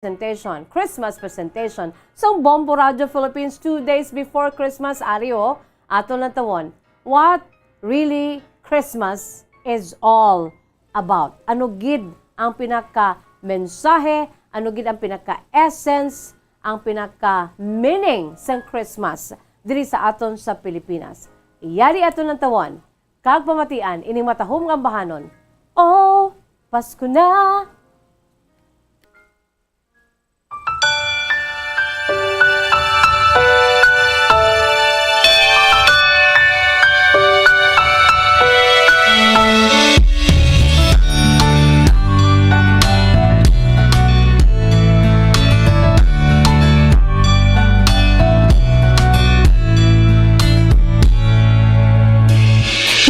presentation, Christmas presentation sa Bombo Radio Philippines 2 days before Christmas. Ario, ato na tawon. What really Christmas is all about? Ano gid ang pinaka-mensahe, ano gid ang pinaka-essence, ang pinaka-meaning sa Christmas diri sa aton sa Pilipinas. Iyari ato ng tawon, kag pamatian, ining matahom nga bahanon. Oh, Pasko na!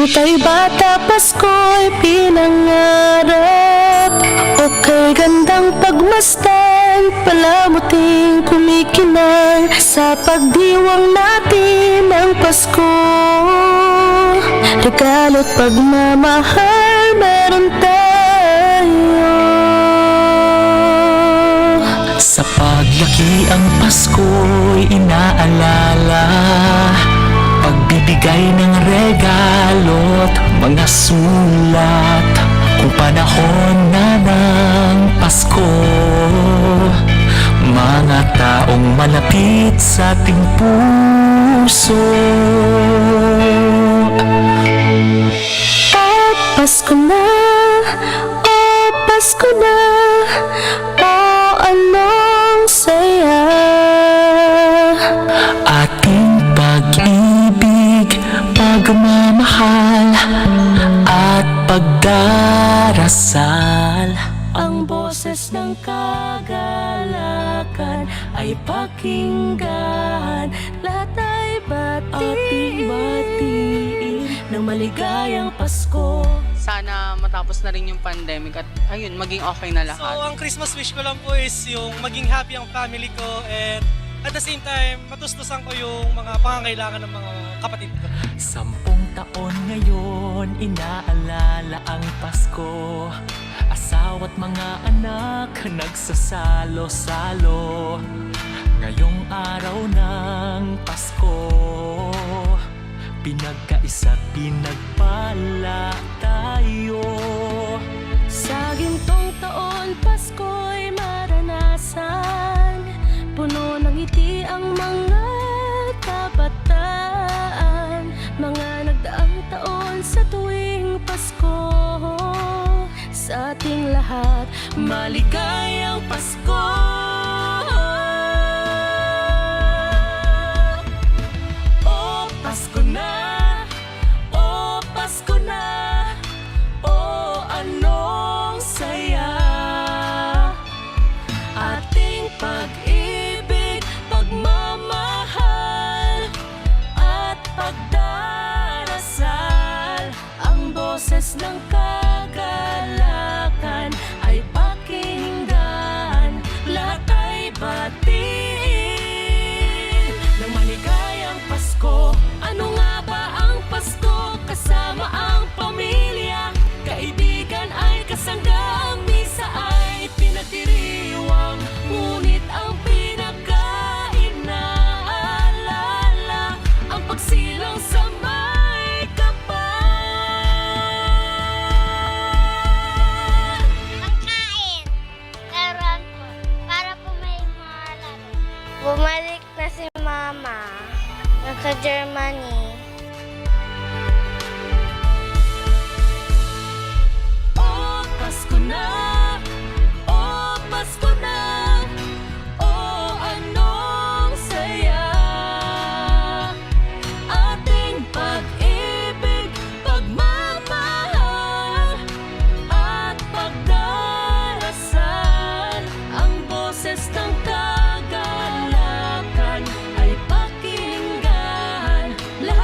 Ngutay bata Pasko'y pinangarap, o kay gandang pagmasdan, palamuting kumikinang sa pagdiwang natin ng Pasko. Regalo't pagmamahal meron tayo. Sa paglaki ang Pasko'y inaalala, pagbibigay ng regalo't mga sulat. Kung panahon na ng Pasko, mga taong malapit sa ating puso. Oh, Pasko na, oh, Pasko na, oh, anong saya. Ating pag-ibig, pagmamahal at pagdarasal. Ang boses ng kagalakan ay pakinggan, lahat ay batiin ng maligayang Pasko. Sana matapos na rin yung pandemic at ayun, maging okay na lahat. So, ang Christmas wish ko lang po is yung maging happy ang family ko, and at the same time, matustusan ko yung mga pangangailangan ng mga kapatid ko. 10 taon ngayon, inaalala ang Pasko. Asawa't mga anak, nagsasalo-salo. Ngayong araw ng Pasko, pinagkaisa't pinagpala tayo. Sa gintong taon, Pasko'y maranasan, puno ng ngiti ang mga kabataan. Mga nagdaang taon sa tuwing Pasko, sa ating lahat, maligayang Pasko. Oh, Pasko na, oh, Pasko na, oh, anong saya. Ating pag-ibig, pagmamahal at pagdarasal. Ang boses ng kagalakan ay pakinggan, lahat ay batiin ng maligayang Pasko. Ano nga ba ang Pasko? Kasama ang pamilya, kaibigan ay kasangga, ang misa ay pinagdiriwang, ngunit ang pinaka-inaalala ang pagsilang sa may kapal. Pagkain, laruan po, para po may mga laro. Bumalik na si Mama, nasa Germany. Oh, Pasko na, oh, Pasko na, oh, anong saya. Ating pag-ibig, pagmamahal at pagdarasal. Ang boses ng kagalakan ay pakinggan, lahat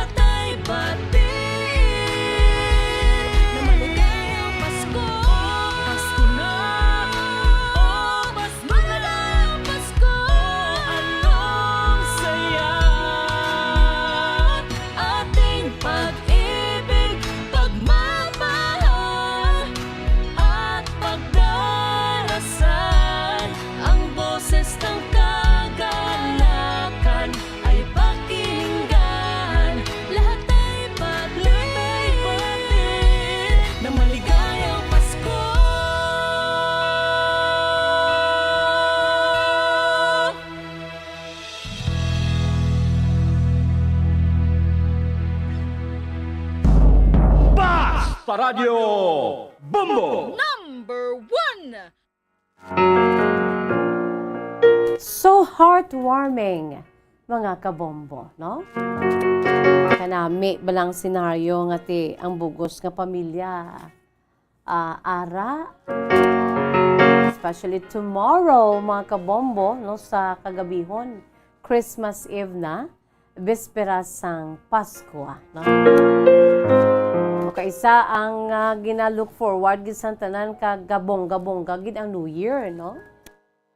Paradyo Bombo! So heartwarming, mga kabombo, no? Kanami balang senaryo nga ti ang bugos nga pamilya. Ara, especially tomorrow, mga kabombo, no, sa kagabihon, Christmas Eve na, bisperas sang Pasko, no? Kaisa ang ginalook forward gid sa tanan kagabong-gabong gid ang New Year, no?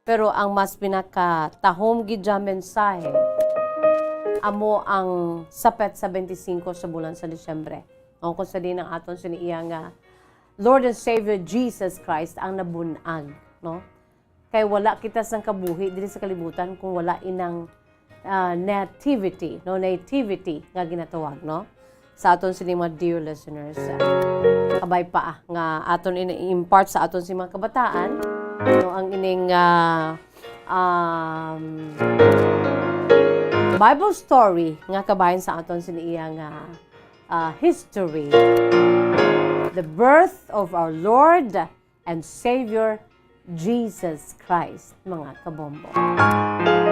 Pero ang mas pinakatahom gid ja mensahe amo ang sapet sa 25 sa bulan sa Disyembre. Ang kung sa din ang aton siniiya nga Lord and Savior Jesus Christ ang nabunag, no? Kay wala kita sang kabuhi diri sa kalibutan kung wala inang nativity nga ginatawag, no? Sa aton sini mga dear listeners, kabay pa nga aton ini-impart sa aton si mga kabataan, no, ang ining Bible story nga kabayan sa aton siniiya nga history, the birth of our Lord and Savior Jesus Christ, mga kabombo.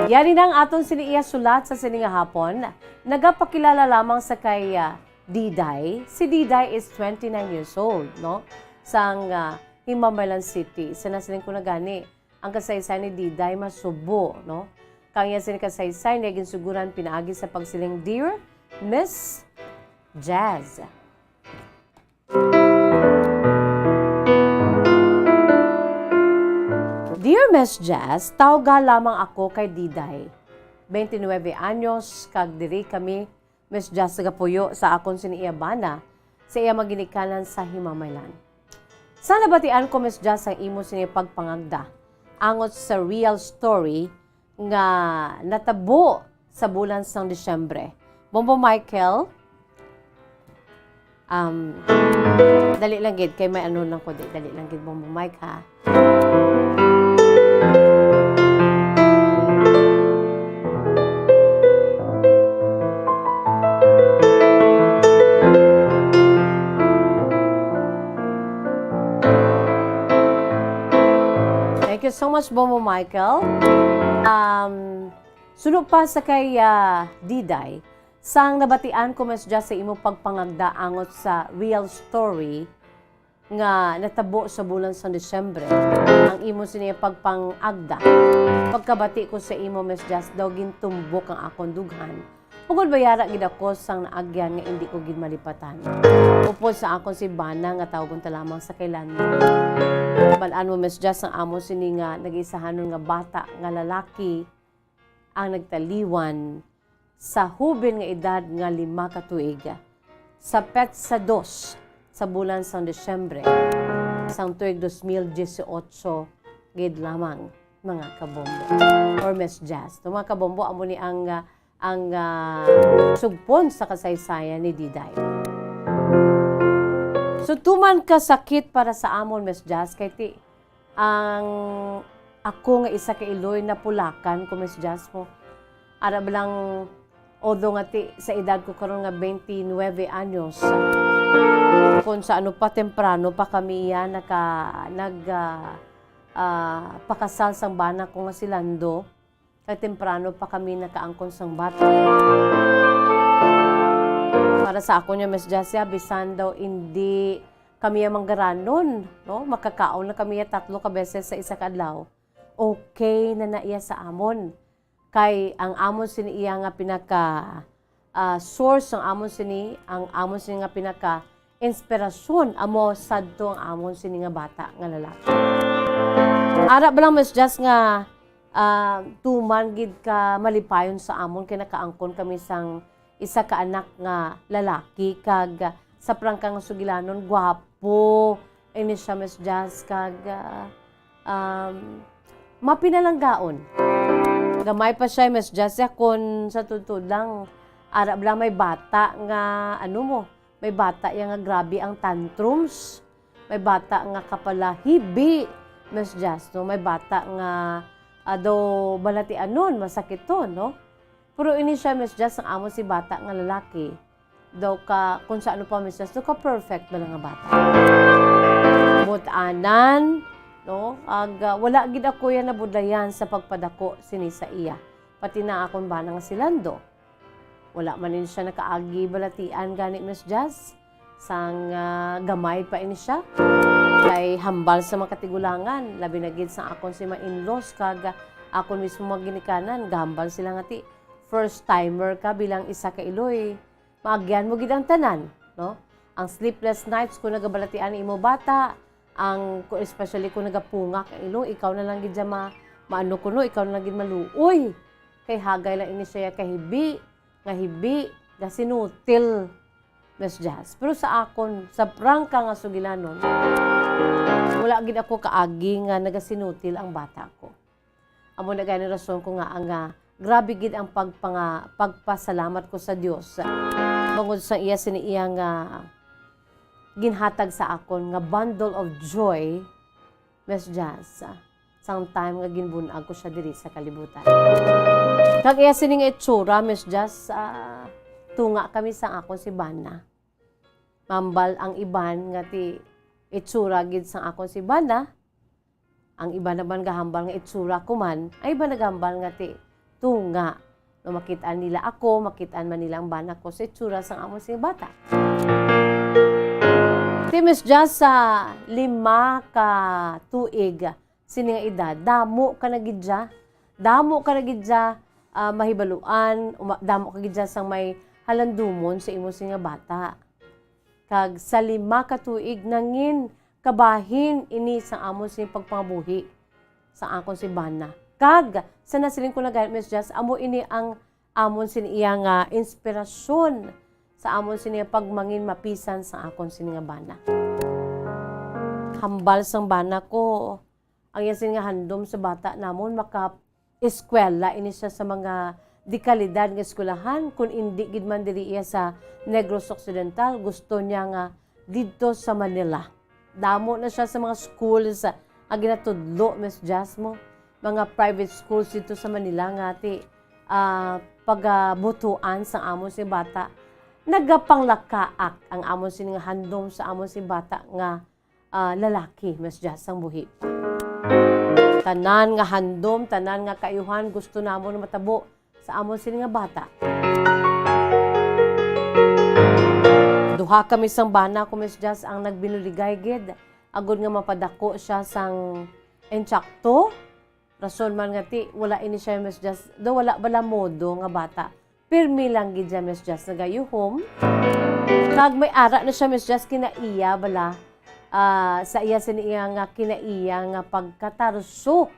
Yan ang aton siniiya sulat sa sininga hapon. Nagapakilala lamang sa kay Diday. Si Diday is 29 years old, no? Sang Himamaylan City. Sinasaling ko na gani, ang kasaysay ni Diday masubo, no? Kanya sin kasaysay, naging suguran pinaagi sa pagsiling Dear Miss Jazz. Dear Miss Jazz, tawga lamang ako kay Diday. 29 anyos, kag diri kami Miss Jazz Gapuyo sa akon siniiyabana sa iya maginikanan sa Himamaylan. Sana batian ko Miss Jazz ang imo sini pagpangagda angot sa real story nga natabo sa bulan sang Disyembre. Bombo Michael, dali lang gid kay may ano lang ko dali lang gid Bombo Mike ha. Thank you so much, Bombo Michael. Sunod pa sa kay Diday, sang nabatian ko mas just sa imo pagpangagda angot sa real story nga natabo sa bulan sa Disyembre. Ang imo siniya pagpangagda. Pagkabati ko sa imo mas just daw gintumbok ang akong dughan. Ugod bayara gid ako sang naagyan nga hindi ko gid malipatan. Upod sa akong si Bana nga tawgon ta lamang sa kailan. Balaan mo Miss Jazz ang amo sini nga nag-isahanon nga bata nga lalaki ang nagtaliwan sa hubin nga edad nga 5 ka tuig sa pet sa 2 sa bulan sang Disyembre sang tuig 2018 gid lamang, mga kabombo or Miss Jazz. Mga kabombo amo ni ang sugpon sa kasaysayan ni Diday. So, tuman ka sakit para sa amon, Miss Jazz, kay ti, ang ako nga isa ka iloy na pulakan ko, Miss Jazz mo. Ara lang, although nga ti, sa edad ko karon nga 29 anyos, kung sa ano pa, temprano pa kami yan, pakasal sang bana ko nga si Lando, kay temprano pa kami nakaangkon sang bata. Para sa ako niya, Miss Jessia, bisan daw hindi kami manggaranon, no? Makakaon na kami 3 ka beses sa isa ka adlaw. Okay na naiya sa amon. Kay ang amon sini iya nga pinaka source ang amon sini nga pinaka inspirasyon amo sadto ang amon sini nga bata nga lalaki. Ara ba lang Miss Jess nga tuman gid ka malipayon sa amon kay nakaangkon kami sang isa ka anak nga lalaki kag sa prangka nga sugilanon gwapo ini siya Miss Jazz kag mapinalanggaon. Gamay pa siya Miss Jazz kun sa tudtod lang ara lang may bata nga may bata yang nga grabe ang tantrums. May bata nga kapalahibi Miss Jazz, no? May bata nga do balatian nun, masakit to, no? Pero ini siya, Miss Jazz, ang amo si bata nga lalaki. daw ka, kung sa ano pa Miss Jazz, daw ka perfect ba nga bata. Mutanan, no? Wala gid ako yan nabudlayan sa pagpadako sini sa iya. Pati na akong bana nga silando. Wala man din siya nakaagi balatian gani Miss Jazz. Sang gamay pa ini siya. Kay hambal sa mga katigulangan. Labi na gid sa akon si ma-in-laws kag akon mismo maginikanan. Gambal sila nga ti. First timer ka bilang isa ka iloy. Maagyan mo gid ang tanan, no? Ang sleepless nights kung nagabalatian imo bata, especially kung nagapunga ka ilo, ikaw na lang gid maano kuno, ikaw na lang gid maluoy. Kay hagay lang ini siya kahibi, nga sinutil Miss Jazz. Pero sa akon, sa prangka nga sugilanon, wala gid ako kaagi nga nagasinutil ang bata ko. Amo na gani rason ko nga grabe gid ang pagpasalamat ko sa Dios. Bangod sa iya siniya nga ginhatag sa akon nga bundle of joy, Miss Jazz. Sang time nga ginbunag ko siya diri sa kalibutan. Kag iya sini nga itsura, Miss Jazz, tunga kami sa akon si Bana. Mambal ang iban nga ti itsura gid sang akon si Bana. Ang iba naman gahambal nga itsura ko man, ay iba nagambal nga ti tunga. No, makitaan nila ako, makitaan man nila ang bana ko sa itsura sang amon sing bata. Ti Miss Jazz sa 5 ka tuig sini nga edad, damo ka na gidya. Damo ka na gidya mahibaluan, damo ka gidya sang may halandumon sa imo sing nga bata. Kag sa 5 ka tuig nangin kabahin ini sang amon sing pagpangabuhi sa akon si Bana. Kag, sa nasiling ko na gayat, Miss Jazz, amo ini ang amon siniya nga inspirasyon sa amon siniya pagmangin mapisan sa akon siniya bana. Hambal sang bana ko, ang yasin nga handom sa bata namon maka-eskwela ini siya sa mga dikalidad nga eskwelahan. Kung hindi gid man diri iya sa Negros Occidental, gusto niya nga dito sa Manila. Damo na siya sa mga schools ang ginatudlo, Miss Jazz mo. Mga private schools dito sa Manila nga ti pagabutuan sa amon si bata. Nagapanglakaak ang amon si nga handom sa amon si bata nga lalaki, Miss Jazz, ang buhi. Tanan nga handom, tanan nga kayuhan, gusto namon na matabo sa amon si nga bata. Duha kami sang bana ko, Miss Jazz, ang nagbinuligay gid. Agod nga mapadako siya sang entsakto. Rason man nga ti, wala ini siya, Miss Jazz. Do wala bala modo nga bata. Pirmi lang gid siya, Miss Jazz, nagayuhom. Kag may ara na siya, Miss Jazz, kinaiya bala. Sa iya siniya nga kinaiya nga pagkatarso.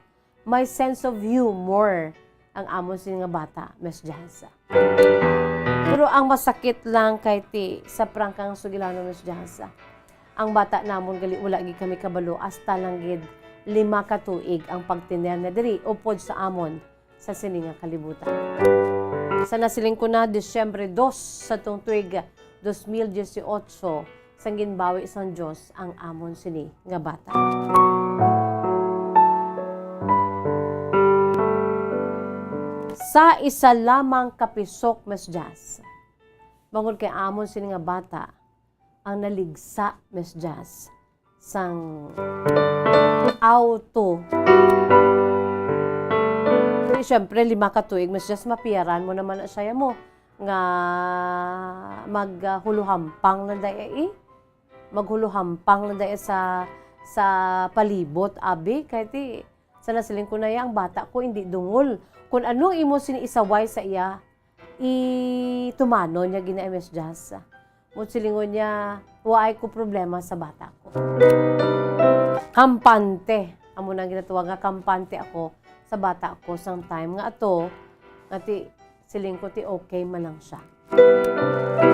May sense of humor ang amon sin nga bata, Miss Jazz. Pero ang masakit lang kay ti sa prangkang sugilano, Miss Jazz. Ang bata namon gali wala gid kami kabalo hasta lang gid 5 ka tuig ang pagtiner na diri upod sa amon sa sininga kalibutan. Sa nasiling ko na Disyembre 2 sa tong tuig 2018 sang ginbawi sang Dios ang amon sini nga bata. Sa isa lamang kapisok, Miss Jazz, bangod kay amon sini nga bata ang naligsa, Miss Jazz, sang auto. Siyempre, 5 ka tuig, Miss Jazz, mapiyaran mo naman na siya mo nga maghuluhampang na daya maghuluhampang na daya sa palibot, abi. Kaya ti, sa nasiling ko na ang bata ko, hindi dungol. Kung anong imo siniisaway sa iya, itumano niya gina Miss Jazz. Silingon niya, waay ko problema sa bata ko. Kampante. Amo nang ginatuwa nga kampante ako sa bata ko sang time nga ato nga ti siling ko ti okay man lang siya.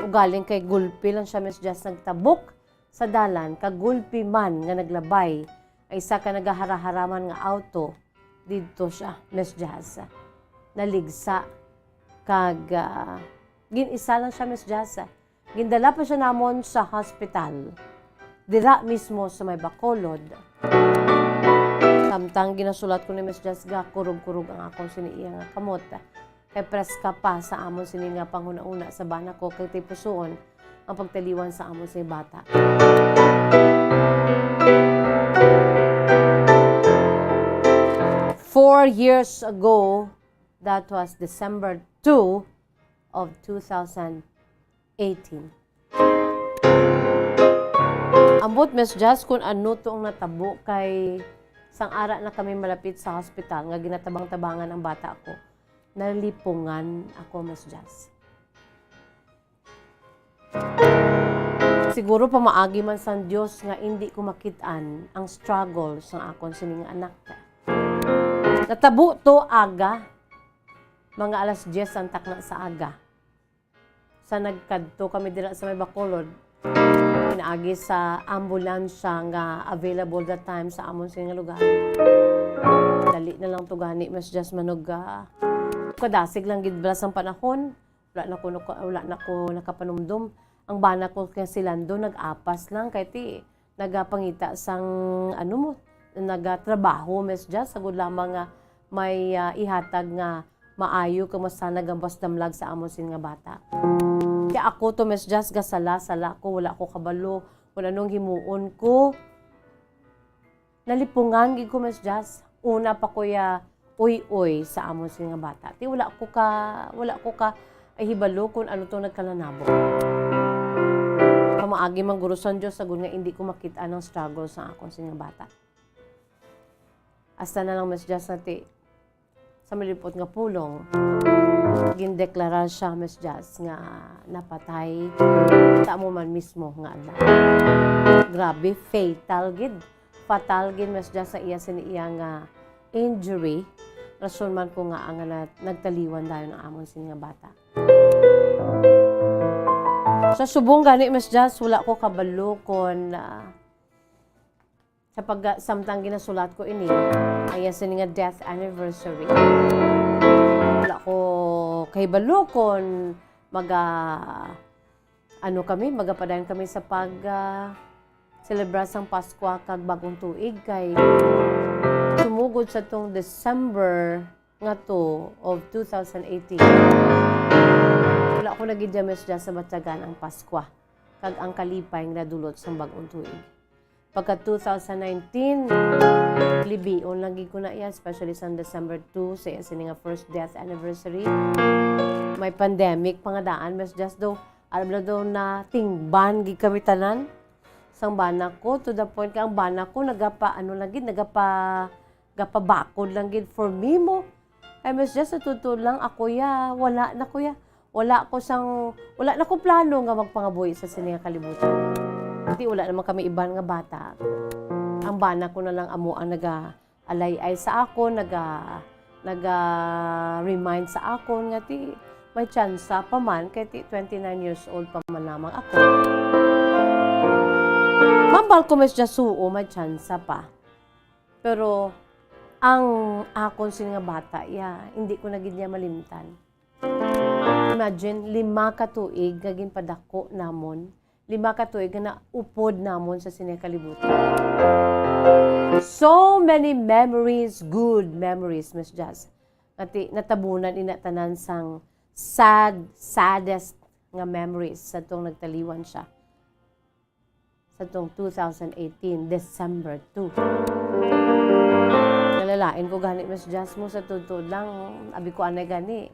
Ugaling kay gulpi lang siya, Miss Jazz, nagtabok sa dalan kag gulpi man nga naglabay ay isa ka nagahara-haraman nga auto didto siya, Miss Jazz. Naligsa kag ginisa lang siya, Miss Jazz. Gindala pa siya namon sa hospital. Dira mismo sa may Bacolod. Samtang ginasulat ko ni Miss Jazz, kurug-kurug ang akong siniiya nga kamot. kay preska pa sa amon sini nga panghuna-una sa bana ko kay tipusoon ang pagtaliwan sa amon sini bata. Four years ago, that was December 2 of 2018. Ambot Miss Jazz kung ano toong natabo kay sang ara na kami malapit sa hospital nga ginatabang-tabangan ang bata ko. Nalipungan ako, Miss Jazz. Siguro pamaagi man sa Diyos nga hindi ko makitaan ang struggle sa akon sining anak. Natabo to aga. Mga alas 10 ang takna sa aga. Sa nagkadto kami dira sa may Bacolod, pinaagi sa ambulansya nga available that time sa amon sining lugar. Dali na lang to gani, mas just manog kadasig lang gid blas ang panahon. Wala na ko nakapanumdum. Ang bana ko kay silando nag-apas lang kay ti nagapangita sang ano mo nagatrabaho mes just sagud lamang nga may ihatag nga maayo kamo sa nagambas damlag sa amon sin nga bata. Kaya ako to mes just gasala ko wala ko kabalo wala nung himuon ko. Nalipungan gid ko mes just una pa ko ya uy sa amon sin nga bata. Ti wala ko ka ay hibalo kung ano to nagkalanabo. Pamaagi man guro sa Diyos sagud nga hindi ko makita ang struggle sa akong sin nga bata. Hasta na lang mas just nati sa malipot nga pulong gindeklara siya mas just nga napatay ta mo man mismo nga adlaw. Grabe fatal gid mas just sa iya sin iya nga injury. Rason man ko nga ang nagtaliwan dayon ang amon sin nga bata. Sa subong gani mas just wala ko kabalo kon sa samtang ginasulat ko ini ay sin nga death anniversary. Wala ko kahibalo kon magapadayon kami sa pag celebrasang Pasko kag bagong tuig kay sumugod sa tong December nga to of 2018. Wala ko nagidyames dyan sa Batyagan ang Pasko kag ang kalipay nga dulot sa bagong tuig. Pagka 2019, libion lagi ko na iya, especially sa December 2, sa nga first death anniversary. May pandemic, pangadaan, mas just daw, alam na daw na tingban, gi kami tanan. Sang bana ko, to the point ka, ang bana ko, nagapabakod lang gid for me mo. Ay mas just natutod lang, ako ya, wala na ko ya. Wala na ko plano nga magpangabuhi sa sininga kalibutan. Hindi, wala naman kami iban nga bata. Ang bana ko na lang amo ang naga-alay-ay sa ako, naga-remind sa ako nga ti may tsansa pa man, kaya ti 29 years old pa man lamang ako. Mambal ko mas jasuo, may tsansa pa. Pero, ang akon sin nga bata, hindi ko nagid niya malimtan. Imagine, 5 ka tuig, gagin padako namon. 5 ka tuig na upod namon sa sinikalibutan. So many memories, good memories, Miss Jazz. Natabunan inatanan sang saddest nga memories sa tong nagtaliwan siya. Sa tong 2018, December 2. Nalalain ko gani, Miss Jazz mo sa tutod lang. Abi ko anay gani.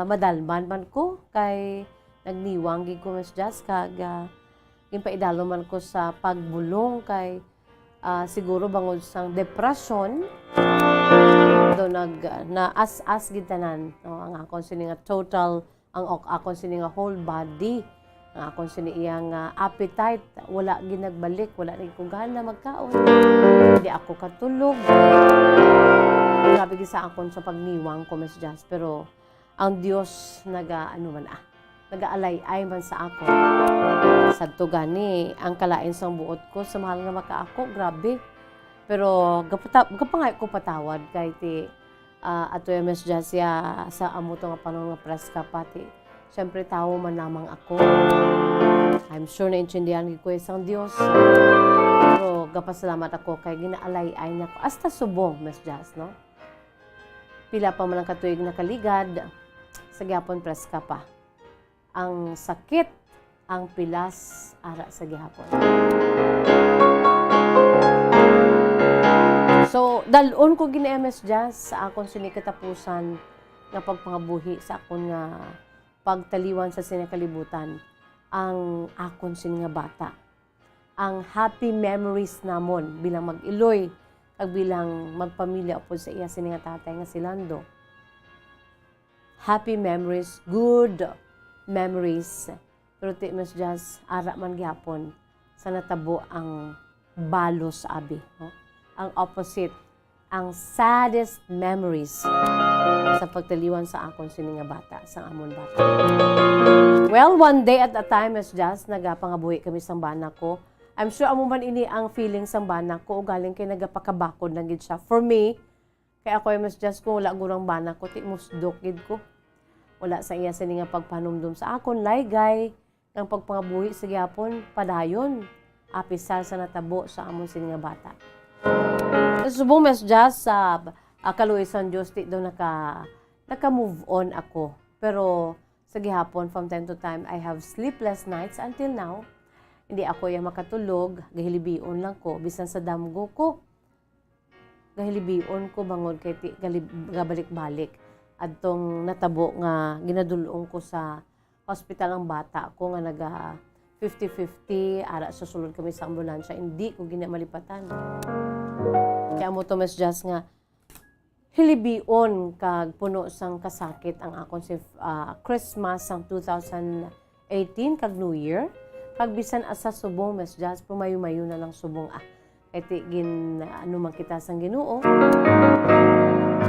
Madalman man ko kay nagniwang gid ko Miss Jazz kag gimpaidalo man ko sa pagbulong kay siguro bangod sang depression do naas gid tanan no, ang akon sini nga total ang akon sini nga whole body ang akon sini iyang appetite wala gid nagbalik wala rin ko gana magkaon hindi ako katulog grabe gid sa akon sa pagniwang ko Miss Jazz pero ang Diyos nag-aalay-ay man sa ako. Sadto gani, ang kalain sang buot ko, sa mahal nga makaako, grabe. Pero, gapangay ko patawad, kahit ato yung Miss Jazia sa amuto nga panong nga preska pati. Siyempre, tao man lamang ako. I'm sure naintindihan ko isang Diyos. Pero, gapasalamat ako kay ginaalay-ay niya ko. Hasta subong, Miss Jazz, no? Pila pa man ang katuig na kaligad, sa gihapon preska pa. Ang sakit, ang pilas ara sa gihapon. So, dalon ko gina-MS Jazz sa akon sinikatapusan nga pagpangabuhi sa akon nga pagtaliwan sa sinakalibutan ang akon sin nga bata. Ang happy memories namon bilang mag-iloy kag bilang magpamilya upod sa iya sin nga tatay nga si Lando. Happy memories, good memories. Pero ti MS Jazz, ara man gyapon sa natabo ang balos abi, no? Ang opposite, ang saddest memories sa pagtaliwan sa akon sini nga bata, sa amon bata. Well, one day at a time, MS Jazz, nagapangabuhi kami sa bana ko. I'm sure amo man ini ang feeling sa bana ko, o galing kay nagapakabakod na gid siya. For me, kay ako MS Jazz, kung wala gurang bana ko, ti musdok gid ko. Wala sa iya sini nga pagpanumdum sa akon, laygay, ng pagpangabuhi sa gyapon, padayon, apisal sa natabo sa amon sini nga bata. Subong MS Jazz sa kaluisan Diyos, di daw naka-move on ako. Pero sa gihapon, from time to time, I have sleepless nights until now. Hindi ako yung makatulog, gahilibion lang ko, bisan sa damgo ko. Gahilibion ko, bangod kay gabalik-balik. At tong natabo nga, ginadulong ko sa hospital ang bata ko nga naga 50-50, ara susulod kami sa ambulansya, hindi ko ginamalipatan. Kaya mo to MS Jazz nga, hilibion kag puno sang kasakit ang akon si Christmas sang 2018 kag New Year. Kag bisan asa subong MS Jazz, pumayo-mayo na lang subong eti gin ano man kita sang Ginoo.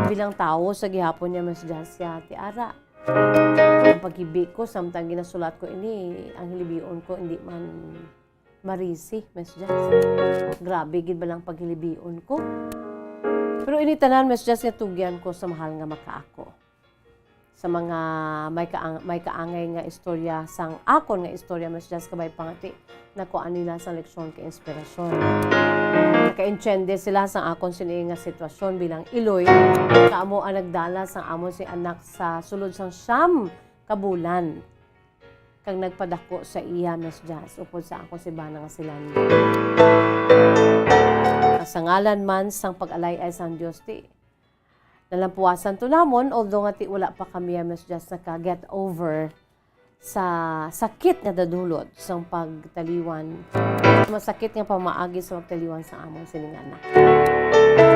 Bilang tao sa gihapon niya MS Jazz ya ti ara. Ang pag-ibig ko, samtang ginasulat ko ini, ang hilibion ko, hindi man marisi, MS Jazz. Grabe, gid ba lang paghilibion ko? Pero ini tanan, MS Jazz, nga tugyan ko sa mahal nga makaako. Sa mga may kaangay nga istorya, sang akon nga istorya, MS Jazz, kabay pangati, nakuha nila sa leksyon ka inspirasyon. Naka-enchende sila sa akon sini nga sitwasyon bilang iloy, kaamo ang nagdala sa amon si anak sa sulod sang siyam kabulan. Kag nagpadako sa iya, MS Jazz, upod sa ako si Bana nga sila. Sa ngalan man sang pag-alay ay sang Diyos ti. Nalampuasan to namon, although nga ti wala pa kami, MS Jazz, naka-get over sa sakit nga dadulot sang pagtaliwan. Masakit nga pamaagi sa pagtaliwan sa amon sining anak.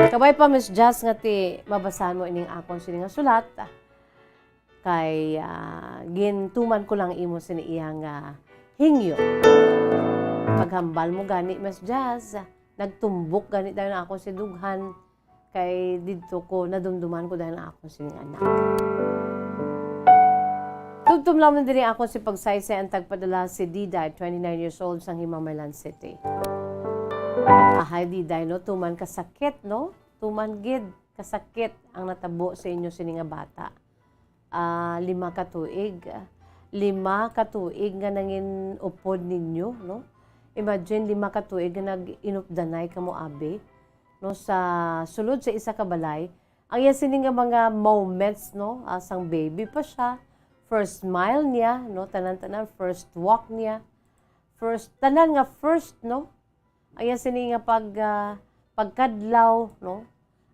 Kabay pa, MS Jazz, nga ti mabasahan mo ining akon sining nga sulat. Kay gintuman ko lang imo sini iyang hingyo. Paghambal mo gani, MS Jazz, nagtumbok gani dahil na ako si dughan. Kay dito ko, nadumduman ko dahil na ako sining anak. Tugtum lang din ako si pagsaysay ang tagpadala si Diday, 29 years old, sang Himamaylan City. Ahay Diday, no? Tuman kasakit, no? Tuman gid kasakit ang natabo sa inyo sini nga bata. 5 katuig. 5 katuig nga nangin upod ninyo, no? Imagine 5 katuig nga nag-inupdanay kamo abi, no? Sa sulod sa isa ka balay, ang iya sini nga mga moments, no? Sang baby pa siya. First smile niya, no? Tanan-tanan, first walk niya. Tanan nga first, no? Ang iya sini nga pagkadlaw, no?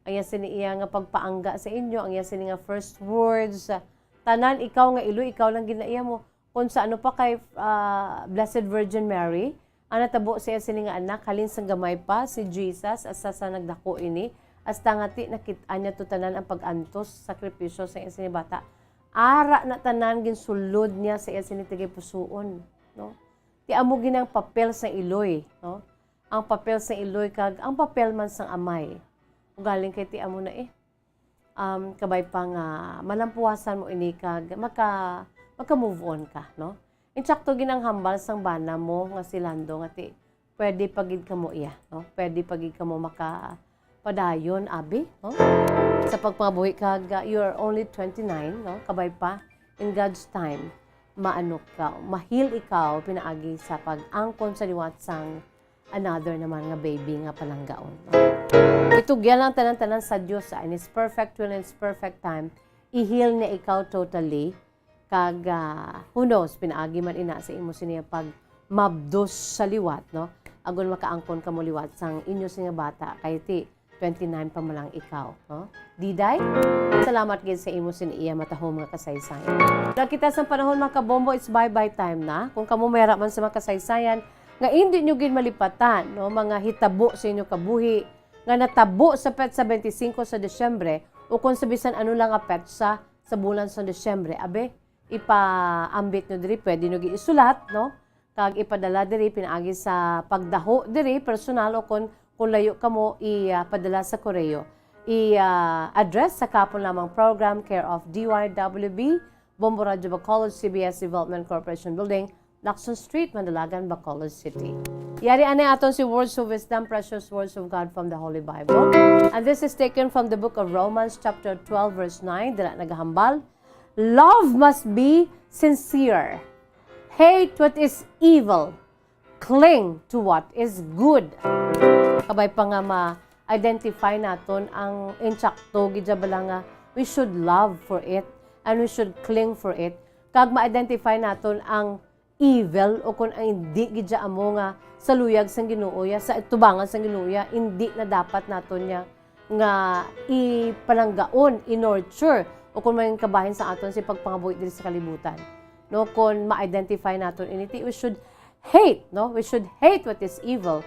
Ang iya sini iya nga pagpaangga sa inyo, ang iya sini nga first words. Tanan, ikaw nga ilo, ikaw lang ginaiya mo. Kung sa ano pa kay Blessed Virgin Mary, ang natabo siya sini nga anak, halin sang gamay pa, si Jesus, asa sa nagdako ini, hasta nga ti nakita niya to tanan ang pag-antos, sakripisyo sa iya sini bata. Ara na tanan ginsulod niya sa iya sinitigay pusuon, no? Ti amo ginang papel sa iloy, no? Ang papel sa iloy kag ang papel man sang amay. Galing kay ti amo na kabay pa nga malampuasan mo ini kag maka-move on ka, no? Insakto ginang hambal sang bana mo nga si Lando nga ti pwede pagid kamo iya, no? Pwede pagid kamo maka padayon abi, no? Sa pagpangabuhi kag you are only 29, no? Kabay pa in God's time maano ka, mahil ikaw pinaagi sa pag-angkon sa liwat sang another naman nga baby nga palanggaon, no? Itugyan lang tanan-tanan sa Dios sa in His perfect will and His perfect time. i-heal niya ikaw totally, kag who knows, pinaagi man ina sa imo siniya pag mabdos sa liwat, no? Agon makaangkon ka mo liwat sang inyo siya bata, kay ti 29 pa malang ikaw, no? Diday, salamat gid sa imo siniya matahom nga kasaysayan. Nakita sa panahon mga kabombo, it's bye-bye time na. Kung kamo mayara man sa mga kasaysayan, nga hindi nyo gid malipatan, no? Mga hitabo sa inyo kabuhi, nga natabo sa petsa 25 sa Desyembre, o kung sabisan ano lang nga petsa sa bulan sa Desyembre, abe, ipaambit nyo diri, pwede nyo isulat, no? Kag ipadala diri, pinaagi sa pagdaho diri, personal, o kung layo ka mo, ipadala sa koreo. I-address sa kapon lamang program, care of DYWB, Bombo Radio Bacolod, CBS Development Corporation Building, Lacson Street, Mandalagan, Bacolod City. Yari anay aton si Words of Wisdom, Precious Words of God from the Holy Bible. And this is taken from the book of Romans, chapter 12, verse 9, dila nagahambal. Love must be sincere. Hate what is evil. Cling to what is good. Kabay pa nga ma-identify naton ang insakto, gidjabala nga we should love for it and we should cling for it. Kag ma-identify naton ang evil o kung ang hindi gidya amo nga sa luyag sang Ginoo ya, sa tubangan sang Ginoo ya, hindi na dapat naton niya nga ipalanggaon, in-nurture o kung may kabahin sa aton si pagpangabuhi diri sa kalibutan. No, kung ma-identify naton initi, we should hate, no? We should hate what is evil,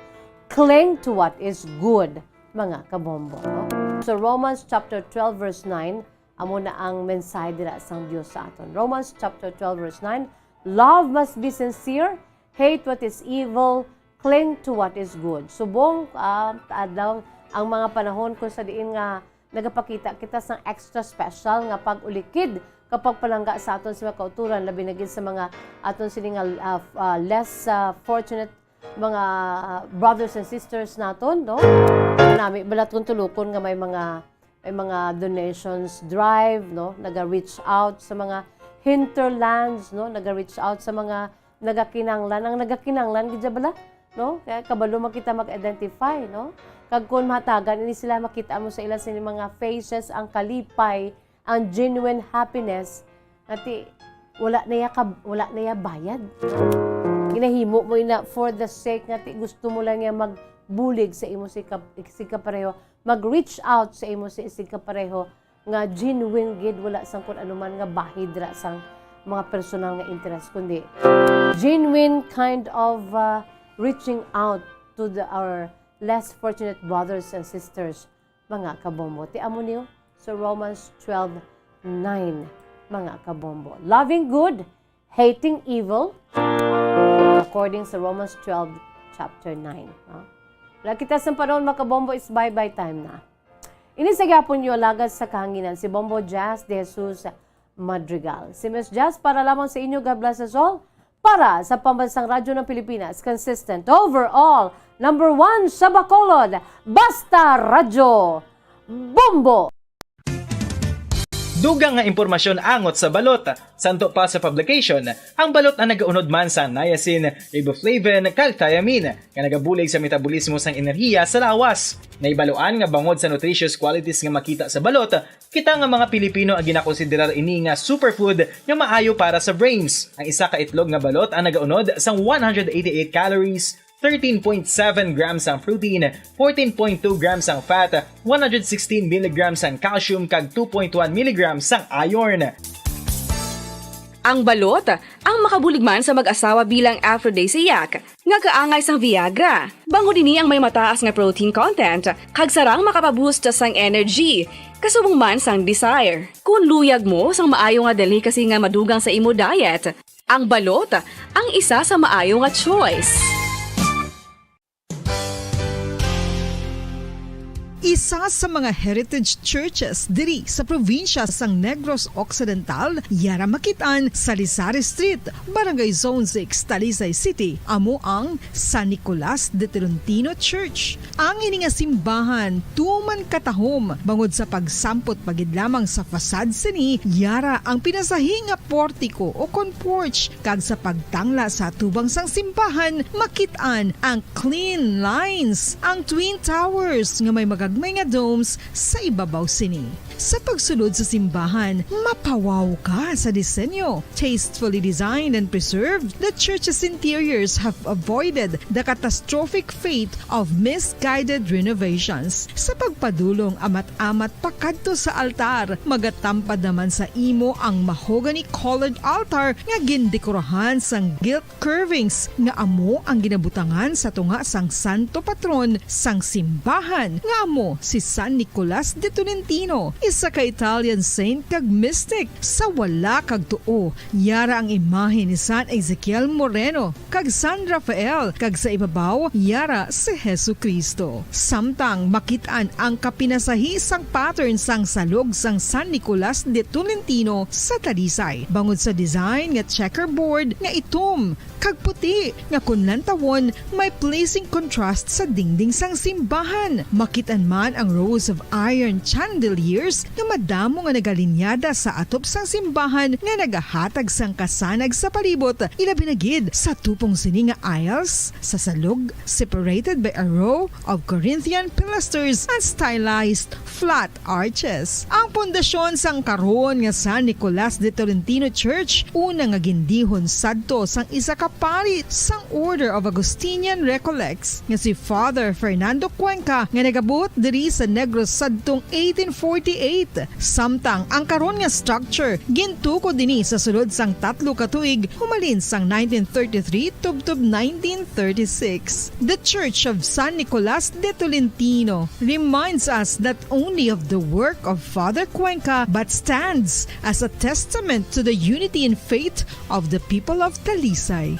cling to what is good, mga kabombo, no? So Romans chapter 12 verse 9, amo na ang mensahe dira sang Dios sa aton. Romans chapter 12 verse 9, love must be sincere, hate what is evil, cling to what is good. Subong adlaw ang mga panahon kung sa diin nga nagapakita kita sang extra special nga pag-ulikid kapag palangga sa aton sa mga kauturan, labi na gid sa mga aton sini nga less fortunate mga brothers and sisters naton, no? Nami balat kung tulukon nga may mga donations drive, no? Naga-reach out sa mga hinterlands, no? Naga-reach out sa mga nagakinanglan. Ang nagakinanglan gid bala, no? Kaya kabalo makita mag-identify, no? Kag kun matagan ini sila makita mo sa ila sini mga faces ang kalipay, ang genuine happiness, ati wala na ya bayad. Ginahimo mo ina for the sake nga gusto mo lang nga magbulig sa imo si kapareho, mag-reach out sa imo si kapareho nga genuine gid, wala sang kun anuman nga bahid ra sang mga personal nga interest, kundi genuine kind of reaching out to our less fortunate brothers and sisters, mga kabombo. Ti amo niyo sa Romans 12:9, mga kabombo. Loving good, hating evil, according sa Romans 12 chapter 9. No? Kita sa panahon, mga kabombo, is bye-bye time na. Inisagapon niyo alagad sa kahanginan si Bombo Jazz de Jesus Madrigal. Si Miss Jazz para lamang sa inyo, God bless us all, para sa Pambansang Radyo ng Pilipinas, consistent, overall, number 1 sa Bacolod, Basta Radyo, Bombo! Dugang nga impormasyon angot sa balot. Santo pa sa publication, ang balot ang nagaunod man sa niacin, riboflavin, kag thiamine, nga nagabulig sa metabolismo sang enerhiya sa lawas. Naibaloan nga bangod sa nutritious qualities nga makita sa balot, kita nga mga Pilipino ang ginakonsiderar ini nga superfood nga maayo para sa brains. Ang isa ka itlog nga balot ang nagaunod sang 188 calories, 13.7 grams ang protein, 14.2 grams ang fat, 116 mg ang calcium kag 2.1 mg ang iron. Ang balot, ang makabuligman sa mag-asawa bilang aphrodisiac, nga kaangay sang Viagra. Bango dinhi ang may mataas nga protein content, kag sarang makapaboost sang energy, kasubong man sang desire. Kung luyag mo sang maayo nga delicacy nga madugang sa imo diet, ang balot ang isa sa maayo nga choice. Isa sa mga heritage churches diri sa probinsya sang Negros Occidental, yara makitaan sa Lizares Street, Barangay Zone 6, Talisay City, amo ang San Nicolas de Tolentino Church. Ang ini nga simbahan tuman katahom bangod sa pagsampot pagid lamang sa fasad sini, yara ang pinasahi nga portico o kon porch, kag sa pagtangla sa tubang sang simbahan makitaan ang clean lines, ang twin towers nga may magagmay nga domes sa ibabaw sini. Sa pagsulod sa simbahan, mapawaw ka sa disenyo. Tastefully designed and preserved, the church's interiors have avoided the catastrophic fate of misguided renovations. Sa pagpadulong amat-amat pakadto sa altar, magatampad naman sa imo ang mahogany colored altar nga gindekorahan sang gilt curvings nga amo ang ginabutangan sa tunga sang santo patron sang simbahan nga amo si San Nicolas de Tolentino, isa ka Italian saint kag mystic. Sa wala kag tuo, yara ang imahe ni San Ezekiel Moreno kag San Rafael, kag sa ibabaw yara si Jesucristo. Samtang makitaan ang kapinasahi sang pattern sang salog sang San Nicolas de Tolentino sa Talisay, bangod sa design nga checkerboard nga itom kag puti nga kunlan tawon may pleasing contrast sa dingding sang simbahan. Makitan man ang rows of iron chandeliers nga madamo nga nagalinyada sa atop sang simbahan nga nagahatag sang kasanag sa palibot, ilabi na gid sa tupong sini nga aisles sa salog separated by a row of Corinthian pilasters and stylized flat arches. Ang pundasyon sang karon nga San Nicolas de Tolentino Church una nga gindihon sadto sang isa ka pari sang Order of Augustinian Recollects nga si Father Fernando Cuenca nga nagabot diri sa Negros sadtong 1848. Samtang ang karon nga structure gintuko dinhi sa sulod sang 3 ka tuig humalin sang 1933 tubtob 1936. The Church of San Nicolas de Tolentino reminds us not only of the work of Father Cuenca but stands as a testament to the unity and faith of the people of Talisay.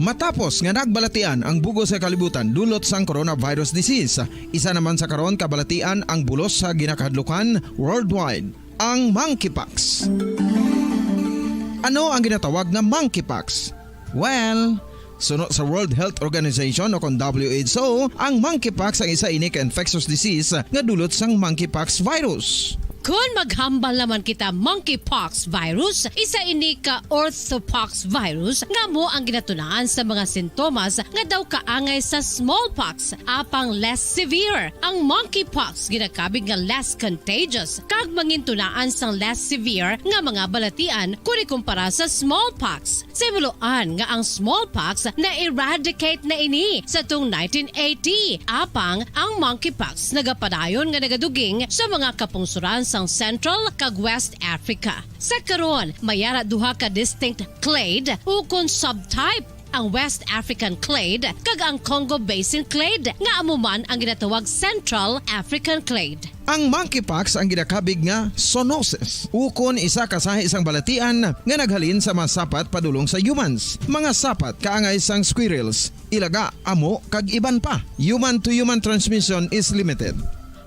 Matapos nga nagbalatian ang bugo sa kalibutan dulot sang coronavirus disease, isa naman sa karon kabalatian ang bulos sa ginakahadlukan worldwide, ang monkeypox. Ano ang ginatawag na monkeypox? Well, sunod sa World Health Organization o kung WHO, ang monkeypox ang isa ini ka infectious disease nga dulot sang monkeypox virus. Kung maghambal naman kita monkeypox virus, isa ini ka orthopox virus nga mo ang ginatunaan sa mga sintomas nga daw kaangay sa smallpox, apang less severe. Ang monkeypox ginakabig nga less contagious kag mangintunaan sang less severe nga mga balatian kung ikumpara sa smallpox. Simuloan nga ang smallpox na eradicate na ini sa tung 1980, apang ang monkeypox nagapadayon nga nagaduging sa mga kapungsuran sang Central kag West Africa. Sa karon, mayara duha ka distinct clade ukon subtype, ang West African clade kag ang Congo Basin clade nga amuman ang ginatawag Central African clade. Ang monkeypox ang ginakabig nga zoonosis, ukon isa kasahi isang balatian nga naghalin sa mga sapat padulong sa humans. Mga sapat kaangay sang squirrels, ilaga, amo kag iban pa. Human to human transmission is limited.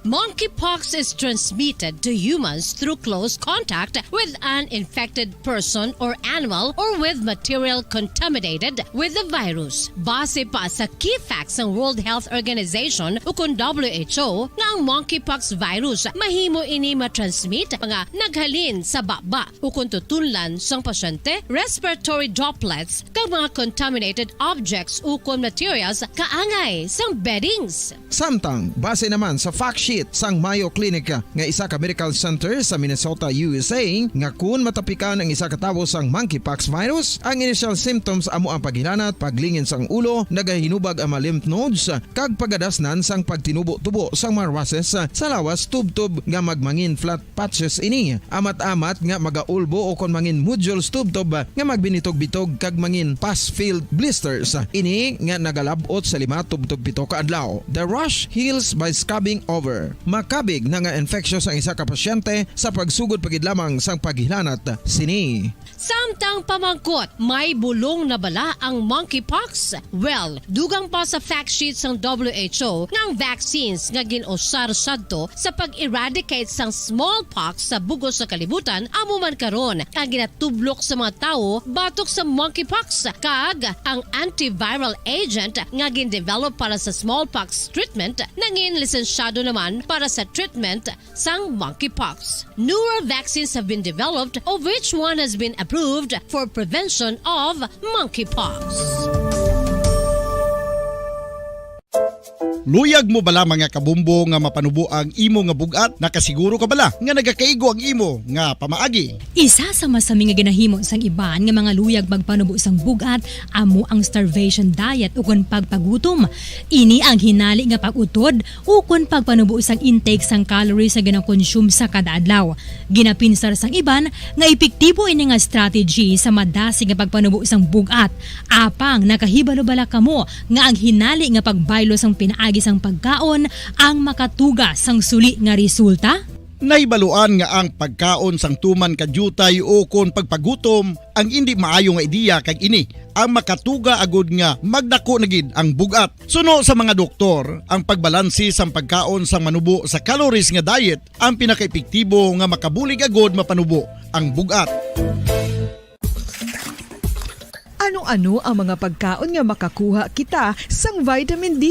Monkeypox is transmitted to humans through close contact with an infected person or animal or with material contaminated with the virus. Base pa sa key facts ng World Health Organization o kung WHO nga ang monkeypox virus mahimo ini matransmit mga naghalin sa baba o kung tutunlan sang pasyente, respiratory droplets kag mga contaminated objects o kung materials kaangay sang beddings. Samtang, base naman sa fact sheet sang Mayo Clinic nga isa ka medical center sa Minnesota, USA, nga kun matapikan ang isa ka tawo sang monkeypox virus, ang initial symptoms amo ang paghilanat, paglingin sang ulo, nagahinubag ang mga lymph nodes, kag pagadasnan sang pagtinubo-tubo sang mga rashes sa lawas tubtob nga magmangin flat patches ini. Amat-amat nga magaulbo o kon mangin nodules tubtob nga magbinitog-bitog kag mangin pus-filled blisters. Ini nga nagalabot sa 5 tubtob 7 ka adlaw. The rash heals by scabbing over. Makabig na nga infectious ang isa ka pasyente sa pagsugod pagid lamang sang paghilanat sini. Samtang pamangkot, may bulong na bala ang monkeypox? Well, dugang pa sa fact sheet sang WHO nga ang vaccines nga ginusar sadto sa pag-eradicate sang smallpox sa bugos sa kalibutan amo man karon ang ginatublok sa mga tao batok sa monkeypox, kag ang antiviral agent nga gin-develop para sa smallpox treatment nangin lisensyado naman katarungan para sa treatment sang monkeypox. Newer vaccines have been developed, of which one has been approved for prevention of monkeypox. Luyag mo bala mga kabumbo nga mapanubo ang imo nga bugat? Nakasiguro ka bala nga nagakaigo ang imo nga pamaagi? Isa sa masami nga ginahimo sang iban nga mga luyag magpanubo sang bugat amo ang starvation diet ukon pagpagutom. Ini ang hinali nga pag-utod ukon pagpanubo sang intake sang calories sa ginakonsume sa kada adlaw. Ginapinsar sang iban nga epektibo ini nga strategy sa madasi nga pagpanubo sang bugat. Apang nakahibalo bala kamo nga ang hinali nga pagbaylo sang pinaagi sang pagkaon ang makatuga sang suli nga resulta? Naibaluan nga ang pagkaon sang tuman kadyutay o kon pagpagutom ang hindi maayo nga ideya kag ini ang makatuga agud nga magdako na gid ang bugat. Suno sa mga doktor, ang pagbalansi sang pagkaon sang manubo sa calories nga diet ang pinakaepektibo nga makabulig agud mapanubo ang bugat. Ano-ano ang mga pagkaon nga makakuha kita sang vitamin D?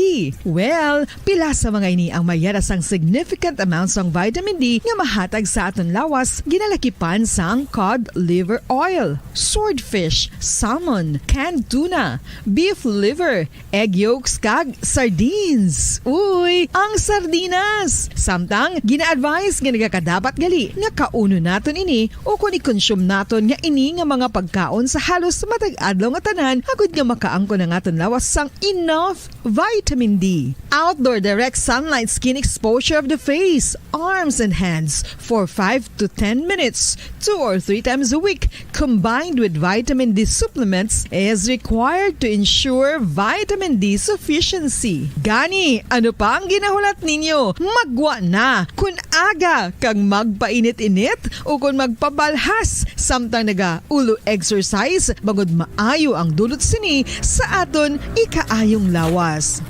Well, pila sa mga ini ang mayara sang significant amount sang vitamin D nga mahatag sa aton lawas ginalakipan sang cod liver oil, swordfish, salmon, canned tuna, beef liver, egg yolks kag sardines. Uy, ang sardinas! Samtang gina-advise nga nagakadapat gali nga kauno naton ini o kung i-consume naton nga ini nga mga pagkaon sa halos matag adlaw nga tanan agud nga makaangko na aton lawas sang enough vitamin D. Outdoor direct sunlight skin exposure of the face, arms and hands for 5 to 10 minutes 2 or 3 times a week combined with vitamin D supplements is required to ensure vitamin D sufficiency. Gani, ano pa ang ginahulat ninyo? Magwa na kun aga kang magpainit-init o kun magpabalhas samtang naga ulo exercise bangod maayo ang dulot sini sa aton ikaayong lawas.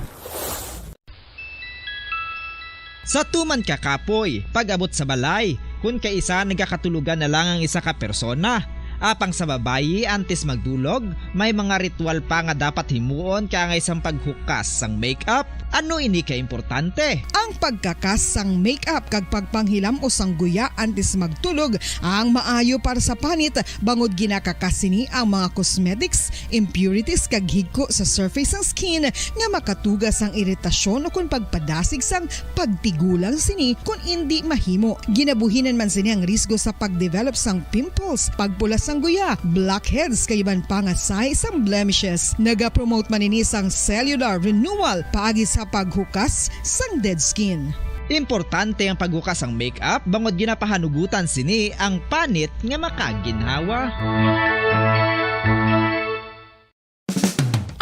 Sa tuman ka kapoy, pag-abot sa balay, kung kaisa nagakatulugan na lang ang isa ka persona. Apang sa babayi antes magdulog, may mga ritual pa nga dapat himuon kaya isang paghukas sang makeup. Ano ini ka importante? Ang pagkakas sang makeup kag pagpanghilam o sang guya antes magtulog ang maayo para sa panit bangod ginakakasini ang mga cosmetics, impurities kag higko sa surface sang skin nga makatugas sang iritasyon o kung pagpadasig sang pagtigulang sini kung hindi mahimo. Ginabuhinan man sini ang risgo sa pagdevelop sang pimples, pagpula sang guya, blackheads kay iban pa nga size sang blemishes. Naga-promote man ini sang cellular renewal paagi sa paghukas sang dead skin. Importante ang paghukas ang makeup bangod ginapahanugutan sini ang panit nga makaginhawa.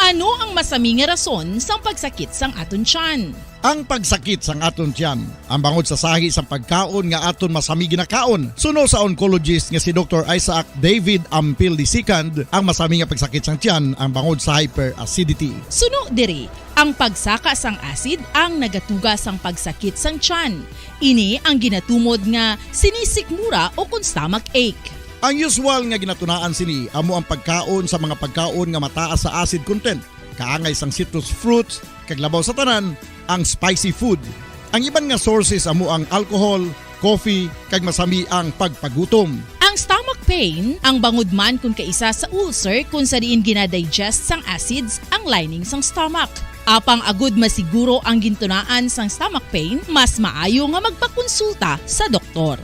Ano ang masami nga rason sang pagsakit sang aton tiyan? Ang pagsakit sang aton tiyan, ang bangod sa sahi sang pagkaon nga aton masami ginakaon. Suno sa oncologist nga si Dr. Isaac David Ampil II, ang masami nga pagsakit sang tiyan ang bangod sa hyperacidity. Suno diri, ang pagsaka sang acid ang nagatuga sang pagsakit sang tiyan. Ini ang ginatumod nga sinisikmura o kung stomach ache. Ang usual nga ginatunaan sini amo ang pagkaon sa mga pagkaon nga mataas sa acid content, kaangay sang citrus fruits, kag labaw sa tanan ang spicy food. Ang iban nga sources amo ang alcohol, coffee, kag masami ang pagpagutom. Ang stomach pain ang bangod man kung kaisa sa ulcer kung sa diin ginadigest sang acids ang lining sang stomach. Apang agud masiguro ang gintunaan sang stomach pain, mas maayo nga magpakonsulta sa doktor.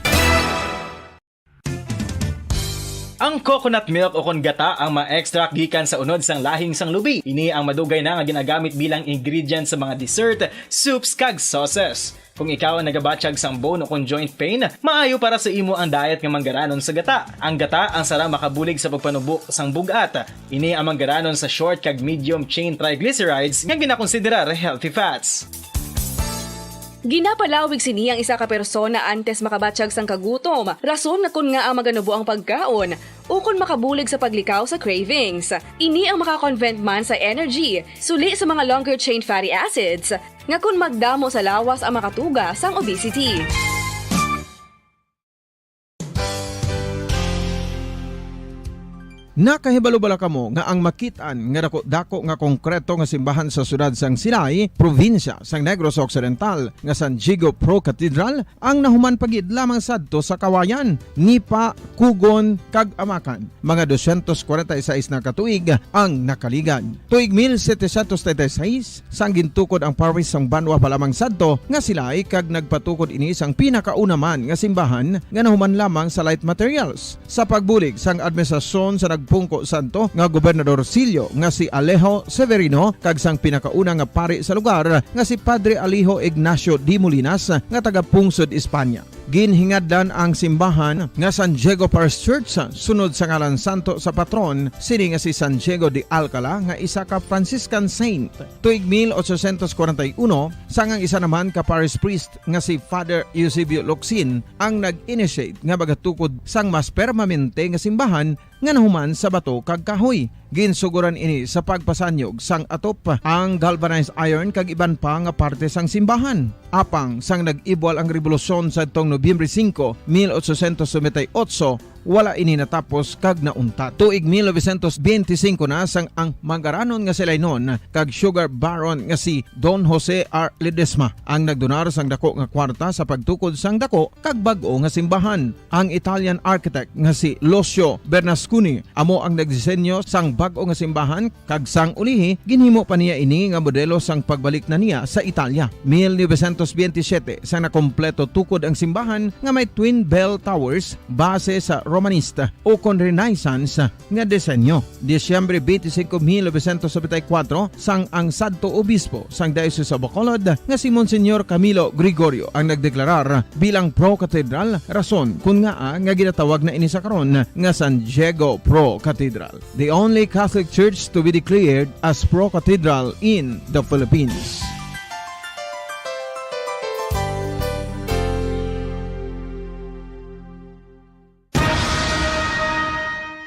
Ang coconut milk o kon gata ang ma-extract gikan sa unod sang lahing sang lubi. Ini ang madugay na nga ginagamit bilang ingredient sa mga dessert, soups kag sauces. Kung ikaw ang nagabatsyag sang bone o kon joint pain, maayo para sa imo ang diet nga manggaranon sa gata. Ang gata ang sara makabulig sa pagpanubo sang bugat. Ini ang manggaranon sa short kag medium chain triglycerides nga ginakonsiderar healthy fats. Ginapalawig sini ang isa ka persona antes makabatsyag sang kagutom. Rason na kun nga ang maganubo ang pagkaon o kun makabulig sa paglikaw sa cravings. Ini ang makakonvent man sa energy, suli sa mga longer chain fatty acids, nga kun magdamo sa lawas ang makatuga sang obesity. Nakahibalo bala kamo nga ang makitaan nga dako nga konkreto nga simbahan sa sudad sang Silay, probinsya sang Negros Occidental nga San Diego Pro Cathedral ang nahuman pagid lamang sadto sa kawayan, Nipa, Kugon, kag Amakan. Mga 246 na katuig ang nakaligan. Tuig 1736 sang gintukod ang parish sang Banwa palamang sadto nga Silay kag nagpatukod ini sang pinakauna man nga simbahan nga nahuman lamang sa light materials. Sa pagbulig sang administrasyon sa nagpungko santo nga Gobernador Silio nga si Alejo Severino kag sang pinakauna nga pari sa lugar nga si Padre Alejo Ignacio de Molinas nga taga Pungsod, Espanya. Ginhingadlan ang simbahan nga San Diego Parish Church sunod sa ngalan santo sa patron sini nga si San Diego de Alcala nga isa ka Franciscan saint. Tuig 1841 sangang isa naman ka parish priest nga si Father Eusebio Locsin ang nag-initiate nga bagatukod sang mas permanente nga simbahan nga nahuman sa bato kag kahoy. Ginsuguran ini sa pagpasanyog sang atop ang galvanized iron kag iban pa nga parte sang simbahan. Apang sang nag-ibwal ang revolusyon sa tong Nobyembre 5, 1898, wala ini natapos kag nauntat. Tuig 1925 na sang ang mangaranon nga sila noon kag sugar baron nga si Don Jose R. Ledesma ang nagdonar sang dako nga kwarta sa pagtukod sang dako kag bag-o nga simbahan. Ang Italian architect nga si Lucio Bernasconi amo ang nagdisenyo sang bag-o nga simbahan kag sang ulihi ginhimo pa niya ini nga modelo sang pagbalik na niya sa Italia. 1927 sang nakompleto tukod ang simbahan nga may twin bell towers base sa Romanista o kon Renaissance nga disenyo. Disyembre 25, 1974 sang ang sadto obispo sang Diocese sa Bacolod nga si Monsignor Camilo Gregorio ang nagdeklarar bilang Pro Cathedral, rason kun nga ginatawag na ini sa karon nga San Diego Pro Cathedral, the only Catholic church to be declared as Pro Cathedral in the Philippines.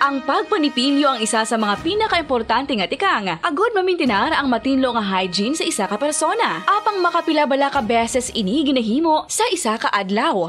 Ang pagpanipilyo ang isa sa mga pinaka-importante nga tikang. Agod mamintinar ang matinlo nga hygiene sa isa ka persona. Apang makapila bala ka beses ini ginahimo sa isa ka adlaw.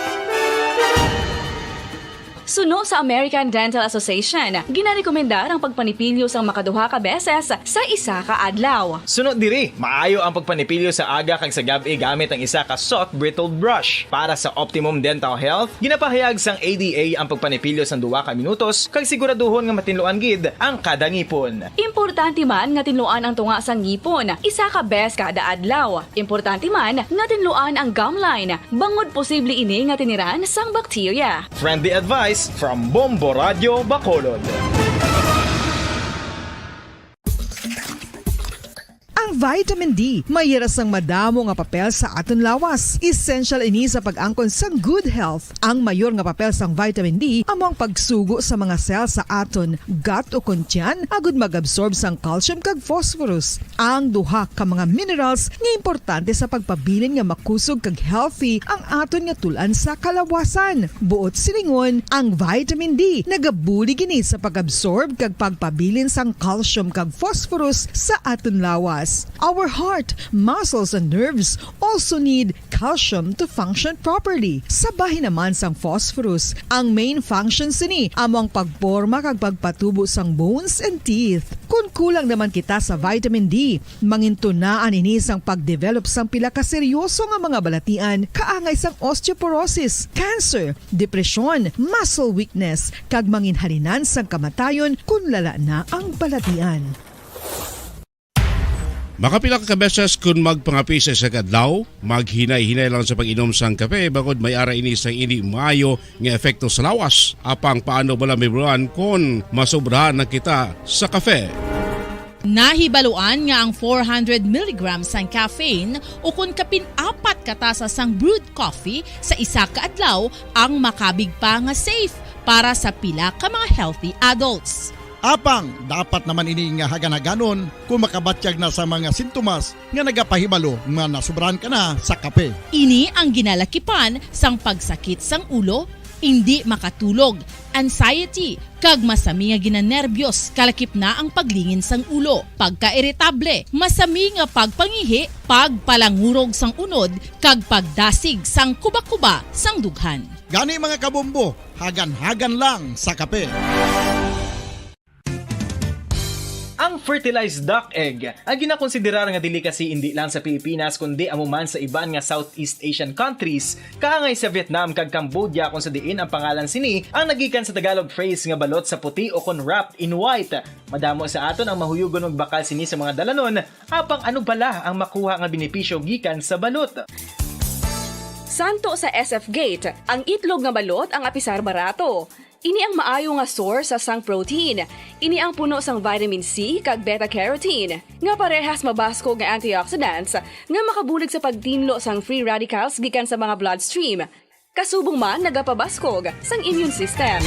Suno sa American Dental Association, ginarekomendar ang pagpanipilyo sang makaduha ka beses sa isa ka adlaw. Sunod diri, maayo ang pagpanipilyo sa aga kag sa gabi gamit ang isa ka soft brittle brush. Para sa optimum dental health, ginapahayag sang ADA ang pagpanipilyo sang 2 ka minutos kag siguraduhon nga matinluan gid ang kada ngipon. Importante man nga tinluan ang tunga sang ngipon, isa ka bes kada adlaw. Importante man nga tinluan ang gum line, bangod posible ini nga tiniran sang bakterya. Friendly advice from Bombo Radio Bacolod. Ang vitamin D mayira sang madamo nga papel sa aton lawas. Essential ini sa pag-angkon sang good health. Ang mayor nga papel sang vitamin D amo ang pagsugo sa mga cell sa aton gut o kuntyan agud mag-absorb sang calcium kag phosphorus. Ang duha ka mga minerals nga importante sa pagpabilin nga makusog kag healthy ang aton nga tulan sa kalawasan. Buot silingon, ang vitamin D nagabuli gini sa pag-absorb kag pagpabilin sang calcium kag phosphorus sa aton lawas. Our heart, muscles, and nerves also need calcium to function properly. Sabay naman sang phosphorus, ang main function sini among pagporma kag pagpatubo sang bones and teeth. Kung kulang naman kita sa vitamin D, mangintunaan ini sang pagdevelop sang pila ka seryoso nga mga balatian, kaangay sang osteoporosis, cancer, depresyon, muscle weakness, kag manginhalinan sang kamatayon kung lala na ang balatian. Makapila ka beses kung magpangapi sa isa kadlaw, maghinay-hinay lang sa pag-inom sang kape bagod may ara ini sang ini maayo nga epekto sa lawas. Apang paano bala mibruan kung masobrahan na kita sa kape. Nahibaluan nga ang 400 mg sang caffeine o kung kapin-4 katasa sang brewed coffee sa isa ka adlaw ang makabig pa nga safe para sa pila ka mga healthy adults. Apang, dapat naman ini nga haganaganon kung makabatyag na sa mga sintomas nga nagapahibalo nga nasubrahan ka na sa kape. Ini ang ginalakipan sang pagsakit sang ulo, hindi makatulog, anxiety, kag masami nga ginanerbiyos, kalakip na ang paglingin sang ulo, pagka-irritable, masami nga pagpangihi, pagpalangurog sang unod, kag pagdasig sang kuba-kuba sang dughan. Gani mga kabombo, hagan-hagan lang sa kape. fertilized duck egg ang ginakonsiderar nga delicacy hindi lang sa Pilipinas kundi amuman sa iban nga Southeast Asian countries kaangay sa Vietnam kag Cambodia kung sa diin ang pangalan sini ang nagikan sa Tagalog phrase nga balot sa puti o kon wrapped in white. Madamo sa aton ang mahuyugon og bakal sini sa mga dalanon apang ano bala ang makuha nga benepisyo gikan sa balot. Santo sa SF Gate, ang itlog nga balot ang apisar barato. Ini ang maayo nga source sa sang protein. Ini ang puno sang vitamin C kag beta-carotene. Nga parehas mabasko nga antioxidants nga makabulig sa pagtinlo sang free radicals gikan sa mga bloodstream. Kasubong man nagapabaskog sang immune system.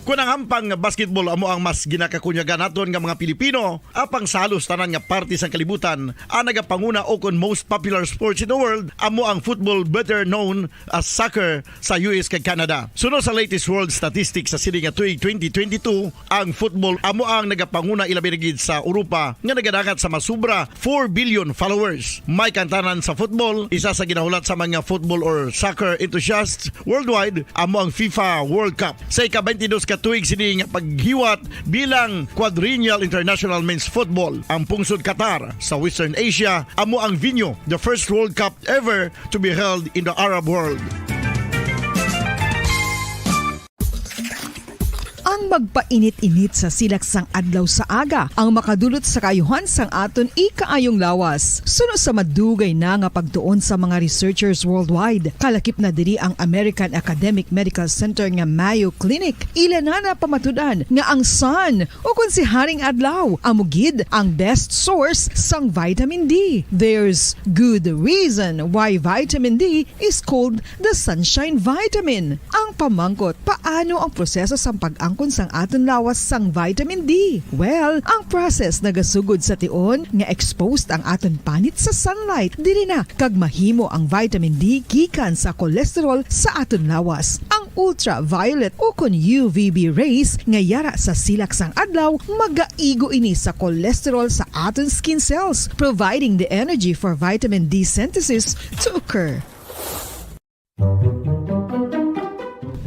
Kung ang hampang basketball amo ang mas ginakakunyagan naton nga mga Pilipino, apang salos tanan nga parte sang kalibutan, ang nagapanguna o kon most popular sports in the world, amo ang football better known as soccer sa US kag Canada. Sunod sa latest world statistics sa sini nga tuig 2022, ang football amo ang nagapanguna ilabi gid sa Europa nga nagadagat sa masubra 4 billion followers. May kantanan sa football, isa sa ginahulat sa mga football or soccer enthusiasts worldwide, amo ang FIFA World Cup. Sa ika-22 katuig sini nga paghiwat bilang Quadrennial International Men's Football. Ang pungsod Qatar sa Western Asia amo ang venue, the first World Cup ever to be held in the Arab world. Ang magpainit-init sa silaksang adlaw sa aga ang makadulot sa kayuhan sang aton ikaayong lawas. Suno sa madugay na nga pagtuon sa mga researchers worldwide, kalakip na diri ang American Academic Medical Center nga Mayo Clinic. Ila na pamatudan nga ang sun o kung si Haring Adlaw amugid ang best source sang vitamin D. There's good reason why vitamin D is called the sunshine vitamin. Ang pamangkot, paano ang proseso sa pag-angkon sang aton lawas sang vitamin D? Well, ang process nagasugod sa tion nga exposed ang aton panit sa sunlight. Diri na kag mahimo ang vitamin D gikan sa cholesterol sa aton lawas. Ang ultraviolet o kon UVB rays nga yara sa silak sang adlaw magaigo ini sa cholesterol sa aton skin cells, providing the energy for vitamin D synthesis to occur.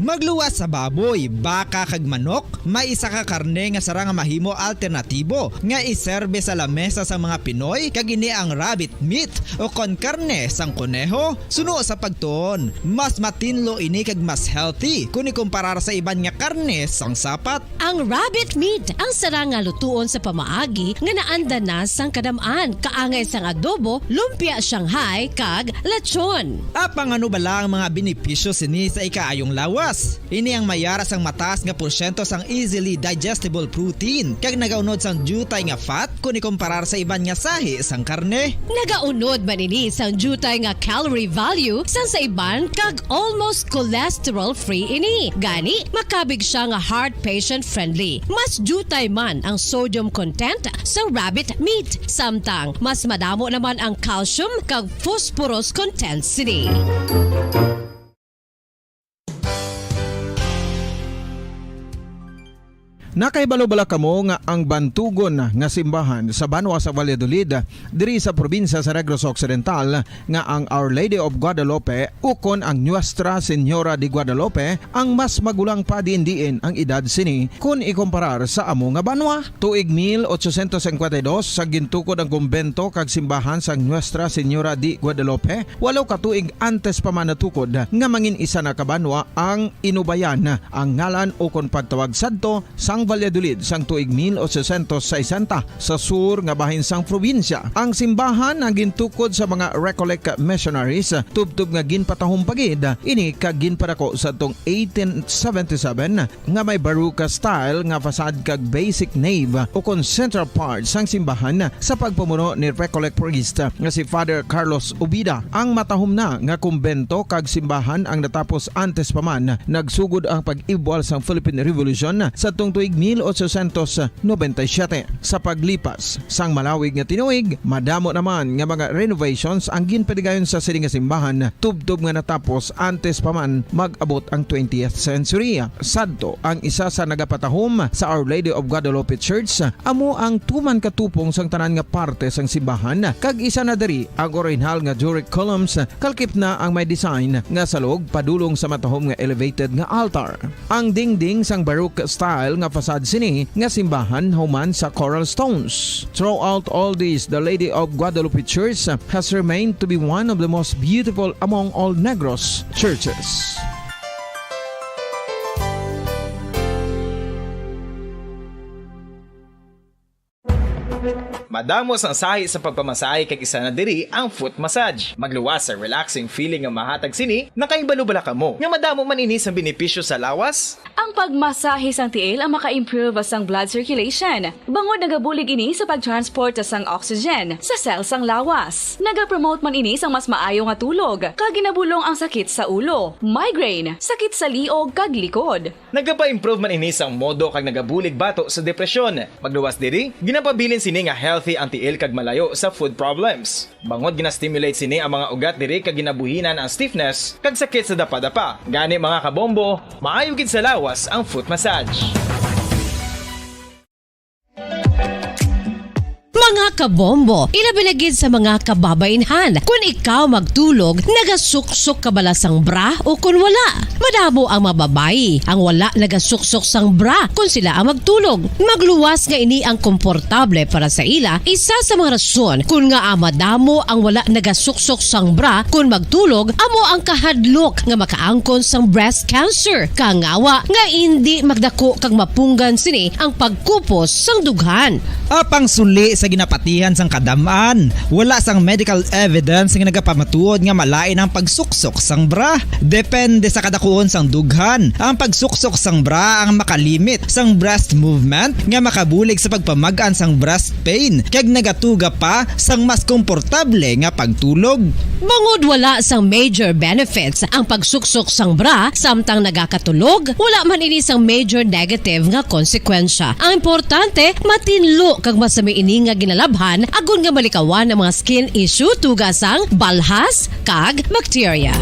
Magluwas sa baboy, baka kag manok, may isa ka karne nga sara nga mahimo alternatibo nga iserbe sa lamesa sa mga Pinoy kag ini ang rabbit meat o kon karne sang kuneho. Suno sa pagtuon, mas matinlo ini kag mas healthy kung ikumparar sa iban nga karne sang sapat. Ang rabbit meat ang sara nga lutuon sa pamaagi nga naanda na sang kadamaan, kaangay sang adobo, lumpia Shanghai kag lechon. Apang ano bala ang mga benepisyo sini sa ikaayong lawas? Ini ang mayara sang mataas nga porsyento sang easily digestible protein kag nagaunod sang jutay nga fat kung ikumparar sa iban nga sahi sang karne. Nagaunod man ini sang jutay nga calorie value sang sa iban kag almost cholesterol free ini. Gani makabig siya nga heart patient friendly. Mas jutay man ang sodium content sa rabbit meat, samtang mas madamo naman ang calcium kag phosphorus content sini. Nakaibalo-bala kamo nga ang bantugon nga simbahan sa Banwa sa Valladolid diri sa probinsya sa Negros Occidental nga ang Our Lady of Guadalupe ukon ang Nuestra Señora de Guadalupe ang mas magulang pa diin ang edad sini kung ikumparar sa amo nga banwa. Tuig 1852 sa gintukod ang kumbento kag simbahan sa Nuestra Señora de Guadalupe, walo ka tuig antes pa man natukod nga mangin isa na kabanwa ang inubayan ang ngalan ukon pagtawag sadto sang Valladolid sang tuig 1860 sa sur nga bahin sang probinsya. Ang simbahan ang gintukod sa mga Recollect missionaries tubtub nga ginpatahong pagid ini kag ginpadako sa tong 1877 nga may baroque style nga fasad kag basic nave o kon central part sang simbahan sa pagpamuno ni Recollect priest nga si Father Carlos Ubida. Ang matahom na nga kumbento kag simbahan ang natapos antes pa man nagsugod ang pag-ibwal sang Philippine Revolution sa tong tuig 1897. Sa paglipas sang malawig nga tinuig, madamo naman nga mga renovations ang ginpadigayon sa sining nga simbahan tubtob nga natapos antes pa man mag-abot ang 20th century. Sadto ang isa sa nagapatahom sa Our Lady of Guadalupe Church amo ang tuman katupong sang tanan nga parte sang simbahan kag isa na diri ang original nga Doric columns kalkip na ang may design nga salog padulong sa matahom nga elevated nga altar. Ang dingding sang Baroque style nga fasad sini nga simbahan human sa coral stones. Throughout all this, the Lady of Guadalupe Church has remained to be one of the most beautiful among all Negros churches. Madamos ang sahi sa pagpamasahe kag isa na diri ang foot massage. Magluwas sa relaxing feeling nga mahatag sini, nakaibalo bala kamo. Nga madamo man ini sa benepisyo sa lawas. Ang pagmasahe sang tiil ang maka-improve sang blood circulation. Bangod nagabulig ini sa pagtransport sang oxygen sa cells sang lawas. Nagapromote man ini sang mas maayo nga tulog, kag ginabulong ang sakit sa ulo, migraine, sakit sa liog kag likod. Nagapa-improve man ini sang modo kag nagabulig bato sa depresyon. Magluwas diri, ginapabilin sini nga healthy ang tiil kag malayo sa food problems. Bangod ginastimulate sini ang mga ugat diri kag ginabuhinan ang stiffness kag sakit sa dapa-dapa. Gani mga kabombo, maayo gid sa lawas ang foot massage. Mga kabombo, ilabilagid sa mga kababainhan. Kung ikaw magtulog, nagasuksok ka bala sang bra o kung wala. Madamo ang mababayi ang wala nagasuksok sang bra kung sila ang magtulog. Magluwas nga ini ang komportable para sa ila. Isa sa mga rason kung nga madamo ang wala nagasuksok sang bra kung magtulog, amo ang kahadlok nga makaangkon sang breast cancer. Kangawa nga hindi magdako kag mapunggan sini ang pagkupos sang dughan. Apang suli sa ginapatihan sang kadamaan, wala sang medical evidence nga nagapamatuod nga malain ang pagsuksok sang bra. Depende sa kadakuon sang dughan. Ang pagsuksok sang bra ang makalimit sang breast movement nga makabulig sa pagpamagaan sang breast pain kag nagatuga pa sang mas komportable nga pagtulog. Bangod wala sang major benefits ang pagsuksok sang bra samtang nagakatulog, wala man ini sang major negative nga konsekwensya. Ang importante, matinlo kag masami ini nga ginalabhan agon nga malikawan ang mga skin issue tugasang balhas kag bacteria.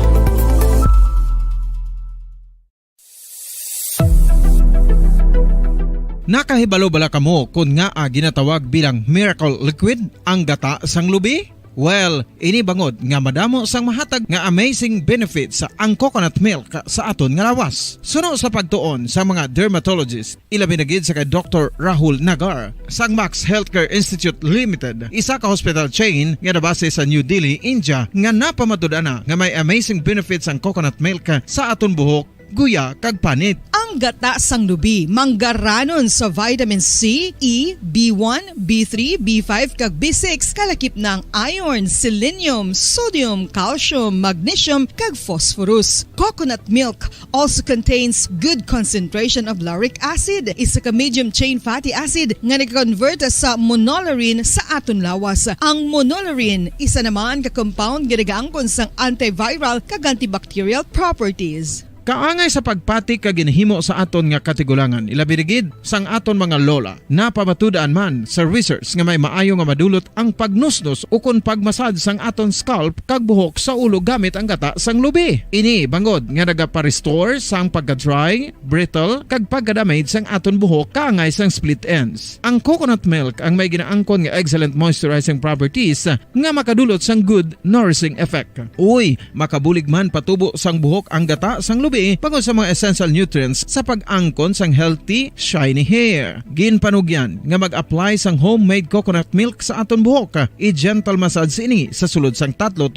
Nakahibalo bala kamo kung nga ginatawag bilang miracle liquid ang gata sang lubi? Well, ini bangod nga madamo sang mahatag nga amazing benefits sa ang coconut milk sa aton nga lawas. Suno sa pagtuon sa mga dermatologist, ilabi na gid sa kay Dr. Rahul Nagar sang Max Healthcare Institute Limited, isa ka hospital chain nga nabase sa New Delhi, India, nga napamatud-ana nga may amazing benefits ang coconut milk sa aton buhok, guya kag panit. Ang gata sang lubi manggaranon sa vitamin C, E, B1, B3, B5 kag B6 kalakip ng iron, selenium, sodium, calcium, magnesium kag phosphorus. Coconut milk also contains good concentration of lauric acid, isa ka medium chain fatty acid nga nag-convert sa monolaurin sa aton lawas. Ang monolaurin isa naman ka compound nga nagaangkon sang antiviral kag antibacterial properties. Kaangay sa pagpati kag ginhimo sa aton nga katigulangan, ilabirigid sang aton mga lola na pamatudan man sa research nga may maayo nga madulot ang pagnusnos o kun pagmasad sang aton scalp kag buhok sa ulo gamit ang gata sang lubi. Ini bangod nga nagapa-restore sang pagka-dry, brittle kag pagka-damage sang aton buhok kaangay sang split ends. Ang coconut milk ang may ginaangkon nga excellent moisturizing properties nga makadulot sang good nourishing effect. Uy, makabulig man patubo sang buhok ang gata sang lubi pagod sa mga essential nutrients sa pag-angkon sang healthy, shiny hair. Ginpanugyan nga mag-apply sang homemade coconut milk sa aton buhok. I-gentle massage ini sa sulod sang 3-5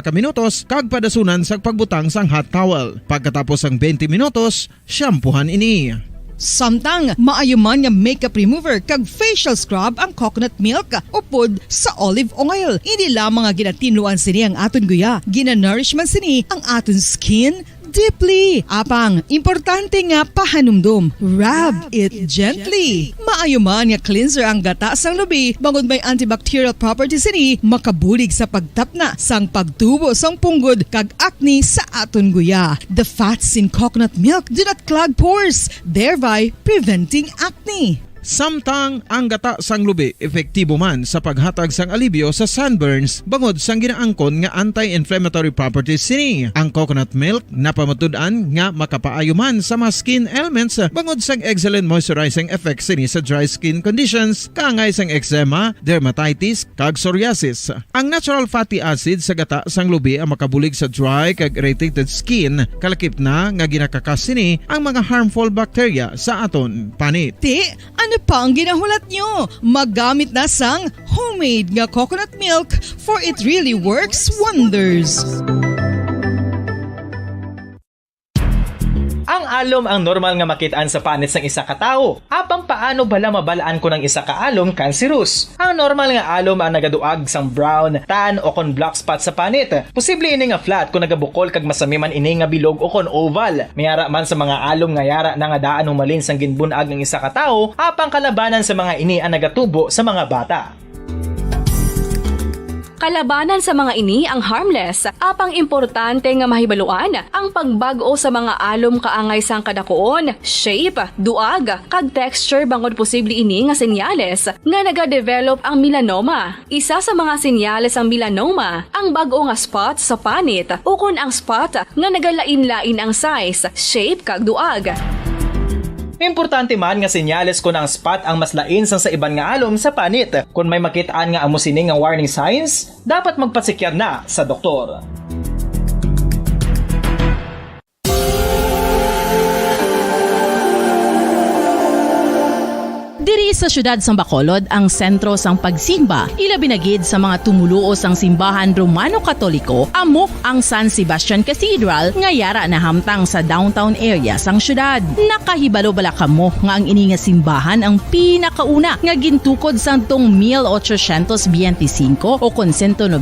ka minutos kag padasunan sa pagbutang sang hot towel. Pagkatapos sang 20 minutos, shampoohan ini. Samtang maayo man nga makeup remover kag facial scrub ang coconut milk upod sa olive oil. Hindi lamang nga ginatinluan sini ang aton guya, ginanourish man sini ang aton skin, deeply. Apang importante nga pahanumdum, rub it gently. Maayo man nga cleanser ang gata sang lubi, bangod may antibacterial properties ini, makabulig sa pagtapna sang pagtubo sang punggod kag acne sa aton guya. The fats in coconut milk do not clog pores, thereby preventing acne. Samtang ang gata sang lubi epektibo man sa paghatag sang alibyo sa sunburns bangod sang ginaangkon nga anti-inflammatory properties sini. Ang coconut milk napamatud-an nga makapaayo man sa mga skin ailments bangod sang excellent moisturizing effects sini sa dry skin conditions kaangay sang eczema, dermatitis kag psoriasis. Ang natural fatty acid sa gata sang lubi ang makabulig sa dry kag irritated skin, kalakip na nga ginakakas sini ang mga harmful bacteria sa aton panit. Ano pa ang ginahulat nyo? Maggamit na sang homemade nga coconut milk for it really works wonders. Ang alom ang normal nga makitaan sa panit sang isa ka tawo. Apang paano bala mabalaan ko ng isa ka alom cancerous? Ang normal nga alom ang nagaduag sang brown, tan o kon black spot sa panit. Posible ini nga flat kung nagabukol kag masami man ini nga bilog o kon oval. Mayara man sa mga alom nga yara na nga daan humalin sang ginbunag ng isa ka tawo, apang kalabanan sa mga ini ang nagatubo sa mga bata. Kalabanan sa mga ini ang harmless, apang importante nga mahibaluan ang pagbago sa mga alom kaangay sang kadakoon, shape, duag, kag texture bangod posible ini nga senyales nga nagadevelop ang melanoma. Isa sa mga senyales ang melanoma, ang bag-o nga spot sa panit o kun ang spot nga nagalain-lain ang size, shape kag duag. Importante man nga senyales kung ang spot ang mas lain sang sa iban nga alom sa panit. Kung may makitaan nga amo sini nga warning signs, dapat magpasikyar na sa doktor. Diri sa syudad sang Bacolod ang sentro sang pagsimba, ilabi na gid sa mga tumuluo sang simbahan Romano-Katoliko, amo ang San Sebastian Cathedral nga yara na hamtang sa downtown area sang syudad. Nakahibalo bala kamo nga ang ini nga simbahan ang pinakauna nga gintukod sang tong 1825 o kon 197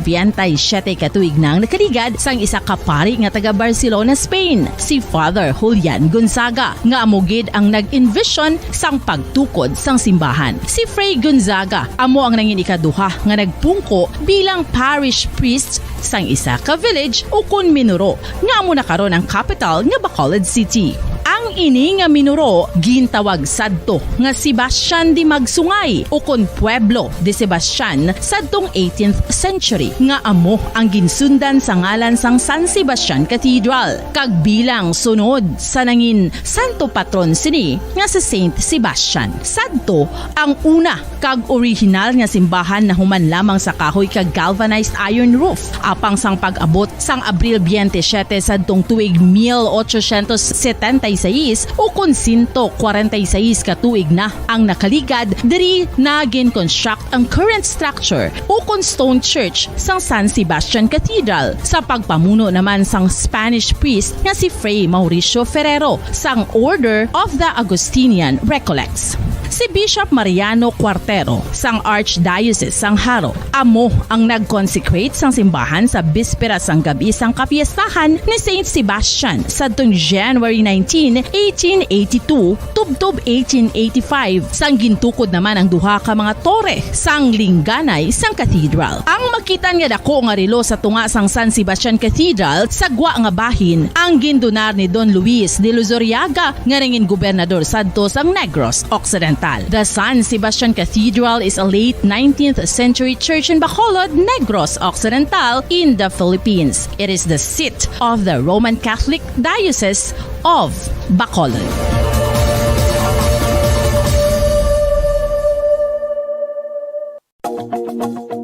katuig nang nakaligad sang isa ka pari nga taga Barcelona, Spain, si Father Julian Gonzaga, nga amo gid ang nag-envision sang pagtukod sang simbahan. Si Fray Gonzaga amo ang nangin ikaduha nga nagpungko bilang parish priest sang isa ka village o kun Minuro nga amo na karon ang capital nga Bacolod City. Ang ini nga Minuro gintawag sadto nga Sebastian de Magsungay o kon Pueblo de Sebastian sadtong 18th century nga amo ang ginsundan sa ngalan sang San Sebastian Cathedral kag bilang sunod sa nangin santo patron sini nga si Saint Sebastian. Sadto ang una kag original nga simbahan na human lamang sa kahoy kag galvanized iron roof apang sang pag-abot sang Abril 27 sadtong tuig 1876 o kun 146 katuig na ang nakaligad diri na gin-construct ang current structure o kun stone church sang San Sebastian Cathedral sa pagpamuno naman sang Spanish priest nga si Fray Mauricio Ferrero sang Order of the Augustinian Recollects. Si Bishop Mariano Cuartero sang Archdiocese sang Haro amo ang nag-consecrate sang simbahan sa bispera sang gabi sang kapiestahan ni Saint Sebastian sadtong January 19, 1882 tubtob 1885 sang gintukod naman ang duha ka mga tore sang lingganay sang cathedral. Ang makitan nga dako nga relo sa tunga sang San Sebastian Cathedral sa gwa nga bahin ang gindonar ni Don Luis de Luzuriaga nga ringin gobernador sadto sang Negros Occidental. The San Sebastian Cathedral is a late 19th century church in Bacolod, Negros Occidental in the Philippines. It is the seat of the Roman Catholic Diocese of Bacolod.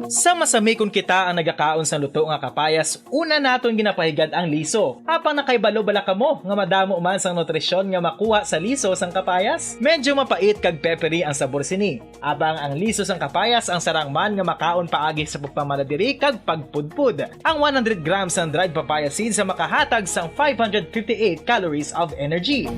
Sa masami kung kita ang nagakaon sa luto nga kapayas, una naton ginapahigad ang liso. Apang nakaibalo bala kamo nga madamo man sang nutrisyon nga makuha sa liso sang kapayas? Medyo mapait kag peppery ang sabor sini. Abang ang liso sang kapayas ang sarang man nga makaon paagi sa pagpamaladiri kag pagpudpud. Ang 100 grams ng dried papaya seeds sa makahatag sang 558 calories of energy.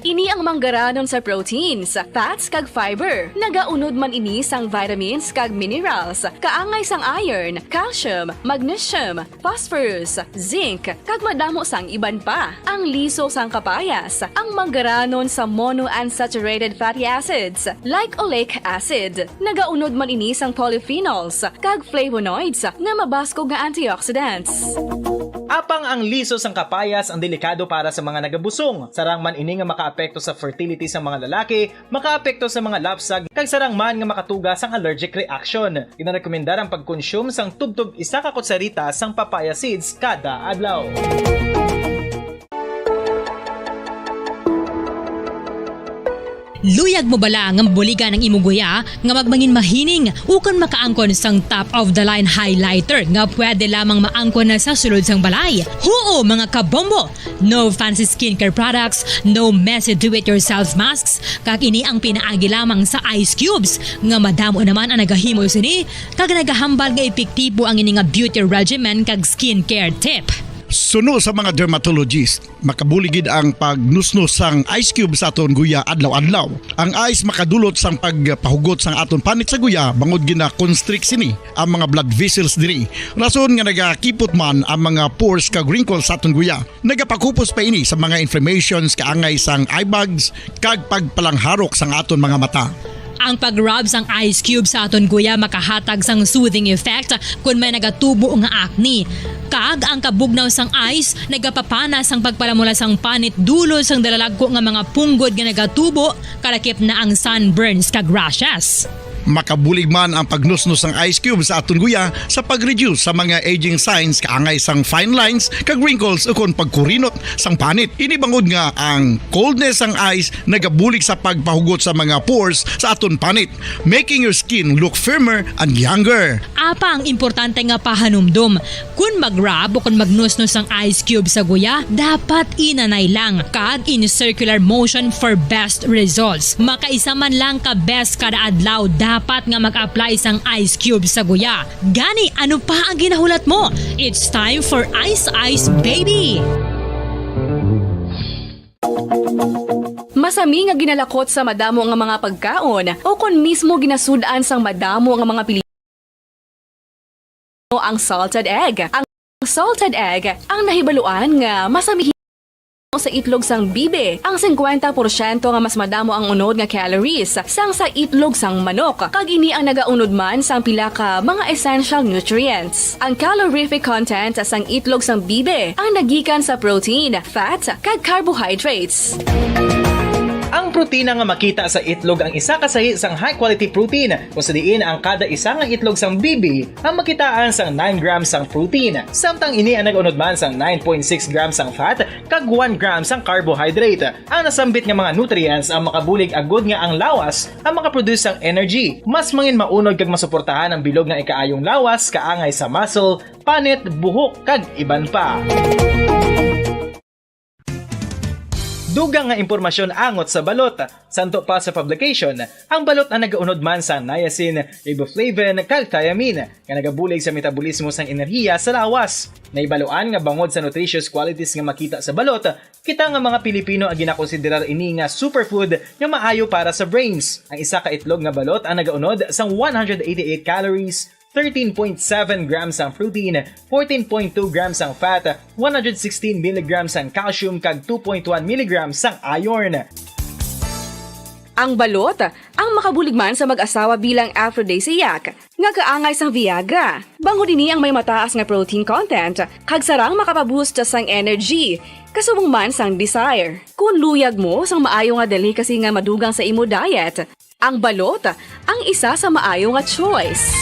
Ini Ini ang manggaranon sa proteins, fats kag fiber. Nagaunod man ini sang vitamins kag minerals, kaangay sang iron, calcium, magnesium, phosphorus, zinc, kag madamo sang iban pa. Ang liso sang kapayas, ang manggaranon sa monounsaturated fatty acids like oleic acid. Nagaunod man ini sang polyphenols kag flavonoids nga mabaskog nga antioxidants. Apang ang liso sang kapayas ang delikado para sa mga nagabusong. Sarang man ini nga makaapekto sa fertility sa mga lalaki, makaapekto sa mga lapsag, kag sarang man nga makatuga sang allergic reaction. Ginarekomendar ang pagkonsume sang tubtog 1 ka kutsarita sang papaya seeds kada adlaw. Luyag mo bala nga mabuligan ang imuguya nga magmangin mahining ukon makaangkon sang top of the line highlighter nga pwede lamang maangkon na sa sulod sang balay. Huo mga kabombo! No fancy skincare products, no messy do-it-yourself masks, kag ini ang pinaagi lamang sa ice cubes nga madamo naman ang nagahimo sini kag nagahambal nga epektibo ang ini nga beauty regimen kag skincare tip. Suno sa mga dermatologist, makabuligid ang pagnusnos sang ice cube sa aton guya adlaw-adlaw. Ang ice makadulot sang pagpahugot sang aton panit sa guya bangod gina constrict sini ang mga blood vessels diri. Rason nga nagakipot man ang mga pores kag wrinkles sa aton guya. Nagapakupos pa ini sa mga inflammations kaangay sang eye bags kag pagpalangharok sang aton mga mata. Ang pag-rub sang ice cube sa aton guya makahatag sang soothing effect kung may nagatubo nga acne. Kag ang kabugnaw sang ice nagapapana sang pagpalamula sang panit dulo sang dalalagko nga mga punggod nga nagatubo kalakip na ang sunburns kag rashes. Makabulig man ang pagnusnos ng ice cube sa aton guya sa pag-reduce sa mga aging signs kaangay sang fine lines kag wrinkles ukon pagkurinot sang panit. Ini bangod nga ang coldness sang ice nagabulig sa pagpahugot sa mga pores sa aton panit, making your skin look firmer and younger. Apa ang importante nga pahanumdum, kung mag-rub o kung magnusnos ang ice cube sa guya, dapat inanay lang kag in circular motion for best results. Makaisa man lang ka best kada adlaw dapat nga mag-apply sang ice cube sa guya. Gani, ano pa ang ginahulat mo? It's time for Ice Ice Baby! Masami nga ginalakot sa madamo nga mga pagkaon o kung mismo ginasudaan sang madamo nga mga Pilipino ang salted egg. Ang salted egg ang nahibaluan nga masami sa itlog sang bibe. Ang 50% nga mas madamo ang unod nga calories sang sa itlog sang manok. Kag ini ang nagaunod man sang pila ka mga essential nutrients. Ang calorific content sang itlog sang bibe ang nagikan sa protein, fat, kag carbohydrates. Ang protina nga makita sa itlog ang isa kasahi sang high quality protein kung sa diin ang kada isa nga itlog sang bibi ang makitaan sang 9 grams sang protein. Samtang ini ang nag-unod man sang 9.6 grams sang fat kag 1 gram sang carbohydrate. Ang nasambit nga mga nutrients ang makabulig agud nga ang lawas ang makaproduce sang energy. Mas mangin maunod kag masuportahan ang bilog nga ikaayong lawas kaangay sa muscle, panit, buhok kag iban pa. Dugang nga impormasyon angot sa balot. Santo pa sa publication, ang balot ang nagaunod man sa niacin, riboflavin, kag thiamine nga nagabulig sa metabolismo sang enerhiya sa lawas. Naibaluan nga bangod sa nutritious qualities nga makita sa balot, kita nga mga Pilipino ang ginakonsiderar ini nga superfood nga maayo para sa brains. Ang isa ka itlog nga balot ang nagaunod sang 188 calories, 13.7 grams ang protein, 14.2 grams ang fat, 116 mg ang calcium kag 2.1 mg ang iron. Ang balot ang makabulig man sa mag-asawa bilang aphrodisiac nga kaangay sang Viagra. Bango dinhi ang may mataas nga protein content kag sarang makapaboost sang energy kasubong man sang desire. Kung luyag mo sang maayo nga delicacy nga madugang sa imo diet, ang balot ang isa sa maayo nga choice.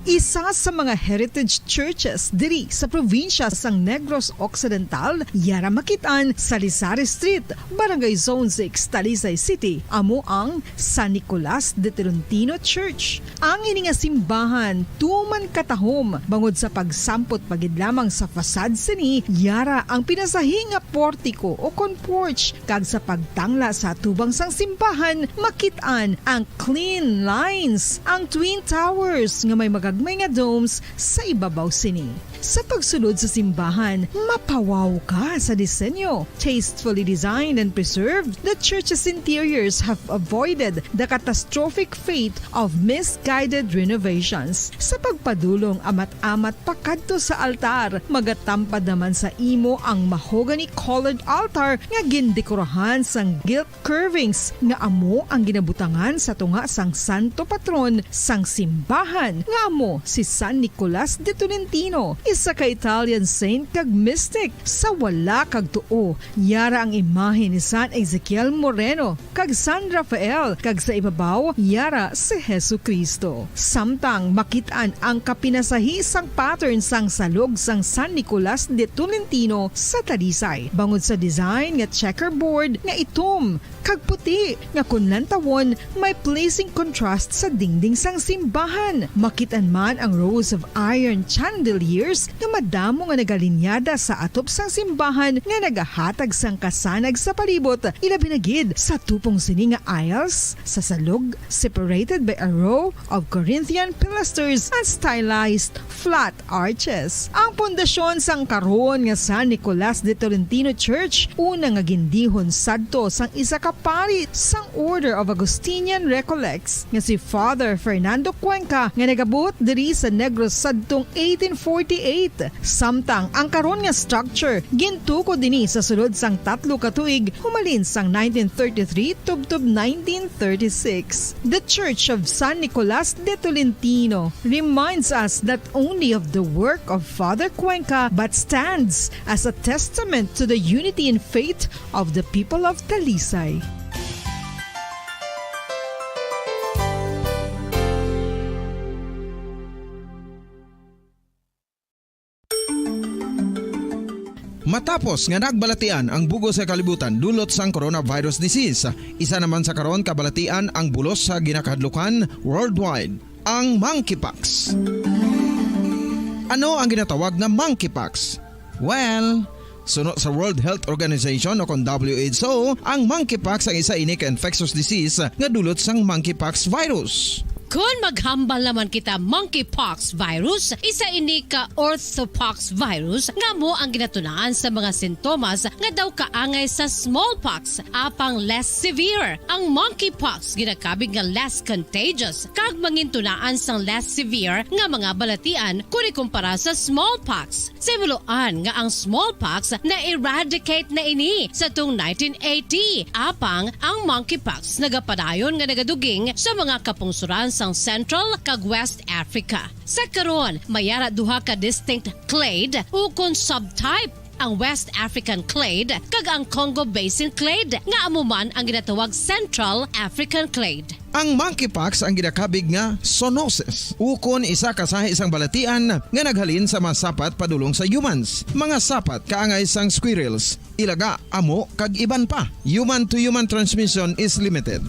Isa sa mga heritage churches diri sa probinsya sang Negros Occidental, yara makitaan sa Lizares Street, Barangay Zone 6, Talisay City, amo ang San Nicolas de Tolentino Church. Ang ini nga simbahan tuman katahom bangod sa pagsampot pagid lamang sa fasad sini, yara ang pinasahi nga portico o kon porch kag sa pagtangla sa tubang sang simbahan makitaan ang clean lines, ang twin towers nga may magagmay nga domes sa ibabaw sini. Sa pagsulod sa simbahan, mapawaw ka sa disenyo. Tastefully designed and preserved, the church's interiors have avoided the catastrophic fate of misguided renovations. Sa pagpadulong amat-amat pakadto sa altar, magatampad naman sa imo ang mahogany colored altar nga gindekorahan sang gilt curvings nga amo ang ginabutangan sa tunga sang santo patron sang simbahan nga amo si San Nicolas de Tolentino, isa ka Italian saint kag mystic. Sa wala kag tuo, yara ang imahe ni San Ezekiel Moreno kag San Rafael, kag sa ibabaw yara si Jesucristo. Samtang makitaan ang kapinasahi sang pattern sang salog sang San Nicolas de Tolentino sa Talisay, bangod sa design nga checkerboard nga itom kag puti nga kunlan tawon may pleasing contrast sa dingding sang simbahan. Makitan man ang rows of iron chandeliers nga madamo nga nagalinyada sa atop sang simbahan nga nagahatag sang kasanag sa palibot, ilabi na gid sa tupong sini nga aisles sa salog separated by a row of Corinthian pilasters and stylized flat arches. Ang pundasyon sang karon nga San Nicolas de Tolentino Church una nga gindihon sadto sang isa ka pari sang Order of Augustinian Recollects nga si Father Fernando Cuenca nga nagabot diri sa Negros sadtong 1848. Samtang ang karon nga structure gintuko dinhi sa sulod sang 3 ka tuig humalin sang 1933 tubtob 1936. The Church of San Nicolas de Tolentino reminds us not only of the work of Father Cuenca but stands as a testament to the unity and faith of the people of Talisay. Matapos nga nagbalatian ang bugo sa kalibutan dulot sang coronavirus disease, isa naman sa karon kabalatian ang bulos sa ginakahadlukan worldwide, ang monkeypox. Ano ang ginatawag na monkeypox? Well, sunod sa World Health Organization o kung WHO, ang monkeypox ang isa ini ka infectious disease nga dulot sang monkeypox virus. Kung maghambal naman kita monkeypox virus, isa ini ka orthopox virus nga mo ang ginatunaan sa mga sintomas nga daw kaangay sa smallpox apang less severe. Ang monkeypox ginakabig nga less contagious kag mangintunaan sang less severe nga mga balatian kung ikumpara sa smallpox. Simuloan nga ang smallpox na eradicate na ini sa tung 1980 apang ang monkeypox nagapadayon nga nagaduging sa mga kapungsuran sang Central kag West Africa. Sa karon, mayara duha ka distinct clade ukon subtype, ang West African clade kag ang Congo Basin clade nga amuman ang ginatawag Central African clade. Ang monkeypox ang ginakabig nga zoonosis. Ukon isa kasahi isang balatian nga naghalin sa mga sapat padulong sa humans. Mga sapat kaangay sang squirrels, ilaga, amo kag iban pa. Human to human transmission is limited.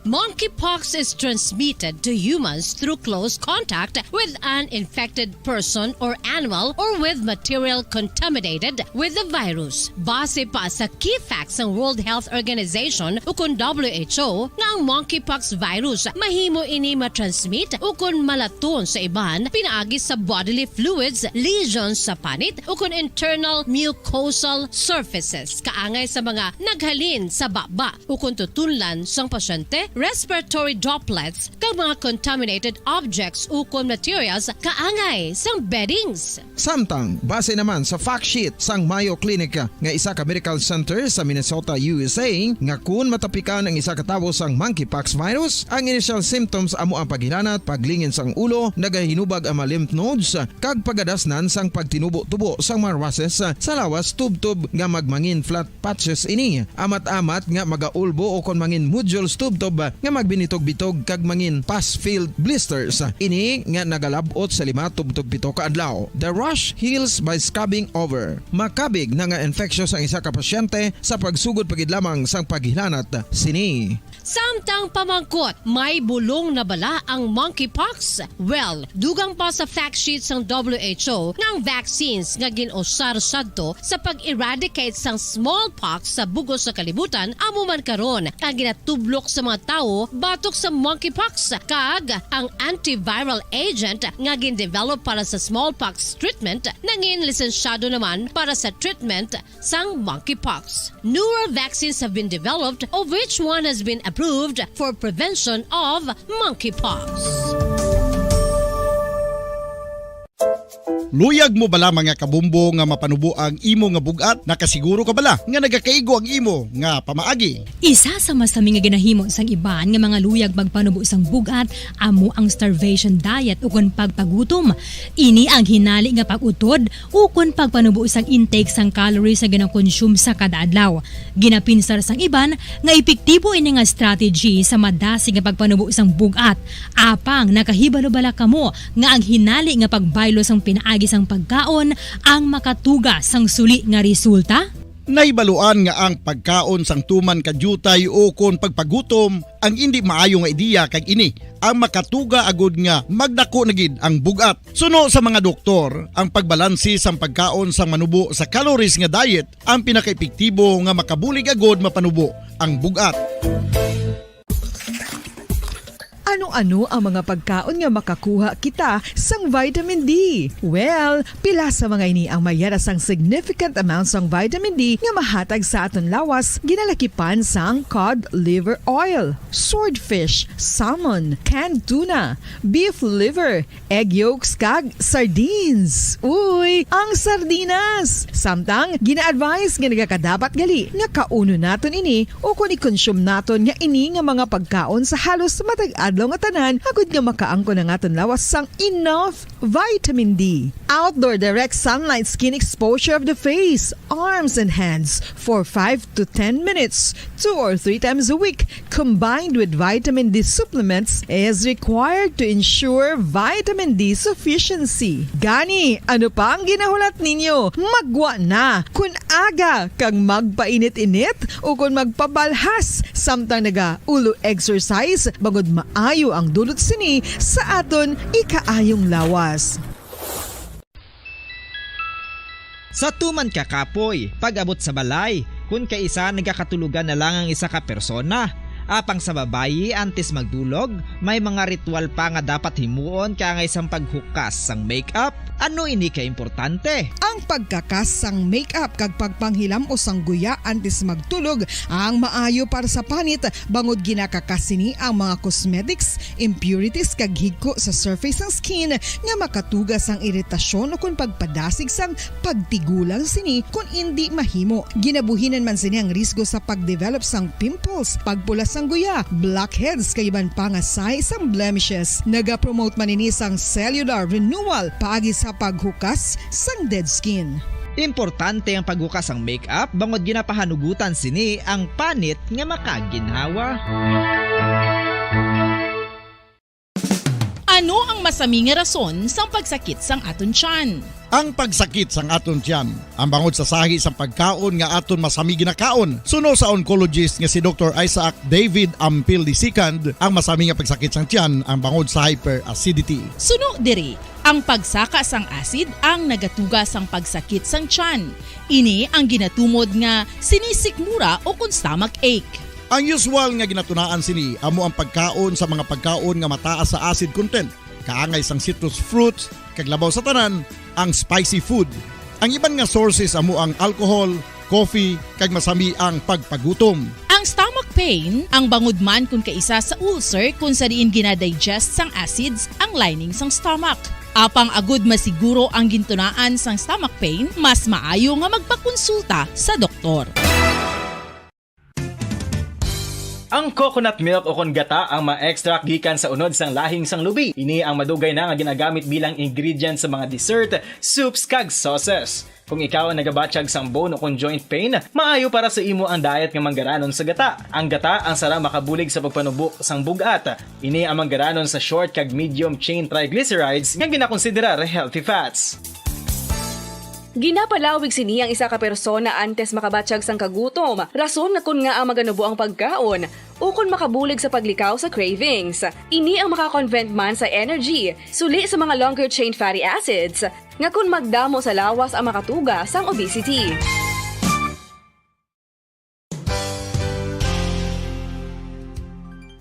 Monkeypox is transmitted to humans through close contact with an infected person or animal or with material contaminated with the virus. Base pa sa key facts ng World Health Organization ukon WHO nga ang monkeypox virus mahimo ini matransmit ukon malaton sa iban pinaagi sa bodily fluids, lesions sa panit ukon internal mucosal surfaces kaangay sa mga naghalin sa baba ukon tutunlan sang pasyente, respiratory droplets kag mga contaminated objects ukon materials kaangay sang beddings. Samtang base naman sa fact sheet sang Mayo Clinic nga isa ka medical center sa Minnesota, USA, nga kun matapikan ang isa ka tawo sang monkeypox virus, ang initial symptoms amo ang paghilanat, paglingin sang ulo, nagahinubag ang mga lymph nodes kag pagadasnan sang pagtinubo-tubo sang mga rashes sa lawas tubtob nga magmangin flat patches ini. Amat-amat nga magaulbo o kon mangin nodules tubtob nga magbinitog-bitog kag mangin pus-filled blisters. Ini nga nagalabot sa 5-7 ka adlaw. The rash heals by scabbing over. Makabig na nga infectious ang isa ka pasyente sa pagsugod pagid lamang sang paghilanat sini. Samtang pamangkot, may bulong na bala ang monkeypox? Well, dugang pa sa fact sheet sang WHO nga ang vaccines nga ginusar sadto sa pag-eradicate sang smallpox sa bugos sa kalibutan amo man karon ang ginatublok sa mga tawo batok sa monkeypox kag ang antiviral agent nga gin-develop para sa smallpox treatment nangin lisensyado naman para sa treatment sang monkeypox. Newer vaccines have been developed of which one has been approved for prevention of monkeypox. Luyag mo bala mga kabumbo nga mapanubo ang imo nga bugat? Nakasiguro ka bala nga nagakaigo ang imo nga pamaagi? Isa sa masami nga ginahimo sang iban nga mga luyag magpanubo sang bugat amo ang starvation diet ukon pagpagutom. Ini ang hinali nga pag-utod ukon pagpanubo sang intake sang calories sa gina-consume sa kada adlaw. Ginapinsar sang iban nga epektibo ini nga strategy sa madasi nga pagpanubo sang bugat. Apang nakahibalo bala kamo nga ang hinali nga pagbaylo sang pinaagi sang pagkaon ang makatuga sang suli nga resulta? Naibaluan nga ang pagkaon sang tuman kadyutay o kon pagpagutom ang hindi maayo nga ideya kag ini ang makatuga agud nga magdako na gid ang bugat. Suno sa mga doktor, ang pagbalansi sang pagkaon sang manubo sa calories nga diet ang pinakaepektibo nga makabulig agud mapanubo ang bugat. Ano-ano ang mga pagkaon nga makakuha kita sang vitamin D? Well, pila sa mga ini ang mayara sang significant amounts sang vitamin D nga mahatag sa aton lawas ginalakipan sang cod liver oil, swordfish, salmon, canned tuna, beef liver, egg yolks kag sardines. Uy, ang sardinas! Samtang gina-advise nga nagakadapat gali nga kauno naton ini o kung i-consume naton nga ini nga mga pagkaon sa halos matag adlaw nga tanan agud nga makaangko na nga lawas sang enough vitamin D. Outdoor direct sunlight skin exposure of the face, arms and hands for 5 to 10 minutes 2 or 3 times a week combined with vitamin D supplements is required to ensure vitamin D sufficiency. Gani, ano pa ang ginahulat ninyo? Magwa na kun aga kang magpainit-init o kun magpabalhas samtang naga ulo exercise bagod maayo ang dulot sini sa aton ikaayong lawas. Sa tuman ka kapoy, pag-abot sa balay, kun kaisa nagakatulugan na lang ang isa ka persona. Apang sa babayi antes magdulog, may mga ritual pa nga dapat himuon kaya nga isang paghukas sang makeup. Ano ini ka importante? Ang pagkakas sang makeup kag pagpanghilam o sang guya antes magtulog ang maayo para sa panit bangod ginakakas sini ang mga cosmetics, impurities kag higko sa surface sang skin nga makatugas ang iritasyon o kung pagpadasig sang pagtigulang sini kung hindi mahimo. Ginabuhinan man sini ang risgo sa pagdevelop sang pimples, pagpula sang guya, blackheads kay iban pa nga size sang blemishes. Naga-promote man ini sang cellular renewal paagi sa paghukas sang dead skin. Importante ang paghukas ang makeup bangod ginapahanugutan sini ang panit nga makaginhawa. Ano ang masami nga rason sang pagsakit sang aton tiyan? Ang pagsakit sang aton tiyan, ang bangod sa sahi sang pagkaon nga aton masami ginakaon. Suno sa oncologist nga si Dr. Isaac David Ampil II, ang masami nga pagsakit sang tiyan ang bangod sa hyperacidity. Suno diri, ang pagsaka sang acid ang nagatuga sang pagsakit sang tiyan. Ini ang ginatumod nga sinisikmura o kung stomach ache. Ang usual nga ginatunaan sini amo ang pagkaon sa mga pagkaon nga mataas sa acid content, kaangay sang citrus fruits, kag labaw sa tanan ang spicy food. Ang iban nga sources amo ang alcohol, coffee, kag masami ang pagpagutom. Ang stomach pain ang bangod man kung kaisa sa ulcer kung sa diin ginadigest sang acids ang lining sang stomach. Apang agud masiguro ang gintunaan sang stomach pain, mas maayo nga magpakonsulta sa doktor. Ang coconut milk o kon gata ang ma-extract gikan sa unod sang lahing sang lubi. Ini ang madugay na nga ginagamit bilang ingredient sa mga dessert, soups kag sauces. Kung ikaw ang nagabatsyag sang bone o kon joint pain, maayo para sa imo ang diet nga manggaranon sa gata. Ang gata ang sara makabulig sa pagpanubo sang bugat. Ini ang manggaranon sa short kag medium chain triglycerides nga ginakonsiderar healthy fats. Ginapalawig sini ang isa ka persona antes makabatsyag sang kagutom. Rason na kun nga ang maganubo ang pagkaon o kun makabulig sa paglikaw sa cravings. Ini ang makakonvent man sa energy, suli sa mga longer chain fatty acids, nga kun magdamo sa lawas ang makatuga sang obesity.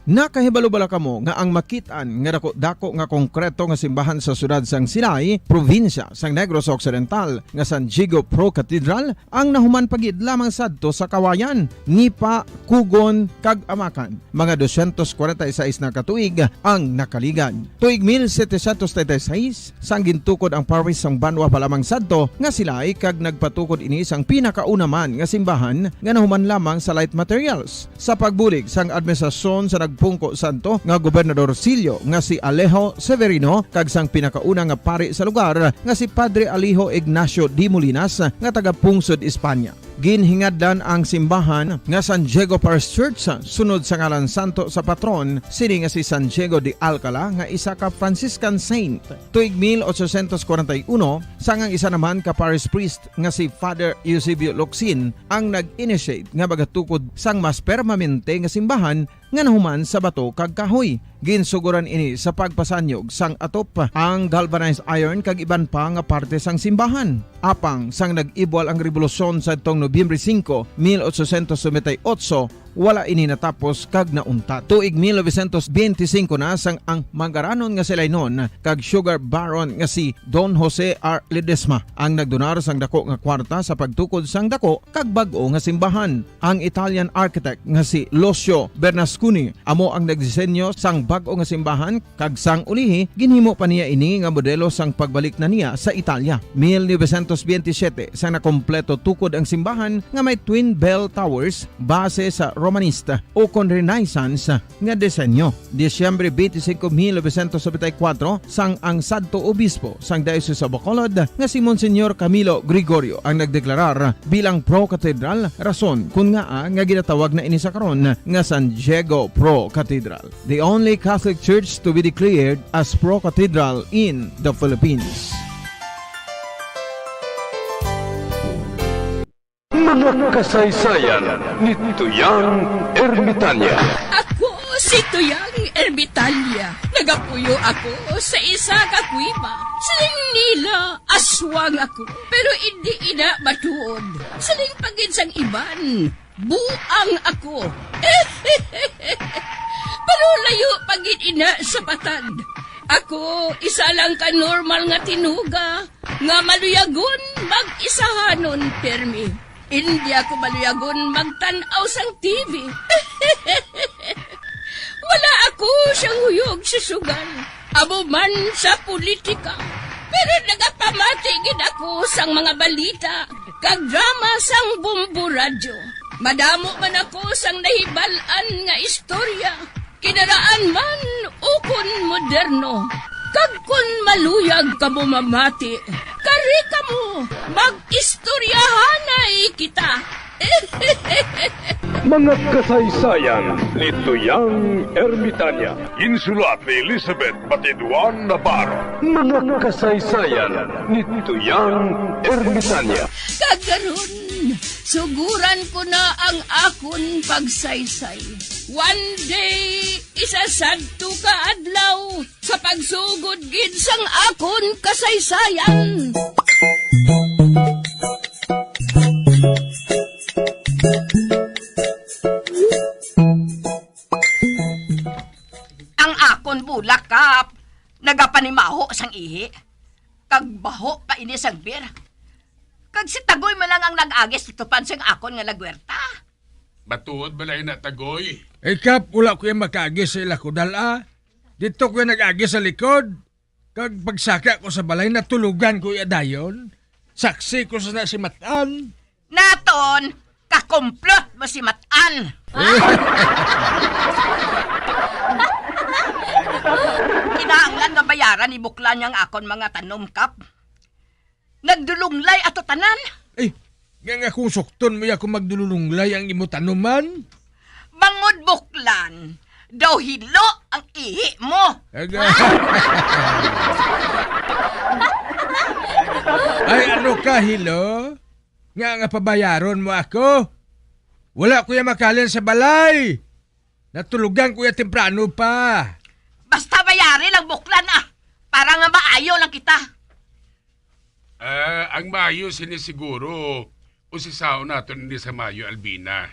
Nakahibalo bala kamo nga ang makitaan nga dako nga konkreto nga simbahan sa sudad sang Sinay, probinsya sang Negros Occidental nga San Diego Pro Cathedral ang nahuman pagid lamang sadto sa kawayan, Nipa, Kugon, kag Amakan. Mga 246 na katuig ang nakaligan. Tuig 1736 sang gintukod ang parish sang Banwa pa lamang sadto nga sila ay kag nagpatukod ini sang pinakauna man nga simbahan nga nahuman lamang sa light materials. Sa pagbulig sang administrasyon sa nagpungko santo nga Gobernador Silio nga si Alejo Severino kag sang pinakauna nga pari sa lugar nga si Padre Alijo Ignacio Di Molinas nga taga Pungsod, Espanya. Ginhingadlan ang simbahan nga San Diego Parish Church sunod sa ngalan santo sa patron sini nga si San Diego de Alcala nga isa ka Franciscan saint. Tuig 1841 sangang isa naman ka parish priest nga si Father Eusebio Locsin ang nag-initiate nga bagatukod sang mas permanente nga simbahan nga nahuman sa bato kag kahoy. Ginsuguran ini sa pagpasanyog sang atop ang galvanized iron kag iban pa nga parte sang simbahan. Apang sang nag-ibwal ang revolusyon sa tong Nobyembre 5, 1898, wala ini natapos kag nauntat. Tuig 1925 na sang ang mangaranon nga sila noon kag sugar baron nga si Don Jose R. Ledesma ang nagdonar sang dako nga kwarta sa pagtukod sang dako kag bag-o nga simbahan. Ang Italian architect nga si Lucio Bernasconi amo ang nagdisenyo sang bag-o nga simbahan kag sang ulihi ginhimo pa niya ini nga modelo sang pagbalik na niya sa Italia. 1927 sang nakompleto tukod ang simbahan nga may twin bell towers base sa Romanista o kon Renaissance nga disenyo. Disyembre 25, 1974 sang ang sadto obispo sang Diocese of Bacolod nga si Monsignor Camilo Gregorio ang nagdeklarar bilang Pro Cathedral, rason kung nga ginatawag na ini sa karon nga San Diego Pro Cathedral. The only Catholic church to be declared as Pro Cathedral in the Philippines. Mga kasaysayan ni Tuyang Ermitanya. Ako si Tuyang Ermitanya. Nagapuyo ako sa isa ka kuiba. Siling nila, aswang ako. Pero hindi ina matuod. Siling paginsang iban, buang ako. Pero layo pagin ina sa patad. Ako, isa lang ka normal nga tinuga. Nga maluyagon mag-isahanon permi. Hindi ako maluyagon magtanaw sang TV. Wala ako siyang huyog sa sugal. Abo man sa politika. Pero nagapamatigid ako sang mga balita. Kag drama sang Bumbu Radyo. Madamo man ako sang nahibalan nga istorya. Kinaraan man ukon moderno. Kag kun maluyag ka mo mamati, kari ka mo, mag-istoryahanay kita. Mga kasaysayan ni Tuyang Ermitanya. Insulat ni Elizabeth Batiduan Navarro. Mga kasaysayan ni Tuyang Ermitanya. Kagaron, suguran ko na ang akon pagsaysay. One day, isasadto ka adlaw sa pagsugod gid sang akon kasaysayan. Ang akon bulakap, nagapanimaho sang ihi. Kag baho pa ini sang bir. Kag si Tagoy man lang ang nag-agis tutupan sang akon nga lagwerta. Batuod balay na Tagoy. Kap, wala ko yung makaagis sa ilakudal Dito ko yung nag-agis sa likod. Kag pagsaka ko sa balay, natulugan ko yung dayon. Saksi ko sa nasimatan. Naton, kakomplot mo si Matan. Kinahanglan nga bayaran ni Buklan niyang akon mga tanom, Kap. Nagdulunglay ato tanan. Nga kung sukton mo ako magdululunglay ang imo tanuman. Bangod Buklan, daw hilo ang ihi mo. Ay ano ka, hilo? Nga pabayaron mo ako? Wala ko yung makalin sa balay. Natulugan ko yung temprano pa. Basta bayari lang Buklan para nga maayo lang kita. Ang Mayo sinisiguro o si sao natin ni sa Mayo Albina.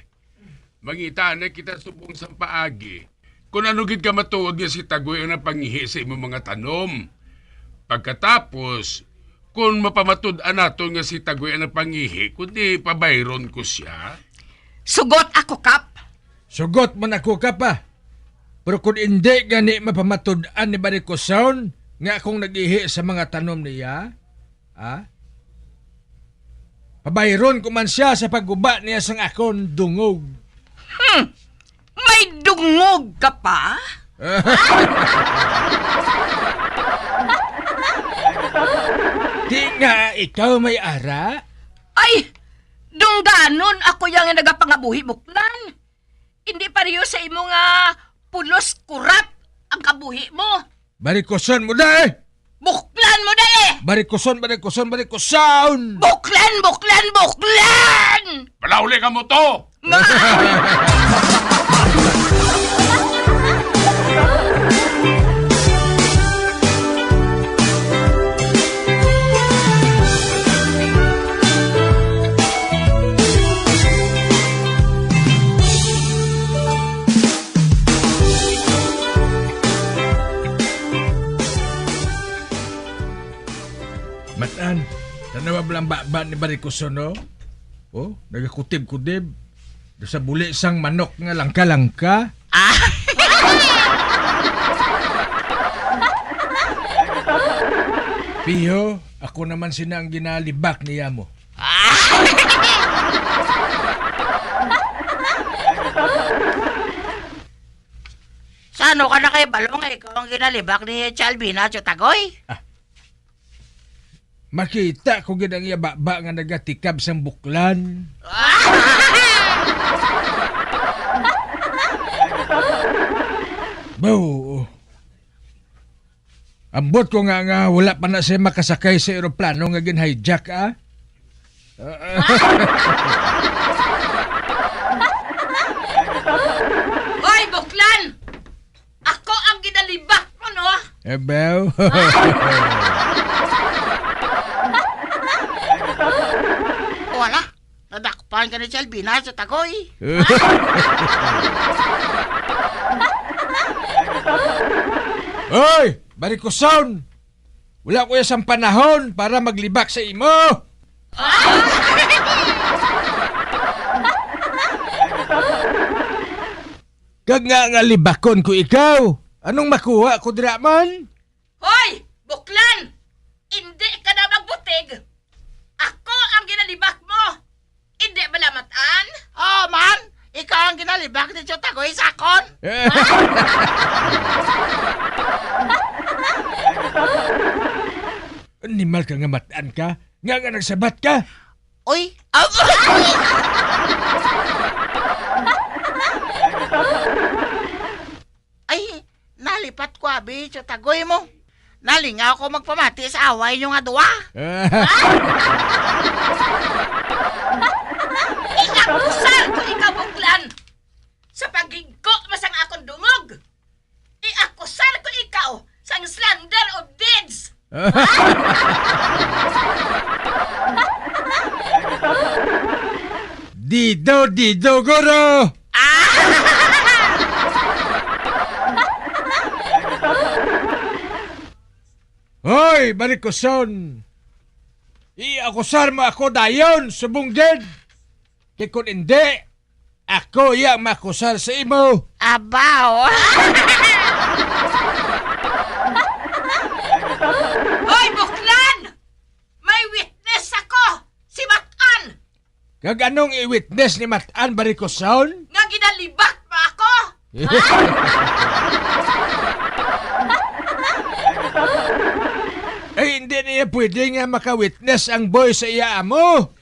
Mangita na kita subong sa paagi kung ano gid ka matuod nga si Tagoy ang napangihi sa imong mga tanom. Pagkatapos, kung mapamatud-an naton nga si Tagoy ang napangihi, kundi pabayron ko siya. Sugot ako, Kap. Sugot man ako ka pa. Pero kung hindi gani mapamatud-an ni Barikoson nga akong nag-ihi sa mga tanom niya, pabayron ko man siya sa pagguba niya sang akong dungog. May dungog ka pa? Di nga ikaw may ara? Ay, dungganon ako yung nagapangabuhi buklan. Hindi pareho sa imo nga pulos kurat ang kabuhi mo. Barikoson mo na eh! Buklan mo na eh! Barikoson! Buklan! Palauli ka mo to! Matan, tanawa lang ba ni Barikoson, no? Oh, nagakutib-kutib. Sa buli sang manok nga langka-langka. Piyo, ako naman sina ang ginalibak niya mo. Sano ka na kay Balong? Ikaw ang ginalibak ni Chalbina Chutagoy? Makita ko ginang iyababa nga nagatikab sang buklan. Bow. Ambot ko nga wala pa na siya makasakay sa aeroplano nga gin-hijack, Hoy, buklan! Ako ang ginalibak mo, no? Ebew. Wala. Nadakpan ka ni Chalbina sa Tagoy. Hoy! Barikoson! Wala ko isang panahon para maglibak sa imo! Kag nga libakon ko ikaw! Anong makuha ko dira man? Hoy! Buklan! Hindi ka na magbutig! Ako ang ginalibak mo! Hindi ba lamatan? Oh, man! Ikaw ang ginalibak ni Chutagoy sa akon! Animal ka nga mataan ka? Nga nagsabat ka? Uy! Ay, nalipat ko abi, Chutagoy mo. Nalingaw ko magpamati sa away nyo nga duwa. Iakusar ko ikaw, Buklan! Sa pagigko masang akong dungog! Iakusar ko ikaw sang slander of deeds! Dido, goro! Hoy, Barikoson! Iakusar mo ako dayon, subong din! Kaya kung hindi, ako yung makusar sa imo! Abaw! Hoy, Buklan! May witness ako! Si Matan! Kag anong i-witness ni Matan, Barikoson? Nga ginalibak pa ako! Ay, hindi niya pwede nga maka-witness ang boy sa iya mo.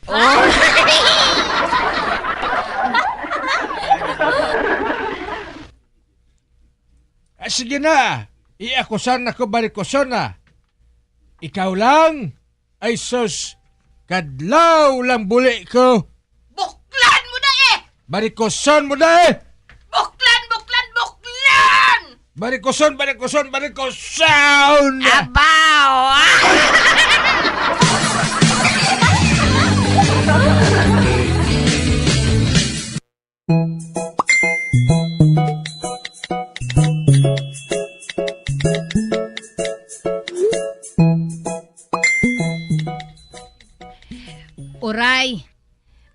Sige na, iakusan ako Barikoson na. Ikaw lang, ay sus, kadlaw lang buli ko. Buklan mo na eh! Barikoson mo na eh! Buklan! Barikoson! Abaw!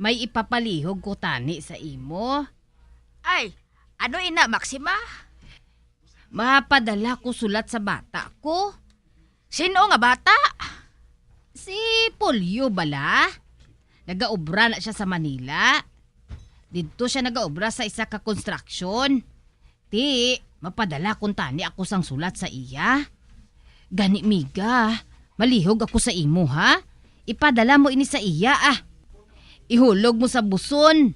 may ipapalihog ko tani sa imo. Ay, ano ina, Maxima? Mapadala ko sulat sa bata ko. Sino nga bata? Si Polio bala. Nagaobra na siya sa Manila. Dito siya nagaobra sa isa ka construction. Ti, mapadala kong tani ako sang sulat sa iya. Gani miga, malihog ako sa imo ha. Ipadala mo ini sa iya ah. Ihulog mo sa buson.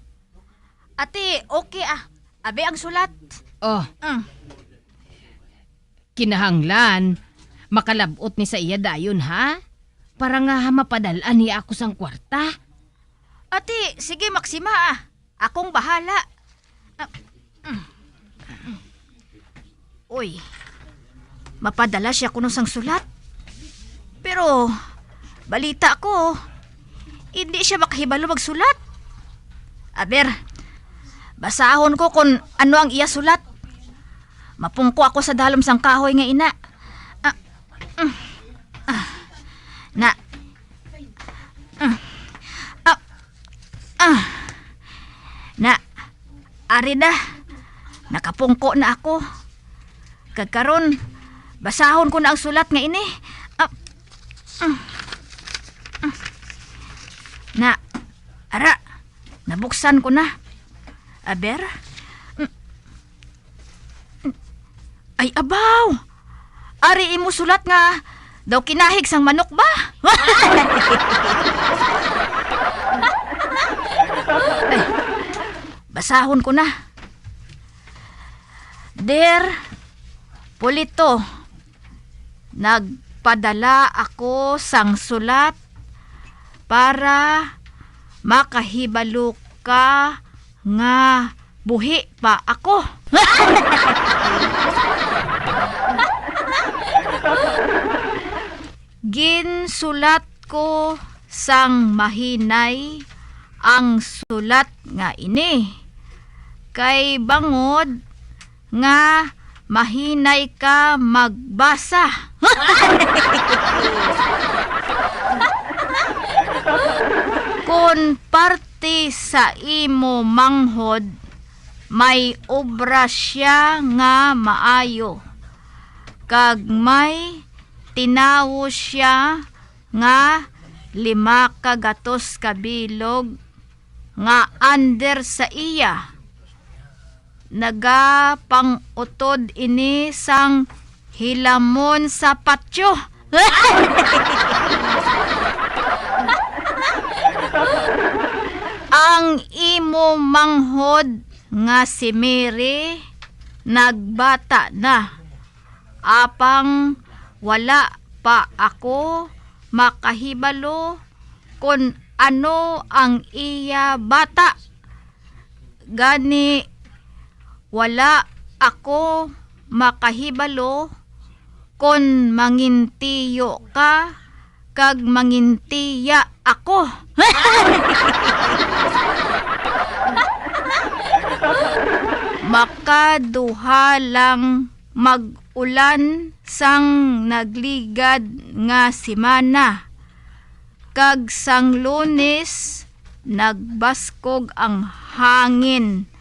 Ate, okay ah. Abi ang sulat. Oh. Kinahanglan, makalabot ni sa iya dayon ha. Para nga mapadalaan niya ako sang kwarta. Ate, sige Maxima ah. Akong bahala. Uy, mapadala siya kuno sang sulat. Pero, balita ko, hindi siya makahibalo magsulat. Aber, basahon ko kung ano ang iya sulat. Mapungko ako sa dalom sang kahoy nga ina. Ari na, nakapungko na ako. Kagkaron, basahon ko na ang sulat nga ini. Ara, nabuksan ko na. Aber? Ay, abaw! Ari imo sulat nga, daw kinahig sang manok ba? Ay, basahon ko na. Dear Polito, nagpadala ako sang sulat para makahibalo ka nga buhi pa ako. Ginsulat ko sang mahinay ang sulat nga ini. Kay bangod nga mahinay ka magbasa. Kung parte sa imo manghod, may obra siya nga maayo. Kag may tinawo siya nga 500 kabilog nga under sa iya. Nagapangutod ini sang hilamon sa patyo. Ang imo manghod nga si Mary nagbata na. Apang wala pa ako makahibalo kung ano ang iya bata. Gani wala ako makahibalo kung mangintiyo ka kag mangintiya ako. Makaduha lang mag-ulan sang nagligad nga simana. Kag sang Lunes nagbaskog ang hangin.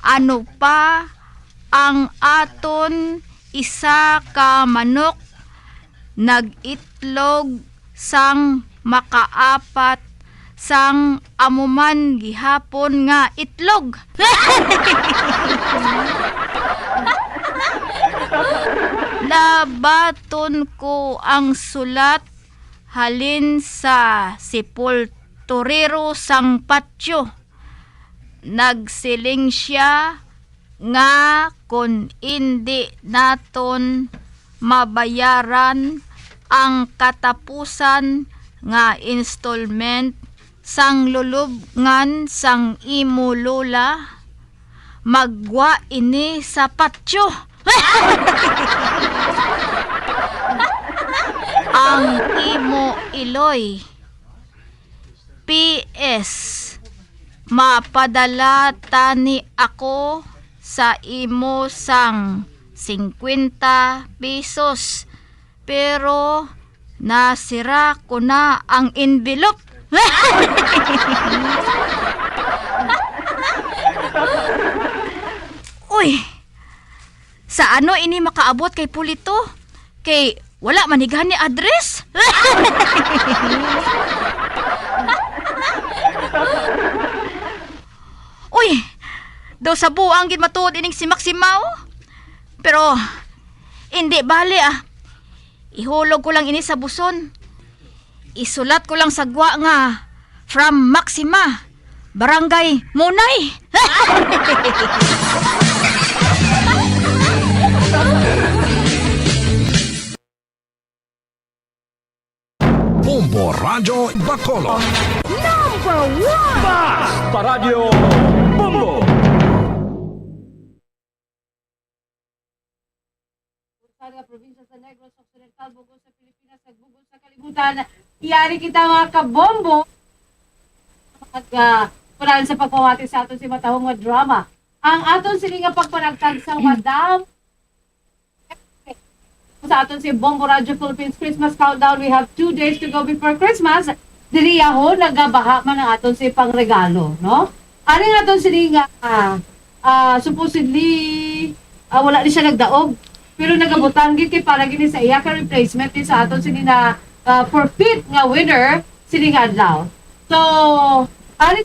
Ano pa ang aton isa ka manok nag-itlog sang makaapat sang amuman gihapon nga itlog. Labaton ko ang sulat halin sa sepulturero sang patyo. Nagsiling siya nga kung hindi naton mabayaran ang katapusan nga installment sang lulubngan sang imo lola, magwa ini sa patyo. Ang imo iloy. PS, mapadala tani ako sa imo sang 50 pesos. Pero nasira ko na ang envelope. Uy, sa ano ini makaabot kay Pulito? Kay wala manigahan ni address? Uy, daw sa buang gid matuod ining si Maximaw. Pero hindi bali ah. Ihulog ko lang ini sa buson. Isulat ko lang sa gwa nga from Maxima, Barangay Munay. Bombo Radio Bacolod. Number 1! Basta Radio Bombo! Sa probinsya sa Negros Occidental, bugol sa Pilipinas, at bugol sa kalibutan. Iyari kita mga kabombo at sa pagpawati sa aton si matahong nga drama. Ang aton sili nga pagpanagtag sa Madam sa aton si Bombo Radio Philippines Christmas Countdown. We have 2 days to go before Christmas. Diri ako nagabaha man ang aton si pangregalo, no? Ano nga aton sili nga supposedly wala ni siya nagdaog. Pero nagabutang gid kay para gini sa iya ka replacement ni sa aton sini na for fifth nga winner sini nga adlaw. So, ari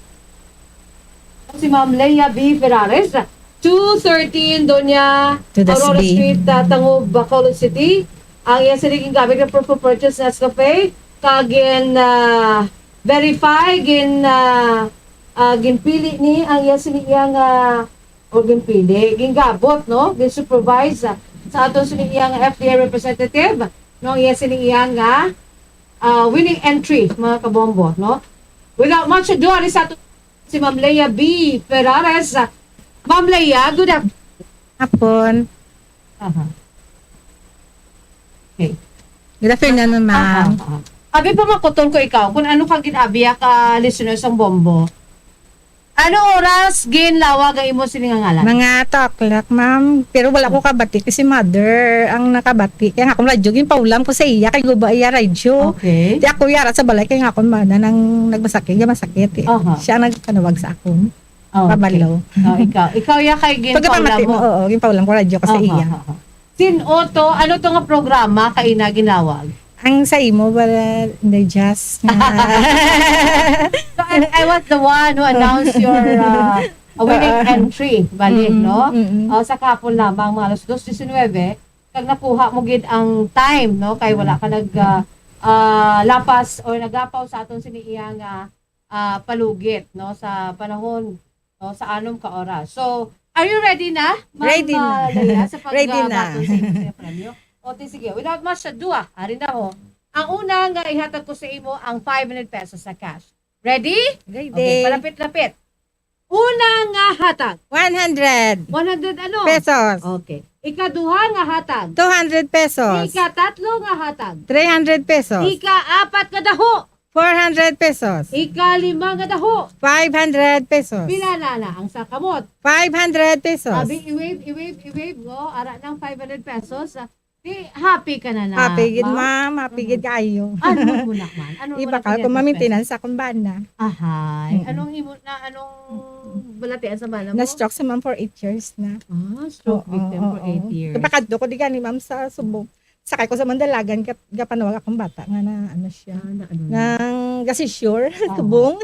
si Ma'am Leia B. Ferrares, 213 Doña Aurora Street, Tangub, Bacolod City. Ang iya sini gamit nga proof of purchase na Nescafe kagin verify ginpili ni ang iya sini nga o ginpili gingabot no gin supervise sa aton siniyang FDA representative no iya siniyang winning entry mga kabombo no. Without much ado ari sa aton si Ma'am Leia B. Ferrares. Ma'am Leia, good Hapon. Okay. Good afternoon, ma'am. Abi pa makuton ko ikaw kung ano ka ginabiya ka listeners ang bombo. Ano oras ginlawag ang imo sini nga ngalan? Mga 2 o'clock, ma'am. Pero wala ko kabati kasi mother ang nakabati. Kaya nga akong radyo, paulam ko sa iya. Kaya guba iya radyo. Okay. Kaya ako yara sa balay. Kaya nga akong mana nang nagmasakit. Kaya masakit. Siya nagpanawag sa akong. Pabalaw. Ikaw ya kay ginpaulam mo. Oo, ginpaulam ko radyo ko sa iya. Sino to? Ano to nga programa kay na ginawag? Ang sa imo, wala na just So, I was the one who announced your winning entry, balik, no? Sa kapon lamang, mga alas 2:19, kag nakuha mo gid ang time, no? Kay wala ka lapas or nagapaw sa aton siniyang palugit, no? Sa panahon, no? Sa anom ka oras. So, are you ready na? Ready na. Leia, sa Ready na. sa inyong premyo? O, sige, without much ado, ari na ho. Ang una nga ihatag ko sa imo ang 500 pesos sa cash. Ready? Ready. Okay, palapit-lapit. Una nga hatag. 100. 100 ano? Pesos. Okay. Ikaduha nga hatag. 200 pesos. Ikatatlo nga hatag. 300 pesos. Ika-4 nga daho. 400 pesos. Ika-5 nga daho. 500 pesos. Pila na ang sa kamot. 500 pesos. Sabi, i-wave, go. Ara ng 500 pesos. Di, happy ka na na. Happy gid, ma'am. Happy gid kayo. Ano mo naman? Ano Iba ka kung ma-maintenance akong bana. Ahay. Anong balatian sa bana mo? Na-stroke sa ma'am for 8 years na. Stroke victim for 8 years. Kapakadto ko di gani, ma'am, sa Subo. Sakay ko sa Mandalagan, gapanawag akong bata nga na ano siya. Nang gasisure, subong.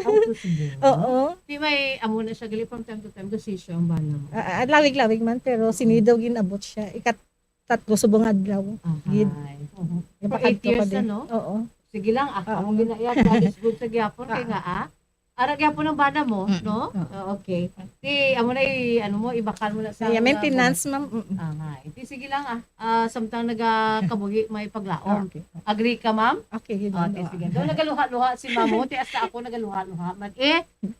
Oo. Di may amo na siya gali from time to time gasisure ang bana mo. Lawig-lawig man, pero sinidaw ginabot siya. Tatlo subong adlaw. Gid. For 8 years na, no? Oo. Sige lang, ako mo ginaiyak. God is good sa gyapon. Kaya nga, ara gyapon ng bana mo, no? Okay. Di, amo na ibakan mo na sa... maintenance, ma'am. Di, sige lang, samtang nagakabuhi, may paglaom. Agree ka, ma'am? Okay. Sige. Doon nagaluha-luha si mamo, hasta ako nagaluha-luha.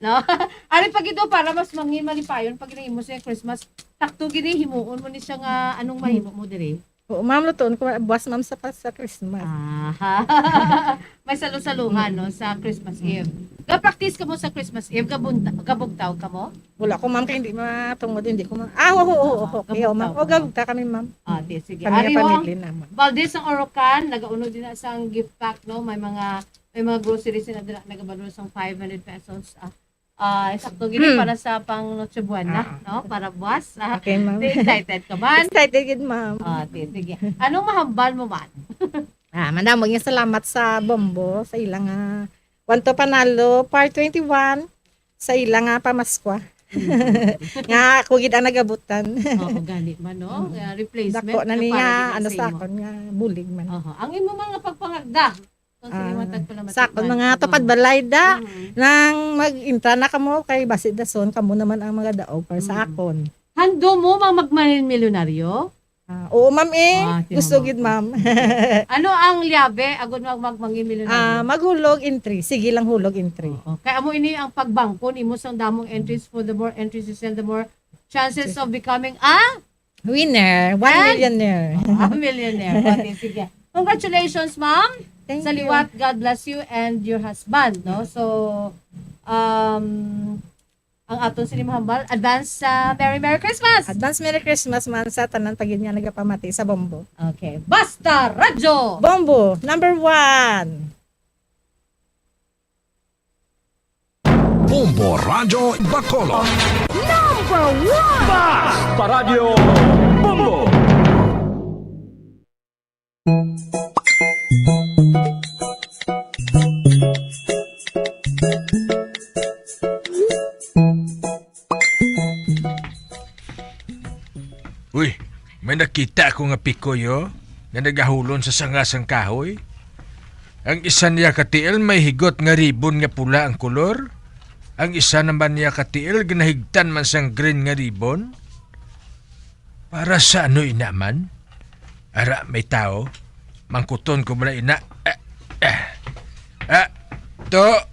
No? Ari pag ito, para mas malipayon, pag ginahimo siya Christmas, takto gini, himuon mo ni siya nga, anong mahimo mo dire? Oo, ma'am, lutoon ko buwas, ma'am, sa Christmas. May salusaluhan, no, sa Christmas Eve. Ga-practice ka mo sa Christmas Eve? Gabugtaw ka mo? Wala ko, ma'am, kaya hindi matungod, hindi ko, ma'am. Oo, okay, ma'am. O, gabugta kami, ma'am. Sige. Kami pamilya naman. Valdez ang Orocan, nag-unod din na isang gift pack, no? May mga groceries na nagabalo sa 500 pesos. Sakto gini para sa pang Noche Buena, no? Para buwas. Okay, ma'am. Excited ka man? Excited good, ma'am. Sige. Anong mahambal mo man? Manamog nga salamat sa Bombo, sa ilang Wanto Panalo, Part 21, sa ilang pamaskwa. Nga, kugid ang nagabutan. Oo, ganit man, no? Replacement. Dako na niya, para sa imo. akon nga, bulig man. Ang imo mga pagpangagda. Sa akon mga tupad balay da, nang mag-intra na kamo kay Basit Dason, kamo naman ang mga daog para sa akon. Hando mo magmanil milyonaryo? Oo, ma'am gusto gid, ma'am. Ano ang liabe agud magmangin milyonaryo? Maghulog in 3. Sige lang hulog in 3. Kaya amo ini ang pagbangkon, imo sang damong entries, for the more entries you sell, the more chances of becoming a winner, 1 millionaire. A millionaire. Okay, sige. Congratulations, ma'am. Thank sa you. liwat, God bless you and your husband, no? So, ang aton sinimahambal, advance Merry Christmas! Advance Merry Christmas man sa tanan pagin nga nagapamati sa Bombo. Okay. Basta Radyo! Bombo, number 1. Bombo Radyo Bacolod. Number 1! Basta Radio Bombo. Uy, may nakita ako nga pikoyo na nagahulon sa sangasang kahoy. Ang isa niya katiil may higot nga ribon nga pula ang kolor. Ang isa naman niya katiil ginahigtan man sang green nga ribon. Para sa ano inaman? Ara, may tao. Mangkuton ko mula ina. To,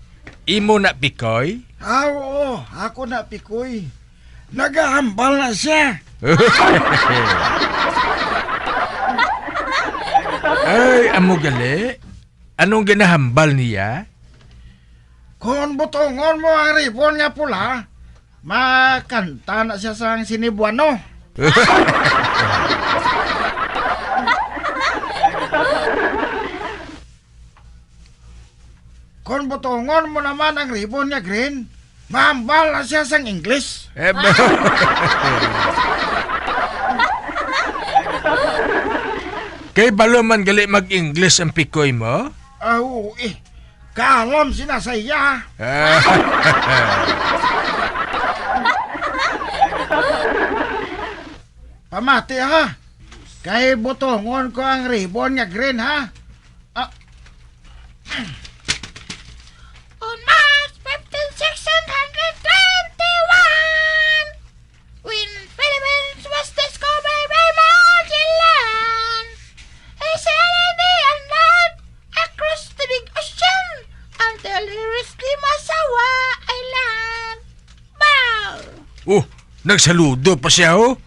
imo na pikoy? Oo, ako na pikoy. Nagahambal na siya. Ay, amo gali. Anong ginahambal niya? Kung butongon mo ang ribon nga pula, makanta na siya sa sinibuano. Kung butongon mo naman ang ribon nga green, mahambal na siya sa English. Kay balo man gali mag-English ang pikoy mo? Oo, kaalam sinasaya. Pamati ha. Kay butongon ko ang ribon nga green ha. On March 15, 1621, when Philippines was discovered by Magellan, he sailed the land across the big ocean until he reached the Masawa Island. Wow! Nagsaludo pa siya, oh.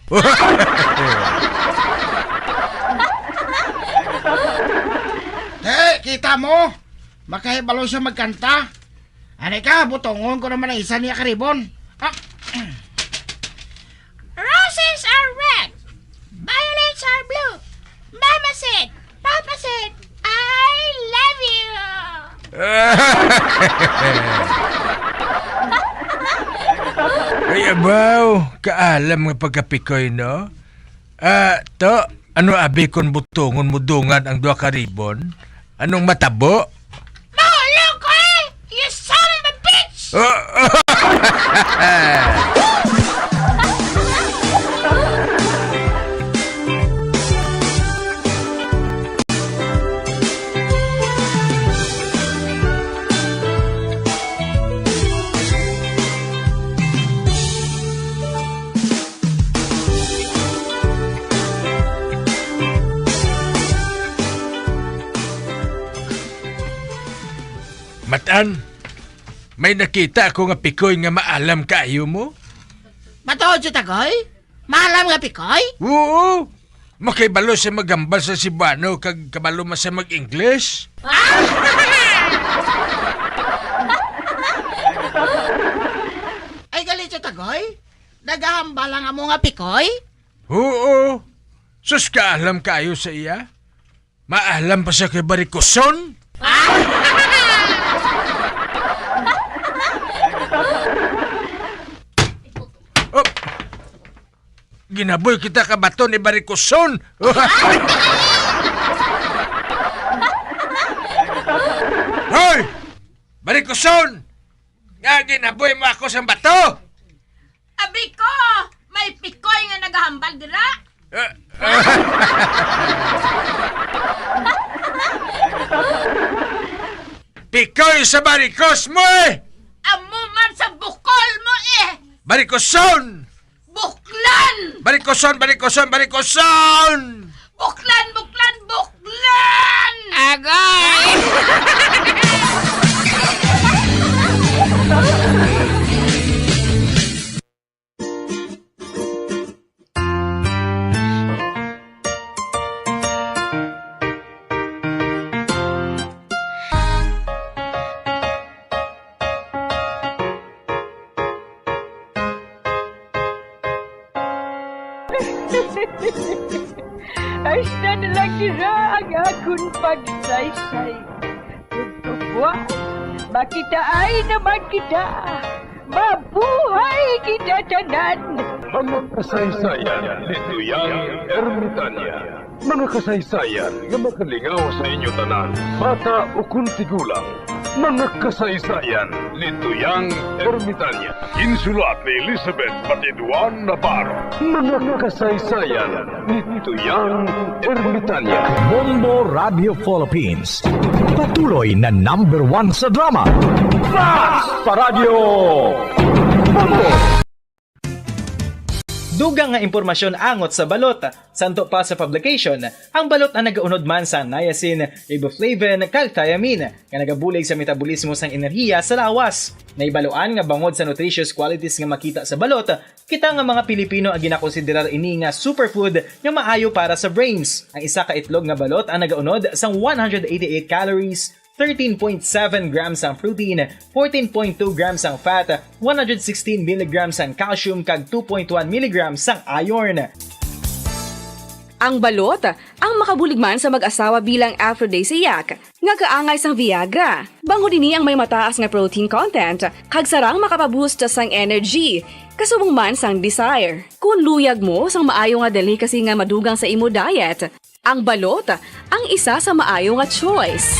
Kita mo? Makahibalo siya magkanta. Ano ka, butongon ko naman ang isa niya karibon. Roses are red, violets are blue. Mama said, Papa said, I love you. Ay, abaw. Kaalam nga pagkapikoy, no? To, ano abi kon butongon mo dungan ang duha ka ribon? Anong matabo? Mahulog ko you son of a bitch! Matan, may nakita ako nga pikoy nga maalam kaayo mo? Matuod siya tagoy? Maalam nga pikoy? Oo! Makibalo siya magambal sa Cebuano kag kabalo man siya mag-English. Ay galit siya tagoy? Nagahambal ang amo nga pikoy? Oo! Sus kaalam kaayo sa iya? Maalam pa siya kay Barikoson? Ginaboy kita ka bato ni Barikoson. Hoy! Barikoson! Nga ginaboy mo ako sa bato! Abi ko! May pikoy nga naghahambal dira! Pikoy sa barikos mo eh! Amo man sa bukol mo eh! Barikoson! Buklan! Barikoson! Barikoson! Barikoson! Buklan! Buklan! Buklan! Agay! Ay na lang dira ang akong pagsaysay. Tugtugwa, makita ay naman kita. Mabuhay kita tanan. Mga kasaysayan ni Tuyang Ermitanya. Mga kasaysayan nga makalingaw sa inyo tanan, bata o kuntigulang. Mga kasaysayan ni Tuyang Ermitanya. Insulat ni Elizabeth Batiduan Navarro. Mga kasaysayan ni Tuyang Ermitanya. Bombo Radio Philippines. Patuloy na #1 sa drama. Fast sa Radio Bombo! Dugang nga impormasyon angot sa balot. Santo pa sa publication, ang balot ang nagaunod man sa niacin, riboflavin, kag thiamine, nga nagabulig sa metabolismo sang enerhiya sa lawas. Naibaluan nga bangod sa nutritious qualities nga makita sa balot, kita nga mga Pilipino ang ginakonsiderar ini nga superfood nga maayo para sa brains. Ang isa ka itlog nga balot ang nagaunod sang 188 calories, 13.7 grams ang protein, 14.2 grams ang fat, 116 mg ang calcium kag 2.1 mg ang iron. Ang balot ang makabuligman sa mag-asawa bilang aphrodisiac nga kaangay sang Viagra. Bango dinhi ang may mataas nga protein content kag sarang makapaboost sang energy. Kasubong man sang desire. Kung luyag mo sang maayo nga delicacy nga madugang sa imo diet, ang balot ang isa sa maayo nga choice.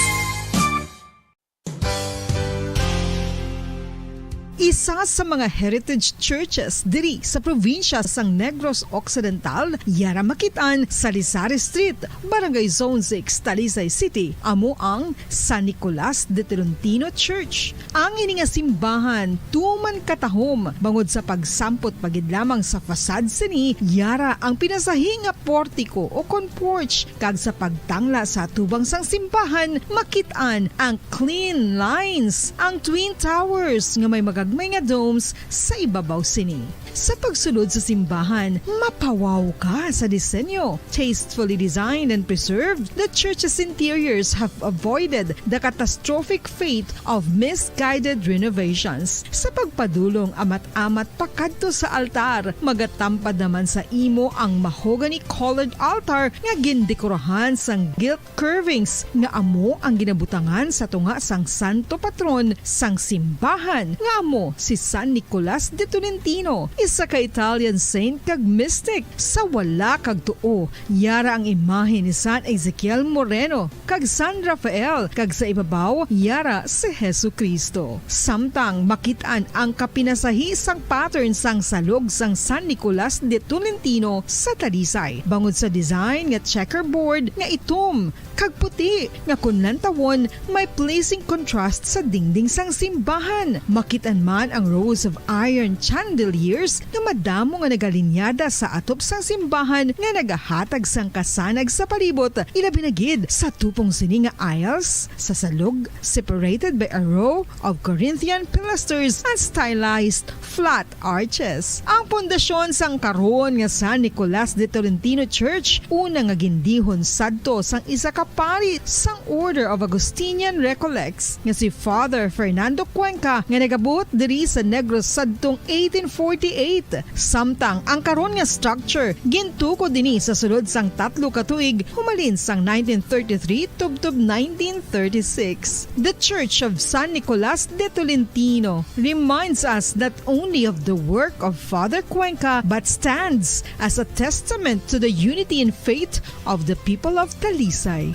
Isa sa mga heritage churches diri sa probinsya sang Negros Occidental, yara makitaan sa Lizares Street, Barangay Zone 6, Talisay City, amo ang San Nicolas de Tolentino Church. Ang ini nga simbahan tuman katahom bangod sa pagsampot pagid lamang sa fasad sini, yara ang pinasahi nga portiko o porch kag sa pagtangla sa tubang sang simbahan makitaan ang clean lines, ang twin towers nga may magagmay nga domes sa ibabaw sini. Sa pagsulod sa simbahan, mapawaw ka sa disenyo. Tastefully designed and preserved, the church's interiors have avoided the catastrophic fate of misguided renovations. Sa pagpadulong amat-amat pakadto sa altar, magatampad naman sa imo ang mahogany colored altar nga gindekorahan sang gilt curvings nga amo ang ginabutangan sa tunga sang santo patron sang simbahan nga amo si San Nicolas de Tolentino, isa ka Italian saint kag mystic. Sa wala kag tuo, yara ang imahe ni San Ezekiel Moreno kag San Rafael, kag sa ibabaw yara si Hesu Kristo. Samtang makitaan ang kapinasahi sang pattern sang salog sang San Nicolas de Tolentino sa Talisay. Bangod sa design nga checkerboard nga itom kag puti nga kunlantawon may pleasing contrast sa dingding sang simbahan. Makitaan man ang rows of iron chandeliers nga madamo nga nagalinyada sa atop sang simbahan nga nagahatag sang kasanag sa palibot, ilabi na gid sa tupong sini nga aisles sa salog, separated by a row of Corinthian pilasters and stylized flat arches. Ang pundasyon sang karon nga San Nicolas de Tolentino Church una nga gindihon sadto sang isa ka pari sang Order of Augustinian Recollects nga si Father Fernando Cuenca nga nagabot diri sa Negros sadtong 1848 1998. Samtang ang karon nga structure gintuko dinhi sa sulod sang 3 ka tuig humalin sang 1933 tubtob 1936. The Church of San Nicolas de Tolentino reminds us not only of the work of Father Cuenca but stands as a testament to the unity and faith of the people of Talisay.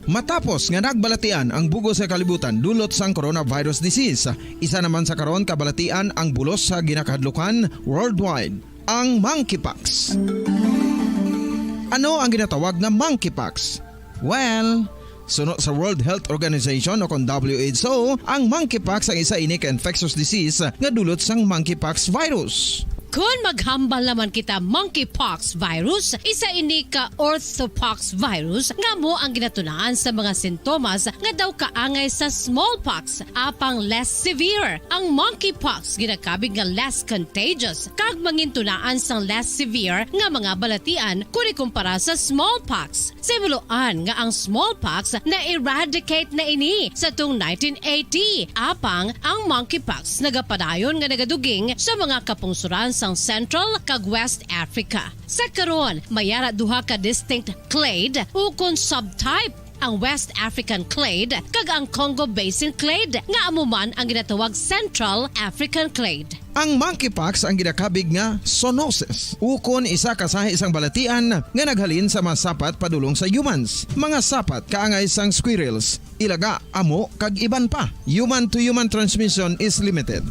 Matapos nga nagbalatian ang bugos sa kalibutan dulot sang coronavirus disease, isa naman sa karon kabalatian ang bulos sa ginakahadlukan worldwide, ang monkeypox. Ano ang ginatawag na monkeypox? Well, sunod sa World Health Organization o kung WHO, ang monkeypox ang isa ini ka infectious disease nga dulot sang monkeypox virus. Kung maghambal naman kita monkeypox virus, isa ini ka orthopox virus nga mo ang ginatunaan sa mga sintomas nga daw kaangay sa smallpox, apang less severe. Ang monkeypox ginakabig nga less contagious kag mangintunaan sang less severe nga mga balatian kung ikumpara sa smallpox. Simuloan nga ang smallpox na eradicate na ini sa tung 1980, apang ang monkeypox nagapadayon nga nagaduging sa mga kapungsuran sang Central kag West Africa. Sa karon, mayara duha ka distinct clade ukon subtype, ang West African clade kag ang Congo Basin clade nga amuman ang ginatawag Central African clade. Ang monkeypox ang ginakabig nga zoonosis, ukon isa kasahi isang balatian nga naghalin sa mga sapat padulong sa humans. Mga sapat kaangay sang squirrels, ilaga, amo kag iban pa. Human to human transmission is limited.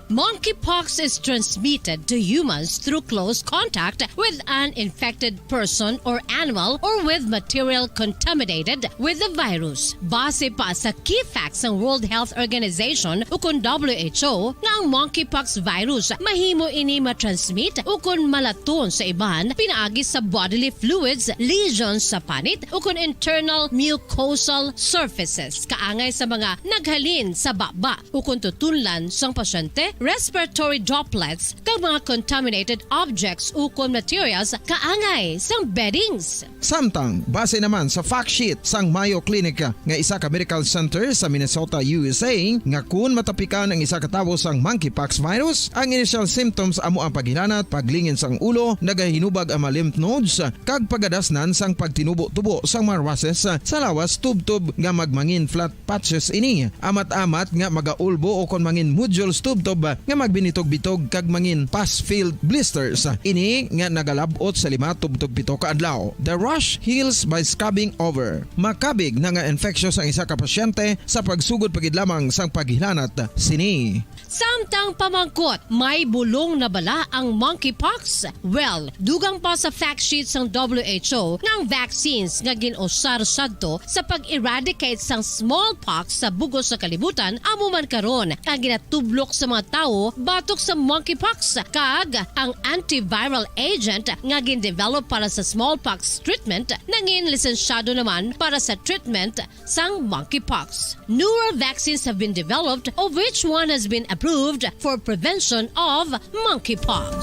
Monkeypox is transmitted to humans through close contact with an infected person or animal or with material contaminated with the virus. Base pa sa key facts ng World Health Organization ukon WHO nga ang monkeypox virus mahimo ini matransmit ukon malaton sa iban pinaagi sa bodily fluids, lesions sa panit ukon internal mucosal surfaces kaangay sa mga naghalin sa baba ukon tutunlan sang pasyente, respiratory droplets kag mga contaminated objects ukon materials kaangay sang beddings. Samtang, base naman sa fact sheet sang Mayo Clinic nga isa ka medical center sa Minnesota, USA, nga kun matapikan ang isa ka tawo sang monkeypox virus, ang initial symptoms amo ang paghilanat, paglingin sang ulo, nagahinubag ang mga lymph nodes, kag pagadasnan sang pagtinubo-tubo sang mga rashes sa lawas tubtob nga magmangin flat patches ini. Amat-amat nga magaulbo o kon mangin nodules tubtob nga magbinitog-bitog kag mangin pus-filled blisters. Ini nga nagalabot sa 5 tubtob 7 ka adlaw. The rush heals by scabbing over. Makabig na nga infectious ang isa ka pasyente sa pagsugod pagid lamang sang paghilanat sini. Samtang pamangkot, may bulong na bala ang monkeypox? Well, dugang pa sa fact sheet ng WHO nga ang vaccines nga ginusar sadto sa pag-eradicate sang smallpox sa bugos sa kalibutan amo man karon ang ginatublok sa mga tao batok sa monkeypox kag ang antiviral agent nga gin-develop para sa smallpox treatment nangin lisensyado naman para sa treatment sang monkeypox. Newer vaccines have been developed of which one has been approved for prevention of monkeypox.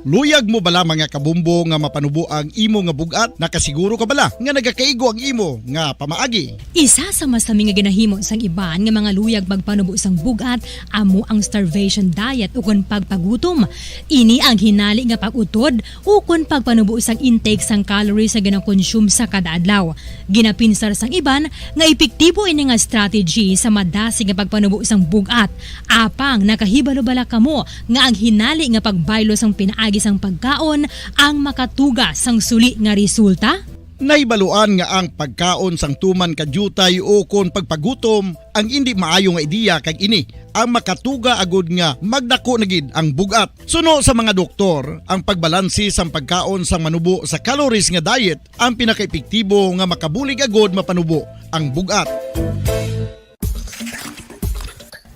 Luyag mo bala mga kabumbo nga mapanubo ang imo nga bugat? Nakasiguro ka bala nga nagakaigo ang imo nga pamaagi? Isa sa masami nga ginahimo sang iban nga mga luyag magpanubo sang bugat amo ang starvation diet ukon pagpagutom. Ini ang hinali nga pag-utod ukon pagpanubo sang intake sang calories sa ginakonsume sa kada adlaw. Ginapinsar sang iban nga epektibo ini nga strategy sa madasi nga pagpanubo sang bugat. Apang nakahibalo bala kamo nga ang hinali nga pagbaylo sang pinaagi sang pagkaon ang makatuga sang suli nga resulta? Naibaluan nga ang pagkaon sang tuman kadyutay o kon pagpagutom ang hindi maayo nga ideya kag ini ang makatuga agud nga magdako na gid ang bugat. Suno sa mga doktor, ang pagbalansi sang pagkaon sang manubo sa calories nga diet ang pinakaepektibo nga makabulig agud mapanubo ang bugat.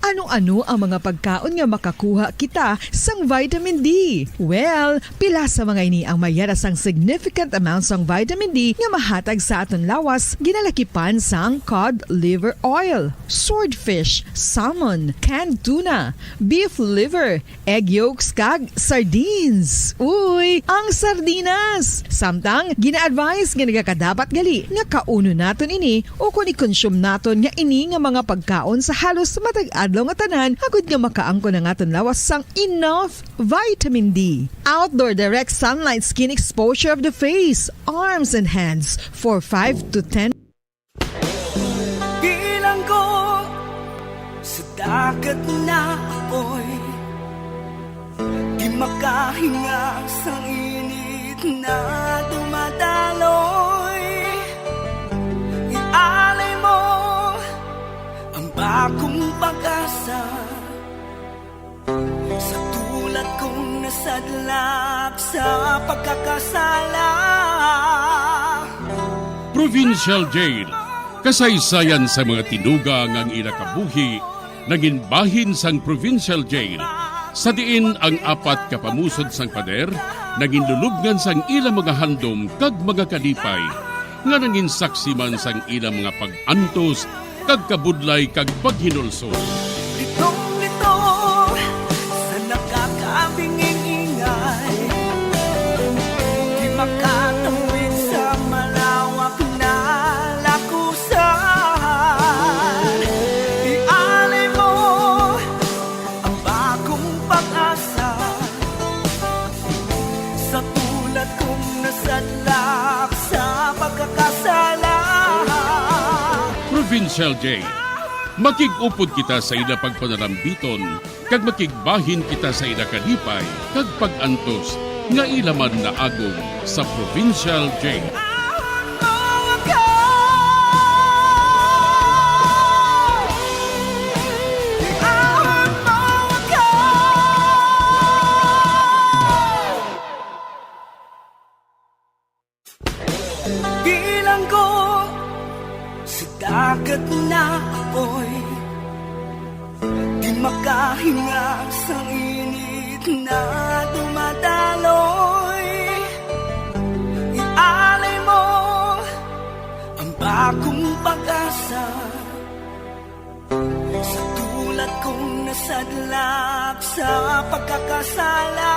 Ano Ano ang mga pagkaon nga makakuha kita sang vitamin D? Well, pila sa mga ini ang mayara sang significant amount sang vitamin D nga mahatag sa aton lawas ginalakipan sang cod liver oil, swordfish, salmon, canned tuna, beef liver, egg yolks kag sardines. Uy, ang sardinas! Samtang gina-advise nga nagakadapat gali nga kauno naton ini o kung i-consume naton nga ini nga mga pagkaon sa halos matag adlaw nga tanan agud nga makaangko na naton lawas sang enough vitamin D. Outdoor direct sunlight skin exposure of the face, arms and hands for 5 to 10. Bilang ko sa dagat na apoy, di makahinga sa init na dumadaloy. Ialay mo ang bagong pag-asa sa tulad kong nasadlak sa pagkakasala. Provincial Jail, kasaysayan sa mga tinugang ang inakabuhi, naging bahin sang Provincial Jail. Sa diin ang apat kapamusod sang pader, naging lulubngan sang ilang mga handom kag mga kalipay, nga naging saksi man sang ilang mga pag-antos, kag kabudlay kag paghinulsol. Litong-lito sa nakakabinging ingay, di makatawid sa malawak na lakusan. Ialay mo ang bagong pag-asa sa tulad kong nasadlak sa pagkakasala. Provincial Jail, makig-upod kita sa ila pagpanarambiton, kag makigbahin kita sa ila kalipay, kag pag-antos, nga ilaman na agong sa Provincial Jail. Bilang ko sa dagat na apoy, di makahinga sa init na dumadaloy. Ialay mo ang bagong pag-asa sa tulad kong nasadlak sa pagkakasala.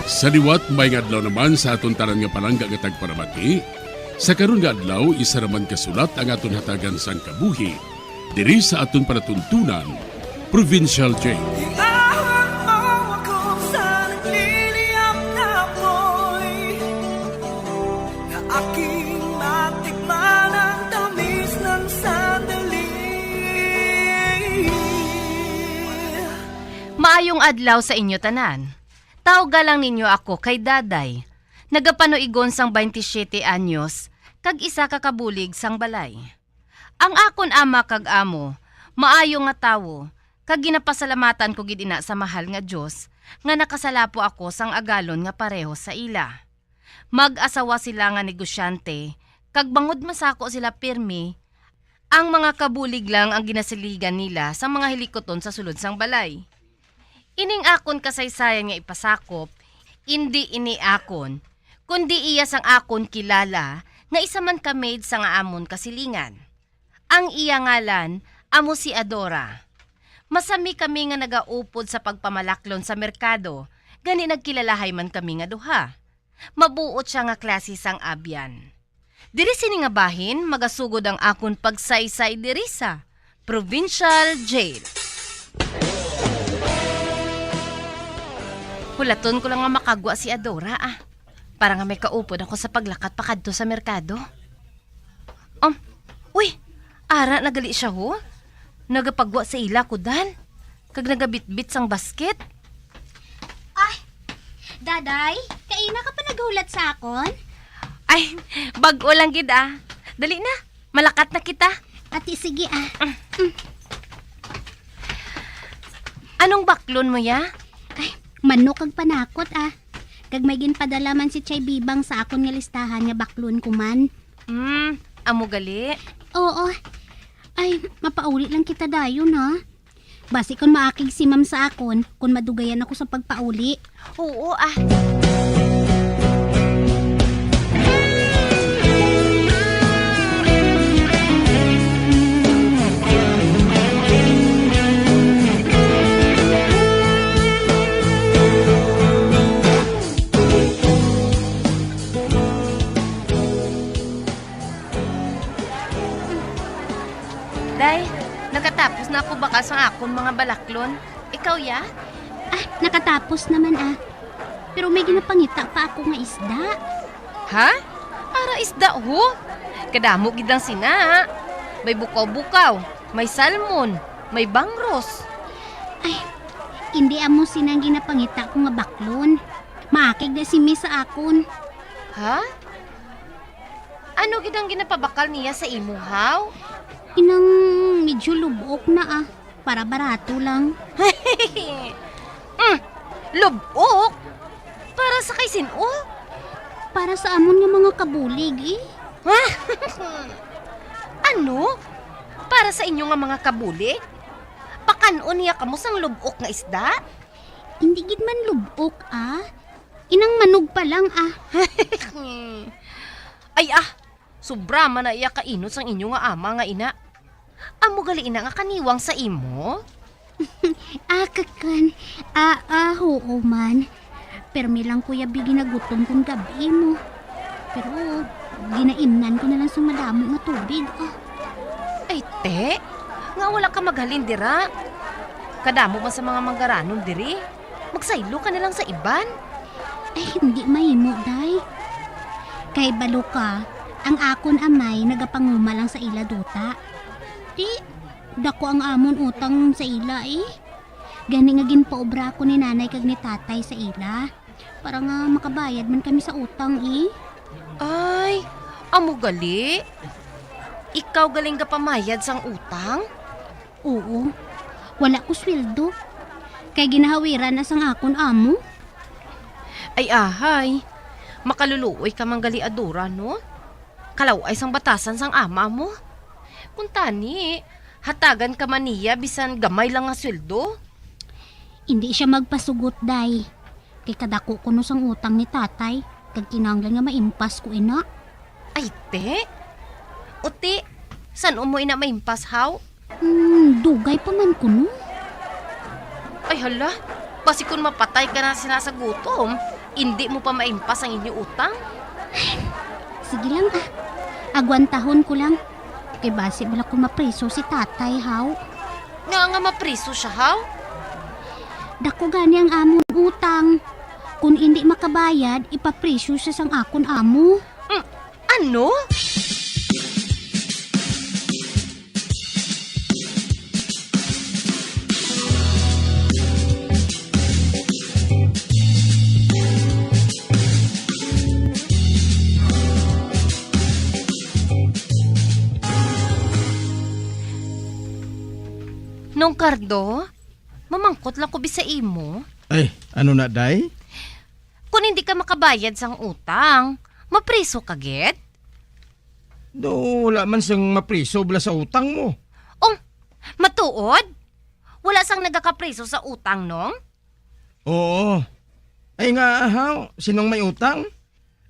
Sa liwat may adlaw naman sa aton tanan nga palangga nga tagparamati. Sa karon nga adlaw isa raman kasulat ang aton hatagan sang kabuhi diri sa aton panatuntunan, Provincial Jail. Iahon mo ako sa nagliliyap na apoy, na aking matikman ang tamis ng sandali. Maayong adlaw sa inyo tanan. Tawga lang ninyo ako kay Daday. Nagapanuigon sang 27 anyos, kag isa ka kabulig sang balay. Ang akon ama kag amo, maayo nga tawo, kag ginapasalamatan ko gid ina sa mahal nga Dios, nga nakasalapo ako sang agalon nga pareho sa ila. Mag-asawa sila nga negosyante, kag bangod masako sila pirmi, ang mga kabulig lang ang ginasiligan nila sa mga hilikoton sa sulod sang balay. Ining akon kasaysayan nga ipasakop, hindi ini akon, kundi iya sang akon kilala nga isa man ka maid sa nga amon kasilingan. Ang iya ngalan, amo si Adora. Masami kami nga nagaupod sa pagpamalaklon sa merkado, gani nagkilalahay man kami nga duha. Mabuot siya nga klase sang abyan. Diri sini nga bahin, magasugod ang akon pagsaysay diri sa Provincial Jail. Hulaton ko lang nga makagwa si Adora para nga may kaupod ako sa paglakat pakadto sa merkado. Uy, ara nagali siya ho. Nagapagwa sa ila ko dan. Kag nagabitbit sang basket. Ay, Daday, kaina ka pa naghulat sa akon? Ay, bago lang gid Dali na, malakat na kita. Ati, sige Anong baklon mo ya? Manok kag panakot Kag may ginpadala man si Chay Bibang sa akon nga listahan nga baklon ko man. Amo gali? Oo. Ay, mapauli lang kita dayon ha. Basi kon maakig si ma'am sa akon, kung madugayan ako sa pagpauli. Oo ah. Day, nakatapos na ako baka sa akon mga balaklon. Ikaw ya? Ah, nakatapos naman ah. Pero may ginapangita pa ako nga isda. Ha? Ara isda ho? Kadamo gidang sina. May bukaw-bukaw, may salmon, may bangros. Ay, hindi amo sinang ginapangita ko nga baklon. Maakig na si Miss sa akon. Ha? Ano gidang ginapabakal niya sa imuhaw? Inang medyo lubok na ah. Para barato lang. Lubok? Para sa kay sino? Para sa amon nga mga kabulig eh. Ano? Para sa inyo nga mga kabulig? Pakanon niya kamo sang lubok nga isda? Hindi gid man lubok ah. Inang manog pa lang ah. Ay sobra man na iya kainot sang inyo nga ama nga ina. Amo gali ina nga kaniwang sa imo? Kakan. Oo man. Pero milang kuya bigi nagutom kung gabi mo. Pero ginaimnan ko na lang sa madamo nga tubig ah. Ay te, nga wala ka maghalin dira. Kadamo man sa mga manggaranon diri. Magsaylo ka na lang sa iban. Ay hindi mahimo day. Kay balo ka, ang akon amay nagapanguma lang sa ila duta. Di, dako ang amon utang sa ila eh. Gani nga ginpaobra ko ni nanay kag ni tatay sa ila. Para nga makabayad man kami sa utang eh. Ay, amo gali? Ikaw galing ka pamayad sang utang? Oo, wala ko sweldo. Kay ginahawiran na sang akon amo. Ay ahay, makaluluoy ka mang gali adura no? Kalaway sang batasan sang ama mo. Kung tani, hatagan ka man niya bisan gamay lang nga sweldo. Hindi siya magpasugot day. Kay kadako ko no sang utang ni tatay. Kag kinanglan nga maimpas ko ina. Ay te? Uti, san mo ina maimpas haw? Dugay pa man ko no. Ay hala, basi kung mapatay ka na sinasagutom, hindi mo pa maimpas ang inyong utang? Sige lang ah. Agwantahon ko lang. Kay basi bala ko mapriso si tatay haw. Nga mapriso siya haw? Dako gani ang amon utang. Kung hindi makabayad, ipapriso siya sang akon amo. Ano? Nung Kardo, mamangkot lang ko bisa imo. Ay, ano na day? Kung hindi ka makabayad sang utang, mapriso ka get? Do, wala man siyang mapriso bala sa utang mo. Matuod? Wala sang nagakapriso sa utang nong? Oo. Ay nga, sinong may utang?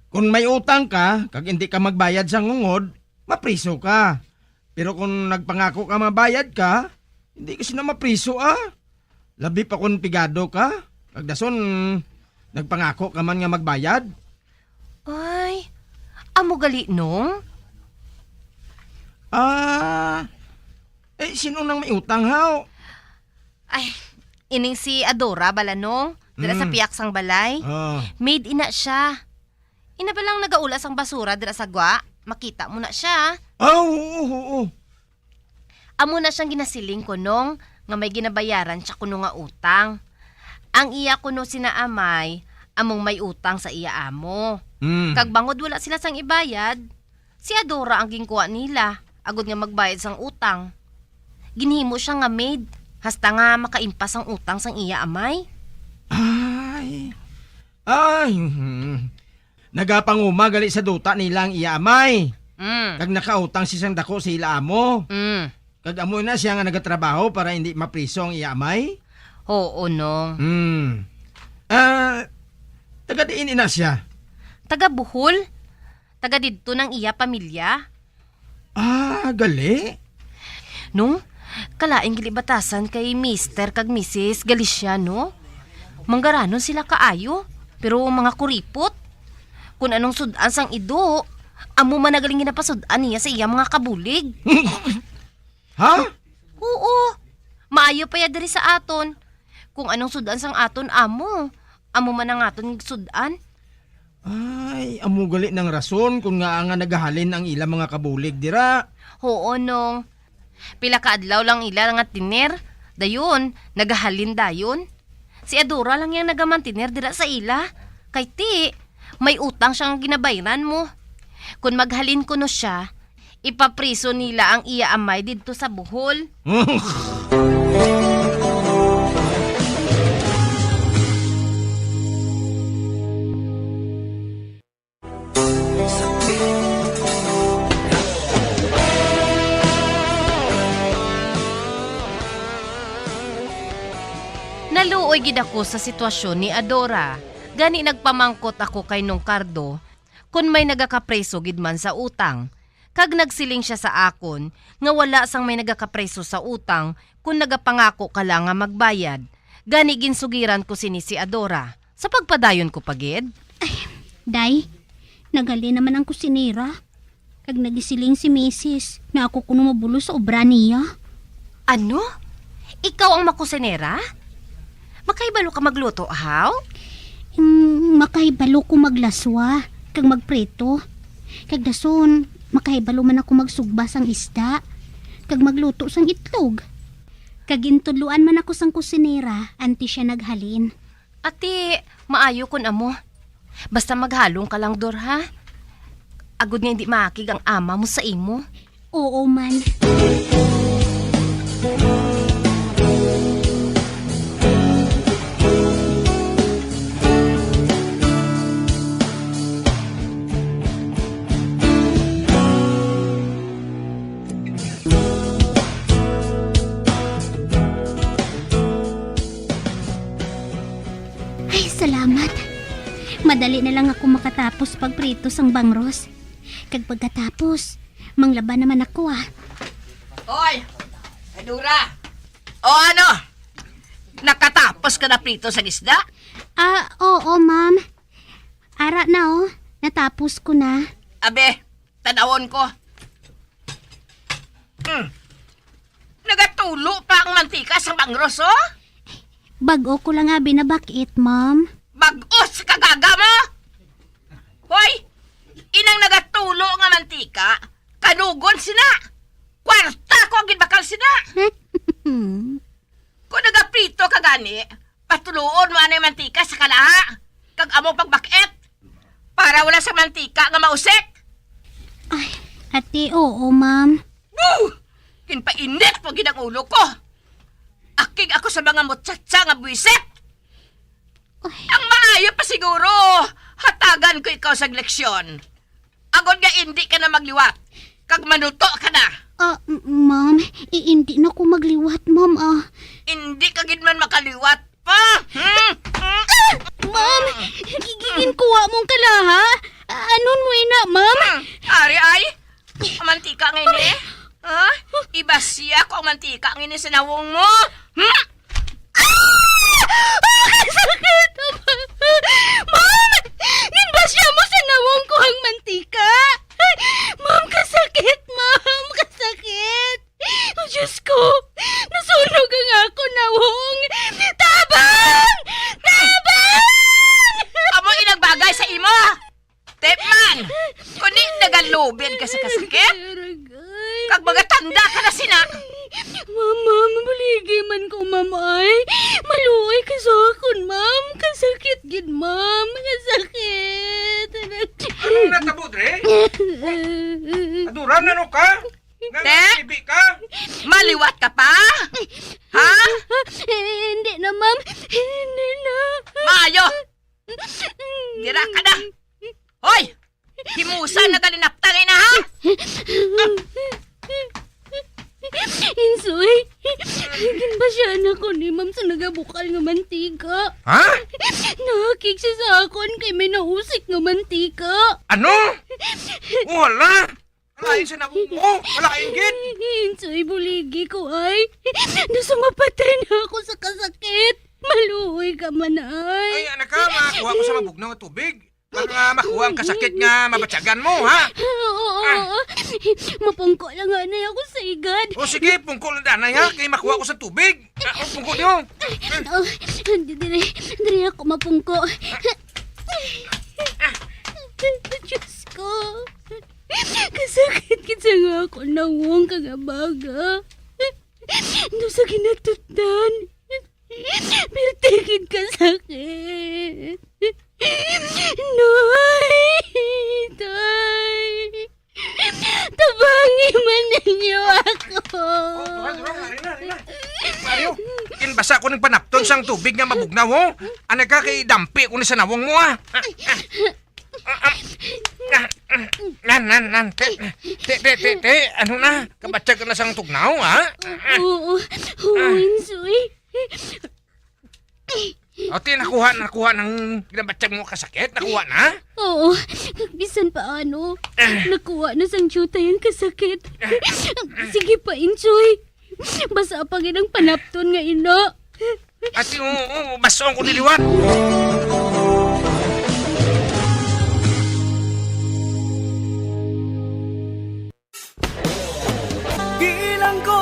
Kung may utang ka, kag hindi ka magbayad sa ngungod, mapriso ka. Pero kung nagpangako ka mabayad ka, hindi kasi na mapriso Labi pa kung pigado ka. Kagdason, nagpangako ka man nga magbayad. Ay, amo gali nong? Sino nang may utang haw? Ay, ining si Adora balanong, dira sa piyaksang balay. Made ina siya. Ina ba lang nagaulas ang basura dira sa gwa? Makita mo na siya. Oo. Amo na siyang ginasiling ko nung nga may ginabayaran siya kuno nga utang. Ang iya kuno sina amay, among may utang sa iya amo. Kag bangod wala sila sang ibayad, si Adora ang ginkuha nila, agud nga magbayad sang utang. Ginhimo siya nga maid, hasta nga makaimpas ang utang sang iya amay. Nagapanguma gali sa duta nilang iya amay. Kag nakautang si sang dako sa ila amo. Kag amo na siya nga nagatrabaho para hindi mapriso ang iyamay? Oo, Nong. Taga diin na siya? Taga Bohol? Taga didto ng iya pamilya? Gali? No? Kalaing gilibatasan kay Mr. kag Mrs. Galiciano. Manggaranon sila kaayo, pero mga kuripot. Kung anong sudan sang ido, amo managaling ginapasudan niya sa iya mga kabulig. Ha? Oo. Maayo pa ya diri sa aton. Kung anong sudan sang aton amo man ang aton sudan. Ay, amo gali ng rason kung nga nagahalin ang ilang mga kabulig dira. Oo, Nong. Pila ka adlaw lang ila nga tiner. Dayon, nagahalin dayon. Si Adora lang yang nagamantiner dira sa ila. Kay ti, may utang siyang ginabayran mo. Kung maghalin ko no siya, ipapriso nila ang iya amay didto sa Bohol. Naluoy gid ako sa sitwasyon ni Adora. Gani nagpamangkot ako kay Nong Cardo kun may nagakapreso gid man sa utang. Kag nagsiling siya sa akon nga wala sang may nagakapreso sa utang kung nagapangako ka lang nga magbayad. Gani ginsugiran ko sini si Adora sa pagpadayon ko pagid. Day, nagali naman ang kusinera. Kag nagisiling si Mrs. na ako kuno mabulo sa obra niya. Ano? Ikaw ang makusinera? Makaibalo ka magluto, haw? Makaibalo ko maglaswa, kag magpreto. Kag dason, makaibalo man ako magsugba sang isda, kag magluto sang itlog. Kag intudluan man ako sang kusinera, anti siya naghalin. Ati, maayo kun amo. Basta maghalong ka lang, Dor, ha? Agud nga hindi makig ang ama mo sa imo. Oo man. Salamat. Madali na lang ako makatapos pagprito sang bangros. Kag pagkatapos, manglaban naman ako Oy! Adura! O ano? Nakatapos ka na prito sa isda? Oo ma'am. Ara na natapos ko na. Abe, tanawon ko. Nagatulo pa ang mantika sa bangros, oh? Bago ko lang binabakit, ma'am. Bagos kagaga mo! Hoy! Inang nagatulo nga mantika, kanugon sina! Kwarta ko ang ginbakal sina! Kung nagaprito ka gani, patuloon mo anay mantika sa kalaha, kag amo pagbakit, para wala sa mantika nga mausik! Ay, ate, oo, ma'am. Kinpainit po ginang ulo ko! Aking ako sa mga mutsatsa nga buwisit! Ang maayo pa siguro, hatagan ko ikaw sa leksyon. Agod nga hindi ka na magliwat, kag manuto ka na. Ma'am, hindi na ko magliwat, ma'am, Hindi ka gid man makaliwat pa. Ma'am, gigigin kuha mong kalaha. Anon mo ina, ma'am? Ari ay, ang mantika ngayon eh. Iba siya ko ang mantika ang inisinawong mo. Sakit! Ma'am! Ninbasya mo sa nawong ko ang mantika! Ma'am, kasakit, ma'am! Kasakit! Oh, Diyos ko! Nasunog ang ako nawong! Tabang! Tabang! Amo inagbagay sa imo! Tepman! Kuni nagalubid ka sa kasakit? Kag mga tanda ka na sina! Mama, mabaligi man ko, ma'am, ay. Maluoy ka sa akon, ma'am. Kasakit gid, ma'am. Kasakit. Anong natabo, Dre? Adura, nano ka? Te? Maliwat ka pa? Ha? Hindi na, ma'am. Hindi na. Maayo! Gira ka na! Hoy! Himusan na galinaptangin na, ha? sa nagabukal nga mantika. Ha? Nakakik siya sa akon kay may nausik nga mantika. Ano? Wala! Lain sa nabong mo! Wala kayong gid! Insoy buligi ko ay. Nasumapatay na ako sa kasakit. Maluoy ka man ay. Ay, anak ka, makakuha ko sa mabugnaw nga tubig. Para makuha ang kasakit nga mabatsagan mo, ha? Oo. Mapungko lang nga na ako sa igad. O sige, pungkol na danay ha, kaya makuha ko sa tubig. Pungkol niyo. Dari ako mapungko. Diyos ko. Kasakit kita nga ako nawong kagabaga. Doon sa kinatutan. Pirtikid ka sakit. Noy! Tay! Tabangi man ninyo ako! Mario, kinbasa ko ng panapton sang tubig nga mabugnaw, ho? Anak ka kay dampi ko ni sa nawong mo, ha? Te, ano na? Kabatsa ka na sang tugnaw, ha? Oo, Insoy. O, te, nakuha ng ginabatsa mo kasakit? Nakuha na? Oo, bisan paano. Nakuha na sang tiyuta yung kasakit. Sige pa, Insoy. Basa pa ginang panapton nga ina. Ate, basong ko niliwan. Bilang ko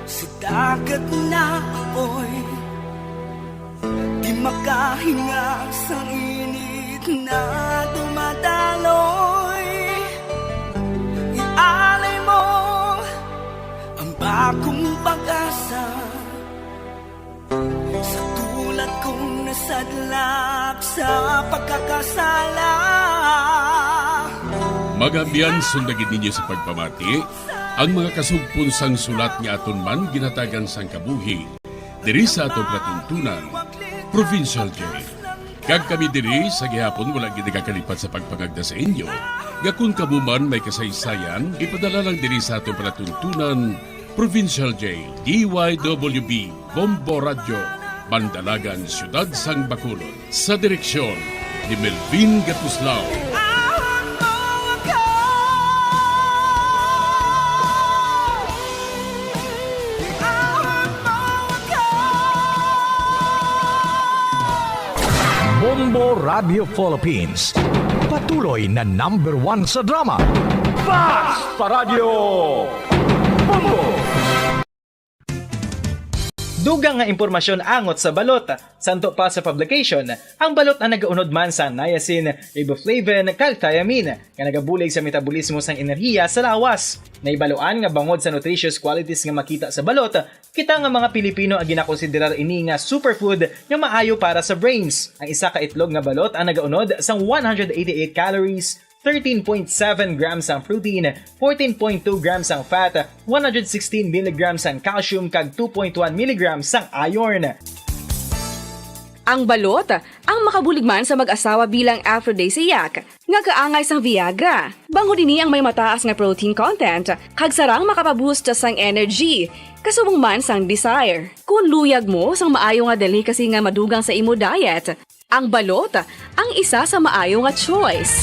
sa dagat na apoy, di makahinga sa init na dumadaloy. Ialay mo ang bagong pag-asa sa tulad kong nasadlak sa pagkakasala. Magabiyan sundagin ninyo sa pagpamati ang mga kasugpon sang sulat nga aton man ginatagan sang kabuhi diri sa atong platuntunan, Provincial Jail. Kag kami diri sa gihapon wala gid nakakalipat sa pagpangagda sa inyo. Nga kung kamuman may kasaysayan, ipadala lang diri sa atong platuntunan, Provincial Jail, DYWB, Bombo Radio, Bandalagan, Siyudad Sang Bacolod. Sa direksyon ni Melvin Gatuslao. Bombo Radio Philippines. Patuloy na #1 sa drama. Basta Radio Bombo! Dugang nga impormasyon angot sa balot. Santo pa sa publication, ang balot na nagaunod man sa niacin, riboflavin, calthiamine, nga nagabulig sa metabolismo sang enerhiya sa lawas. Naibaloan nga bangod sa nutritious qualities nga makita sa balot, kita nga mga Pilipino ang ginakonsiderar ini nga superfood nga maayo para sa brains. Ang isa ka itlog nga balot ang nagaunod sang 188 calories, 13.7 grams ang protein, 14.2 grams ang fat, 116 mg ang calcium kag 2.1 mg ang iron. Ang balot, ang makabuligman sa mag-asawa bilang aphrodisiac, nga kaangay sang Viagra. Bango dini ang may mataas nga protein content, kag sarang makapaboost sang energy, kasubong man sang desire. Kung luyag mo sang maayo nga delicacy nga madugang sa imo diet, ang balot, ang isa sa maayo nga choice.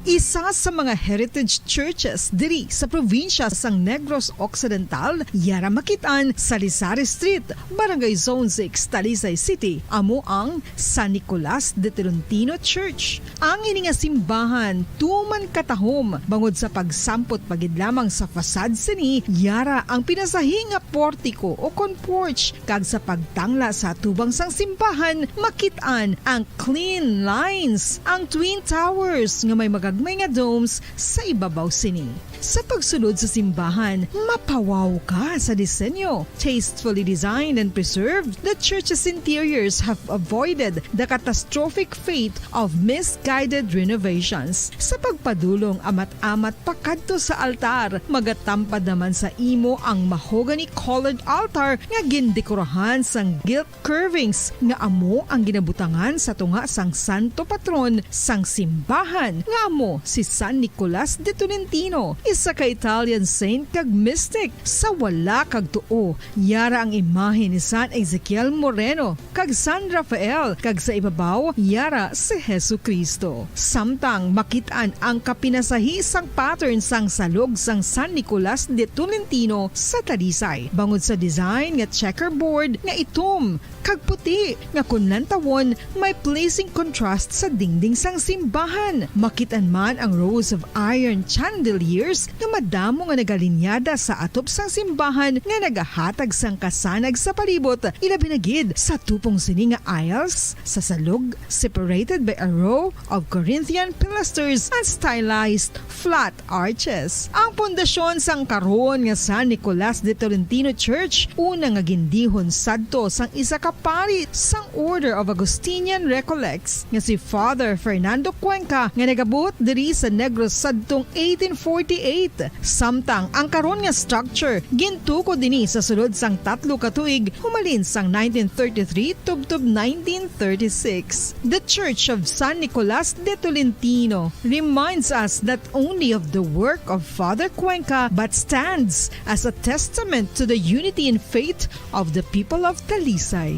Isa sa mga heritage churches diri sa probinsya sang Negros Occidental, yara makitaan sa Lizares Street, Barangay Zone 6, Talisay City, amo ang San Nicolas de Tolentino Church. Ang ini nga simbahan tuman katahom bangod sa pagsampot pagid lamang sa fasad sini, yara ang pinasahi nga portiko o porch, kag sa pagtangla sa tubang sang simbahan makitaan ang clean lines, ang twin towers nga may may nga domes sa ibabaw sini. Sa pagsulod sa simbahan, mapawaw ka sa disenyo. Tastefully designed and preserved, the church's interiors have avoided the catastrophic fate of misguided renovations. Sa pagpadulong amat-amat pakadto sa altar, magatampad naman sa imo ang mahogany colored altar nga gindekorahan sang gilt curvings nga amo ang ginabutangan sa tunga sang santo patron sang simbahan nga amo si San Nicolas de Tolentino. isa ka Italian saint kag mystic sa wala kag tuo. Yara ang imahe ni San Ezekiel Moreno kag San Rafael kag sa ibabaw yara si Jesucristo. Samtang makitaan ang kapinasahi sang pattern sang salog sang San Nicolas de Tolentino sa Talisay. Bangod sa design nga checkerboard nga itom kag puti nga kunlan tawon may placing contrast sa dingding sang simbahan. Makitan man ang rows of iron chandeliers nga madamo nga nagalinyada sa atop sang simbahan nga nagahatag sang kasanag sa palibot. Ilabi na gid sa tupong sini nga aisles sa salog separated by a row of Corinthian pilasters and stylized flat arches. Ang pundasyon sang karon nga San Nicolas de Tolentino Church una nga gindihon sadto sang isa ka pari sang Order of Augustinian Recollects nga si Father Fernando Cuenca nga nagabot diri sa Negros sadtong 1848. Samtang ang karon nga structure gintuko dinhi sa sulod sang 3 ka tuig humalin sang 1933 tubtob 1936. The Church of San Nicolas de Tolentino reminds us not only of the work of Father Cuenca but stands as a testament to the unity and faith of the people of Talisay.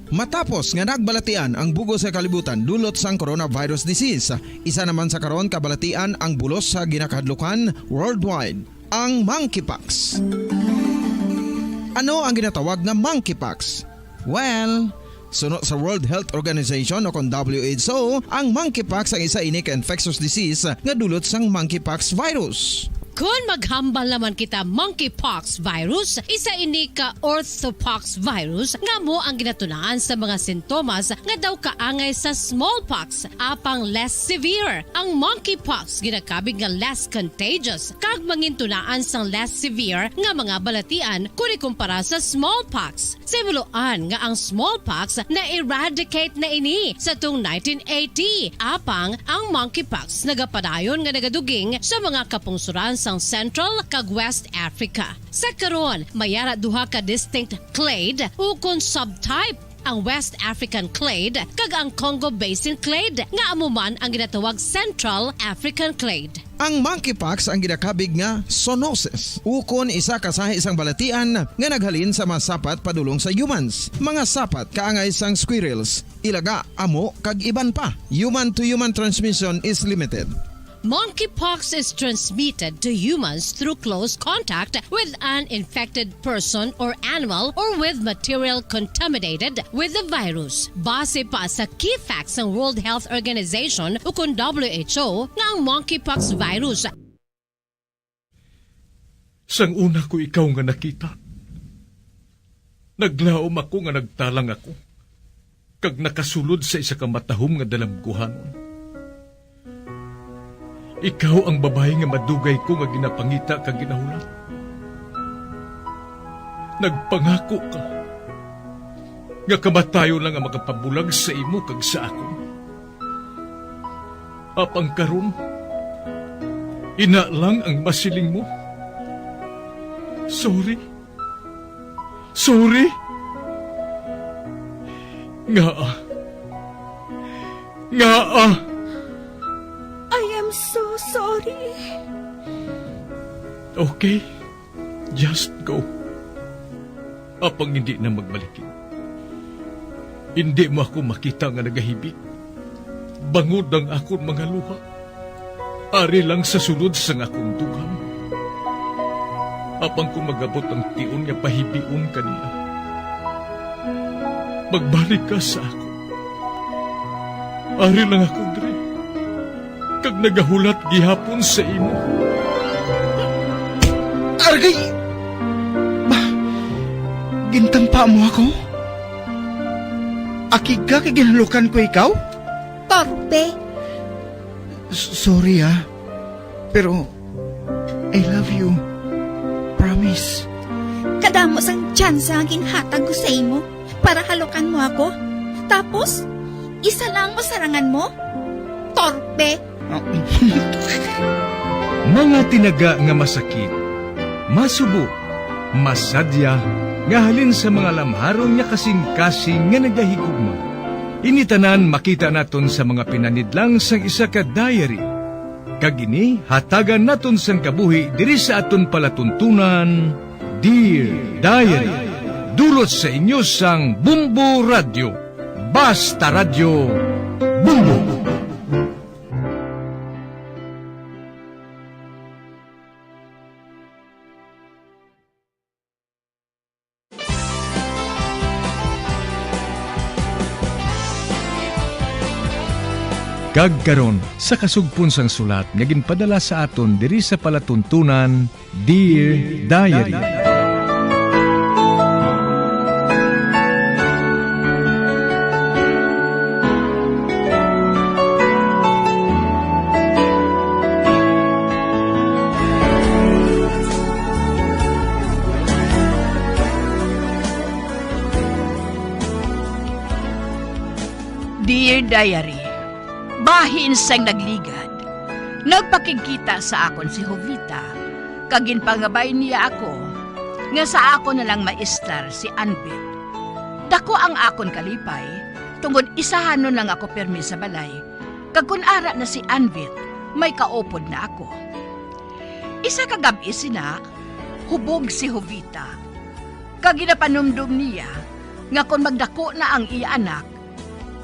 Matapos nga nagbalatian ang bugos sa kalibutan dulot sang coronavirus disease, isa naman sa karon kabalatian ang bulos sa ginakahadlukan worldwide, ang monkeypox. Ano ang ginatawag na monkeypox? Well, sunod sa World Health Organization o kung WHO, ang monkeypox ang isa ini ka infectious disease nga dulot sang monkeypox virus. Kung maghambal naman kita monkeypox virus, isa ini ka orthopox virus nga mo ang ginatunaan sa mga sintomas nga daw kaangay sa smallpox, apang less severe. Ang monkeypox ginakabig nga less contagious kag mangintunaan sang less severe nga mga balatian kung ikumpara sa smallpox. Simuloan nga ang smallpox na eradicate na ini sa tung 1980, apang ang monkeypox nagapadayon nga nagaduging sa mga kapungsuran sa Central kag West Africa. Sa karon, mayara duha ka distinct clade ukon subtype, ang West African clade kag ang Congo Basin clade nga amuman ang ginatawag Central African clade. Ang monkeypox ang ginakabig nga zoonosis. Ukon isa kasahi isang balatian nga naghalin sa mga sapat padulong sa humans. Mga sapat kaangay sang squirrels, ilaga, amo kag iban pa. Human to human transmission is limited. Monkeypox is transmitted to humans through close contact with an infected person or animal or with material contaminated with the virus. Base pa sa key facts ng World Health Organization o kung WHO nga ang monkeypox virus. Sang una ko ikaw nga nakita, naglaom ako nga nagtalang ako, kag nakasulod sa isa ka matahom nga dalamguhanon. Ikaw ang babae nga madugay ko nga ginapangita kag ginahulat. Nagpangako ka nga kamatayo lang ang makapabulag sa imo kag sa ako. Apang karon, ina lang ang masiling mo. Sorry. Sorry. Ngaa. I am so sorry. Okay, just go. Apang hindi na magbalikin. Hindi mo ako makita nga nagahibik. Bangod ang akong mga luha. Ari lang sa sulod sa akong dugang. Apang kung magabot ang tion nga pahibion kanila. Magbalik ka sa ako. Ari lang ako, Dre. Kag nagahulat gihapon sa imo. Argay! Gintampa mo ako? Akig ka kay ginalukan ko ikaw? Torpe. Sorry pero I love you. Promise. Kadamo sang tsansa ang ginhatag ko sa imo para halukan mo ako. Tapos, isa lang masarangan mo? Torpe. Mga tinaga nga masakit, masubo, masadya, nga halin sa mga lamharon nga kasing-kasing nga nagahigugma. Initanan makita naton sa mga pinanidlang sang isa ka diary. Kagini hatagan naton sang kabuhi diri sa aton palatuntunan, Dear Diary. Dulot sa inyo sang Bumbo Radio. Basta Radio Bumbo. Kagkaron sa kasugpon sang sulat nga ginpadala sa aton diri sa palatuntunan, Dear Diary. Dear Diary, bahin sang nagligad. Nagpakikita sa akon si Jovita, kagin pangabay niya ako, nga sa ako na lang maestar si Anbet. Dako ang akon kalipay, tungod isahanon lang ako permi sa balay, kag kun ara na si Anbet, may kaupod na ako. Isa kagabi sina, hubog si Jovita. Kag ginapanumdum niya, nga kung magdako na ang iya anak,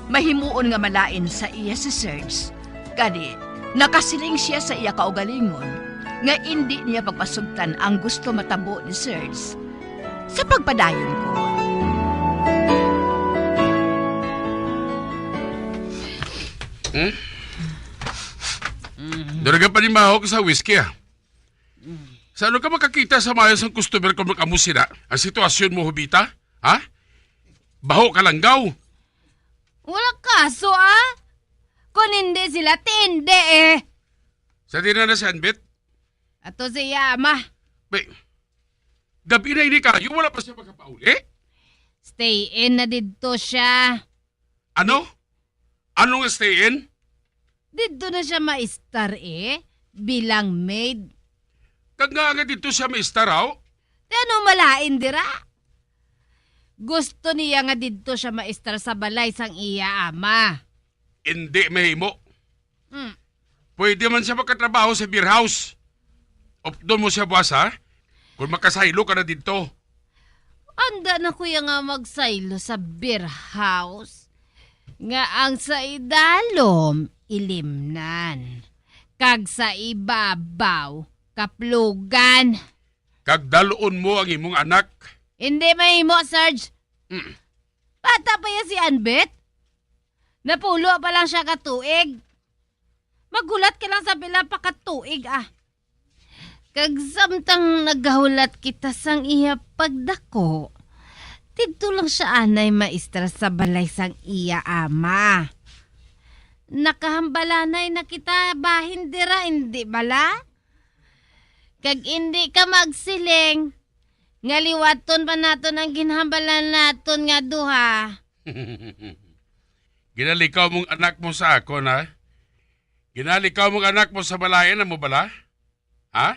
mahimuon nga malain sa iya si Serge. Kani, nakasiling siya sa iya kaugalingon nga hindi niya pagpasugtan ang gusto matabo ni Serge. Sa pagpadayon ko. Doon ka panimahok sa whiskey Sa ano ka makakita sa mayos ng customer kung makamusira ang sitwasyon mo, Jovita? Ha? Baho ka lang gaw. Wala kaso Kung hindi sila, tindi Sa di na si Anbet? Ato si Yama. Gabi na ini kayo, wala pa siya magkapauli? Stay in na dito siya. Ano? Anong stay in? Dito na siya maistar bilang maid. Kag nga dito siya maistar raw? Ano malain dira? Gusto niya nga dito siya maistar sa balay sang iya ama. Hindi mahimo. Pwede man siya makatrabaho sa beer house. O doon mo siya buwas kung makasaylo ka na dito. Anda na kuya nga magsaylo sa beer house. Nga ang sa idalom, ilimnan. Kag sa ibabaw, kaplugan. Kag daloon mo ang imong anak. Hindi mahimo, Sarge. Bata pa yan si Anbet. Napulo pa lang siya katuig. Magulat ka lang sa pila pa katuig Kag samtang nagahulat kita sang iya pagdako, dito lang siya anay maistra sa balay sang iya ama. Nakahambalanay na kita bahin dira, hindi bala? Kag hindi ka magsiling, ngaliwaton pa naton ang ginhambalan naton nga duha. Ginalikaw mong anak mo sa ako, na? Ginalikaw mong anak mo sa balayan na mo bala? Ha?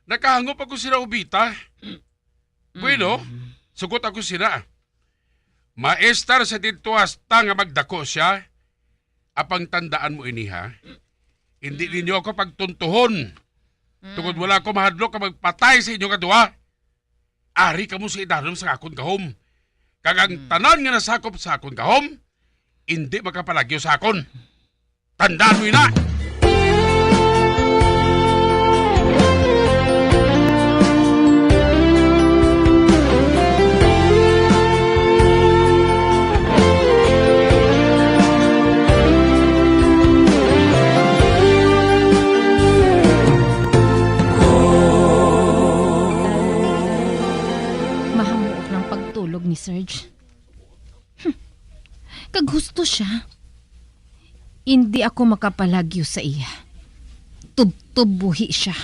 Nakahangop ako sila, Jovita. Bueno, sugot ako sila. Maestar sa dito hasta nga magdako siya. Apang tandaan mo ini, Hindi ninyo ako pagtuntuhon. Tungod wala ako mahadlok ka magpatay sa inyo kadua. Ari ka mo sa idalom sa akon kahom. Kagang tanan nga nasakop sa akon kahom, hindi makapalagyo sa akon. Tandaan mo ina! Ni Serge. Kag gusto siya. Hindi ako makapalagyo sa iya. Tubtubuhi siya.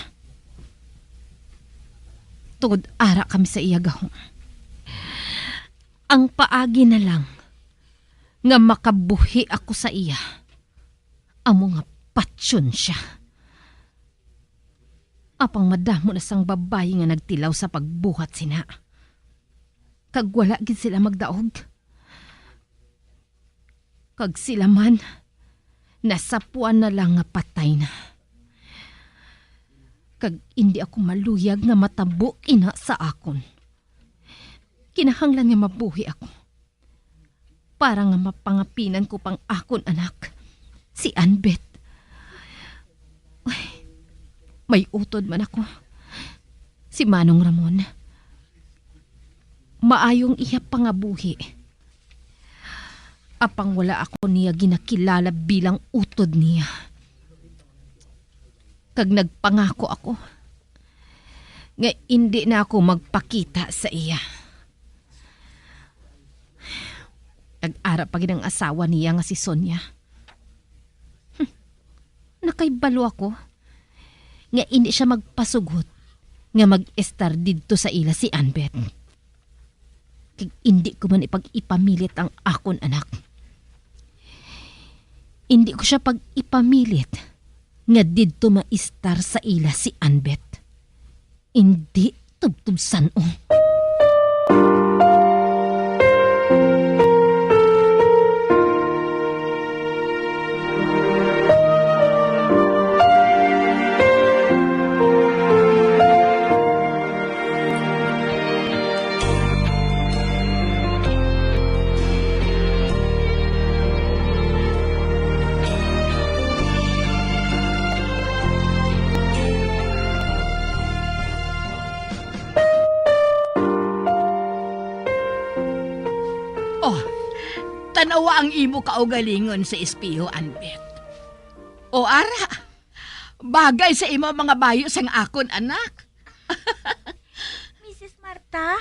Tugod ara kami sa iya gahong. Ang paagi na lang nga makabuhi ako sa iya. Amo nga patsyon siya. Apang madamo na sang babae nga nagtilaw sa pagbuhat sina. Kag wala gid sila magdaog. Kag sila man, nasapuan na lang nga patay na. Kag hindi ako maluyag nga matabo ina sa akon. Kinahanglan nga mabuhi ako. Para nga mapangapinan ko pang akon anak, si Anbet. Uy, may utod man ako. Si Manong Ramon. Maayong iya pangabuhi. Apang wala ako niya ginakilala bilang utod niya. Kag nagpangako ako nga hindi na ako magpakita sa iya. Nag-ara pa ginang asawa niya nga si Sonia. Nakaibalo ako nga hindi siya magpasugot nga mag-estar dito sa ila si Anbet. Kag hindi ko man ipag-ipamilit ang akon anak. Hindi ko siya pag-ipamilit nga didto maistar sa ila si Anbet. Hindi tubtubsan o. Tanawa ang imo kaugalingon sa espiho, Anbet. O ara, bagay sa imo mga bayo sang akon anak. Mrs. Marta,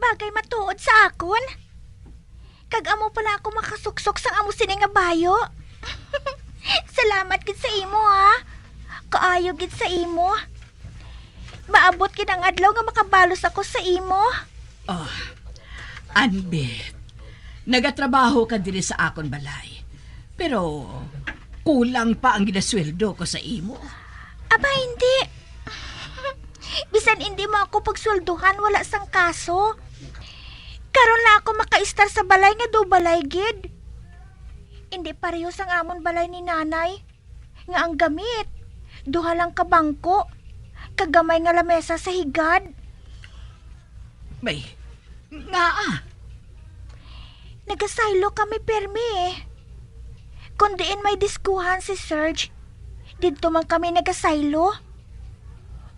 bagay matuod sa akon. Kag amo pala ako makasuksok sang amo sini nga bayo. Salamat gid sa imo ha. Kaayo gid sa imo. Maabot gid ang adlaw nga makabalos ako sa imo. Oh, Anbet. Nagatrabaho ka diri sa akon balay. Pero kulang pa ang ginasweldo ko sa imo. Aba, hindi. Bisan hindi mo ako pagswelduhan, wala sang kaso. Karon na ako makaistar sa balay nga do balay gid. Hindi pareho sang amon balay ni nanay. Nga ang gamit, duha lang ka bangko, kagamay nga lamesa sa higad. May, nga Nagasaylo kami permi eh. Kung diin may diskuhan si Serge, dito man kami nagasaylo.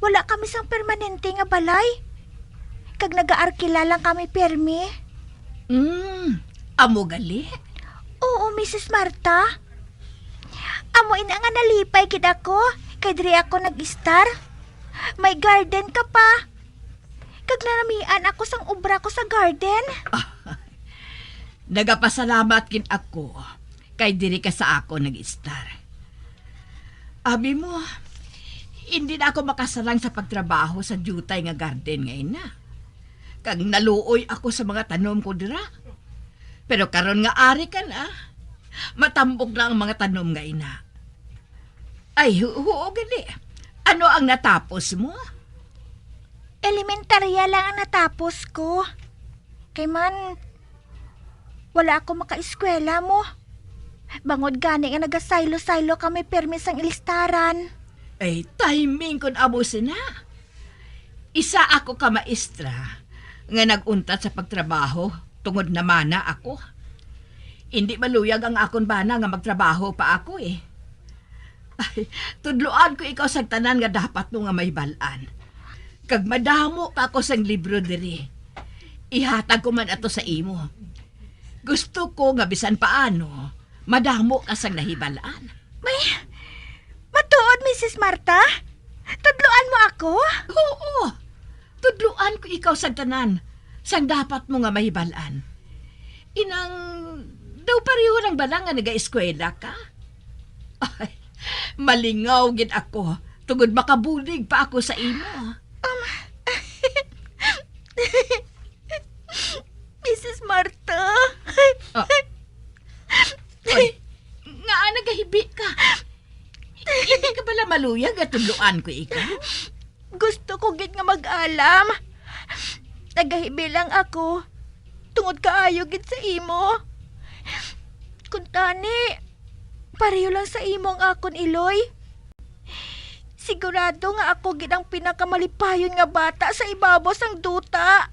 Wala kami sang permanente nga balay. Kag nagaarkila lang kami permi. Amo gali? Oo, Mrs. Marta. Amo ina nga nalipay gid ako, kay diri ako nag-star. May garden ka pa. Kag naramian ako sang obra ko sa garden. Nagapasalamat kin ako kay diri ka sa ako nag-star. Abi mo, hindi na ako makasarang sa pagtrabaho sa jutay nga garden ngayon na. Kag naluoy ako sa mga tanom ko dira. Pero karon nga ari ka na, matambok na ang mga tanom nga ina. Ay, huo gali. Ano ang natapos mo? Elementarya lang ang natapos ko. Kay man, wala ako makaeskwela mo. Bangod gani nga nagasaylo-saylo kami permis ang ilistaran. Ay, timing kun amo sina. Isa ako ka maestra nga naguntat sa pagtrabaho tungod na mana ako. Hindi maluyag ang akon bana nga magtrabaho pa ako eh. Ay, tudloan ko ikaw sa tanan nga dapat mo nga may balaan. Kag madamo ka ako sang libro diri. Ihatag ko man ato sa imo. Gusto ko nga bisan paano, madamo ka sang nahibalaan. May, matuod, Mrs. Marta? Tudluan mo ako? Oo, tudluan ko ikaw sa tanan, sang dapat mo nga mahibalaan. Inang, daw pareho lang ba lang nga nag-eskwela ka? Ay, malingaw gid ako, tungod makabulig pa ako sa imo. Mrs. Marta. Oy, nga nagahibi ka. Hindi ka bala maluyag at tuluan ko ikaw? Gusto ko gid nga mag-alam. Nagahibi lang ako tungod kaayo gid sa imo. Kun tani, pareho lang sa imo ang akon Iloy. Sigurado nga ako gid ang pinakamalipayon nga bata sa ibabaw sang duta.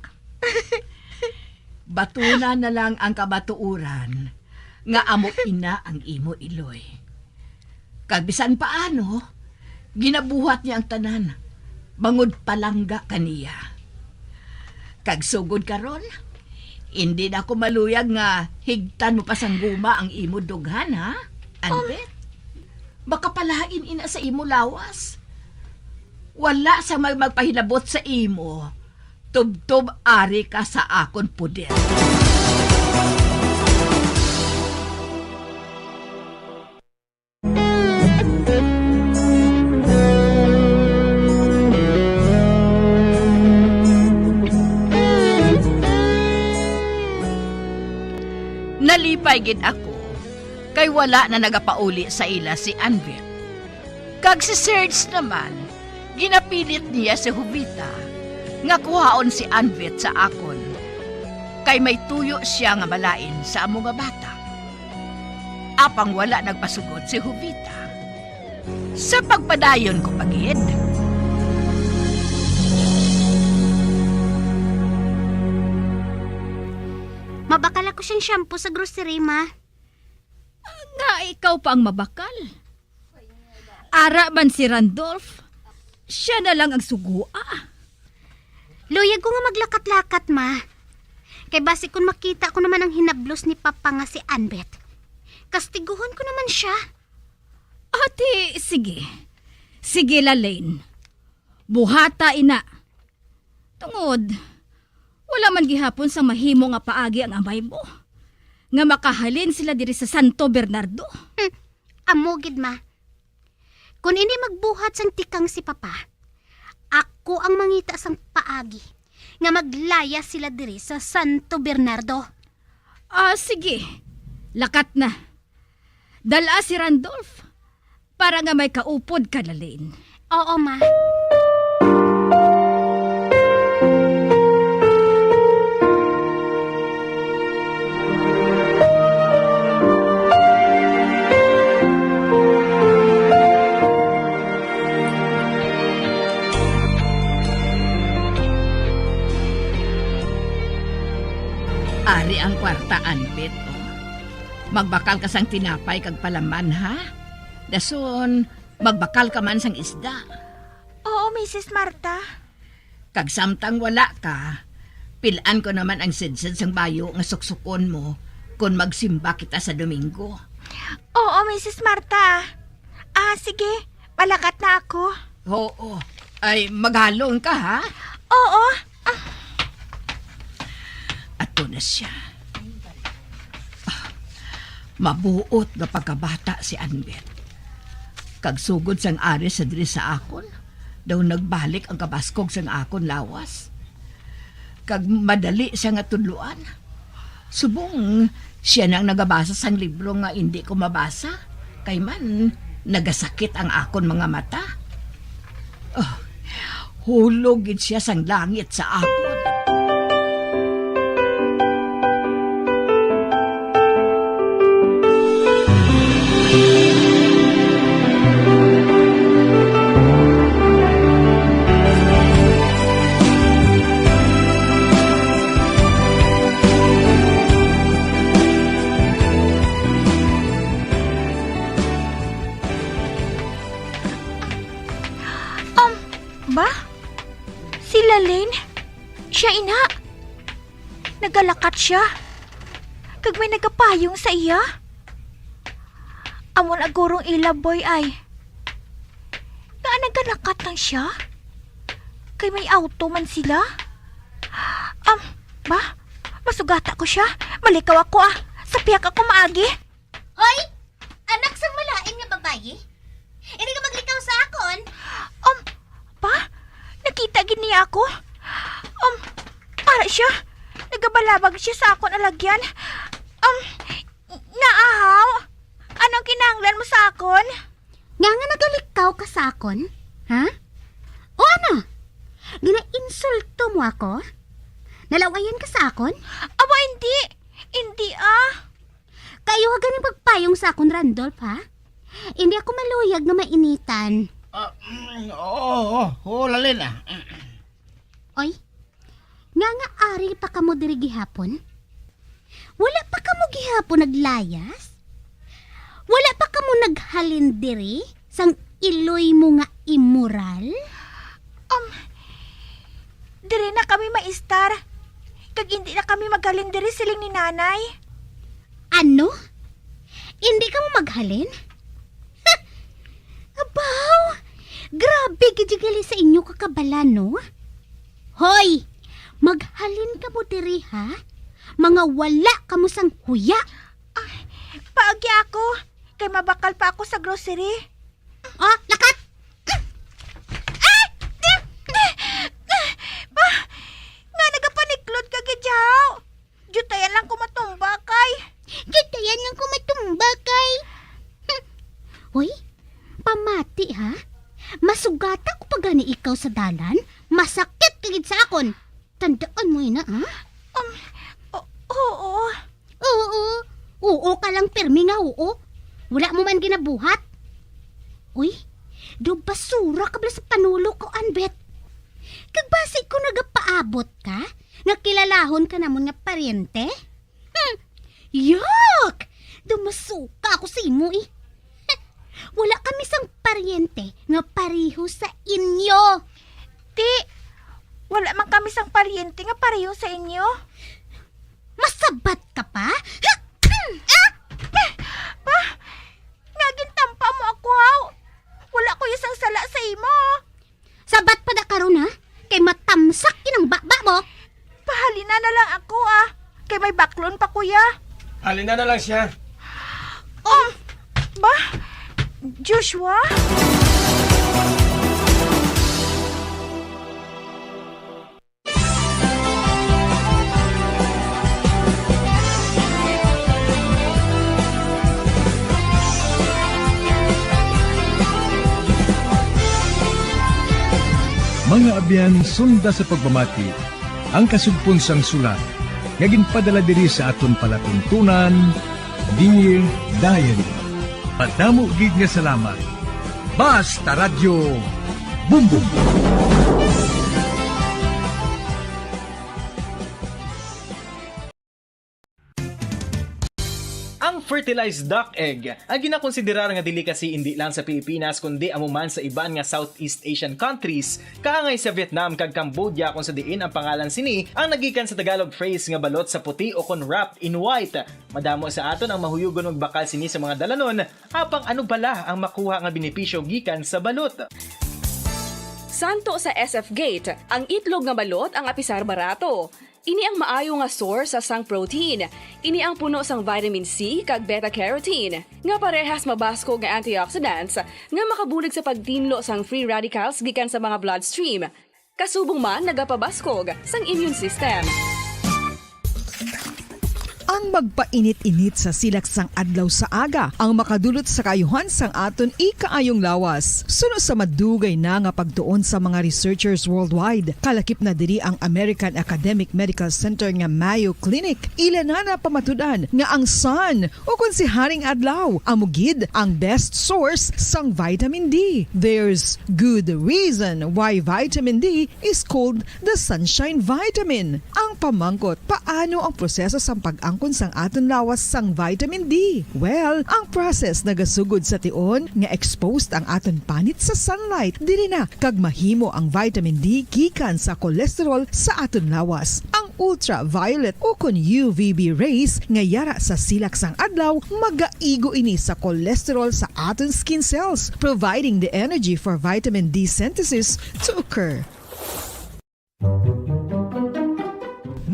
Batuna na lang ang kabatuuran nga amo ina ang imo Iloy. Kag bisan paano, ginabuhat niya ang tanan. Bangod palangga kaniya. Kag sugod karon, hindi na ako maluyag nga higtan mo pa sang guma ang imo dughan, ha? Anbet? Baka palain ina sa imo lawas. Wala sa magpahilabot sa imo. Tubtob ari ka sa akon puder. Nalipay gid ako kay wala na nagapauli sa ila si Anvil. Kag si Serge naman, ginapilit niya si Jovita nga kuhaon si Anvil sa akon. Kay may tuyo siya nga malain sa amo nga bata. Apang wala nagpasugod si Jovita. Sa pagpadayon ko pagid. Mabakal ako siyang shampoo sa grocery, ma. Nga ikaw pa ang mabakal. Ara man si Randolph. Siya na lang ang sugua. Luyag ko nga maglakat-lakat, ma. Kay basi kung makita ko naman ang hinablos ni Papa nga si Anbet. Kastiguhon ko naman siya. Ate, sige. Sige, Lalaine. Buhata, ina. Tungod, wala man gihapon sa mahimo nga paagi ang amay mo. Nga makahalin sila diri sa Santo Bernardo. Amugid, ma. Kung ini magbuhat sang tikang si Papa, ako ang mangita sang paagi nga maglaya sila diri sa Santo Bernardo. Sige. Lakat na. Dala si Randolph para nga may kaupod ka, Lalaine. Oo, ma. Ari ang kwarta, Anbet. Magbakal ka sang tinapay kag palaman, ha? Dason, magbakal ka man sang isda. Oo, Mrs. Marta. Kag samtang wala ka, pilaan ko naman ang sidsid sang bayo nga suksukon mo kung magsimba kita sa Domingo. Oo, Mrs. Marta. Sige. Palakat na ako. Oo. Ay, maghalong ka, ha? Oo. Ato na siya. Mabuot nga pagkabata si Anbet. Kag sugod sang ari sa diri sa akon, daw nagbalik ang kabaskog sang akon lawas. Kag madali siya nga tudluan. Subong siya nang nagabasa sang libro nga hindi ko mabasa, kay man nagasakit ang akon mga mata. Hulog gid siya sang langit sa akon. Ba? Si Lalaine? Siya ina? Nagalakat siya? Kag may nagapayong sa iya? Amon agurong ila boy ay. Nga nagalakat lang siya? Kay may auto man sila? Ba? Masugata ko siya? Malikaw ako Sapiak ako maagi. Hoy! Anak sang malain nga babayi? Hindi ka maglikaw sa akon? Pa? Nakita gini ako? Para siya. Nagabalabag siya sa akon alagyan. Naahaw? Anong kinahanglan mo sa akon? Nga nagalikaw ka sa akon? Ha? O ano? Gina-insulto mo ako? Nalawayan ka sa akon? Aba, hindi Kayo ha ganing pagpayong sa akon, Randolph, ha? Hindi ako maluyag na mainitan. Oo, lalin ah. Oy, nga ari pa kamo diri gihapon? Wala pa kamo gihapon naglayas? Wala pa kamo naghalin diri sang iloy mo nga immoral? Dire na kami maistar. Kag hindi na kami maghalin diri siling ni nanay. Ano? Hindi ka mo maghalin? Abaw! Grabe gijigali sa inyo kakabala, no? Hoy! Maghalin ka mo diri, ha? Mga wala ka mo sang huya. Paagi ako. Kay mabakal pa ako sa grocery. Lakat! Nga nagapaniklod ka gidyaw. Jutayan lang kumatumba kay. Jutayan lang kumatumba kay. Hoy, pamati ha? Masugata ko pa gani ikaw sa dalan? Masakit kagid sa akon. Tandaan mo ina, ha? Oo. Oo ka lang permi nga oo. Wala mo man ginabuhat. Uy, do basura ka bala sa panulo ko, Anbet. Kagbasi ko nagapaabot ka, nakilalahon ka namon nga paryente. Yuck! Dumasuka ako sa imo eh. Wala kami sang paryente nga pariho sa inyo. Ti, wala man kami sang paryente nga pariho sa inyo. Masabat ka pa? Ngagin tampa mo ako, haw. Wala ko isang sala sa imo. Sabat pa da karon ha? Kay matamsak kinang baba mo. Pahalina na lang ako Kay may baklon pa kuya. Halina na lang siya. Ba? Joshua? Mga abyan, sunda sa pagmamati, ang kasugpon sang sulat, nga ginpadala diri sa aton palatuntunan, Dear Diary. Padamo gid nga salamat. Basta Radyo Bumbum. Ang fertilized duck egg ang ginakonsiderar nga delicacy hindi lang sa Pilipinas kundi amuman sa iban nga Southeast Asian countries, kaangay sa Vietnam kag Cambodia kung sa diin ang pangalan sini ang nagikan sa Tagalog phrase nga balot sa puti o kon wrapped in white. Madamo sa aton ang mahuyugon og bakal sini sa mga dalanon, apang ano bala ang makuha nga benepisyo gikan sa balot. Santo sa SF Gate, ang itlog nga balot ang apisar barato. Ini ang maayo nga source sa sang protein. Ini ang puno sang vitamin C kag beta-carotene. Nga parehas mabasko nga antioxidants nga makabulig sa pagtinlo sang free radicals gikan sa mga bloodstream. Kasubong man nagapabaskog sang immune system. Ang magpainit-init sa silaksang adlaw sa aga ang makadulot sa kayuhan sang aton ikaayong lawas. Suno sa madugay na nga pagtuon sa mga researchers worldwide, kalakip na diri ang American Academic Medical Center nga Mayo Clinic. Ila na pamatudan nga ang sun o kung si Haring Adlaw amugid ang best source sang vitamin D. There's good reason why vitamin D is called the sunshine vitamin. Ang pamangkot, paano ang proseso sang pag-angkon sang aton lawas sang vitamin D? Well, ang process nagasugod sa tion nga exposed ang aton panit sa sunlight diri na kag mahimo ang vitamin D gikan sa cholesterol sa aton lawas. Ang ultraviolet o kon UVB rays nga yara sa silak sang adlaw magaigo ini sa cholesterol sa aton skin cells, providing the energy for vitamin D synthesis to occur.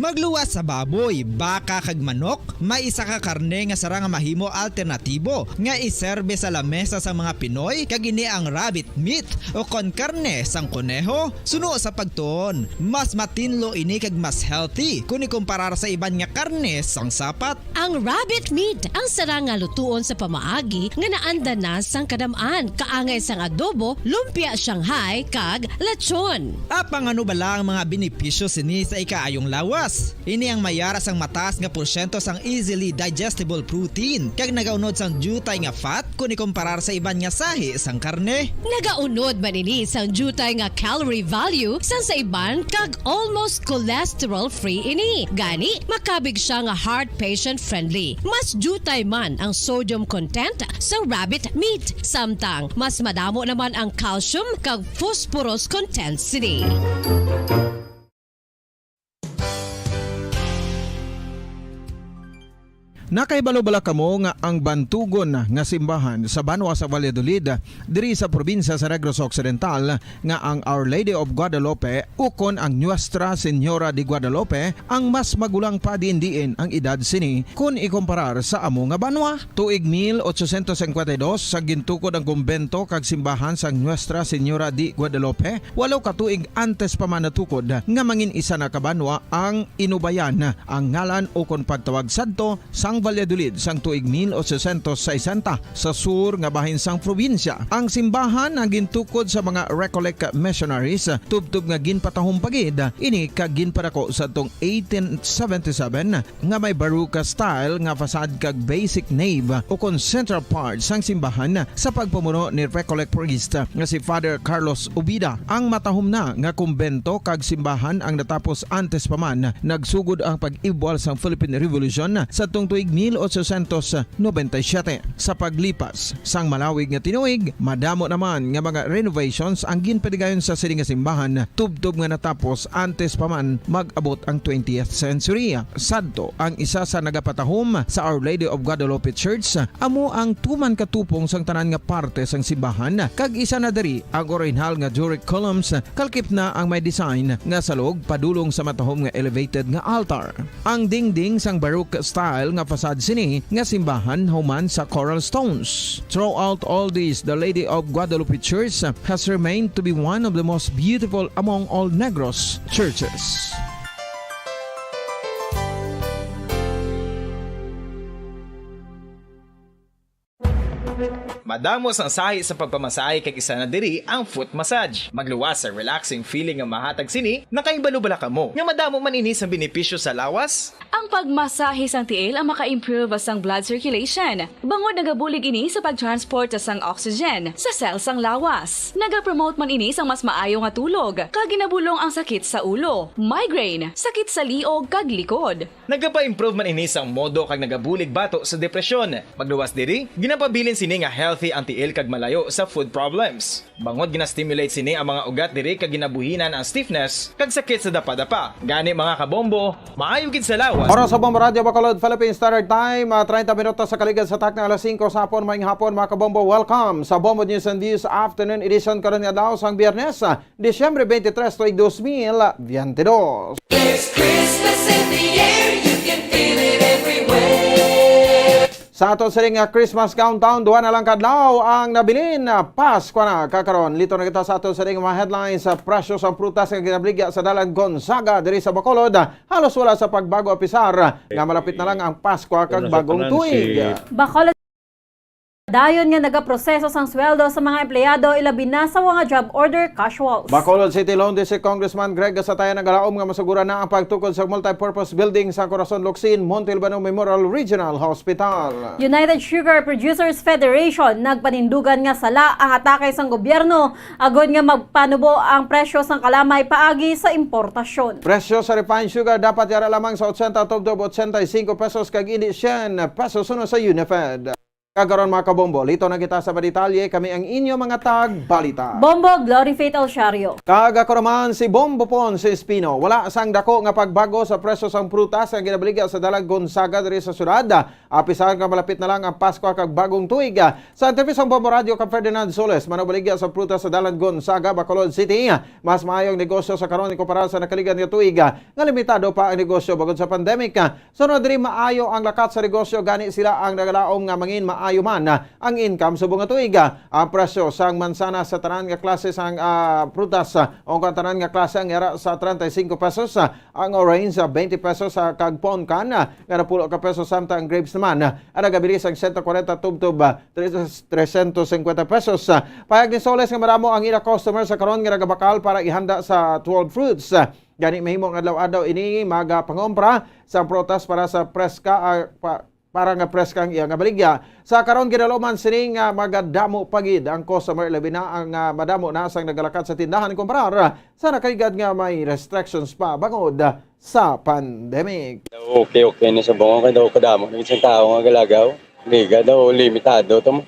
Magluwas sa baboy, baka kag manok, may isa ka karne nga sara nga mahimo alternatibo nga iserbe sa lamesa sa mga Pinoy kag ini ang rabbit meat o kon karne sang kuneho. Suno sa pagtuon, mas matinlo ini kag mas healthy kung ikumparar sa iban nga karne sang sapat. Ang rabbit meat ang sara nga lutuon sa pamaagi nga naanda na sang kadamaan, kaangay sang adobo, lumpia Shanghai kag lechon. Apang ano bala ang mga benepisyo sini sa ikaayong lawas? prutas. Ini ang mayara sang mataas nga porsyento sang easily digestible protein kag nagaunod sang jutay nga fat kung ikumparar sa iban nga sahi sang karne. Nagaunod man ini sang jutay nga calorie value sa iban kag almost cholesterol-free ini. Gani, makabig siya nga heart patient friendly. Mas jutay man ang sodium content sa rabbit meat. Samtang, mas madamo naman ang calcium kag phosphorus content sini. Nakaibalo-bala kamo nga ang bantugon nga simbahan sa Banwa sa Valladolid diri sa probinsya sa Negros Occidental nga ang Our Lady of Guadalupe ukon ang Nuestra Señora de Guadalupe ang mas magulang pa diin ang edad sini kung ikomparar sa amo nga banwa. Tuig 1852 sa gintukod ang kumbento kag simbahan sa Nuestra Señora de Guadalupe, walo ka tuig antes pa man natukod nga mangin isa na kabanwa ang inubayan ang ngalan ukon pagtawag sadto sang Valladolid sang tuig 1860 sa sur nga bahin sang probinsya. Ang simbahan ang gintukod sa mga Recollect missionaries tubtub nga ginpatahong pagid ini kag ginpadako sa tong 1877 nga may baroque style nga fasad kag basic nave o kon central part sang simbahan sa pagpamuno ni Recollect priest nga si Father Carlos Ubida. Ang matahom na nga kumbento kag simbahan ang natapos antes pa man nagsugod ang pag-ibwal sang Philippine Revolution sa tong tuig 1897. Sa paglipas sang malawig nga tinuig, madamo naman nga mga renovations ang ginpadigayon sa sining nga simbahan tubtob nga natapos antes pa man mag-abot ang 20th century. Sadto ang isa sa nagapatahom sa Our Lady of Guadalupe Church amo ang tuman katupong sang tanan nga parte sang simbahan kag isa na diri ang original nga Doric columns kalkip na ang may design nga salog padulong sa matahom nga elevated nga altar. Ang dingding sang baroque style nga fasad sini nga simbahan human sa coral stones. Throughout all this, the Lady of Guadalupe Church has remained to be one of the most beautiful among all Negros churches. Madamos ang sahi sa pagpamasahe kag isa na diri ang foot massage. Magluwas sa relaxing feeling nga mahatag sini, nakaibalo-bala ka mo. Nga madamo man ini sa benepisyo sa lawas. Ang pagmasahe sang tiil ang maka-improve sang blood circulation. Bangod nagabulig ini sa pagtransport sang oxygen sa cells sang lawas. Nagapromote man ini sang mas maayo nga tulog, kag ginabulong ang sakit sa ulo, migraine, sakit sa liog kag likod. Nagapa-improve man ini sang modo kag nagabulig bato sa depresyon. Magluwas diri, ginapabilin sini nga healthy ang tiil kag malayo sa food problems. Bangod gina-stimulate sini ang mga ugat diri kag ginabuhinan ang stiffness kag sakit sa dapa-dapa. Gani mga kabombo, maayo gid sa lawas. Oras sa Bombo Radio Bacolod, Philippine Standard Time, 30 minutos sa kaligid sa tak na alas 5 sa hapon, maing hapon mga kabombo. Welcome sa Bombo News and Views Afternoon Edition karon nga daw sang Biyernes, Disyembre 23, tuig 2022. There's Christmas in the air, you can feel it everywhere. Sa ato sa ring Christmas countdown, duha na lang kadlaw ang nabilin Pasko na kakaron. Lito na kita sa ato sa ring mga headlines sa presyo sa prutas nga ginabligya sa Dalan Gonzaga diri sa Bacolod. Halos wala sa pagbago apisar nga malapit na lang ang Pasko kag bagong tuig. Bacolod dayon nga nagaproseso sang sweldo sa mga empleyado ilabi na sa mga job order casuals. Bacolod City Lone District Congressman Greg Gasatayan nagalaom nga masugura na ang pagtukod sa multipurpose building sa Corazon Locsin, Monte Albano Memorial Regional Hospital. United Sugar Producers Federation nagpanindugan nga sala ang atake sang gobyerno agod nga magpanubo ang presyo sang kalamay paagi sa importasyon. Presyo sa refined sugar dapat yara lamang sa 80 to 85 pesos kag hindi 100 pesos suno sa Unifed. Kagaron mga kabombo, lito na kita sa Baditalye, kami ang inyo mga tag-balita. Bombo, Glory Faith Alciario. Kagako naman si Bombo Pon si Espino. Wala sang dako nga pagbago sa presyo sang prutas nga ginabaligya sa Dalan Gonzaga diri sa syudad. Apisahan nga malapit na lang ang Pasko kag bagong tuig. Sa televisyong Bombo Radio kang Ferdinand Soles, manabaligya sa prutas sa Dalan Gonzaga, Bacolod City. Mas maayong negosyo sa karon kumpara sa nakaligan nga tuig. Nga limitado pa ang negosyo bagod sa pandemic. Sunod diri maayo ang lakat sa negosyo, gani sila ang nagalaom nga mangin maayo man ang income sa bunga tuig. Ang presyo sang mansanas sa tanan nga klase sang prutas o tanan nga klase ang era sa 35 pesos, ang orange sa 20 pesos sa kag ponkan nga napulo ka pesos, samtang grapes naman ang nagabili sang 140 tubtub 350 pesos. Payag ni Soles nga maramo ang ila customer sa karon nga nagabakal para ihanda sa 12 fruits. Gani mahimong adlaw-adlaw ini magapangompra sa protas para sa preska para nga preskang iyang baligya. Sa karon ginaluman sining magadamo pagid ang customer, labi na ang madamo na sang nagalakat sa tindahan kumparar sa nakaigad nga may restrictions pa bangod sa pandemic. Okay na sa bangong kay daw kadamo ng isang tao nga galagaw. Liga daw limitado to.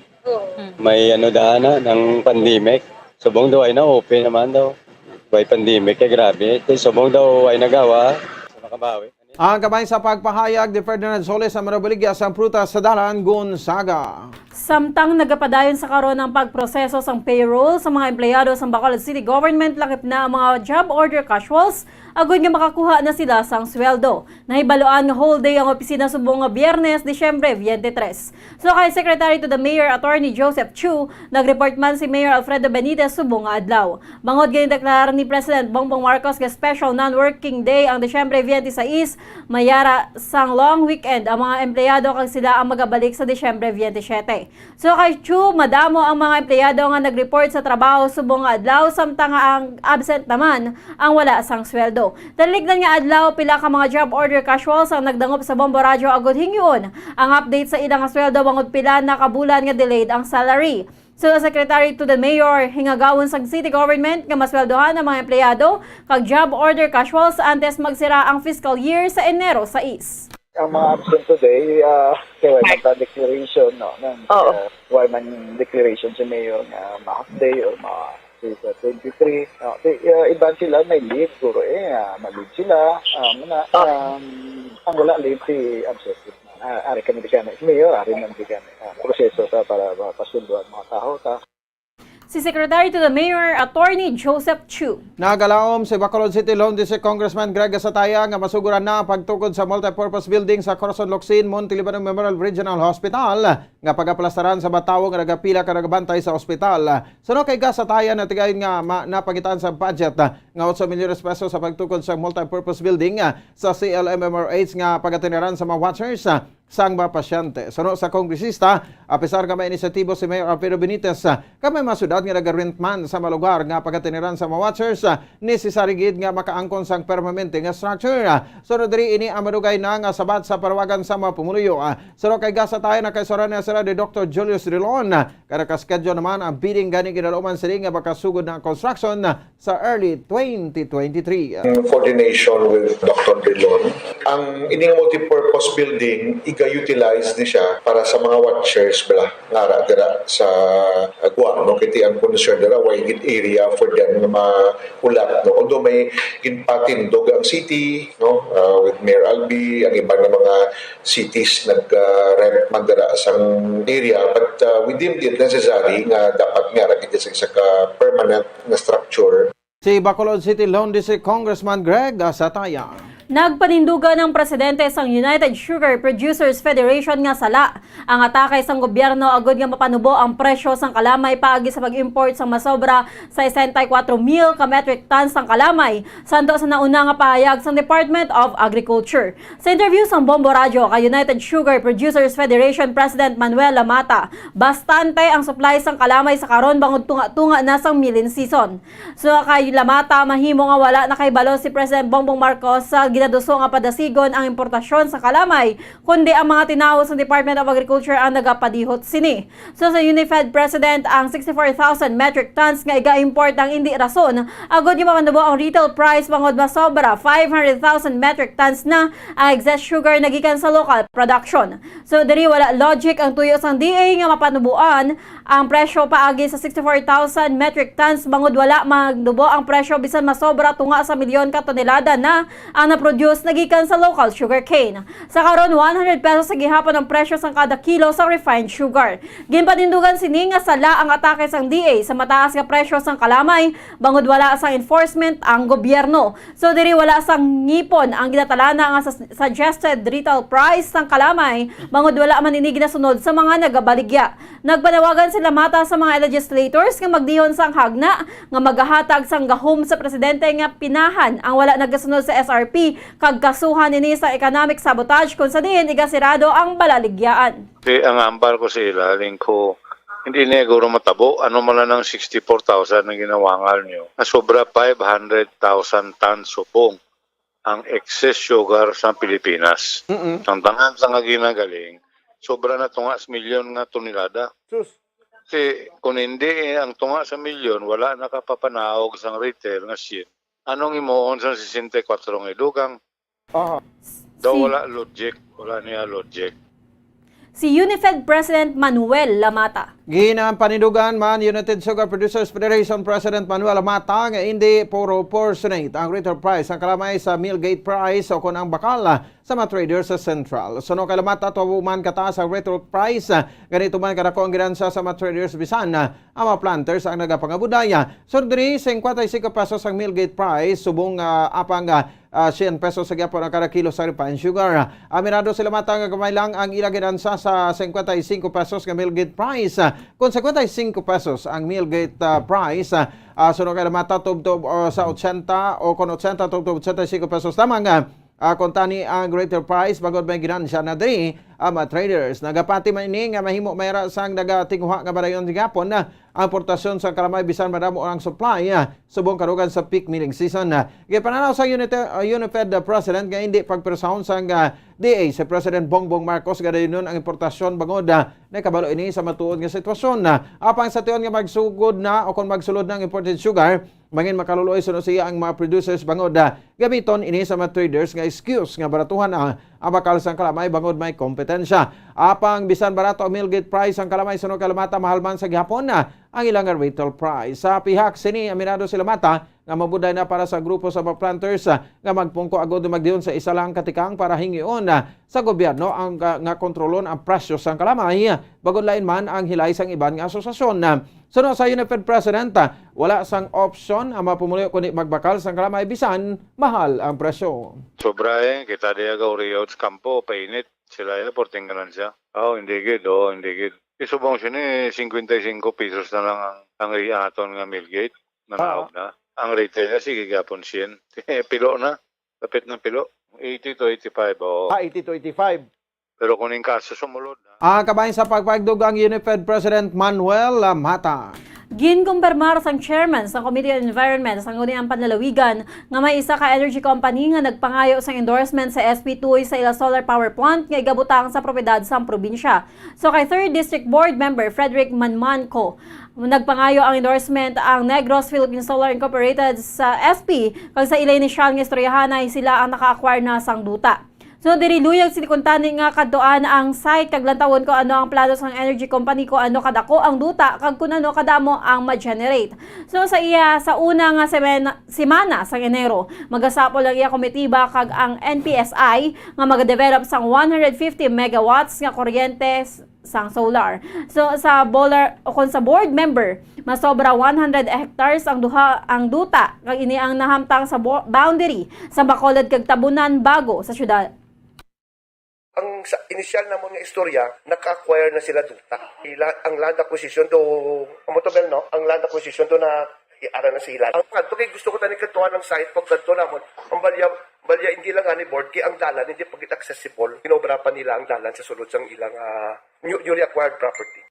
May dana ng pandemic. Subong daw ay na open naman daw. May pandemic kay grabe. Subong daw ay nagawa sa makabawi. Ang kamay sa pagpahayag ni Ferdinand Soles sa Marabaligya sa prutas sa Dalan, Gonzaga. Samtang nagapadayon sa karon ng pagproseso sang payroll sa mga empleyado sa Bacolod City Government, lakip na ang mga job order casuals, agad nga makakuha na sila sang sweldo. Nahibaluan nga whole day ang opisina subong nga Biyernes, Disyembre 23. So kay Secretary to the Mayor Attorney Joseph Chu, nagreport man si Mayor Alfredo Benitez subong nga adlaw. Bangod gani deklara ni President Bongbong Marcos nga special non-working day ang Disyembre 26, mayara sang long weekend ang mga empleyado kag sila ang magabalik sa Disyembre 27. So kay Chu, madamo ang mga empleyado nga nagreport sa trabaho subong nga adlaw, samtang ang absent naman ang wala sang sweldo. Taligdan nga adlaw pila ka mga job order casuals ang nagdangop sa Bombo Radio agud hingyon ang update sa ilang sweldo bangod pila na kabulan nga delayed ang salary. So the Secretary to the Mayor hingagawon sa City Government nga masweldohan ang mga empleyado kag job order casuals antes magsira ang fiscal year sa Enero 6. Ang mga absent today, kaya may declaration, no? Why man declaration sa mayor na half day or sa 23. Iba sila may leave, siguro mag-leave sila. Ang wala leave si absent. Ari kami di kami, mayor, ari man di kami. Proseso para pasunduan mga tao. Si Secretary to the Mayor, Attorney Joseph Chu. Nagalaom si Bacolod City Lone District Congressman Greg Gasataya nga masuguran na ang pagtukod sa multipurpose building sa Corazon Locsin, Montilibanong Memorial Regional Hospital nga pagaplastaran sa batawo nga nagapila ka nagabantay sa ospital. Suno kay Gasataya na tigayon nga napagitan sa budget nga 8 milyon pesos sa pagtukod sa multipurpose building sa CLMMRH nga pagatiniran sa mga watchers sang mga pasyente. Suno sa kongresista, apisar ka may inisyatibo si Mayor Alfredo Benitez kamay masudad nga nagarent man sa malugar nga pagatiniran sa mga watchers necessary gid nga makaangkon sang permanente nga structure. Suno diri ini ang madugay na nga sabat sa parawagan sa mga pumuluyo. Suno kay Gasataya na kay soran na sila ni Dr. Julius Rilon kada ka-schedule naman ang bidding gani ginaluman sila nga makasugod na construction sa early 2023. In coordination with Dr. Rilon, ang ining multipurpose building iga-utilize ni siya para sa mga watchers bala ngara dira sa Guam, no? Kiti ang concern dira why good area for them na mahulat, no? Although may ginpatindog ang city, no? With Mayor Albi, ang iba na mga cities nag-rent man dira sang area, but we deemed it necessary nga dapat nga rakit sa permanent na structure. Si Bacolod City Lone District Congressman Greg Gasataya. Nagpanindugan ng presidente sang United Sugar Producers Federation nga sala ang atake sang gobyerno agud nga mapanubo ang presyo sang kalamay paagi sa pag-import sang masobra sa 64,000 ka metric tons sang kalamay santo sa nauna nga pahayag sang Department of Agriculture. Sa interview sang Bombo Radio kay United Sugar Producers Federation President Manuel Lamata, bastante ang supply sang kalamay sa karon bangod tunga-tunga na sang milling season. So kay Lamata, mahimo nga wala na kay balo si President Bongbong Marcos sa ginaduso nga padasigon ang importasyon sa kalamay, kundi ang mga tinawo sa Department of Agriculture ang nagapadihot sini. So sa UNIFED President, ang 64,000 metric tons nga iga-import ang hindi rason, agad yung mapandubo ang retail price bangod masobra 500,000 metric tons na ang excess sugar nagikan sa local production. So diri wala logic ang tuyo sang DA nga mapanubuan ang presyo paagi sa 64,000 metric tons bangod wala magdubo ang presyo bisan masobra tunga sa milyon ka tonelada na ang produce nagikan sa local sugarcane. Sa karon 100 pesos sa gihapon ang presyo sang kada kilo sa refined sugar. Ginpanindugan sini nga sala ang atake sang DA sa mataas nga presyo sang kalamay bangod wala sang enforcement ang gobyerno. So diri wala sang ngipon ang ginatalana nga suggested retail price sang kalamay bangod wala man ini ginasunod sa mga nagabaligya. Nagpanawagan sila mata sa mga legislators nga magdihon sang hagna nga magahatag sang gahom sa presidente nga pinahan ang wala nagasunod sa SRP kag kasuhan ini sa economic sabotage kung sa diin igasirado ang balaligyaan. Ang ambal ko sa ilalim ko, hindi na siguro matabo. Ano man lang ng 64,000 na ginawangal nyo. Nasobra 500,000 tons supong. ang excess sugar sa Pilipinas. Ang tangan sa nga ginagaling, sobra na tunga sa milyon nga tonelada. Kasi kung hindi ang tunga sa milyon, wala nakapapanaog sa retail nga shit. Anong imoon sa 64 ng idugang? Daw wala logic. Wala niya logic. Si Unifed President Manuel Lamata. Ginang panidugan man United Sugar Producers Federation President Manuel Lamata nga hindi proportionate ang retail price ang kalamay sa mill gate price o kung ang bakal sa mga traders sa Central. Suno kay Lamata tuwa man kataas ang retail price ganito man kadako ang ginansa sa mga traders bisan ang mga planters ang nagapangabudaya. So diri 55 pesos ang mill gate price subong apang 100 pesos sa gyapon ang kada kilo sa refined sugar. Aminado sila Lamata nga gamay lang ang ilang ginansa sa 55 pesos nga mill gate price. Kung 55 pesos ang mill gate price, sunod kay Lamata tubtob sa 80 o kung 80 tubtob 85 pesos lamang kung tani ang retail price bagod may ginansya na diri ang mga traders. Nagapati man ini nga mahimo mayra sang nagatinguha nga badayon gapon na ang portasyon sa kalamay bisan madamo ang supply subong karugan sa peak milling season. Gipananaw sa United President nga hindi pagpersahon sang DA si President Bongbong Marcos gadayon ang importasyon bangod na kabalo ini sa matuod nga sitwasyon. Apang sa tuyon nga magsugod na o kung magsulod ng imported sugar mangin makaluloy suno siya ang mga producers bangod gamiton ini sa mga traders nga excuse nga baratuhan ang bakal sang kalamay bangod may kompetensya. Apang bisan barato ang mill gate price ang kalamay suno kay Lamata mahal man sa gihapon ang ilang retail price. Sa pihak sini aminado si Lamata nga mabuday na para sa grupo sa mga planters nga magpungko agod magdiyon sa isa lang katikang para hingion sa gobyerno ang nga kontrolon ang presyo sang kalamay bagod lain man ang hilay sang iban nga asosasyon. Suno sa United President, wala sang option ang mapumuli kundi magbakal sang kalamay bisan mahal ang presyo. Sobra kita diya gauriyaw sa kampo, painit. Sila porting ganansya. Hindi good, hindi good. Isubong siya ni 55 pesos na lang ang aton nga millgate na naog na. Ang retail na sige gapon siya. Pilo na. Kapit ng pilo. 80 to 85. 80 to 85. Pero kung yung kaso sumulod. Kabahin sa pagpagdug ang United President Manuel Lamata. Ginkumpirmar sang chairman sa Committee on Environment sa Nguniang Panlalawigan nga may isa ka energy company nga nagpangayo sang endorsement sa SP2 sa ila solar power plant nga igabutang sa propiedad sa probinsya. So kay 3rd District Board Member Frederick Manmanco, nagpangayo ang endorsement ang Negros Philippine Solar Incorporated sa SP kag sa ila inisyal nga istoryahanay sila ang naka-acquire na sang duta. So diri luyag sinikuntani nga kadtoan ang site kag lantawon ko ano ang plano sang energy company ko ano kadako ang duta kag kun ano kadamo ang ma-generate. So sa iya sa una nga semana sang Enero magasapol ang iya komitiba kag ang NPSI nga magadevelop sang 150 megawatts nga kuryente sang solar. So sa board member masobra 100 hectares ang duta kag ini ang nahamtang sa boundary sa Bacolod kag Tabunan Bago sa syudad. Ang sa initial namon nga istorya, naka-acquire na sila duta. Ang land acquisition do, amotobel no? Ang land acquisition do na iara na sila. Ang kanto kay gusto ko tani kantuan ng site pag kanto namon. Ang balya hindi lang ani board kay ang dalan hindi pagit accessible. Inobra pa nila ang dalan sa sulod sang ilang newly acquired property.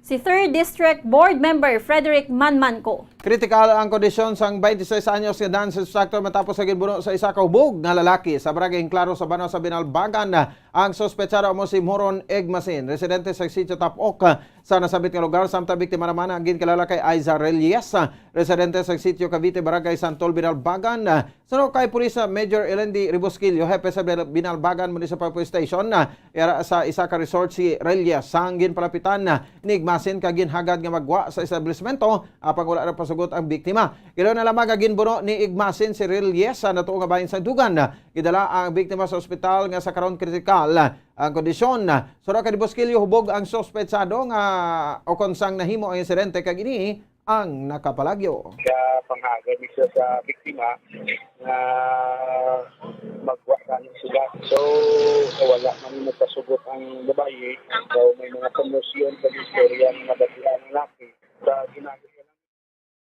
Si 3rd District Board Member Frederick Manmanco. Kritikal ang kondisyon sang 26 anyos nga dance instructor matapos sa ginbuno sa isa ka hubog nga lalaki sa barangay Claro sa Banao sa Binalbagan. Ang sospetsado mo si Moron Egmasin, residente sa sitio Tapok sa nasabit nga lugar. Samtang biktima naman ang ginkalala kay Aiza Relias, residente sa sitio Cavite, barangay Santol, Binalbagan. Suno kay Pulis Major Elendi Ribosquillo, hepe sa Binalbagan Municipal Police Station, sa isa ka resort si Relias sang ginpalapitan ni Egmasin kag ginhagad nga magwa sa establishmento apang wala ra pasugot ang biktima. Gilo na lamang ginbuno ni Egmasin si Relias sa natuong nga bahin sa Dugan. Gidala ang biktima sa ospital nga sa karon kritikal ang kondisyon. Sura kay Ribosquillo hubog ang sospetsado nga o konsang nahimo ang insidente kag ini ang nakapalagyo. Siya panghagad siya sa biktima na magwa ka ng sugat. So, wala man nagpasugot ang babae. So, may mga promosyon sa istorya ng nabatihan ng laki sa ginagawa.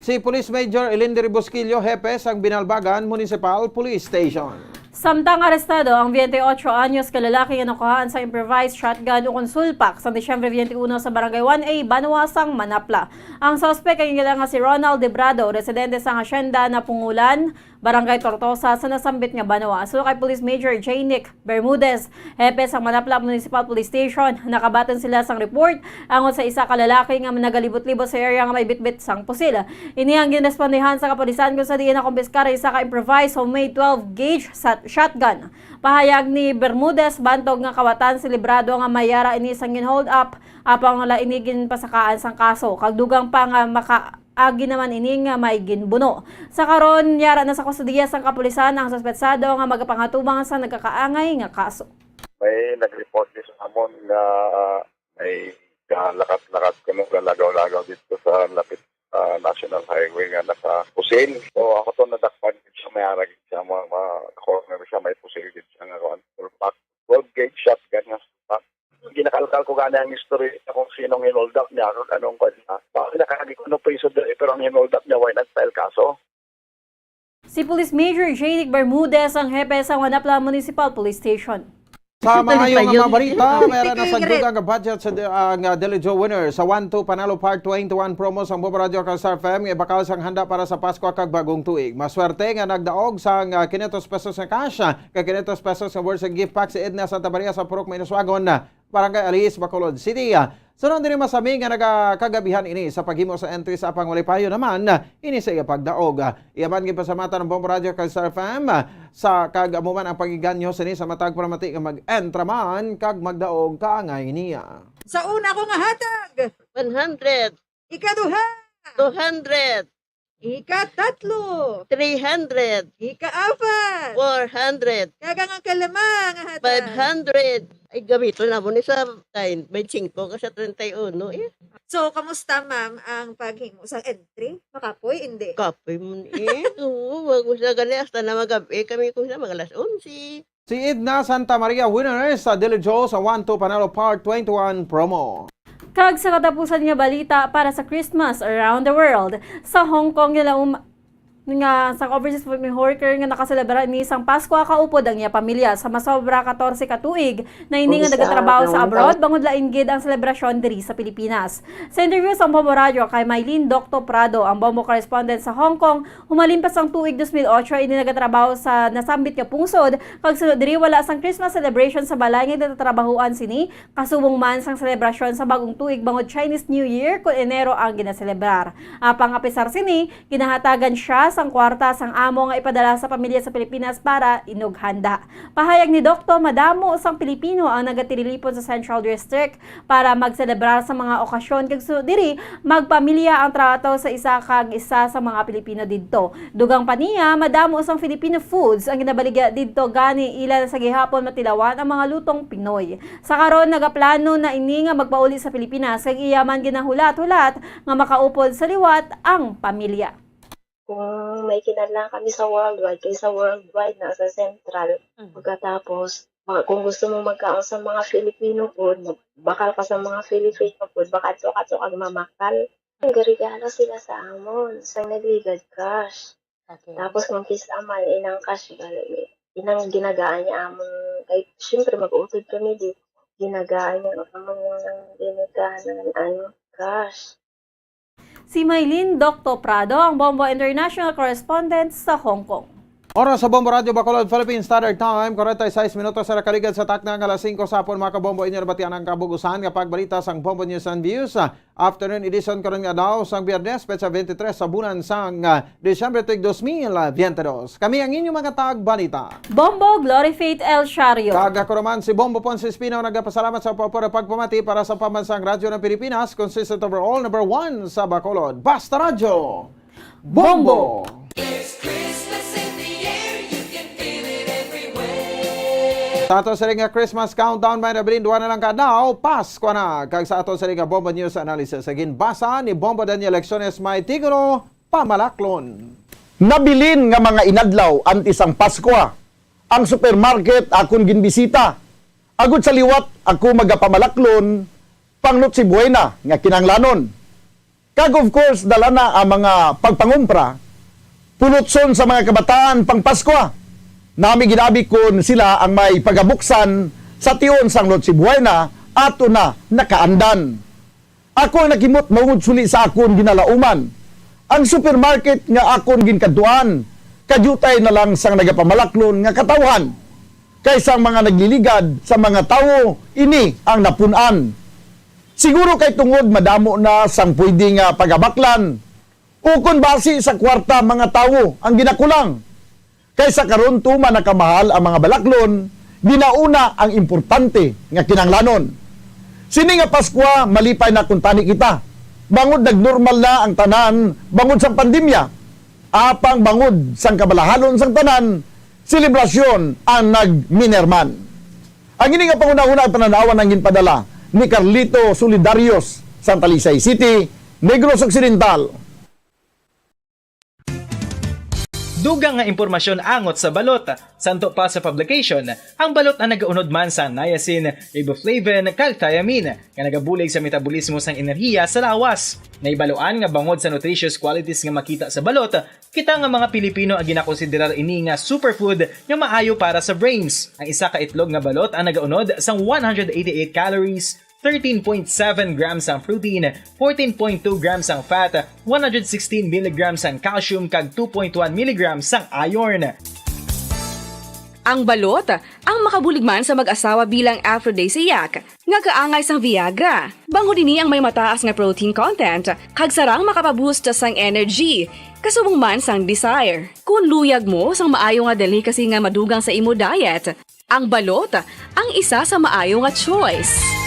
Si Police Major Elendi Ribosquillo, hepe sang Binalbagan Municipal Police Station. Samtang arestado ang 28 anyos kalalaki nga nakuhaan sa improvised shotgun o konsulpak sa Disyembre 21 sa Barangay 1A, Banuasang, Manapla. Ang suspect ay nga si Ronald Debrado, residente sa Hacienda na Pungulan, Barangay Tortosa sa nasambit nga Banwa. So kay Police Major Janick Bermudez, hepe sa Manapla Municipal Police Station, nakabatan sila sang report angon sa isa ka lalaki nga nagalibot-libot sa area nga may bitbit sang pusil. Ini ang ginespondihan sa kapulisan kung sa diin na kumpiskar isa ka improvised homemade 12 gauge shotgun. Pahayag ni Bermudez bantog nga kawatan si Librado nga mayara ini sang hold up apang la inigin pasakaan sang kaso. Kagdugang pa nga agi naman ini nga may ginbuno. Sa karon yara na sa kustudiya sang kapulisan ang suspetsado nga magapangatubang sa nagkakaangay nga kaso. May nag-report din sa amon na may lakat-lakat kuno lagaw-lagaw dito sa lapit National Highway nga naka-pusil. So ako to nadakpan siya may arag siya mga corner siya may pusil din siya nga kuan. 12 gauge shotgun nga. Ginakalkal ko gana ang history kung sinong hinold up niya, kung anong kwan niya. Bakit nakakagi ko ng priso doon, pero ang hinold up niya, why not file kaso? Si Police Major Janick Bermudez ang hepe sa Manapla Municipal Police Station. Sa maayong mga balita, mayroon na sagdugang budget sa Delijo winner sa 1-2 Panalo Part 21 promos ang Bombo Radio Star FM nga bakal sang handa para sa Pasko kag bagong tuig. Maswerte nga nagdaog sang 500 pesos na cash kag 500 pesos nga worth gift pack si Edna Santa Maria sa Purok Mainoswagon na Barangay Alis, Bacolod City. Sunod din masami nga nagakagabihan ini sa paghimo sa entry sa Pangwalipayo naman ini sa iya pagdaog. Iyaman gid pasamatan ng Bombo Radio kag Star FM sa kagamuman ang pagiganyo sini sa matag pramati nga mag-entra man kag magdaog kaangay niya. Sa una ko nga hatag 100. Ikaduha 200. Ikatatlo 300. Ikaapat 400. Kagang ang kalamang nga hatag 500. Ay, gamito na mo ni sa 25 kasi 31 eh. So, kamusta ma'am ang paghimo sa entry? Makapoy, hindi? Kapoy mo eh. Oo, wag mo siya gani hasta na magabi kami kung sa mga alas 11. Si Edna Santa Maria winner sa Delijo sa 1-2 Panalo Part 21 promo. Kag sa katapusan nga balita para sa Christmas around the world, sa Hong Kong nga sa overseas worker nga nakaselebra ni isang Pasko kaupod ang iya pamilya sa masobra 14 ka tuig na ini nga nagatrabaho sa abroad bangod lain gid ang selebrasyon diri sa Pilipinas. Sa interview sa Bombo Radio kay Maylene Dr. Prado, ang Bombo correspondent sa Hong Kong, humalimpas ang tuig 2008 ini nagatrabaho sa nasambit nga pungsod kag sunod diri wala sang Christmas celebration sa balay nga natatrabahoan sini kasubong man sang selebrasyon sa bagong tuig bangod Chinese New Year kun Enero ang ginaselebrar. Apang apisar sini ginahatagan siya sang kwarta sang amo nga ipadala sa pamilya sa Pilipinas para inughanda. Pahayag ni Dr. madamo sang Pilipino ang nagatililipon sa Central District para magselebrar sa mga okasyon kag sunod diri magpamilya ang trato sa isa sa mga Pilipino didto. Dugang pa niya madamo sang Filipino foods ang ginabaligya didto gani ila sa gihapon matilawan ang mga lutong Pinoy. Sa karon nagaplano na ini nga magpauli sa Pilipinas kag iyaman ginahulat-hulat nga makaupod sa liwat ang pamilya. Kung may kinala kami sa worldwide, kaya sa worldwide na sa central, pagkatapos, kung gusto mo magkaon sa mga Filipino food, bakal ka sa mga Filipino food, baka ato kag mamakal. Garigala sila sa amon, sa nagligad cash. Okay. Tapos kung kisaman, inang cash, inang ginagaan niya amon, kahit syempre mag-utod kami di, ginagaan niya amon ng ginagaan ng cash. Si Maylene Dr. Prado, ang Bombo International Correspondent sa Hong Kong. Oras sa Bombo Radio Bacolod, Philippine Standard Time, 46 minutos sa nakaligad sa takna ng alas 5 sa hapon mga kabombo inyo batian ang kabugusan kapag balita sang Bombo News and Views. Afternoon edition karon nga daw sang Biyernes, petsa 23 sa bulan sang Disyembre 2022. Kami ang inyong mga tagbalita. Bombo Glory Faith El Shario. Kag ako naman si Bombo Ponce Espino nagpasalamat sa papura pagpamati para sa pamansang radyo ng Pilipinas, consistent overall number 1 sa Bacolod. Basta Radyo. Bombo! Sa ato sa ring Christmas countdown may nabilin duwa na lang kadaw, Pasko na. Kag sa ato sa ring Bombo News Analysis. Sagin basa ni Bombo Daniel Lecciones may tigulo pamalaklon. Nabilin nga mga inadlaw anti sang Pasko. Ang supermarket akong ginbisita. Agud sa liwat ako magapamalaklon pangnot si Buena nga kinanglanon. Kag of course dala na ang mga pagpangumpra pulutson sa mga kabataan pang Pasko. Nami ginabi kun sila ang may pagabuksan sa tion sang Lotse Buena ato na nakaandan. Ako ang nakimot maungod suli sa akon ginalauman. Ang supermarket nga akon ginkaduan, kadyutay na lang sang nagapamalaklon nga katawhan. Kaysa mga nagliligad sa mga tawo, ini ang napunan. Siguro kay tungod madamo na sang pwede nga pagabaklan. Ukon base sa kwarta mga tawo ang ginakulang. Kaysa karon tuman nakamahal ang mga balaklon, ginauna ang importante nga kinanglanon. Sini nga Paskwa malipay na kuntani kita. Bangod nagnormal na ang tanan bangod sang pandemya. Apang bangod sang kabalahalon sang tanan, selebrasyon ang nagminerman. Ang ini nga panguna-una ang pananawan ang ginpadala ni Carlito Solidarios sa Talisay City, Negros Occidental. Dugang nga impormasyon angot sa balot. Santo pa sa publication, ang balot na nagaunod man sa niacin, riboflavin, kag thiamine, nga nagabulig sa metabolismo sang enerhiya sa lawas. Naibaluan nga bangod sa nutritious qualities nga makita sa balot, kita nga mga Pilipino ang ginakonsiderar ini nga superfood nga maayo para sa brains. Ang isa ka itlog nga balot ang nagaunod sang 188 calories, 13.7 grams ang protein, 14.2 grams ang fat, 116 mg ang calcium kag 2.1 mg ang iron. Ang balot, ang makabuligman sa mag-asawa bilang aphrodisiac, nga kaangay sang Viagra. Bango dini ang may mataas nga protein content, kag sarang makapaboost sang energy, kasubong man sang desire. Kung luyag mo sang maayo nga delicacy nga madugang sa imo diet, ang balot, ang isa sa maayo nga choice.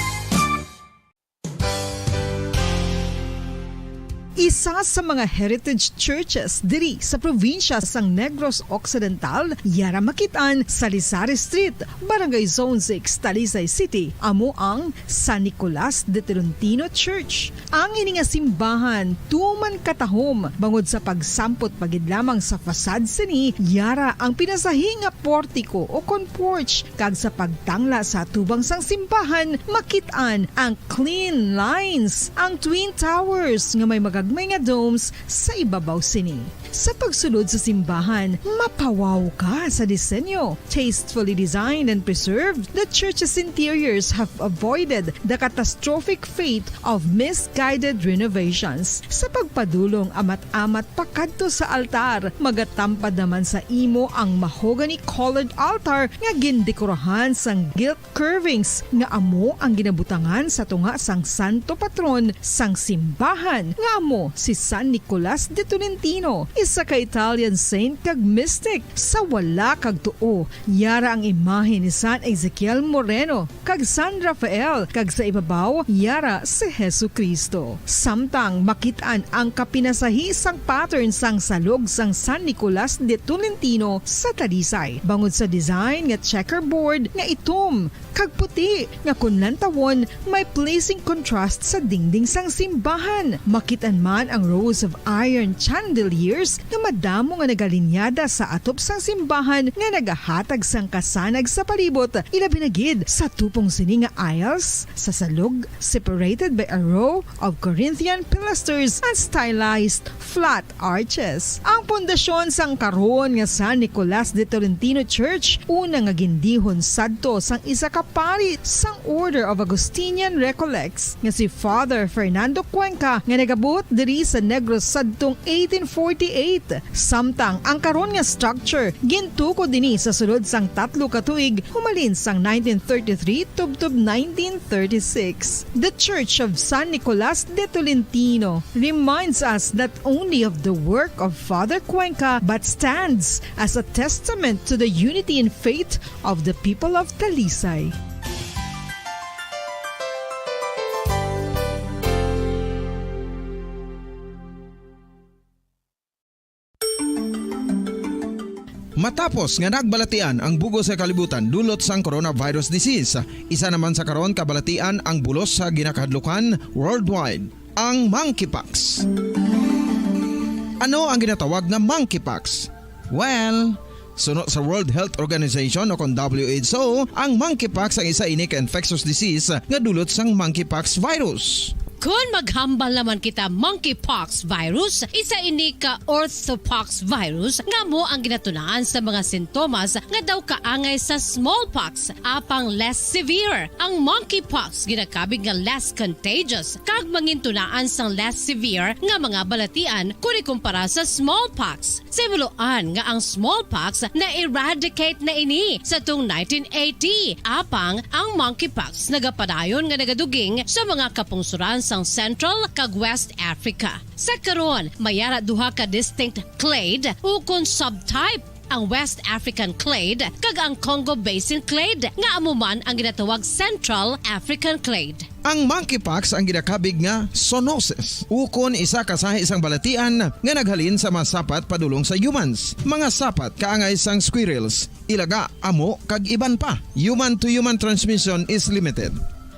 Isa sa mga heritage churches diri sa probinsya sang Negros Occidental, yara makitaan sa Lizares Street, Barangay Zone 6, Talisay City, amo ang San Nicolas de Tolentino Church. Ang ini nga simbahan tuman katahom bangod sa pagsampot pagid lamang sa fasad sini, yara ang pinasahi nga portiko o porch, kag sa pagtangla sa tubang sang simbahan makitaan ang clean lines, ang twin towers nga may magagmay nga domes sa ibabaw sini. Sa pagsulod sa simbahan, mapawaw ka sa disenyo. Tastefully designed and preserved, the church's interiors have avoided the catastrophic fate of misguided renovations. Sa pagpadulong amat-amat pakadto sa altar, magatampad naman sa imo ang mahogany colored altar nga gindekorahan sang gilt curvings nga amo ang ginabutangan sa tunga sang santo patron sang simbahan nga amo si San Nicolas de Tolentino, isa ka Italian saint kag mystic. Sa wala kag tuo, yara ang imahe ni San Ezekiel Moreno kag San Rafael, kag sa ibabaw yara si Hesu Kristo. Samtang makitaan ang kapinasahi sang pattern sang salog sang San Nicolas de Tolentino sa Talisay. Bangod sa design nga checkerboard nga itom kag puti nga kunlantawon may pleasing contrast sa dingding sang simbahan. Makitaan man ang rows of iron chandeliers nga madamo nga nagalinyada sa atop sang simbahan nga nagahatag sang kasanag sa palibot, ilabi na gid sa tupong sini nga aisles sa salog, separated by a row of Corinthian pilasters and stylized flat arches. Ang pundasyon sang karon nga San Nicolas de Tolentino Church una nga gindihon sadto sang isa ka pari sang Order of Augustinian Recollects nga si Father Fernando Cuenca nga nagabot diri sa Negros sadtong 1848. Samtang ang karon nga structure gintuko dinhi sa sulod sang 3 ka tuig humalin sang 1933 tubtob 1936. The Church of San Nicolas de Tolentino reminds us not only of the work of Father Cuenca but stands as a testament to the unity and faith of the people of Talisay. Matapos nga nagbalatian ang bugos sa kalibutan dulot sang coronavirus disease, isa naman sa karon kabalatian ang bulos sa ginakahadlukan worldwide, ang monkeypox. Ano ang ginatawag na monkeypox? Well, sunod sa World Health Organization o kung WHO, ang monkeypox ang isa ini ka infectious disease nga dulot sang monkeypox virus. Kung maghambal naman kita monkeypox virus, isa ini ka orthopox virus nga mo ang ginatunaan sa mga sintomas nga daw kaangay sa smallpox, apang less severe. Ang monkeypox ginakabig nga less contagious, kag mangintunaan sang less severe nga mga balatian kung ikumpara sa smallpox. Simuloan nga ang smallpox na eradicate na ini sa tung 1980, apang ang monkeypox nagapadayon nga nagaduging sa mga kapungsuran sang Central kag West Africa. Sa karon, mayara duha ka distinct clade ukon subtype, ang West African clade kag ang Congo Basin clade nga amuman ang ginatawag Central African clade. Ang monkeypox ang ginakabig nga zoonosis. Ukon isa ka sa isang balatian nga naghalin sa mga sapat padulong sa humans. Mga sapat kaangay sang squirrels, ilaga, amo kag iban pa. Human to human transmission is limited.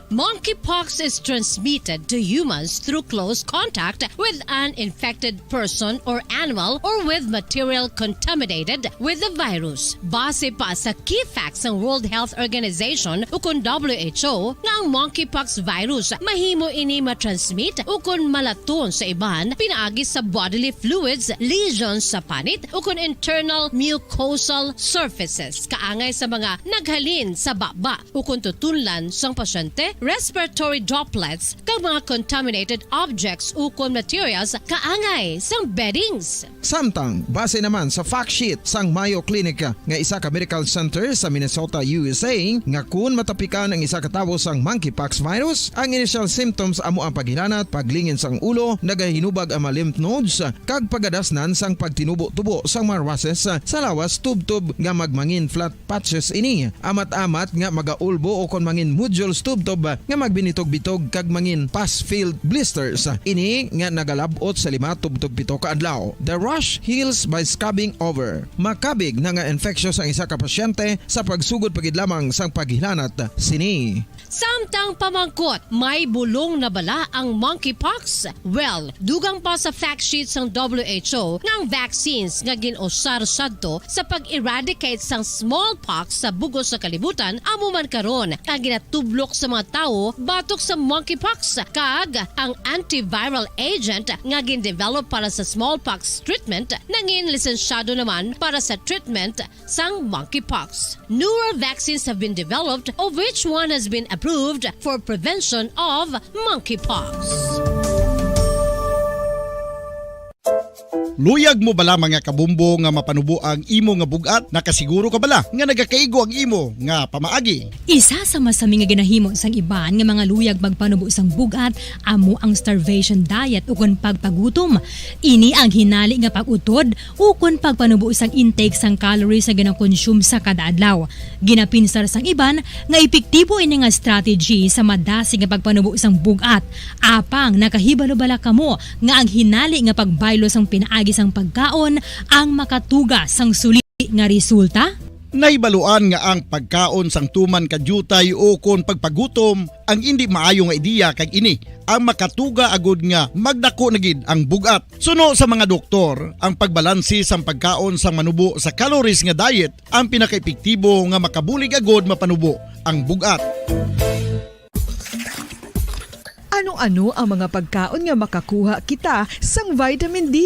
Monkeypox is transmitted to humans through close contact with an infected person or animal or with material contaminated with the virus. Base pa sa key facts ng World Health Organization ukon WHO nga ang monkeypox virus mahimo ini matransmit ukon malaton sa iban pinaagi sa bodily fluids, lesions sa panit ukon internal mucosal surfaces kaangay sa mga naghalin sa baba ukon tutunlan sang pasyente, respiratory droplets kag mga contaminated objects ukon materials kaangay sang beddings. Samtang, base naman sa fact sheet sang Mayo Clinic nga isa ka medical center sa Minnesota, USA, nga kun matapikan ang isa ka tawo sang monkeypox virus, ang initial symptoms amo ang paghilanat, paglingin sang ulo, nagahinubag ang mga lymph nodes, kag pagadasnan sang pagtinubo-tubo sang mga rashes sa lawas tubtob nga magmangin flat patches ini. Amat-amat nga magaulbo o kon mangin nodules tubtob nga magbinitog-bitog kag mangin pus-filled blisters. Ini nga nagalabot sa 5 tubtob 7 ka adlaw. The rash heals by scabbing over. Makabig na nga infectious ang isa ka pasyente sa pagsugod pagid lamang sang paghilanat sini. Samtang pamangkot, may bulong na bala ang monkeypox? Well, dugang pa sa fact sheet ng WHO nga ang vaccines nga ginusar sadto sa pag-eradicate sang smallpox sa bugos sa kalibutan amo man karon ang ginatublok sa mga tao batok sa monkeypox kag ang antiviral agent nga gin-develop para sa smallpox treatment nangin lisensyado naman para sa treatment sang monkeypox. Newer vaccines have been developed of which one has been approved for prevention of monkeypox. Luyag mo bala mga kabumbo nga mapanubo ang imo nga bugat? Nakasiguro ka bala nga nagakaigo ang imo nga pamaagi? Isa sa masami nga ginahimo sang iban nga mga luyag magpanubo sang bugat amo ang starvation diet ukon pagpagutom. Ini ang hinali nga pag-utod ukon pagpanubo sang intake sang calories sa ginakonsume sa kada adlaw. Ginapinsar sang iban nga epektibo ini nga strategy sa madasi nga pagpanubo sang bugat. Apang nakahibalo bala kamo nga ang hinali nga pagbaylo sang pinaagi sang pagkaon ang makatuga sang suli nga resulta? Naibaluan nga ang pagkaon sang tuman kadyutay o kon pagpagutom ang hindi maayo nga ideya kag ini ang makatuga agud nga magdako na gid ang bugat. Suno sa mga doktor, ang pagbalansi sang pagkaon sang manubo sa calories nga diet ang pinakaepektibo nga makabulig agud mapanubo ang bugat. Ano-ano ang mga pagkaon nga makakuha kita sang vitamin D?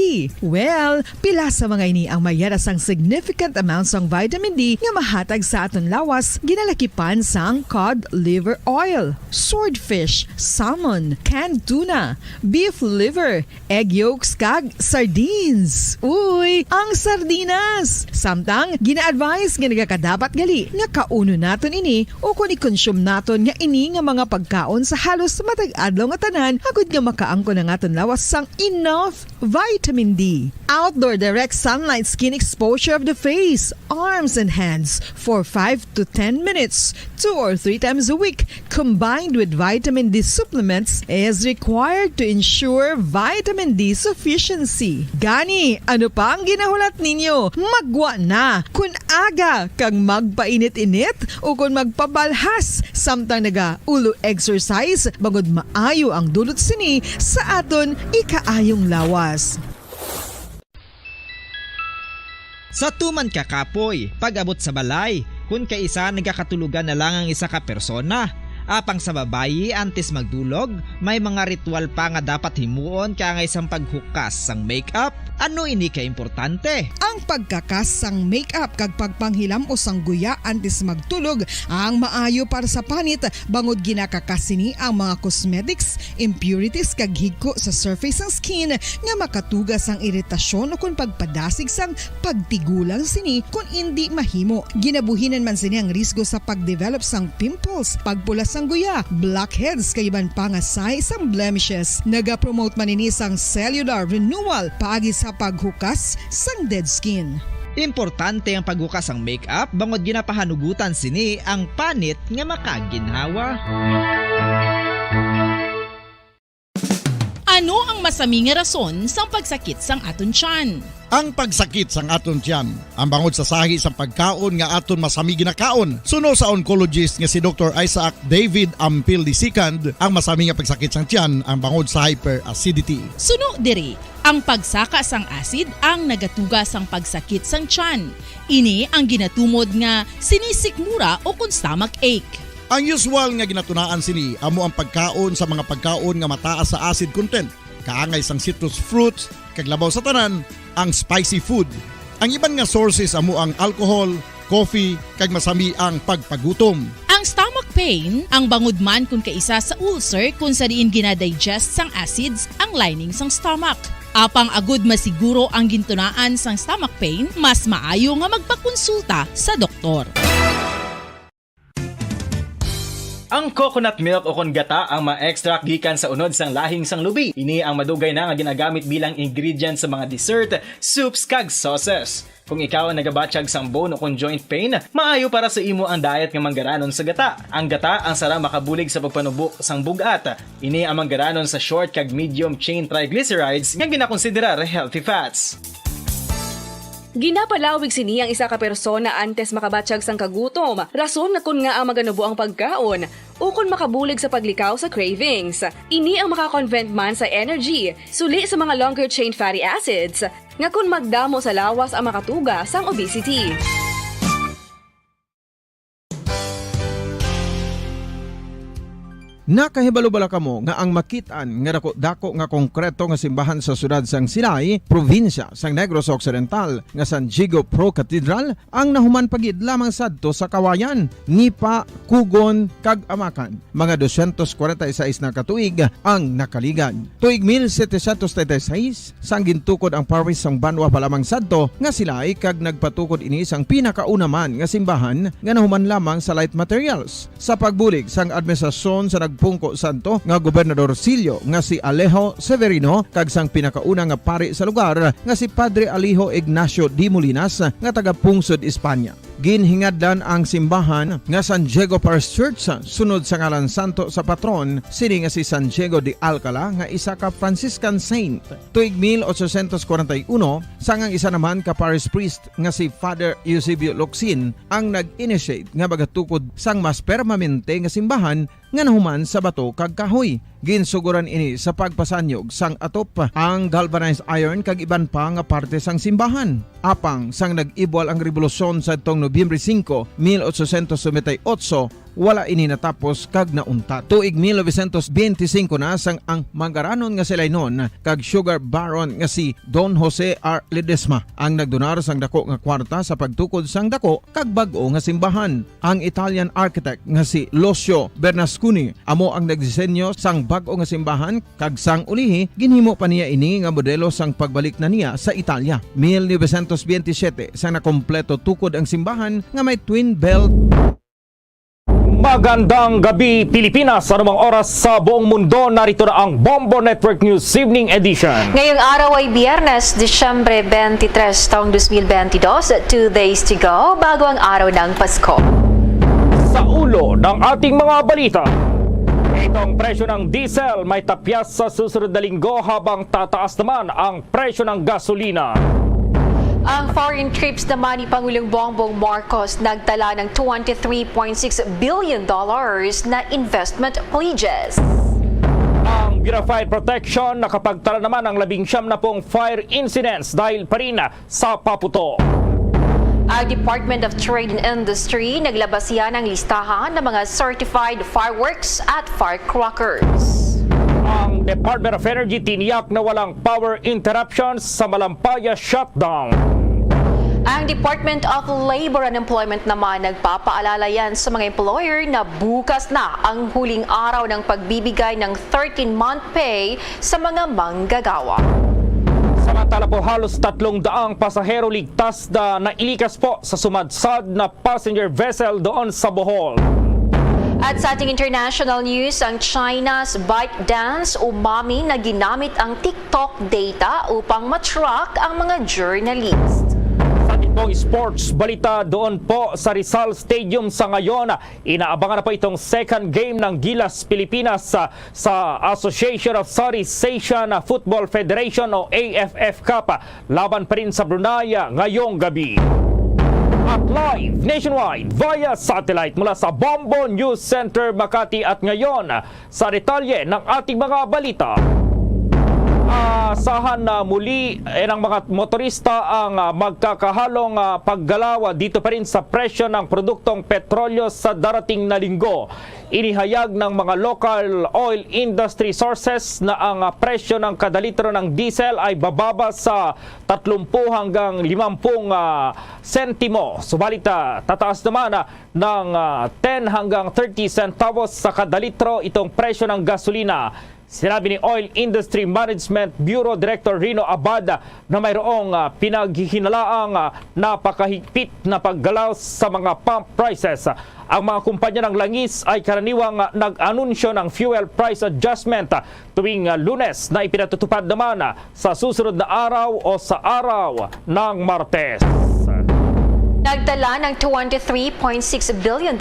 Well, pila sa mga ini ang mayara sang significant amount sang vitamin D nga mahatag sa aton lawas ginalakipan sang cod liver oil, swordfish, salmon, canned tuna, beef liver, egg yolks kag sardines. Uy, ang sardinas! Samtang gina-advise nga nagakadapat gali nga kauno naton ini o kung i-consume naton nga ini nga mga pagkaon sa halos matag adlaw nga tanan agud nga makaangko na aton lawas sang enough vitamin D. Outdoor direct sunlight skin exposure of the face, arms and hands for 5 to 10 minutes 2 or 3 times a week combined with vitamin D supplements is required to ensure vitamin D sufficiency. Gani, ano pa ang ginahulat ninyo? Magwa na kun aga kang magpainit-init o kun magpabalhas samtang naga ulo exercise bagod maayo ang dulot sini sa aton ikaayong lawas. Sa tuman ka kapoy, pag-abot sa balay, kung kaisa nagakatulugan na lang ang isa ka persona, Apang sa babayi antes magdulog, may mga ritual pa nga dapat himuon kaya isang paghukas sang makeup. Ano ini ka importante? Ang pagkakas sang makeup kag pagpanghilam o sangguya antes magtulog ang maayo para sa panit bangod ginakakasini ang mga cosmetics, impurities kag higko sa surface sang skin nga makatugas ang iritasyon o kung pagpadasig sang pagtigulang sini kung hindi mahimo. Ginabuhinan man sini ang risgo sa pagdevelop sang pimples, pagpula sang guya, blackheads kay iban pa nga sign sang blemishes. Naga-promote man ini sang cellular renewal paagi sa paghukas sang dead skin. Importante ang paghukas ang makeup bangod ginapahanugutan sini ang panit nga makaginhawa. Ano ang masaming nga rason sang pagsakit sang aton tiyan? Ang pagsakit sang aton tiyan, ang bangod sa sahi sang pagkaon nga aton masami ginakaon. Suno sa oncologist nga si Dr. Isaac David Ampil II, ang masami nga pagsakit sang tiyan ang bangod sa hyperacidity. Suno diri, ang pagsaka sang acid ang nagatuga sang pagsakit sang tiyan. Ini ang ginatumod nga sinisikmura o kung stomach ache. Ang usual nga ginatunaan sini amo ang pagkaon sa mga pagkaon nga mataas sa acid content, kaangay sang citrus fruits, kag labaw sa tanan ang spicy food. Ang iban nga sources amo ang alcohol, coffee, kag masami ang pagpagutom. Ang stomach pain ang bangod man kung kaisa sa ulcer kung sa diin ginadigest sang acids ang lining sang stomach. Apang agud masiguro ang gintunaan sang stomach pain, mas maayo nga magpakonsulta sa doktor. Ang coconut milk o kon gata ang ma-extract gikan sa unod sang lahing sang lubi. Ini ang madugay na nga ginagamit bilang ingredient sa mga dessert, soups kag sauces. Kung ikaw ang nagabatsyag sang bone o kon joint pain, maayo para sa imo ang diet nga manggaranon sa gata. Ang gata ang sara makabulig sa pagpanubok sang bugat. Ini ang manggaranon sa short kag medium chain triglycerides nga ginakonsiderar healthy fats. Ginapalawig sini ang isa ka persona antes makabatsyag sang kagutom. Rason na kun nga ang maganubo ang pagkaon o kun makabulig sa paglikaw sa cravings. Ini ang makakonvent man sa energy, suli sa mga longer chain fatty acids, nga kun magdamo sa lawas ang makatuga sang obesity. Nakahibalo bala kamo nga ang makitaan nga dako nga konkreto nga simbahan sa sudad sang Sinay, probinsya sang Negros Occidental nga San Diego Pro Cathedral ang nahuman pagid lamang sadto sa Kawayan, Nipa, Kugon kag Amakan. Mga 246 na katuig ang nakaligan. Tuig 1736 sang gintukod ang parish sang Banwa palamang sadto nga sila ay kag nagpatukod ini sang pinakauna man nga simbahan nga nahuman lamang sa light materials. Sa pagbulig sang administrasyon sa pungko santo nga Gobernador Silio nga si Alejo Severino kag sang pinakauna nga pari sa lugar nga si Padre Alijo Ignacio D. Molinas nga taga Pungsod, Espanya. Ginhingadlan ang simbahan nga San Diego Parish Church sunod sa ngalan santo sa patron sini nga si San Diego de Alcala nga isa ka Franciscan saint. Tuig 1841 sangang isa naman ka parish priest nga si Father Eusebio Locsin ang nag-initiate nga bagatukod sang mas permanente nga simbahan nga nahuman sa bato kag kahoy. Ginsuguran ini sa pagpasanyog sang atop ang galvanized iron kag iban pa nga parte sang simbahan. Apang sang nag-ibwal ang revolusyon sa tong Nobyembre 5, 1898, wala ini natapos kag naunta. Tuig 1925 na sang ang manggaranon nga sila noon kag sugar baron nga si Don Jose R. Ledesma ang nagdonar sang dako nga kwarta sa pagtukod sang dako kag bag-o nga simbahan. Ang Italian architect nga si Lucio Bernasconi amo ang nagdisenyo sang bag-o nga simbahan kag sang ulihi ginhimo pa niya ini nga modelo sang pagbalik na niya sa Italia. 1927 sang nakompleto tukod ang simbahan nga may twin bell. Magandang gabi Pilipinas, anumang oras sa buong mundo, narito na ang Bombo Network News Evening Edition. Ngayong araw ay Biyernes, Disyembre 23, taong 2022, 2 days to go bago ang araw ng Pasko. Sa ulo ng ating mga balita, itong presyo ng diesel may tapyas sa susunod na linggo habang tataas naman ang presyo ng gasolina. Ang foreign trips naman ni Pangulong Bongbong Marcos nagtala ng $23.6 billion na investment pledges. Ang Bureau of Fire Protection nakapagtala naman ng 19 na pong fire incidents dahil pa rin sa paputo. Ang Department of Trade and Industry naglabas yan ng listahan ng mga certified fireworks at firecrackers. Ang Department of Energy tiniyak na walang power interruptions sa Malampaya shutdown. Ang Department of Labor and Employment naman nagpapaalala yan sa mga employer na bukas na ang huling araw ng pagbibigay ng 13-month pay sa mga manggagawa. Samantala po halos 300 pasahero ligtas na nailikas po sa sumadsad na passenger vessel doon sa Bohol. At sa ating international news, ang China's ByteDance umami na ginamit ang TikTok data upang matrack ang mga journalist. Sa tipong sports balita doon po sa Rizal Stadium sa ngayon, inaabangan na po itong second game ng Gilas Pilipinas sa Association of Southeast Asian Football Federation o AFF Cup. Laban pa rin sa Brunei ngayong gabi. At live nationwide via satellite mula sa Bombo News Center Makati at ngayon sa detalye ng ating mga balita. Asahan na muli ng mga motorista ang magkakahalong paggalaw dito pa rin sa presyo ng produktong petrolyo sa darating na linggo. Inihayag ng mga local oil industry sources na ang presyo ng kada litro ng diesel ay bababa sa 30 hanggang 50 sentimo. Subalit tataas naman ng 10 hanggang 30 centavos sa kada litro itong presyo ng gasolina. Sinabi ni Oil Industry Management Bureau Director Rino Abad na mayroong pinaghihinalaang napakahigpit na paggalaw sa mga pump prices. Ang mga kumpanya ng langis ay karaniwang nag-anunsyo ng fuel price adjustment tuwing Lunes na ipinatutupad naman sa susunod na araw o sa araw ng Martes. Nagtala ng $23.6 billion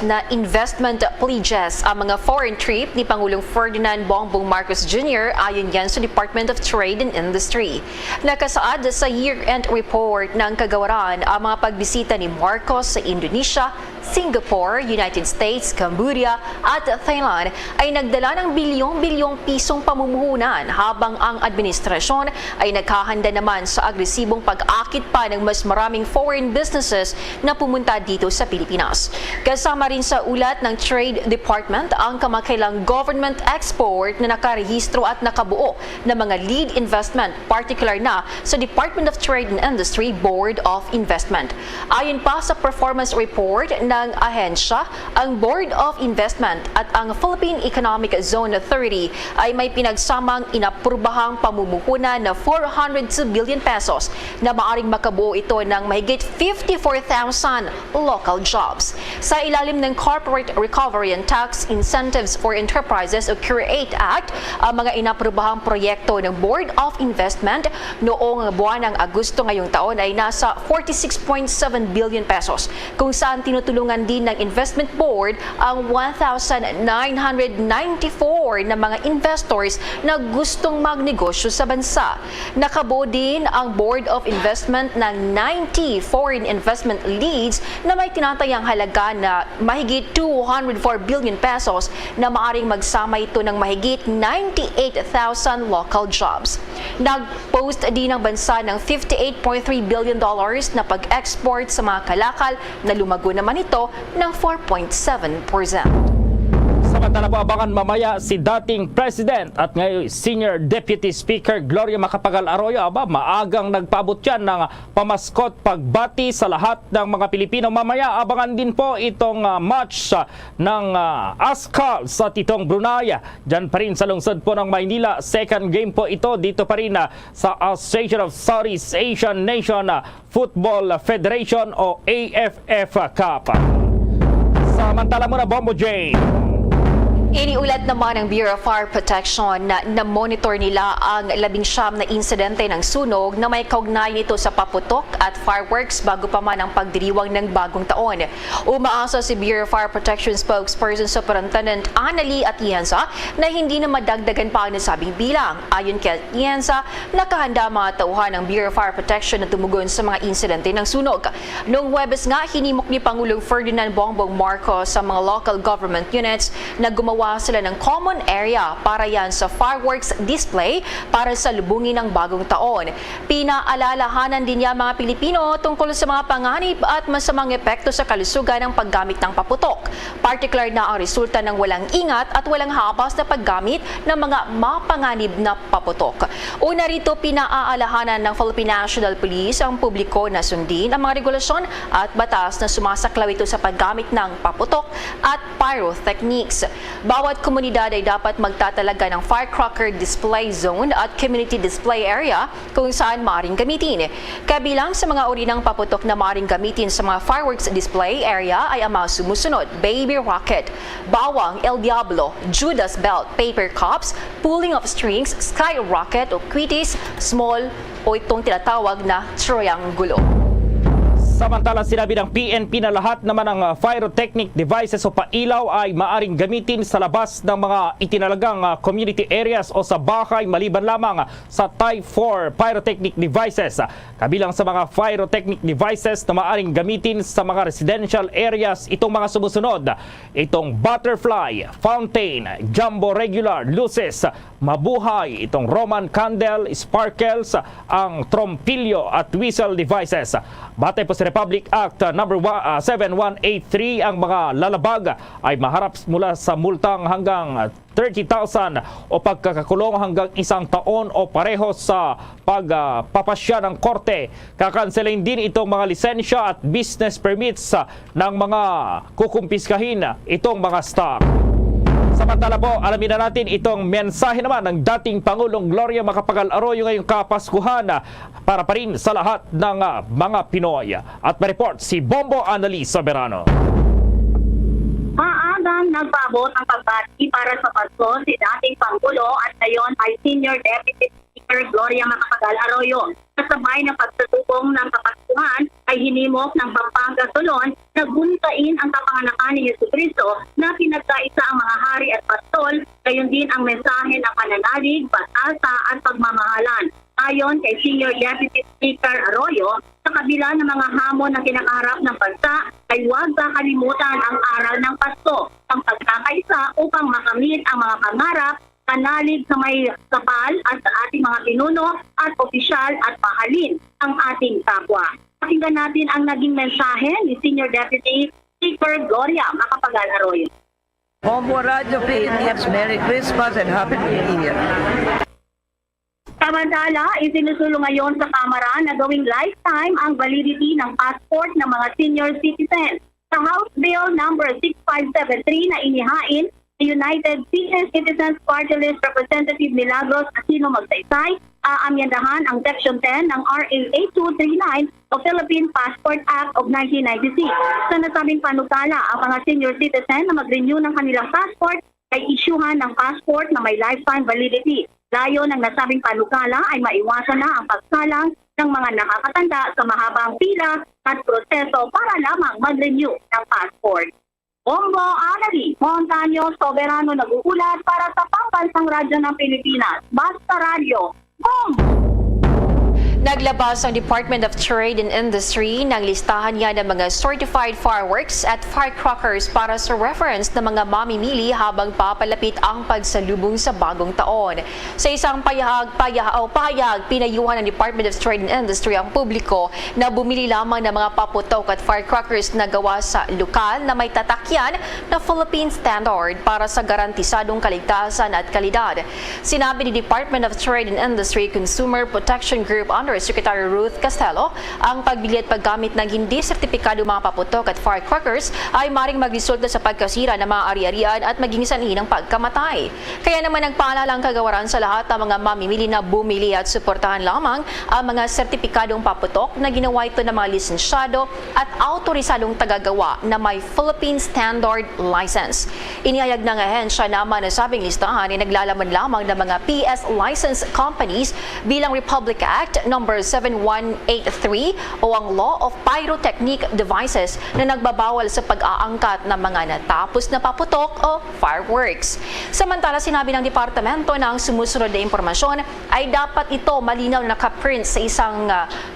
na investment pledges ang mga foreign trip ni Pangulong Ferdinand Bongbong Marcos Jr. ayon yan sa Department of Trade and Industry. Nakasaad sa year-end report ng kagawaran ang mga pagbisita ni Marcos sa Indonesia, Singapore, United States, Cambodia at Thailand ay nagdala ng bilyong-bilyong pisong pamumuhunan habang ang administrasyon ay naghahanda naman sa agresibong pag-akit pa ng mas maraming foreign businesses na pumunta dito sa Pilipinas. Kasama rin sa ulat ng Trade Department ang kamakailang government export na nakarehistro at nakabuo na mga lead investment, particular na sa Department of Trade and Industry Board of Investment. Ayon pa sa performance report ng ahensya, ang Board of Investment at ang Philippine Economic Zone Authority ay may pinagsamang inaprubahang pamumuhunan na 402 billion pesos na maaring makabuo ito ng mahigit 54,000 local jobs. Sa ilalim ng Corporate Recovery and Tax Incentives for Enterprises o CREATE Act, ang mga inaprubahang proyekto ng Board of Investment noong buwan ng Agosto ngayong taon ay nasa 46.7 billion pesos, kung saan tinutulungan din ng Investment Board ang 1,994 na mga investors na gustong magnegosyo sa bansa. Nakabuo din ang Board of Investment ng 90 foreign investment leads na may tinatayang halaga na mahigit 204 billion pesos na maaring magsama ito ng mahigit 98,000 local jobs. Nag-post din ang bansa ng $58.3 billion na pag-export sa mga kalakal na lumago naman ito ng 4.7%. Samantala po abangan mamaya si dating President at ngayon Senior Deputy Speaker Gloria Macapagal Arroyo. Maagang nagpaabot yan ng pamaskot pagbati sa lahat ng mga Pilipino. Mamaya abangan din po itong match ng ASCAL sa Titong Brunei. Diyan pa rin sa lungsod po ng Maynila. Second game po ito dito pa rin sa Association of Southeast Asian Nation Football Federation o AFF Cup. Samantala muna Bombo J. Iniulat naman ng Bureau of Fire Protection na monitor nila ang 19 na insidente ng sunog na may kaugnay nito sa paputok at fireworks bago pa man ang pagdiriwang ng bagong taon. Umaasa si Bureau of Fire Protection spokesperson Superintendent Annalie Atienza na hindi na madagdagan pa ang nasabing bilang. Ayon kay Atienza, nakahanda mga tauhan ng Bureau of Fire Protection na tumugon sa mga insidente ng sunog. Noong Huwebes nga, hinimok ni Pangulong Ferdinand Bongbong Marcos sa mga local government units na gumawa gumawa sila ng common area para yan sa fireworks display para sa lubungin ng bagong taon. Pinaalalahanan din niya mga Pilipino tungkol sa mga panganib at masamang epekto sa kalusugan ng paggamit ng paputok. Particular na ang resulta ng walang ingat at walang habas na paggamit ng mga mapanganib na paputok. Una rito, pinaaalahanan ng Philippine National Police ang publiko na sundin ang mga regulasyon at batas na sumasaklaw ito sa paggamit ng paputok at pyrotechnics. Bawat komunidad ay dapat magtatalaga ng firecracker display zone at community display area kung saan maaaring gamitin. Kabilang sa mga uri ng paputok na maaaring gamitin sa mga fireworks display area ay ang mga sumusunod: baby rocket, bawang, El Diablo, Judas belt, paper cups, pulling of strings, sky rocket o quitis, small o itong tinatawag na triangulo. Samantala, sinabi ng PNP na lahat naman ng pyrotechnic devices o pailaw ay maaring gamitin sa labas ng mga itinalagang community areas o sa bahay maliban lamang sa Type 4 pyrotechnic devices. Kabilang sa mga pyrotechnic devices na maaring gamitin sa mga residential areas itong mga sumusunod: itong butterfly, fountain, jumbo regular, luces, mabuhay, itong Roman candle, sparkles, ang trompilyo at whistle devices. Batay po sa Republic Act number 7183, ang mga lalabag ay maharap mula sa multang hanggang 30,000 o pagkakakulong hanggang 1 taon o pareho sa pagpapasya ng korte. Kakanselin din itong mga lisensya at business permits ng mga kukumpiskahin itong mga stock. Samantala po, alamin na natin itong mensahe naman ng dating Pangulong Gloria Macapagal Arroyo ngayong Kapaskuhan para pa rin sa lahat ng mga Pinoy. At ma-report si Bombo Annalise Soberano. Maagang nagpaabot ang pagbati para sa Pasko si dating Pangulo at ngayon ay Senior Deputy Speaker Gloria Macapagal Arroyo. Kasabay ng pagsusubong ng Kapaskuhan ay hinimok ng Pampanga Solon na guntain ang kapanganakan ni Jesucristo na pinagkaisa ang mga hari at pastol, gayon din ang mensahe ng pananalig, pag-asa at pagmamahalan. Ayon kay Senior Deputy Speaker Arroyo, sa kabila ng mga hamon na kinakaharap ng bansa ay huwag kakalimutan ang aral ng Pasko, ang pagkakaisa upang makamit ang mga pangarap, kanalig sa may kapal at sa ating mga pinuno at opisyal at mahalin ang ating kapwa. Pakinggan natin ang naging mensahe ni Senior Deputy Speaker Gloria Macapagal Arroyo. Bombo Radio Philippines, Merry Christmas and Happy New Year. Samantala, isinusulong ngayon sa Kamara na gawing lifetime ang validity ng passport ng mga senior citizens. Sa House Bill number 6573 na inihain, United Senior Citizens Party List Representative Milagros Aquino Magsaysay, aamyandahan ang Section 10 ng RA 8239 o Philippine Passport Act of 1996. Sa nasabing panukala, ang mga senior citizen na mag-renew ng kanilang passport ay isyuhan ng passport na may lifetime validity. Layo ng nasabing panukala ay maiwasan na ang pagsalang ng mga nakakatanda sa mahabang pila at proseso para lamang mag-renew ng passport. Bombo Annalise Montaño Soberano nag-uulat para sa Pambansang Radyo ng Pilipinas. Basta Radio, Bombo! Naglabas ang Department of Trade and Industry ng listahan niya ng mga certified fireworks at firecrackers para sa reference ng mga mamimili habang papalapit ang pagsalubong sa bagong taon. Sa isang pahayag, pinayuhan ng Department of Trade and Industry ang publiko na bumili lamang ng mga paputok at firecrackers na gawa sa lokal na may tatakyan na Philippine standard para sa garantisadong kaligtasan at kalidad. Sinabi ni Department of Trade and Industry Consumer Protection Group under Secretary Ruth Castelo, ang pagbili at paggamit ng hindi sertipikado mga paputok at firecrackers ay maring magresulta sa pagkasira ng mga ari-arian at maging sanhi ng pagkamatay. Kaya naman nagpaalala ang kagawaran sa lahat ng mga mamimili na bumili at suportahan lamang ang mga sertipikadong paputok na ginawa ito ng mga lisensyado at autorisadong tagagawa na may Philippine Standard License. Inihayag ng ahensya naman na sabing listahan ay naglalaman lamang ng mga PS license companies bilang Republic Act No. number 7183 o ang Law of Pyrotechnic Devices na nagbabawal sa pag-aangkat ng mga natapos na paputok o fireworks. Samantala, sinabi ng departamento na ang sumusunod na impormasyon ay dapat ito malinaw na nakaprint sa isang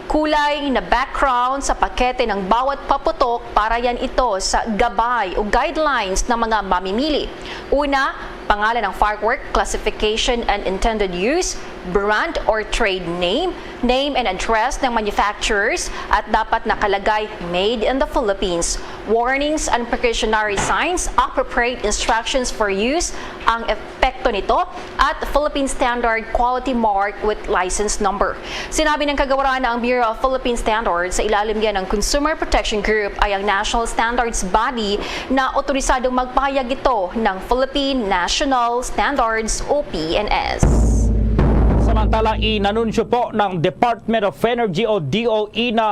kulay na background sa pakete ng bawat paputok para yan ito sa gabay o guidelines ng mga mamimili. Una, pangalan ng firework, classification and intended use, brand or trade name, name and address ng manufacturers at dapat nakalagay made in the Philippines, warnings and precautionary signs, appropriate instructions for use, ang epekto nito at Philippine Standard Quality Mark with license number. Sinabi ng kagawaran ng Bureau of Philippine Standards sa ilalim yan ng Consumer Protection Group ay ang National Standards Body na otorisadong magpahayag ito ng Philippine National Standards o PNS. Samantala, inanunsyo po ng Department of Energy o DOE na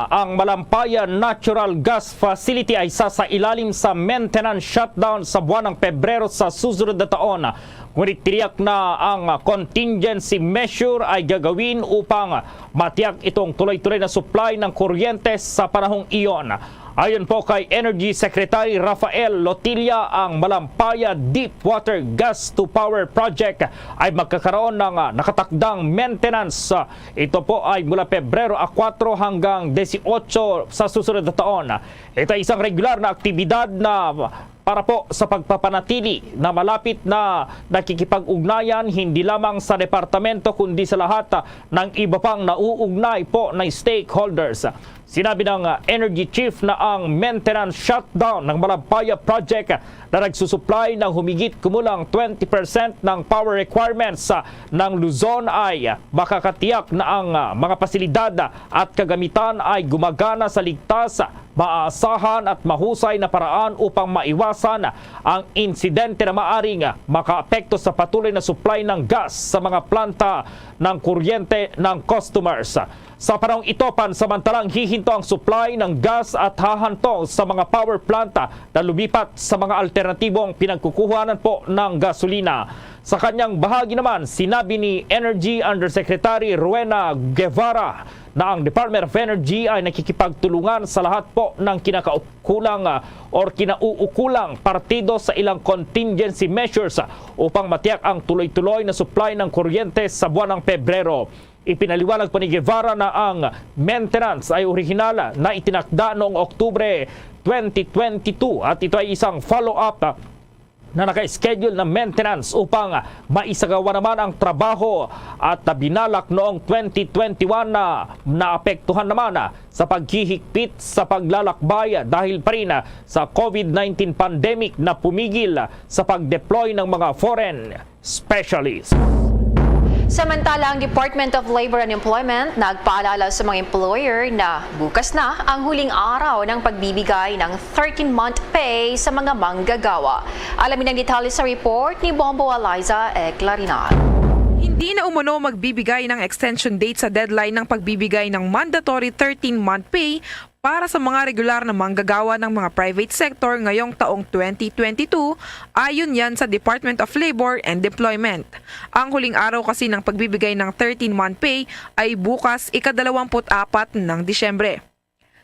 ang Malampayan Natural Gas Facility ay sasailalim sa maintenance shutdown sa buwan ng Pebrero sa susunod na taon. Ngunit tiniyak na ang contingency measure ay gagawin upang matiyak itong tuloy-tuloy na supply ng kuryente sa panahong iyon. Ayon po kay Energy Secretary Rafael Lotilla, ang Malampaya Deepwater Gas to Power Project ay magkakaroon ng nakatakdang maintenance. Ito po ay mula Pebrero 4 hanggang 18 sa susunod na taon. Ito ay isang regular na aktibidad na para po sa pagpapanatili na malapit na nakikipag-ugnayan hindi lamang sa departamento kundi sa lahat ng iba pang nauugnay po na stakeholders. Sinabi ng Energy Chief na ang maintenance shutdown ng Malampaya Project na nagsusupply ng humigit kumulang 20% ng power requirements ng Luzon ay makakatiyak na ang mga pasilidad at kagamitan ay gumagana sa ligtas, maaasahan at mahusay na paraan upang maiwasan ang insidente na maaring makaapekto sa patuloy na supply ng gas sa mga planta ng kuryente ng customers. Sa panahong ito, pansamantalang hihinto ang supply ng gas at hahanto sa mga power planta na lumipat sa mga alternatibong pinagkukuhanan po ng gasolina. Sa kanyang bahagi naman, sinabi ni Energy Undersecretary Rowena Guevara na ang Department of Energy ay nakikipagtulungan sa lahat po ng kinakaukulang or kinauukulang partido sa ilang contingency measures upang matiyak ang tuloy-tuloy na supply ng kuryente sa buwan ng Pebrero. Ipinaliwanag pa ni Guevara na ang maintenance ay orihinal na itinakda noong Oktubre 2022 at ito ay isang follow-up na naka-schedule na maintenance upang maisagawa naman ang trabaho at binalak noong 2021 na naapektuhan naman sa paghihigpit sa paglalakbay dahil pa rin sa COVID-19 pandemic na pumigil sa pag-deploy ng mga foreign specialists. Samantala, ang Department of Labor and Employment nagpaalala sa mga employer na bukas na ang huling araw ng pagbibigay ng 13-month pay sa mga manggagawa. Alamin ang detalye sa report ni Bombo Eliza Eclarinal. Hindi na umano magbibigay ng extension date sa deadline ng pagbibigay ng mandatory 13-month pay para sa mga regular na manggagawa ng mga private sector ngayong taong 2022, ayon yan sa Department of Labor and Employment. Ang huling araw kasi ng pagbibigay ng 13-month pay ay bukas ika-24 ng Disyembre.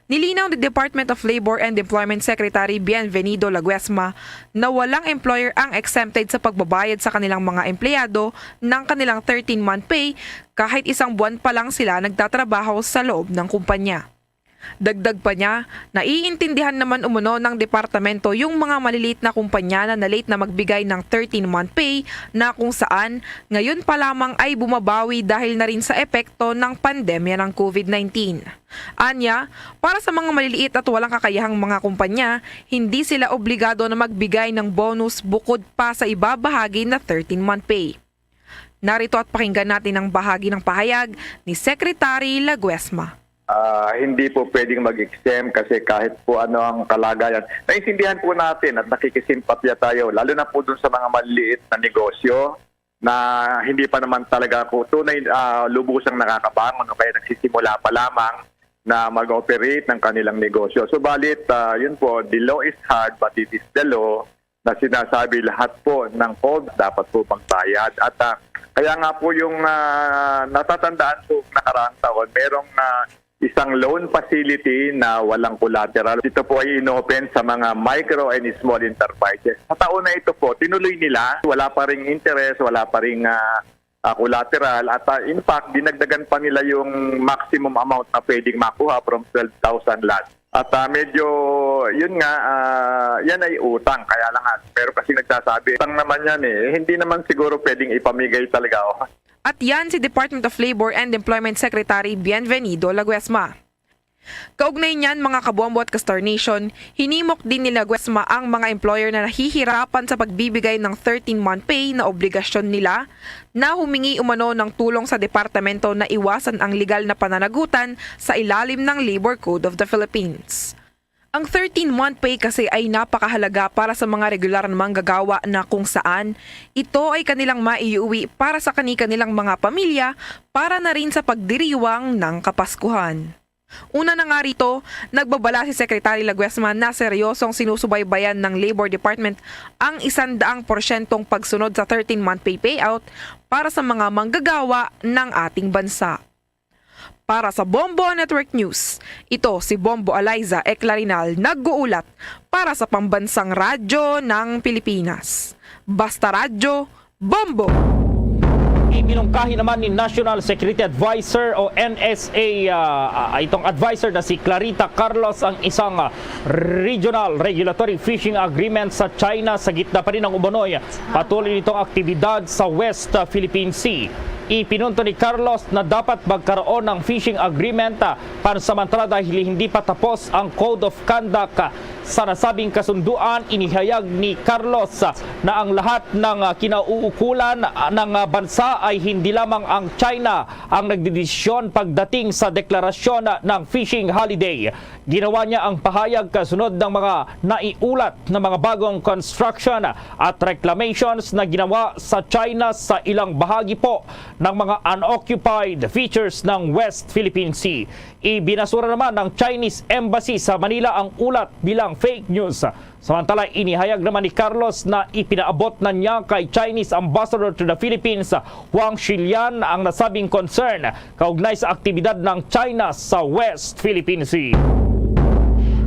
Nilinaw ni Department of Labor and Employment Secretary Bienvenido Laguesma na walang employer ang exempted sa pagbabayad sa kanilang mga empleyado ng kanilang 13-month pay kahit isang buwan pa lang sila nagtatrabaho sa loob ng kumpanya. Dagdag pa niya, naiintindihan naman umano ng departamento yung mga maliliit na kumpanya na na-late na magbigay ng 13-month pay na kung saan ngayon pa lamang ay bumabawi dahil na rin sa epekto ng pandemya ng COVID-19. Anya, para sa mga maliliit at walang kakayahang mga kumpanya, hindi sila obligado na magbigay ng bonus bukod pa sa ibabahagi na 13-month pay. Narito at pakinggan natin ang bahagi ng pahayag ni Secretary Laguesma. Hindi po pwedeng mag-exempt kasi kahit po ano ang kalagayan. Naintindihan po natin at nakikisimpatya tayo, lalo na po dun sa mga maliliit na negosyo na hindi pa naman talaga po tunay lubusang nakakabangon o kaya nagsisimula pa lamang na mag-operate ng kanilang negosyo. Subalit, yun po, the law is hard but it is the law na sinasabi lahat po ng COV dapat po magbayad. At kaya nga po yung natatandaan po nakaraang taon, merong isang loan facility na walang collateral. Ito po ay inopen sa mga micro and small enterprises. Sa taon na ito po, tinuloy nila. Wala pa ring interest, wala pa ring collateral. At in fact, dinagdagan pa nila yung maximum amount na pwedeng makuha from 12,000 lot. At medyo, yun nga, yan ay utang. Kaya lang pero kasi nagsasabi, utang naman yan hindi naman siguro pwedeng ipamigay talaga. At yan si Department of Labor and Employment Secretary Bienvenido Laguesma. Kaugnay niyan mga kabuambo at ka-Star Nation, hinimok din ni Laguesma ang mga employer na nahihirapan sa pagbibigay ng 13-month pay na obligasyon nila na humingi umano ng tulong sa departamento na iwasan ang legal na pananagutan sa ilalim ng Labor Code of the Philippines. Ang 13-month pay kasi ay napakahalaga para sa mga regular na manggagawa na kung saan ito ay kanilang maiuwi para sa kanilang mga pamilya para na rin sa pagdiriwang ng Kapaskuhan. Una na nga rito, nagbabala si Secretary Laguesma na seryosong sinusubaybayan ng Labor Department ang 100% pagsunod sa 13-month pay payout para sa mga manggagawa ng ating bansa. Para sa Bombo Network News, ito si Bombo Eliza Eclarinal nag-uulat para sa Pambansang Radyo ng Pilipinas. Basta Radyo, Bombo! Ibinungkahi naman ni National Security Advisor o NSA itong advisor na si Clarita Carlos ang isang regional regulatory fishing agreement sa China sa gitna pa rin ng umunoy patuloy nitong aktibidad sa West Philippine Sea. Ipinunto ni Carlos na dapat magkaroon ng fishing agreement pansamantala dahil hindi pa tapos ang Code of Conduct sa nasabing kasunduan. Inihayag ni Carlos na ang lahat ng kinauukulan ng bansa ay hindi lamang ang China ang nagdedesisyon pagdating sa deklarasyon ng fishing holiday. Ginawa niya ang pahayag kasunod ng mga naiulat na mga bagong construction at reclamations na ginawa sa China sa ilang bahagi po ng mga unoccupied features ng West Philippine Sea. Ibinasura naman ng Chinese Embassy sa Manila ang ulat bilang fake news. Samantala, inihayag naman ni Carlos na ipinaabot na niya kay Chinese Ambassador to the Philippines, Wang Shilian, ang nasabing concern kaugnay sa aktibidad ng China sa West Philippine Sea.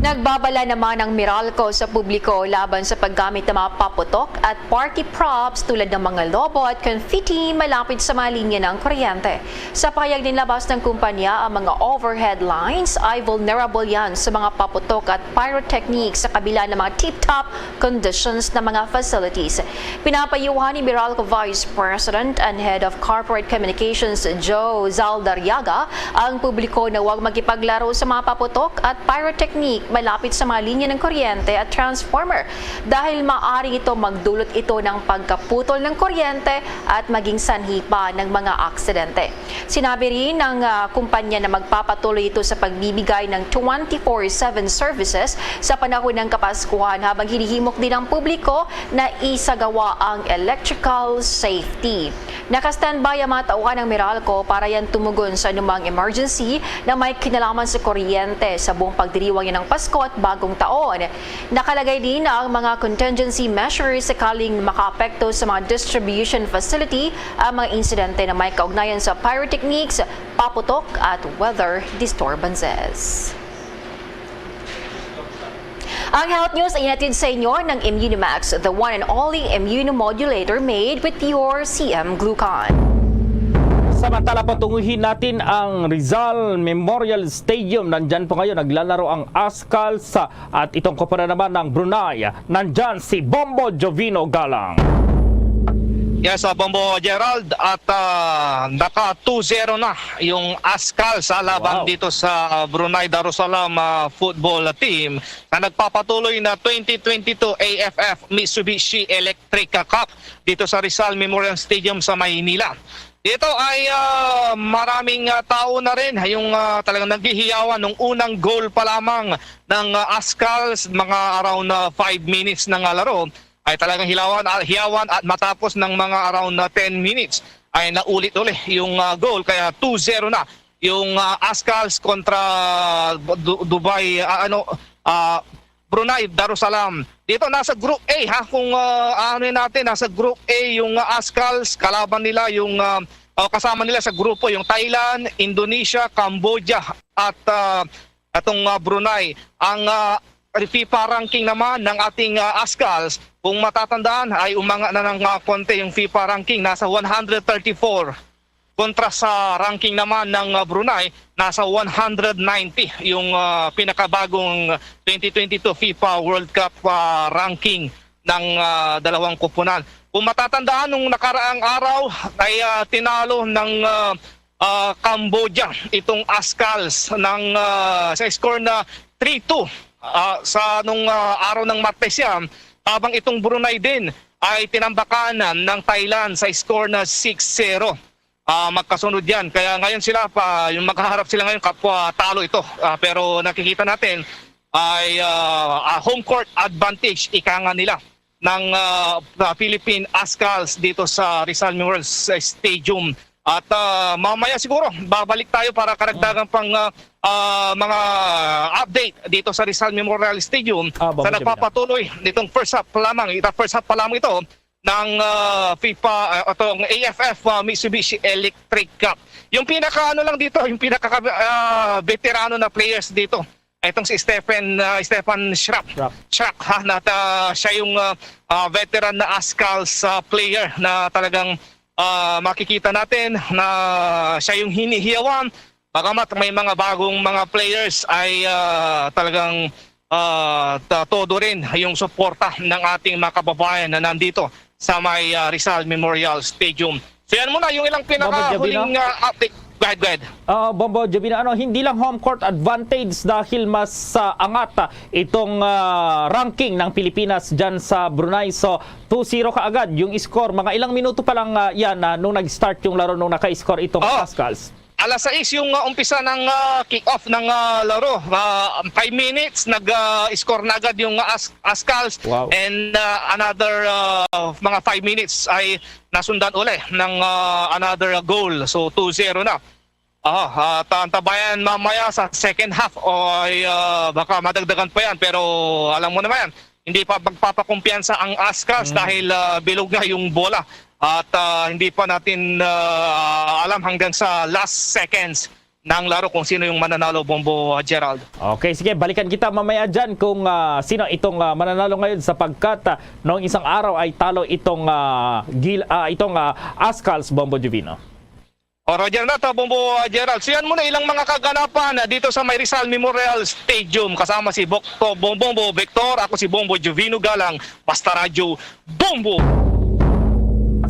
Nagbabala naman ang Meralco sa publiko laban sa paggamit ng mga paputok at party props tulad ng mga lobo at confetti malapit sa mga linya ng kuryente. Sa pahayag din labas ng kumpanya, ang mga overhead lines ay vulnerable yan sa mga paputok at pyrotechnics sa kabila ng mga tip-top conditions ng mga facilities. Pinapayuhan ni Meralco Vice President and Head of Corporate Communications Joe Zaldariaga ang publiko na huwag makipaglaro sa mga paputok at pyrotechnic malapit sa mga linya ng kuryente at transformer dahil maaari ito magdulot ito ng pagkaputol ng kuryente at maging sanhi pa ng mga aksidente. Sinabi rin ng kumpanya na magpapatuloy ito sa pagbibigay ng 24/7 services sa panahon ng Kapaskuhan habang hinihimok din ang publiko na isagawa ang electrical safety. Naka-standby ang mga tauhan ng Meralco para yan tumugon sa anumang emergency na may kinalaman sa kuryente sa buong pagdiriwang ng Pasko at Bagong Taon. Nakalagay din ang mga contingency measures sakaling makaapekto sa mga distribution facility ang mga insidente na may kaugnayan sa pyrotechnics, paputok at weather disturbances. Ang health news ay inatid sa inyo ng Immunimax, the one and only immunomodulator made with your CM Glucon. Samantala po tunguhin natin ang Rizal Memorial Stadium. Nandyan po ngayon naglalaro ang Ascals at itong kopara naman ng Brunei. Nandyan si Bombo Jovino Galang. Yes, Bombo Gerald, at naka 2-0 na yung Ascal sa laban dito sa Brunei Darussalam football team na nagpapatuloy na 2022 AFF Mitsubishi Electric Cup dito sa Rizal Memorial Stadium sa Maynila. Ito ay maraming tao na rin yung talagang naghihiyawan nung unang goal pa lamang ng Ascal, mga around 5 minutes ng laro ay talagang hiyawan at matapos ng mga around 10 minutes ay naulit ulit yung goal, kaya 2-0 na yung Ascals kontra Brunei Darussalam Dito nasa Group A ha, kung ano natin, nasa Group A yung Ascals, kalaban nila yung kasama nila sa grupo yung Thailand, Indonesia, Cambodia at atong Brunei. Ang FIFA ranking naman ng ating Ascals, kung matatandaan ay umanga na ng konti yung FIFA ranking, nasa 134. Kontra sa ranking naman ng Brunei, nasa 190 yung pinakabagong 2022 FIFA World Cup ranking ng dalawang koponan. Kung matatandaan, nung nakaraang araw ay tinalo ng Cambodia itong Ascals ng sa score na 3-2 sa nung araw ng Martes yan, habang itong Brunei din ay tinambakanan ng Thailand sa score na 6-0. Magkasunod yan. Kaya ngayon sila yung maghaharap sila ngayon kapwa talo ito. Pero nakikita natin ay home court advantage ika nga nila ng Philippine Ascals dito sa Rizal Memorial Stadium. At mamaya siguro babalik tayo para karagdagan pang mga update dito sa Rizal Memorial Stadium sa nagpapatuloy nitong first half pa lamang ito ng FIFA atong AFF Mitsubishi Electric Cup. Yung pinaka ano lang dito, yung pinaka veterano na players dito, itong si Stefan Schrapp ha, na siya yung veteran na Ascals player na talagang makikita natin na siya yung hinihiyawan. Bagamat may mga bagong mga players ay talagang todo rin yung suporta ng ating mga kababayan na nandito sa may Rizal Memorial Stadium. So yan muna yung ilang pinakahuling update. Go ahead. Bombo Jovino, hindi lang home court advantage dahil mas angat itong ranking ng Pilipinas dyan sa Brunei. So 2-0 kaagad yung score. Mga ilang minuto pa lang yan nung nag-start yung laro, nung naka-score itong Ascals. Alas 6 yung umpisa ng kick-off ng laro. 5 minutes, nag-score na agad yung Ascals. Wow. And another mga 5 minutes ay nasundan uli ng another goal. So 2-0 na. Taantabayan mamaya sa second half ay baka madagdagan pa yan. Pero alam mo naman yan, hindi pa magpapakumpiyansa ang Ascals dahil bilog na yung bola. At hindi pa natin alam hanggang sa last seconds ng laro kung sino yung mananalo, Bombo Gerald. Okay, sige, balikan kita mamaya dyan kung sino itong mananalo ngayon sapagkat noong isang araw ay talo itong Ascals, Bombo Jovino. Roger na to, Bombo Gerald. So yan muna ilang mga kaganapan dito sa may Rizal Memorial Stadium. Kasama si Bombo Victor, ako si Bombo Jovino Galang, Basta Radyo, Bombo!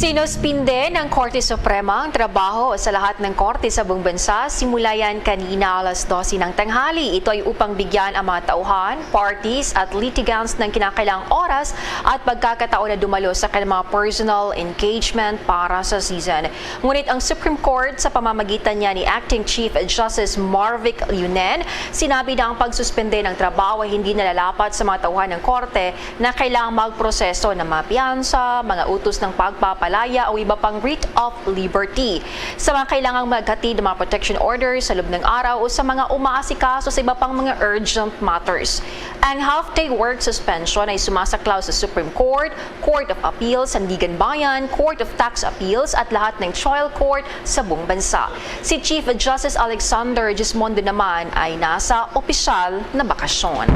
Sinuspinde ng Korte Suprema ang trabaho sa lahat ng korte sa buong bansa simula yan kanina alas 12 ng tanghali. Ito ay upang bigyan ang mga tauhan, parties at litigants ng kinakailangang oras at pagkakataon na dumalo sa kanilang mga personal engagement para sa season. Ngunit ang Supreme Court sa pamamagitan niya ni Acting Chief Justice Marvic Yunen, sinabi na ang pagsuspende ng trabaho ay hindi nalalapat sa mga tauhan ng korte na kailangang magproseso ng mga piyansa, mga utos ng pagpapalaya o iba pang writ of liberty. Sa mga kailangang maghatid ng mga protection orders sa loob ng araw o sa mga umaasikaso sa iba pang mga urgent matters. Ang half-day work suspension ay sumasaklaw sa Supreme Court, Court of Appeals, Sandigan Bayan, Court of Tax Appeals at lahat ng trial court sa buong bansa. Si Chief Justice Alexander Gismondo naman ay nasa opisyal na bakasyon.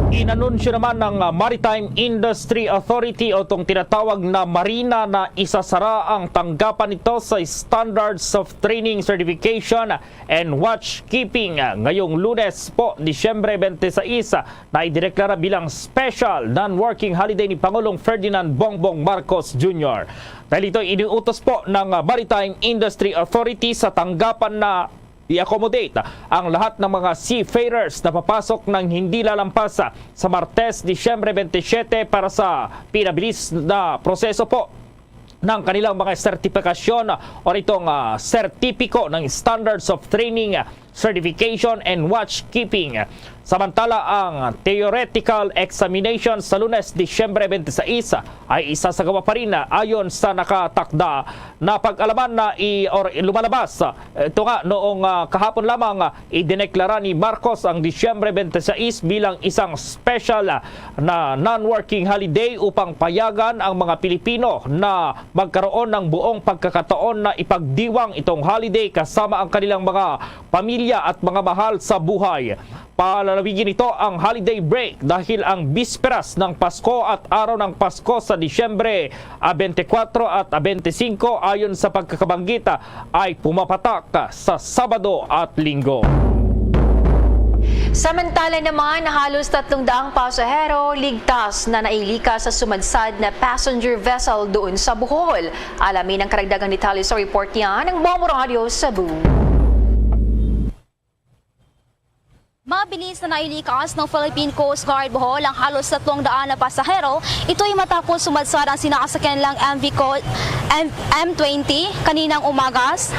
Inanunsyo naman ng Maritime Industry Authority o itong tinatawag na Marina na isasara ang tanggapan nito sa Standards of Training Certification and Watchkeeping ngayong Lunes po, Disyembre 26 na idineklara bilang special non-working holiday ni Pangulong Ferdinand Bongbong Marcos Jr. Dahil ito iniutos po ng Maritime Industry Authority sa tanggapan na i-accommodate ang lahat ng mga seafarers na papasok ng hindi lalampas sa Martes, Disyembre 27 para sa pinabilis na proseso po ng kanilang mga sertifikasyon o itong sertipiko ng Standards of Training certification and watchkeeping. Samantala ang theoretical examination sa Lunes, Disyembre 26 ay isasagawa pa rin ayon sa nakatakda na pag-alaman na lumalabas. Ito nga noong kahapon lamang idineklara ni Marcos ang Disyembre 26 bilang isang special na non-working holiday upang payagan ang mga Pilipino na magkaroon ng buong pagkakataon na ipagdiwang itong holiday kasama ang kanilang mga pamilya at mga mahal sa buhay. Palalawigin ito ang holiday break dahil ang bisperas ng Pasko at araw ng Pasko sa Disyembre 24 at 25 ayon sa pagkakabanggit ay pumapatak sa Sabado at Linggo. Samantala naman, halos 300 pasahero ligtas na nailikas sa sumadsad na passenger vessel doon sa Bohol. Alamin ang karagdagang detalye sa report niya ng Bombo Radio Cebu. Mabilis na nailikas ng Philippine Coast Guard Bohol ang halos 300 na pasahero. Ito ay matapos sumadsad ang sinakasakyan lang M20 kaninang umagas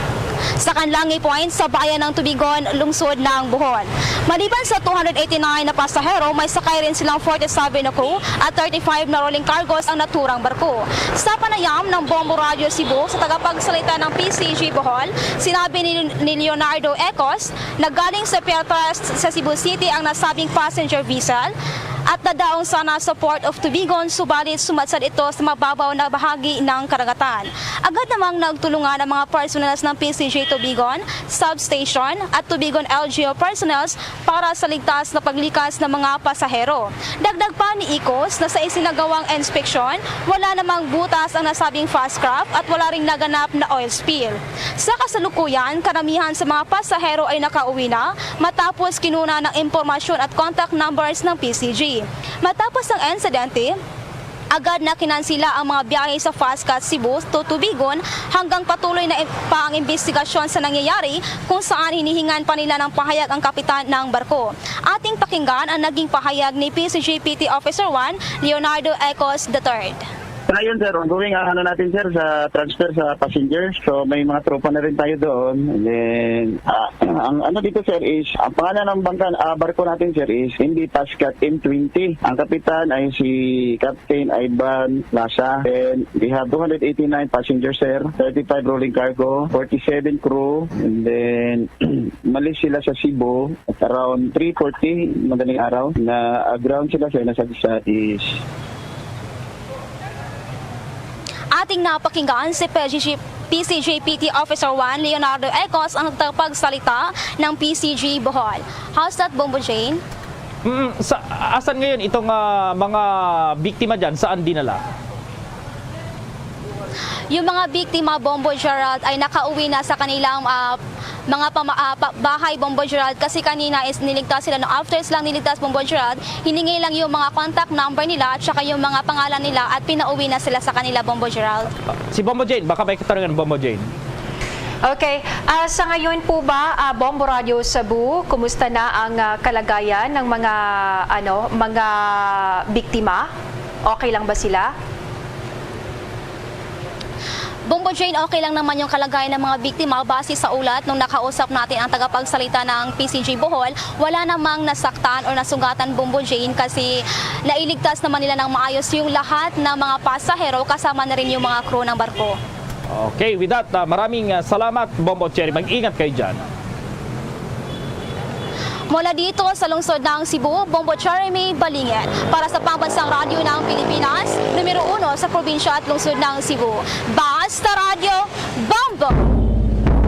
sa Kanlangi Point sa bayan ng Tubigon, lungsod ng Bohol. Maliban sa 289 na pasahero, may sakay rin silang 47 na crew at 35 na rolling cargos ang naturang barko. Sa panayam ng Bombo Radio Cebu sa tagapagsalita ng PCG Bohol, sinabi ni Leonardo Ecos na galing sa Piatas sa Cebu City ang nasabing passenger vessel at nadaong sana sa Port of Tubigon, subalit sumadsad ito sa mababaw na bahagi ng karagatan. Agad namang nagtulungan ang mga personals ng PCG Tubigon, substation at Tubigon LGU personals para sa ligtas na paglikas ng mga pasahero. Dagdag pa ni Icos na sa isinagawang inspeksyon, wala namang butas ang nasabing fast craft at wala ring naganap na oil spill. Sa kasalukuyan, karamihan sa mga pasahero ay nakauwi na matapos kinuna ng impormasyon at contact numbers ng PCG. Matapos ang insidente, agad na kinansila ang mga biyahe sa Fastcat Cebu to Tubigon hanggang patuloy na pa ang investigasyon sa nangyayari kung saan hinihingan pa nila ng pahayag ang kapitan ng barko. Ating pakinggan ang naging pahayag ni PCG PT Officer 1 Leonardo Ecos III. Ngayon sir, ongoing natin sir sa transfer sa passengers. So may mga tropa na rin tayo doon. And then ang dito sir is ang pangalan ng barko natin sir is hindi Pascat M20. Ang kapitan ay si Captain Ivan Lasa. And we have 289 passengers sir, 35 rolling cargo, 47 crew. And then malis sila sa Cebu at around 3:40 madaling araw na ground sila sir nasa is Ating napakinggan si PCG PT Officer 1 Leonardo Ecos ang tagapagsalita ng PCG Bohol. How's that, Bombo Jane? Asan ngayon itong mga biktima dyan? Saan dinala? Yung mga biktima, Bombo Gerald, ay nakauwi na sa kanilang mga bahay, Bombo Gerald, kasi kanina is niligtas sila. No, after silang niligtas, Bombo Gerald, hiningi lang yung mga contact number nila at saka yung mga pangalan nila at pinauwi na sila sa kanila, Bombo Gerald. Si Bombo Jane, baka may katanungan Bombo Jane. Okay, sa ngayon po ba, Bombo Radio Cebu, kumusta na ang kalagayan ng mga biktima? Okay lang ba sila? Bombo Jane, okay lang naman yung kalagayan ng mga biktima base sa ulat nung nakausap natin ang tagapagsalita ng PCG Bohol. Wala namang nasaktan o nasugatan, Bombo Jane, kasi nailigtas naman nila ng maayos yung lahat ng mga pasahero kasama na rin yung mga crew ng barko. Okay, with that, maraming salamat Bombo Cherry. Mag-ingat kayo dyan. Mula dito sa lungsod ng Cebu, Bombo Jeremy Balingit. Para sa Pambansang Radyo ng Pilipinas, numero 1 sa probinsya at lungsod ng Cebu. Basta Radio, Bombo!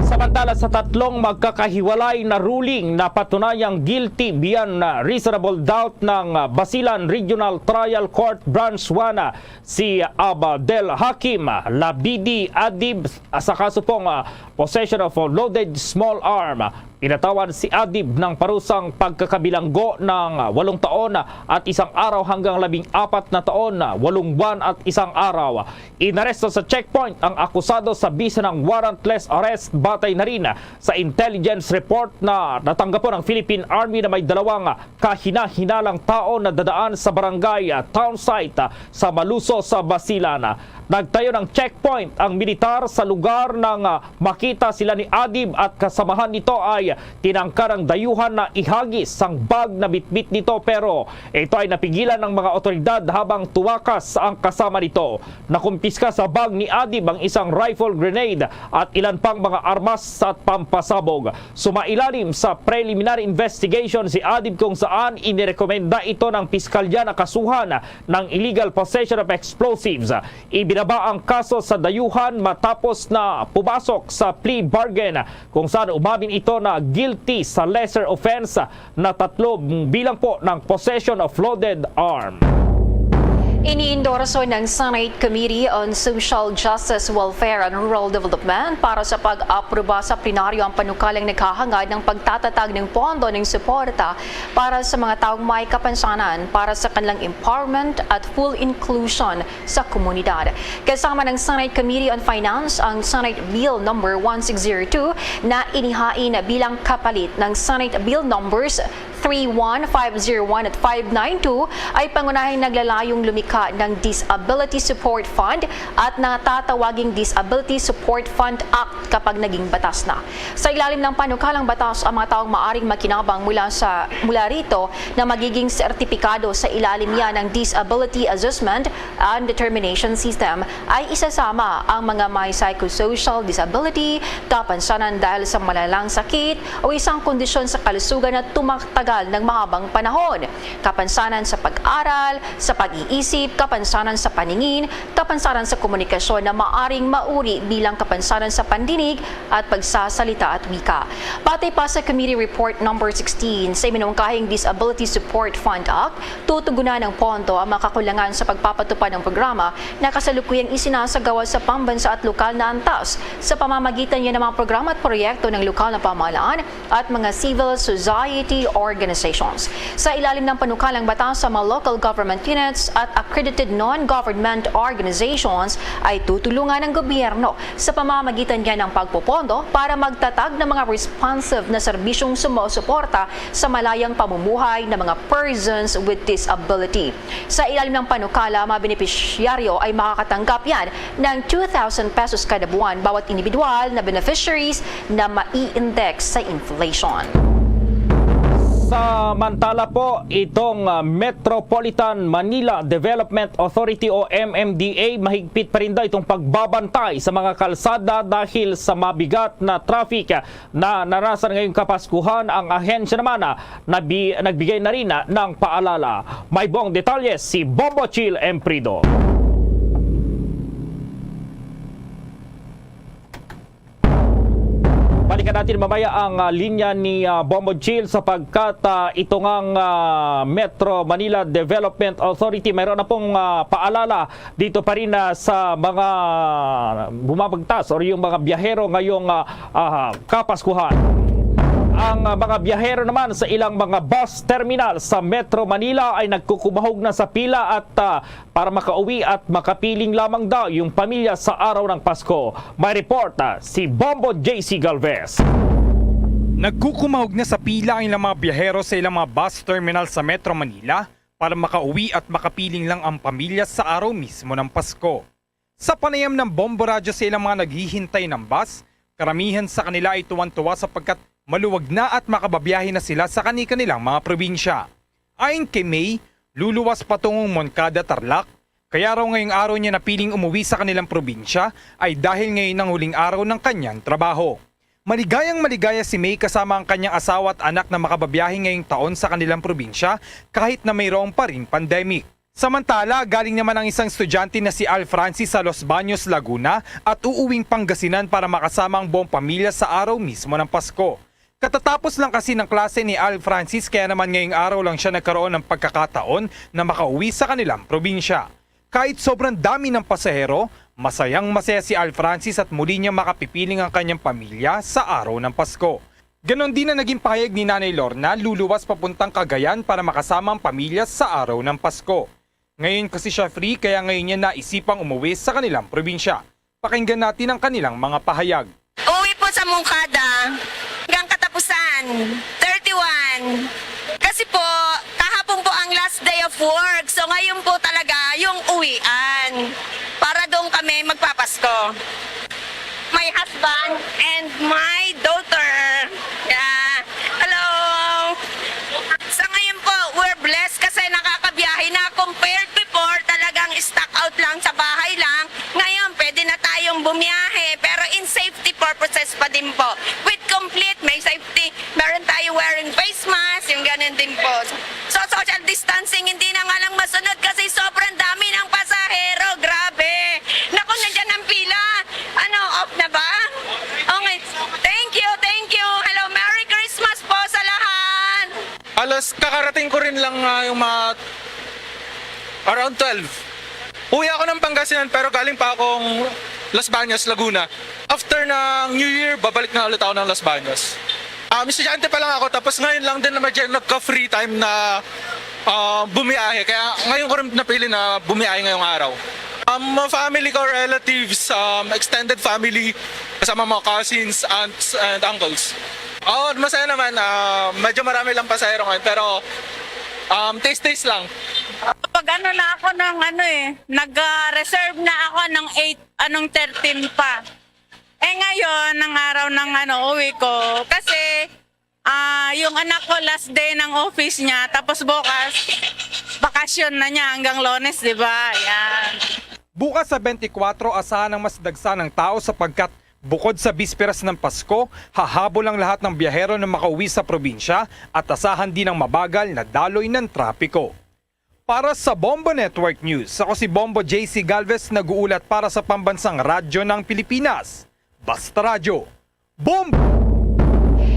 Samantala sa tatlong magkakahiwalay na ruling na patunayang guilty beyond reasonable doubt ng Basilan Regional Trial Court Branch 1 si Abdel Hakim Labidi Adib sa kaso pong possession of a loaded small arm. Pinatawan si Adib ng parusang pagkakabilanggo ng 8 taon at 1 araw hanggang 14 na taon, 8 buwan at 1 araw. Inaresto sa checkpoint ang akusado sa bisa ng warrantless arrest batay na rin sa intelligence report na natanggap po ng Philippine Army na may 2 kahina-hinalang tao na dadaan sa barangay town site sa Maluso sa Basilan. Nagtayo ng checkpoint ang militar sa lugar nang makita sila ni Adib at kasamahan nito ay ay tinangkarang dayuhan na ihagis ang bag na bitbit nito pero ito ay napigilan ng mga otoridad habang tuwakas ang kasama nito. Nakumpiska sa bag ni Adib ang isang rifle grenade at ilan pang mga armas at pampasabog. Sumailalim sa preliminary investigation si Adib kung saan inirekomenda ito ng piskalya na kasuhan ng illegal possession of explosives. Ibinaba ang kaso sa dayuhan matapos na pumasok sa plea bargain kung saan umamin ito na guilty sa lesser offense na 3 bilang po ng possession of loaded arm. Iniendorso ng Senate Committee on Social Justice, Welfare and Rural Development para sa pag-aproba sa plenaryo ang panukalang naghahangad ng pagtatatag ng pondo ng suporta para sa mga taong may kapansanan para sa kanilang empowerment at full inclusion sa komunidad. Kasama ng Senate Committee on Finance ang Senate Bill No. 1602 na inihain bilang kapalit ng Senate Bill Numbers 31501 at 592 ay pangunahing naglalayong lumikha ng Disability Support Fund at natatawaging Disability Support Fund Act kapag naging batas na. Sa ilalim ng panukalang batas, ang mga taong maaring makinabang mula rito na magiging sertipikado sa ilalim yan ng Disability Assessment and Determination System ay isasama ang mga may psychosocial disability, kapansanan dahil sa malalang sakit o isang kondisyon sa kalusugan na tumaktagal ng mahabang panahon, kapansanan sa pag-aral, sa pag-iisip, kapansanan sa paningin, kapansanan sa komunikasyon na maaring mauri bilang kapansanan sa pandinig at pagsasalita at wika. Batay pa sa Committee Report No. 16 sa iminungkahing Disability Support Fund Act, tutugunan ng pondo ang makakulangan sa pagpapatupad ng programa na kasalukuyang isinasagawa sa pambansa at lokal na antas sa pamamagitan niya ng mga programa at proyekto ng lokal na pamahalaan at mga civil society organizations. Sa ilalim ng panukalang batas sa mga local government units at accredited non-government organizations ay tutulungan ng gobyerno sa pamamagitan niya ng pagpopondo para magtatag ng mga responsive na serbisyong sumusuporta sa malayang pamumuhay ng mga persons with disability. Sa ilalim ng panukala, mga benepisyaryo ay makakatanggap yan ng 2,000 pesos kada buwan bawat individual na beneficiaries na mai-index sa inflation. Samantala po, itong Metropolitan Manila Development Authority o MMDA, mahigpit pa rin daw itong pagbabantay sa mga kalsada dahil sa mabigat na traffic na narasan ngayong Kapaskuhan. Ang ahensya naman nagbigay na rin ng paalala. May buong detalye si Bombo Chill Emprido. Balikan natin mamaya ang linya ni Bombo Chill sapagkat ito ngang Metro Manila Development Authority mayroon na pong paalala dito pa rin sa mga bumabagtas o yung mga biyahero ngayong Kapaskuhan. Ang mga biyahero naman sa ilang mga bus terminal sa Metro Manila ay nagkukumahog na sa pila at para makauwi at makapiling lamang daw yung pamilya sa araw ng Pasko. May report si Bombo JC Galvez. Nagkukumahog na sa pila ang ilang mga biyahero sa ilang mga bus terminal sa Metro Manila para makauwi at makapiling lang ang pamilya sa araw mismo ng Pasko. Sa panayam ng Bombo Radyo sa ilang mga naghihintay ng bus, karamihan sa kanila ay tuwan-tuwa sapagkat maluwag na at makababiyahe na sila sa kanilang mga probinsya. Ayon kay May, luluwas patungong Moncada, Tarlac, kaya raw ngayong araw niya napiling umuwi sa kanilang probinsya ay dahil ngayon ang huling araw ng kanyang trabaho. Maligaya si May kasama ang kanyang asawa at anak na makababiyahe ngayong taon sa kanilang probinsya kahit na mayroong pa ring pandemic. Samantala, galing naman ang isang estudyante na si Al Francis sa Los Baños, Laguna at uuwing Pangasinan para makasama ang buong pamilya sa araw mismo ng Pasko. Katatapos lang kasi ng klase ni Al Francis kaya naman ngayong araw lang siya nagkaroon ng pagkakataon na makauwi sa kanilang probinsya. Kahit sobrang dami ng pasahero, masayang-masaya si Al Francis at muli niya makapipiling ang kanyang pamilya sa araw ng Pasko. Ganon din na naging pahayag ni Nanay Lorna, luluwas papuntang Cagayan para makasama ang pamilya sa araw ng Pasko. Ngayon kasi siya free kaya ngayon niya naisipang umuwi sa kanilang probinsya. Pakinggan natin ang kanilang mga pahayag. Uwi po sa Moncada hanggang katapusan, 31. Kasi po, kahapon po ang last day of work. So ngayon po talaga yung uwian para doon kami magpapasko. My husband and my daughter. Yan. pong bumiyahe, pero in safety purposes pa din po. With complete, may safety, meron tayo wearing face mask, yung ganun din po. So social distancing, hindi na nga lang masunod kasi sobrang dami ng pasahero. Grabe. Naku, nandiyan ang pila. Ano, off na ba? Okay. Thank you, thank you. Hello, Merry Christmas po sa lahat. Alas kakarating ko rin lang yung mga around 12. Uwi ako ng Pangasinan pero galing pa akong Las Bañas, Laguna. After ng New Year, babalik na ulit ako ng Las Bañas. Estudyante pa lang ako tapos ngayon lang din na medyo nagka-free time na bumiyahe. Kaya ngayon ko rin napili na bumiyahe ngayong araw. Family ko, relatives, extended family, kasama mga cousins, aunts, and uncles. Masaya naman. Medyo marami lang pasahero ngayon pero taste lang. Pag na ako ng nag-reserve na ako ng 13 pa. Ngayon, ang araw ng uwi ko, kasi yung anak ko last day ng office niya, tapos bukas, bakasyon na niya hanggang Lunes, di ba? Yan. Bukas sa 24, asahan ng mas dagsa ng tao sapagkat bukod sa bisperas ng Pasko, hahabol ang lahat ng biyahero na makauwi sa probinsya at asahan din ang mabagal na daloy ng trapiko. Para sa Bombo Network News, ako si Bombo JC Galvez, nag-uulat para sa Pambansang Radyo ng Pilipinas. Basta Radyo. Bombo!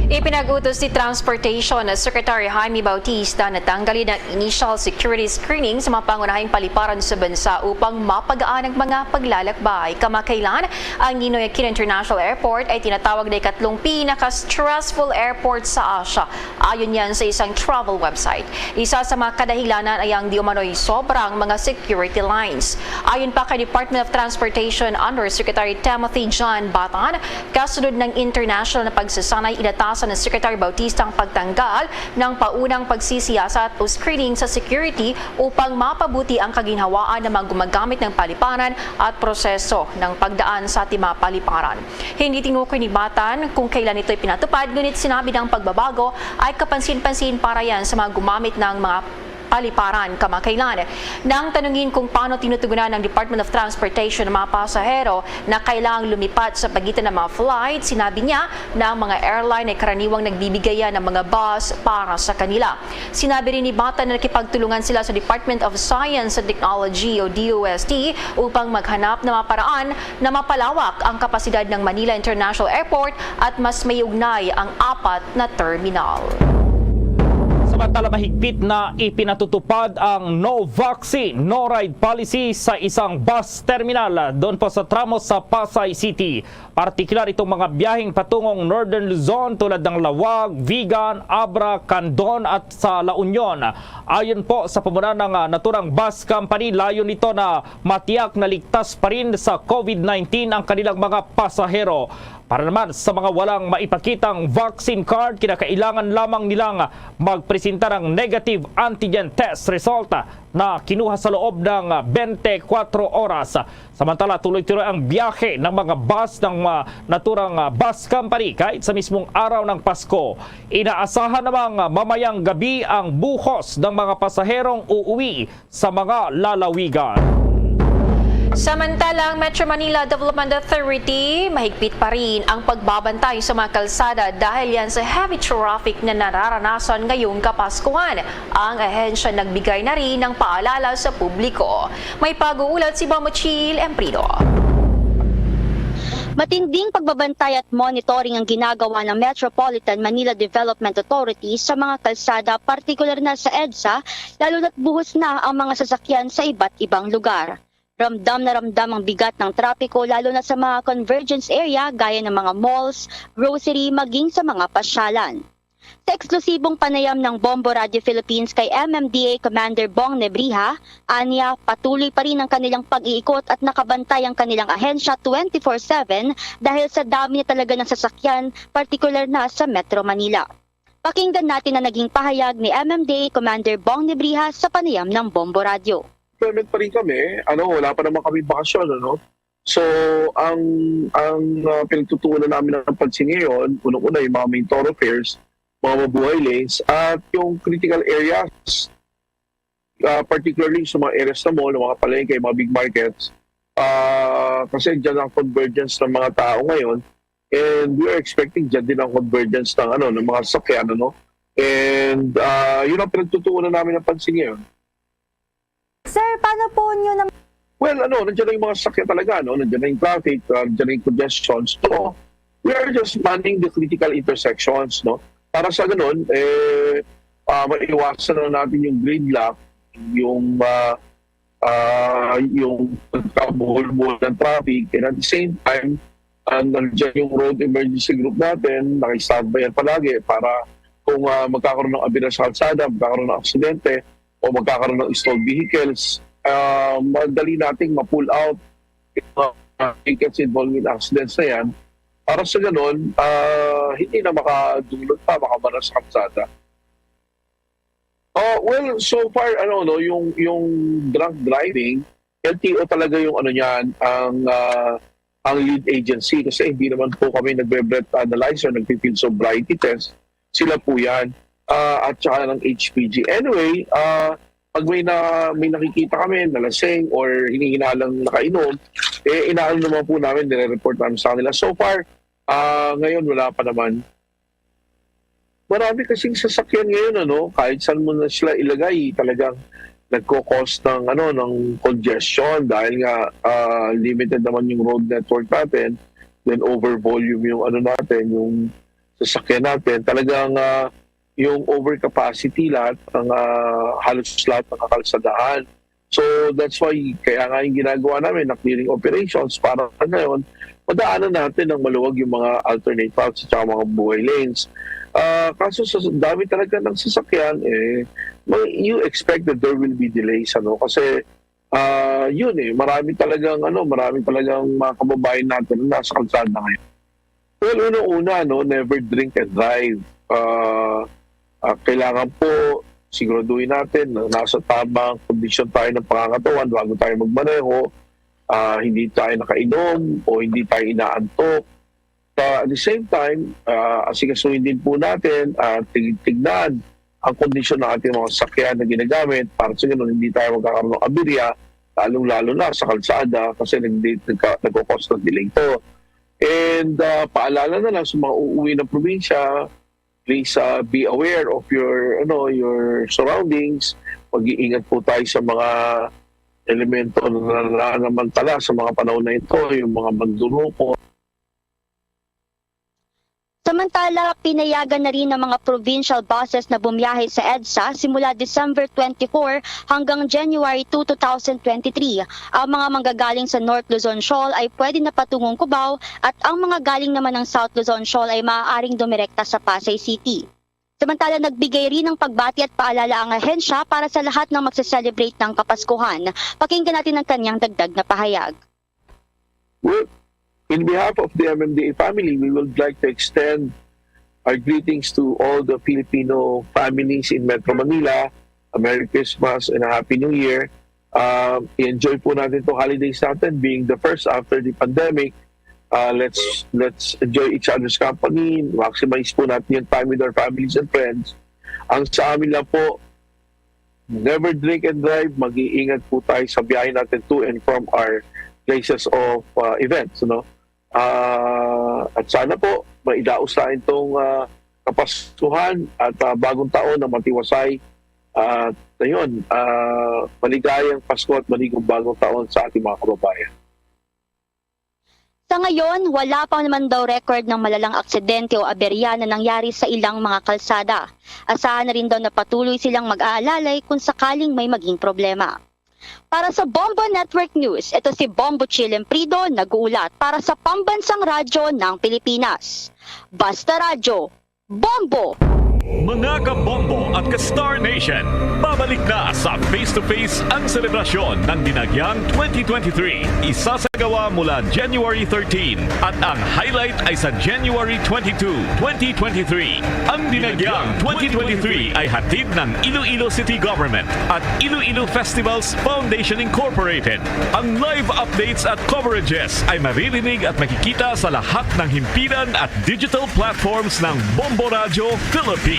Ipinag-utos ni Transportation Secretary Jaime Bautista na tanggalin ang initial security screening sa mga pangunahing paliparan sa bansa upang mapagaan ang mga paglalakbay. Kamakailan, ang Ninoy Aquino International Airport ay tinatawag na ikatlong pinaka-stressful airport sa Asia. Ayon yan sa isang travel website. Isa sa mga kadahilanan ay ang di umano'y sobrang mga security lines. Ayon pa kay Department of Transportation Undersecretary Timothy John Batan, kasunod ng international na pagsasanay, inatasan ng Secretary Bautista ang pagtanggal ng paunang pagsisiyasat o screening sa security upang mapabuti ang kaginhawaan ng mga gumagamit ng paliparan at proseso ng pagdaan sa ating mga paliparan. Hindi tinukoy ni Batan kung kailan ito ipinatupad, ngunit sinabi ng pagbabago ay kapansin-pansin para yan sa mga gumamit ng mga paliparan kamakailan. Nang tanungin kung paano tinutugunan ng Department of Transportation ng mga pasahero na kailangang lumipat sa pagitan ng mga flight, sinabi niya na ang mga airline ay karaniwang nagbibigayan ng mga bus para sa kanila. Sinabi rin ni Batan na nakipagtulungan sila sa Department of Science and Technology o DOST upang maghanap ng mga paraan na mapalawak ang kapasidad ng Manila International Airport at mas may ugnay ang 4 na terminal. Samantala, mahigpit na ipinatutupad ang no vaccine, no ride policy sa isang bus terminal doon po sa tramo sa Pasay City. Partikular itong mga biyaheng patungong Northern Luzon tulad ng Lawag, Vigan, Abra, Candon at sa La Union. Ayon po sa pamunan ng naturang bus company, layon nito na matiyak na ligtas pa rin sa COVID-19 ang kanilang mga pasahero. Para naman sa mga walang maipakitang vaccine card, kinakailangan lamang nilang magpresenta ng negative antigen test result na kinuha sa loob ng 24 oras. Samantala, tuloy-tuloy ang biyahe ng mga bus ng naturang bus company kahit sa mismong araw ng Pasko. Inaasahan namang mamayang gabi ang buhos ng mga pasaherong uuwi sa mga lalawigan. Samantalang Metro Manila Development Authority, mahigpit pa rin ang pagbabantay sa mga kalsada dahil yan sa heavy traffic na nararanasan ngayong Kapaskuhan. Ang ahensya nagbigay na rin ng paalala sa publiko. May pag-uulat si Bamochil Emprido. Matinding pagbabantay at monitoring ang ginagawa ng Metropolitan Manila Development Authority sa mga kalsada, partikular na sa EDSA, lalo na't buhos na ang mga sasakyan sa iba't ibang lugar. Ramdam na ramdam ang bigat ng trapiko lalo na sa mga convergence area gaya ng mga malls, grocery, maging sa mga pasyalan. Sa eksklusibong panayam ng Bombo Radio Philippines kay MMDA Commander Bong Nebriha, aniya patuloy pa rin ang kanilang pag-iikot at nakabantay ang kanilang ahensya 24/7 dahil sa dami talaga ng sasakyan, partikular na sa Metro Manila. Pakinggan natin na naging pahayag ni MMDA Commander Bong Nebriha sa panayam ng Bombo Radio. Employment pa rin kami, wala pa naman kami bakasyon, So, ang pinagtutuunan namin ng pansin ngayon, unang-una yung mga main thoroughfares, mga mabuhay lanes, at yung critical areas, particularly sa mga areas na mall, mga palengke, mga big markets, Kasi dyan ang convergence ng mga tao ngayon, and we are expecting dyan din ang convergence ng mga sasakyan, And yun ang pinagtutuunan namin ng pansin ngayon. Sir, paano po nyo na... Well, nandiyan na yung mga sasakyan talaga, nandiyan na yung traffic, nandiyan na yung congestions. So, we are just manning the critical intersections, Para sa ganun, maiwasan na natin yung gridlock, yung pagkabuhol-buhol ng traffic, and at the same time, nandiyan yung road emergency group natin, naki-standby yan palagi para kung magkakaroon ng abira sa kalsada, magkakaroon ng aksidente, o magkakaroon ng stalled vehicles, madali nating ma-pull out yung vehicles involved in accidents na yan. Para sa ganun, hindi na makadulot pa, makabara sa kalsada. Well, so far, yung drunk driving, LTO talaga yung ang lead agency kasi hindi naman po kami nagbe-breath analyzer, nagpi-field sobriety test. Sila po yan. At saka ng HPG. Anyway, pag may nakikita kami na lasing or hinihinalang nakainom, inaano naman po namin, nire-report namin sa kanila. So far, ngayon wala pa naman. Marami kasing sasakyan ngayon, kahit saan mo na sila ilagay, talagang nagko-cause ng congestion dahil nga limited naman yung road network natin, then over volume yung yung sasakyan natin. Talagang yung overcapacity lahat ng halos lahat ng kakalsadahan. So that's why kaya nga yung ginagawa namin na clearing operations para ngayon madaanan natin ng maluwag yung mga alternate routes at mga buhay lanes. Kaso sa dami talaga ng sasakyan, you expect that there will be delays, kasi marami talagang mga kababayan natin na nasa kalsada ngayon. Well, una-una, never drink and drive. Kailangan po siguraduhin natin na nasa tamang kondisyon tayo ng pangangatawan bago tayo magmaneho. Hindi tayo nakainom o hindi tayo inaantok. At the same time, asikasuhin din po natin at tignan ang kondisyon ng ating mga sasakyan na ginagamit para sa ganun hindi tayo magkakaroon ng aberya, lalong-lalo na sa kalsada kasi nagkakos ng delay ito. And paalala na lang sa mga uuwi ng probinsya, please be aware of your surroundings. Mag-iingat po tayo sa mga elemento na nanamantala sa mga panahon na ito, yung mga mandurukot. Samantala, pinayagan na rin ng mga provincial buses na bumiyahe sa EDSA simula December 24 hanggang January 2, 2023. Ang mga manggagaling sa North Luzon Shoal ay pwede na patungong Cubao at ang mga galing naman ng South Luzon Shoal ay maaaring dumirekta sa Pasay City. Samantala, nagbigay rin ng pagbati at paalala ang ahensya para sa lahat ng magse-celebrate ng Kapaskuhan. Pakinggan natin ang kanyang dagdag na pahayag. Well, in behalf of the MMDA family, we would like to extend our greetings to all the Filipino families in Metro Manila. A Merry Christmas and a Happy New Year. I-enjoy po natin itong holidays natin being the first after the pandemic. Let's enjoy each other's company. Maximize po natin yung time with our families and friends. Ang sa amin lang po, never drink and drive. Mag-iingat po tayo sa biyahe natin to and from our places of events. At sana po maidaos tayo itong Kapaskuhan at bagong taon na matiwasay. At ayun, maligayang Pasko at maligong bagong taon sa ating mga kababayan. Sa ngayon, wala pa naman daw record ng malalang aksidente o aberya na nangyari sa ilang mga kalsada. Asahan na rin daw na patuloy silang mag-aalalay kung sakaling may maging problema. Para sa Bombo Network News, ito si Bombo Chilemprido nag-uulat para sa Pambansang Radyo ng Pilipinas. Basta Radyo, Bombo! Mga ka-Bombo at ka-Star Nation, babalik na sa face-to-face ang selebrasyon ng Dinagyang 2023. Isasagawa mula January 13 at ang highlight ay sa January 22, 2023. Ang Dinagyang 2023 ay hatid ng Iloilo City Government at Iloilo Festivals Foundation Incorporated. Ang live updates at coverages ay maririnig at makikita sa lahat ng himpilan at digital platforms ng Bombo Radio Philippines.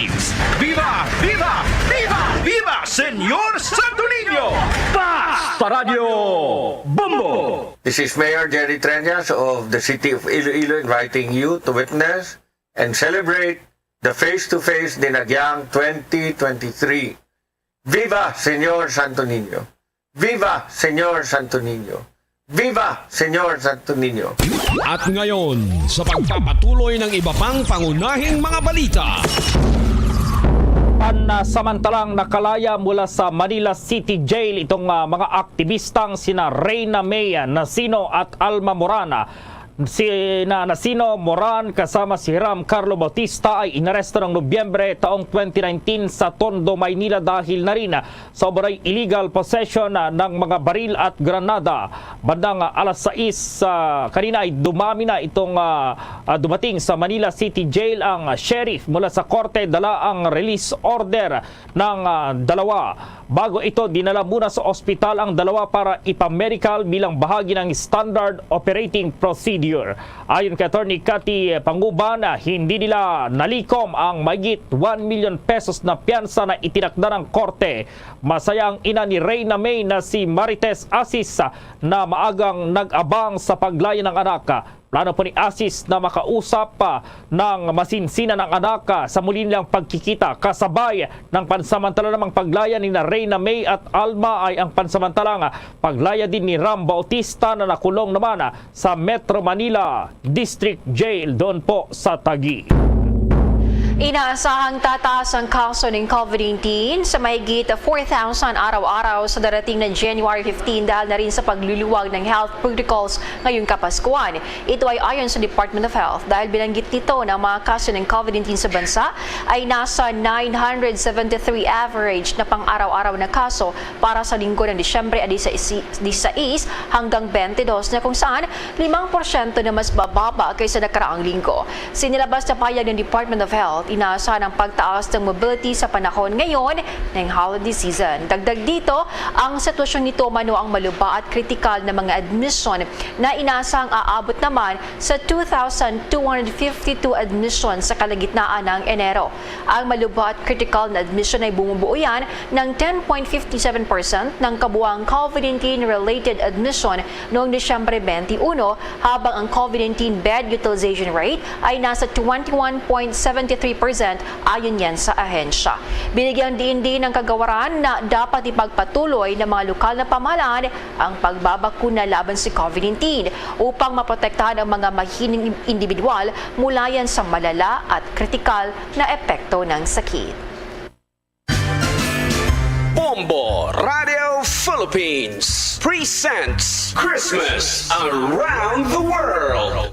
Viva! Viva! Viva! Viva! Senyor Santo Niño! Basta Radio Bombo! This is Mayor Jerry Treñas of the City of Iloilo inviting you to witness and celebrate the Face-to-Face Dinagyang 2023. Viva Señor Santo Niño! Viva Señor Santo Niño! Viva Señor Santo Niño! At ngayon, sa pagpapatuloy ng iba pang pangunahing mga balita. Pansamantalang nakalaya mula sa Manila City Jail itong mga aktivistang sina Reyna May Nasino at Alma Morana. Nasino Moran kasama si Hiram Carlo Bautista ay inaresto ng Nobyembre taong 2019 sa Tondo, Maynila dahil na rin sa overay illegal possession ng mga baril at granada. Bandang alas 6 kanina ay dumami na itong dumating sa Manila City Jail ang sheriff mula sa korte, dala ang release order ng dalawa. Bago ito, dinala muna sa ospital ang dalawa para ipamedical bilang bahagi ng standard operating procedure. Ayon kay Attorney Cathy Panguban, hindi nila nalikom ang mahigit 1 million pesos na piyansa na itinakda ng korte. Masaya ang ina ni Reyna May na si Marites Asis na maagang nag-abang sa paglaya ng anak. Plano po ni Asis na makausap ng masinsina ng anak sa muli nilang pagkikita. Kasabay ng pansamantala namang paglaya ni Reyna May at Alma ay ang pansamantalang paglaya din ni Ram Bautista na nakulong naman sa Metro Manila District Jail doon po sa Taguig. Inaasahang tataas ang kaso ng COVID-19 sa mahigit 4,000 araw-araw sa darating na January 15 dahil na rin sa pagluluwag ng health protocols ngayong Kapaskuhan. Ito ay ayon sa Department of Health dahil binanggit nito na ang mga kaso ng COVID-19 sa bansa ay nasa 973 average na pang-araw-araw na kaso para sa linggo ng Disyembre 16 hanggang 22 na kung saan 5% na mas bababa kaysa nakaraang linggo. Sinilabas na payag ng Department of Health, inaasahan ang pagtaas ng mobility sa panahon ngayon ng holiday season. Dagdag dito, ang sitwasyon nito mano ang maluba at kritikal na mga admission na inaasahang aabot naman sa 2,252 admission sa kalagitnaan ng Enero. Ang maluba at critical na admission ay bumubuo yan ng 10.57% ng kabuuang COVID-19 related admission noong Disyembre 21, habang ang COVID-19 bed utilization rate ay nasa 21.73% ayon yan sa ahensya. Binigyan din ng kagawaran na dapat ipagpatuloy ng mga lokal na pamahalaan ang pagbabakuna laban sa COVID-19 upang maprotektahan ang mga mahining individual mula yan sa malala at kritikal na epekto ng sakit. Bombo Radio Philippines presents Christmas Around the World.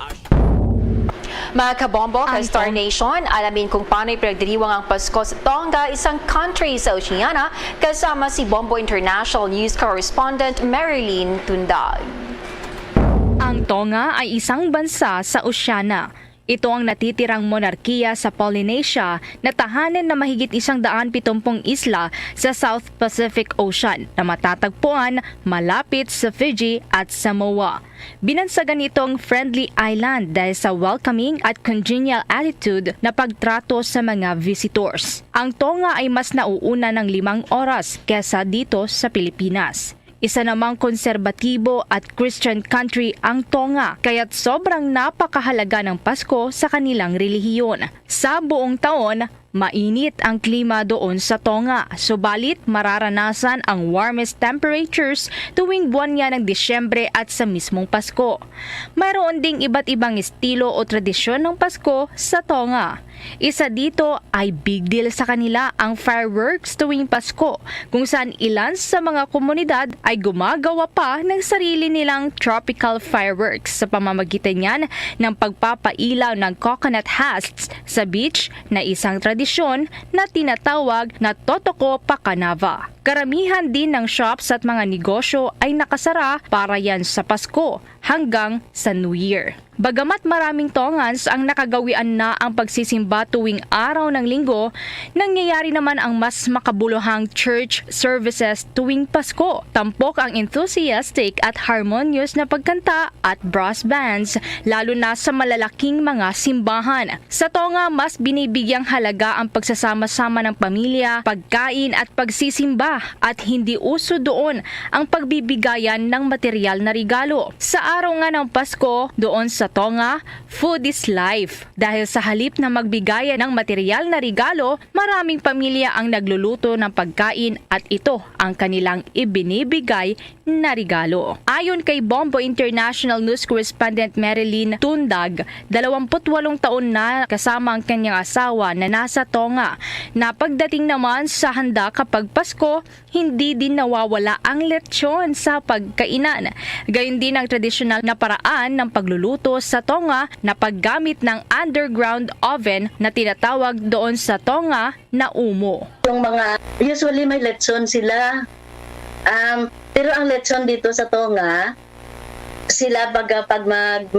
Mga kabombo, ka-Star Nation, alamin kung paano'y pinagdiriwang ang Pasko sa Tonga, isang country sa Oceania, kasama si Bombo International News Correspondent Marilyn Tundag. Ang Tonga ay isang bansa sa Oceania. Ito ang natitirang monarkiya sa Polynesia na tahanan na mahigit 170 isla sa South Pacific Ocean na matatagpuan malapit sa Fiji at Samoa. Binansagan itong friendly island dahil sa welcoming at congenial attitude na pagtrato sa mga visitors. Ang Tonga ay mas nauuna ng 5 oras kesa dito sa Pilipinas. Isa namang konserbatibo at Christian country ang Tonga, kaya't sobrang napakahalaga ng Pasko sa kanilang relihiyon. Sa buong taon, mainit ang klima doon sa Tonga, subalit mararanasan ang warmest temperatures tuwing buwan niya ng Disyembre at sa mismong Pasko. Mayroon ding iba't ibang estilo o tradisyon ng Pasko sa Tonga. Isa dito ay big deal sa kanila ang fireworks tuwing Pasko, kung saan ilan sa mga komunidad ay gumagawa pa ng sarili nilang tropical fireworks sa pamamagitan niyan ng pagpapailaw ng coconut husks sa beach na isang tradisyon na tinatawag na Totoko Pakanava. Karamihan din ng shops at mga negosyo ay nakasara para yan sa Pasko hanggang sa New Year. Bagamat maraming tongans ang nakagawian na ang pagsisimba tuwing araw ng linggo, nangyayari naman ang mas makabuluhang church services tuwing Pasko. Tampok ang enthusiastic at harmonious na pagkanta at brass bands, lalo na sa malalaking mga simbahan. Sa Tonga, mas binibigyang halaga ang pagsasama-sama ng pamilya, pagkain at pagsisimba, at hindi uso doon ang pagbibigayan ng material na regalo. Sa araw nga ng Pasko, doon sa Tonga, food is life. Dahil sa halip na magbigayan ng material na regalo, maraming pamilya ang nagluluto ng pagkain at ito ang kanilang ibinibigay na regalo. Ayon kay Bombo International News Correspondent Marilyn Tundag, 28 taon na kasama ang kanyang asawa na nasa Tonga, na pagdating naman sa handa kapag Pasko, hindi din nawawala ang lechon sa pagkainan. Gayon din ang tradisyonal na paraan ng pagluluto sa Tonga na paggamit ng underground oven na tinatawag doon sa Tonga na umo. Yung mga, usually may lechon sila. Pero ang lechon dito sa Tonga, sila pag ng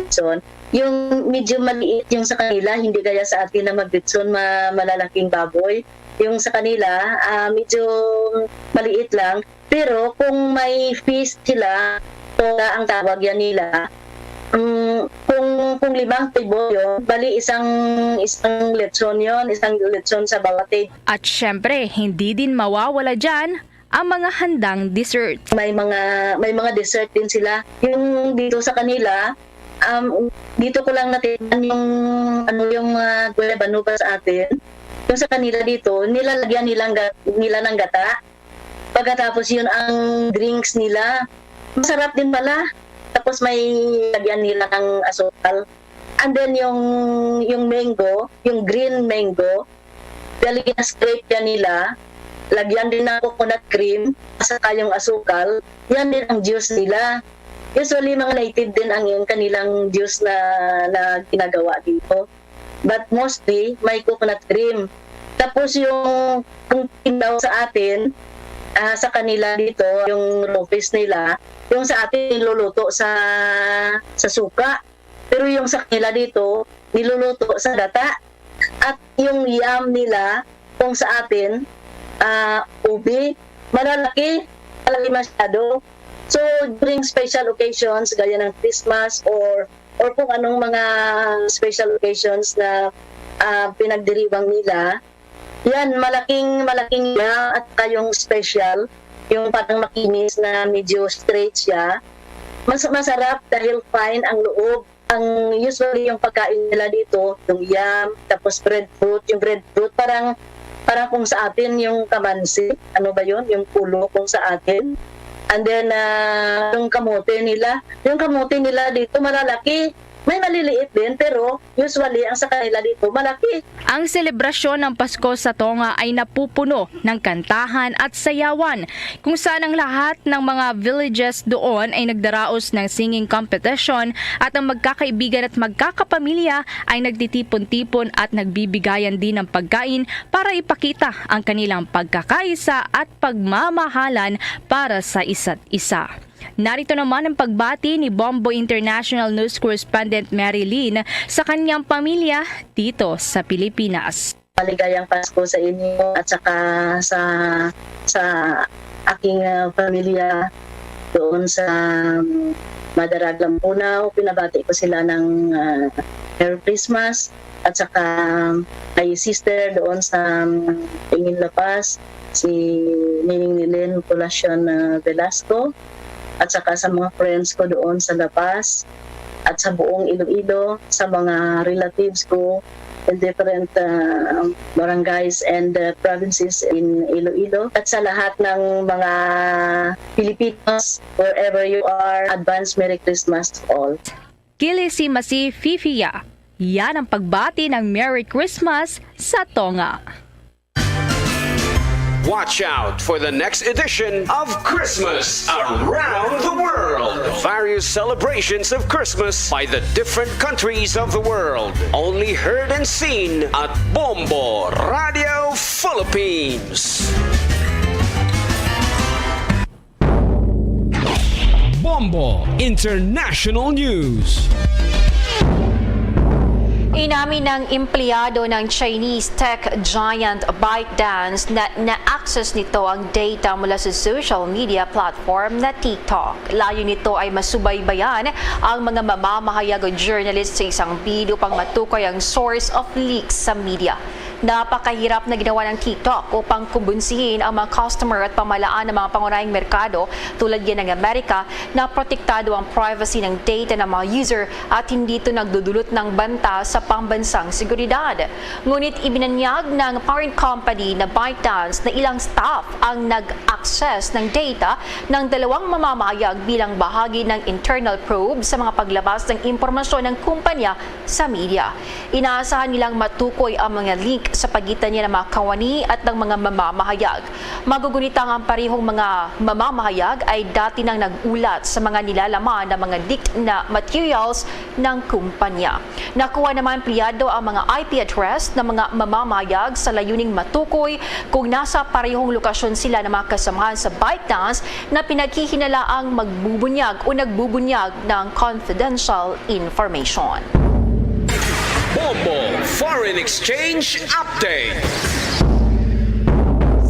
lechon, yung medyo maliit yung sa kanila, hindi kaya sa atin na mag-lechon malalaking baboy. Yung sa kanila, medyo maliit lang. Pero kung may feast sila, Tonga ang tawag yan nila, kung 5 tibo yun, bali isang lechon yon, isang lechon sa bawat table. At syempre, hindi din mawawala dyan ang mga handang dessert. May mga dessert din sila. Yung dito sa kanila, dito ko lang natin yung guebanuba sa atin. Yung sa kanila dito, nilalagyan nila ng gata. Pagkatapos yun ang drinks nila. Masarap din pala. Tapos may lagyan nila ng asukal. And then yung mango, yung green mango, lalagyan na scrape yan nila. Lagyan din ng coconut cream, saka yung asukal. Yan din ang juice nila. Usually mga native din ang yung kanilang juice na ginagawa dito. But mostly may coconut cream. Tapos yung kung tindaw sa atin, sa kanila dito, yung rofis nila, yung sa atin niluluto sa suka. Pero yung sa kanila dito, niluluto sa gata. At yung yam nila, kung sa atin, ubi, malaki masyado. So during special occasions, gaya ng Christmas or kung anong mga special occasions na pinagdiriwang nila, yan, malaking at yung special, yung parang makinis na medyo straight siya. Masarap dahil fine ang loob. Ang usually yung pagkain nila dito, yung yam, tapos breadfruit. Yung breadfruit parang kung sa atin yung kamansi, ano ba yun? Yung pulo kung sa atin. And then yung kamote nila dito malalaki. May maliliit din pero usually ang sa kanila dito malaki. Ang selebrasyon ng Pasko sa Tonga ay napupuno ng kantahan at sayawan, kung saan ang lahat ng mga villages doon ay nagdaraos ng singing competition at ang magkakaibigan at magkakapamilya ay nagtitipon-tipon at nagbibigayan din ng pagkain para ipakita ang kanilang pagkakaisa at pagmamahalan para sa isa't isa. Narito naman ang pagbati ni Bombo International News Correspondent Marilyn sa kanyang pamilya dito sa Pilipinas. Maligayang Pasko sa inyo at saka sa aking pamilya doon sa Madaraglang Punaw. Pinabati ko sila ng Merry Christmas at saka kay sister doon sa Tingin La Paz, si Nining Nilen Poblacion Velasco. At saka sa mga friends ko doon sa La Paz at sa buong Iloilo, sa mga relatives ko in different barangays and provinces in Iloilo, at sa lahat ng mga Filipinos wherever you are, advance Merry Christmas to all. Kilisi Masi Fifia, yan ang pagbati ng Merry Christmas sa Tonga. Watch out for the next edition of Christmas Around the World. Various celebrations of Christmas by the different countries of the world. Only heard and seen at Bombo Radio Philippines. Bombo International News. Inamin ng empleyado ng Chinese tech giant ByteDance na na-access nito ang data mula sa social media platform na TikTok. Layo nito ay masubaybayan ang mga mamamahayag o journalist sa isang bid upang matukoy ang source of leaks sa media. Napakahirap na ginawa ng TikTok upang kumbunsihin ang mga customer at pamalaan ng mga pangunahing merkado tulad yan ng Amerika na protektado ang privacy ng data ng mga user at hindi ito nagdudulot ng banta sa pambansang seguridad. Ngunit ibinanyag ng parent company na ByteDance na ilang staff ang nag-access ng data ng dalawang mamamahayag bilang bahagi ng internal probe sa mga paglabas ng impormasyon ng kumpanya sa media. Inaasahan nilang matukoy ang mga link sa pagitan niya ng mga kawani at ng mga mamamahayag. Magugunitang ang parehong mga mamamahayag ay dati nang nagulat sa mga nilalaman ng mga leaked na materials ng kumpanya. Nakuha naman empleyado ang mga IP address ng mga mamamahayag sa layuning matukoy kung nasa parehong lokasyon sila ng mga kasamahan sa ByteDance na pinaghihinalaang magbubunyag o nagbubunyag ng confidential information. Bombo Foreign Exchange Update.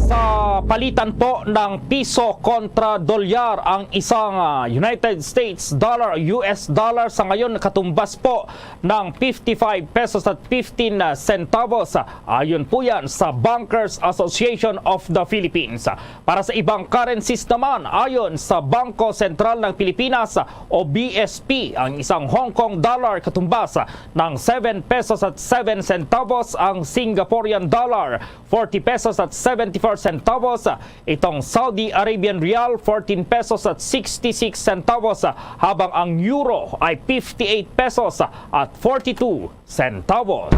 Sa palitan po ng piso kontra dolyar, ang isang United States dollar, US dollar sa ngayon katumbas po ng 55 pesos at 15 centavos. Ayon po yan sa Bankers Association of the Philippines. Para sa ibang currencies naman, ayon sa Bangko Sentral ng Pilipinas o BSP, ang isang Hong Kong dollar katumbas ng 7 pesos at 7 centavos, ang Singaporean dollar 40 pesos at 74 centavos, itong Saudi Arabian Rial 14 pesos at 66 centavos, habang ang euro ay 58 pesos at 42 centavos.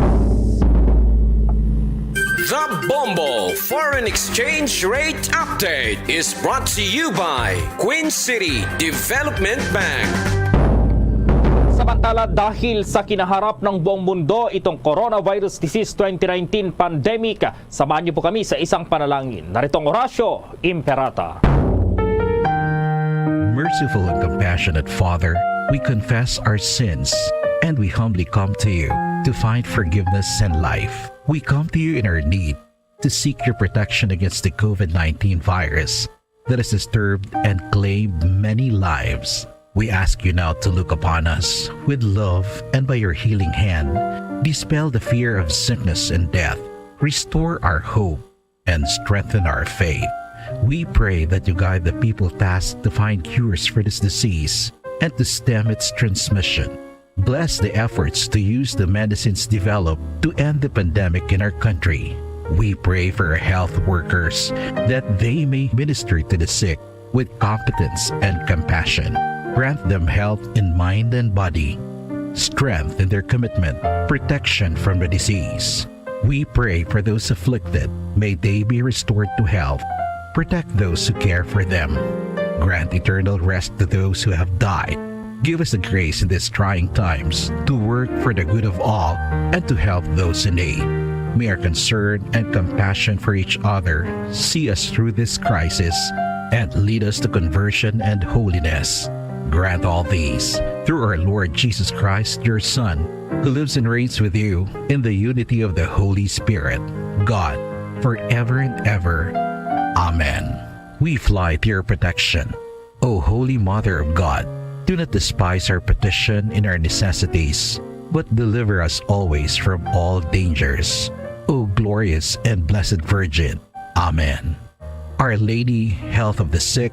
The Bombo Foreign Exchange Rate Update is brought to you by Queen City Development Bank. Samantala, dahil sa kinaharap ng buong mundo itong coronavirus disease 2019 pandemic, samahan niyo po kami sa isang panalangin. Naritong Horacio Imperata. Merciful and compassionate Father, we confess our sins and we humbly come to you to find forgiveness and life. We come to you in our need to seek your protection against the COVID-19 virus that has disturbed and claimed many lives. We ask you now to look upon us with love and by your healing hand, dispel the fear of sickness and death, restore our hope, and strengthen our faith. We pray that you guide the people tasked to find cures for this disease and to stem its transmission. Bless the efforts to use the medicines developed to end the pandemic in our country. We pray for our health workers that they may minister to the sick with competence and compassion. Grant them health in mind and body, strength in their commitment, protection from the disease. We pray for those afflicted. May they be restored to health. Protect those who care for them. Grant eternal rest to those who have died. Give us the grace in these trying times to work for the good of all and to help those in need. May our concern and compassion for each other see us through this crisis and lead us to conversion and holiness. Grant all these through our Lord Jesus Christ, your Son, who lives and reigns with you in the unity of the Holy Spirit, God, forever and ever. Amen. We fly to your protection. O Holy Mother of God, do not despise our petition in our necessities, but deliver us always from all dangers. O glorious and blessed Virgin. Amen. Our Lady, health of the sick,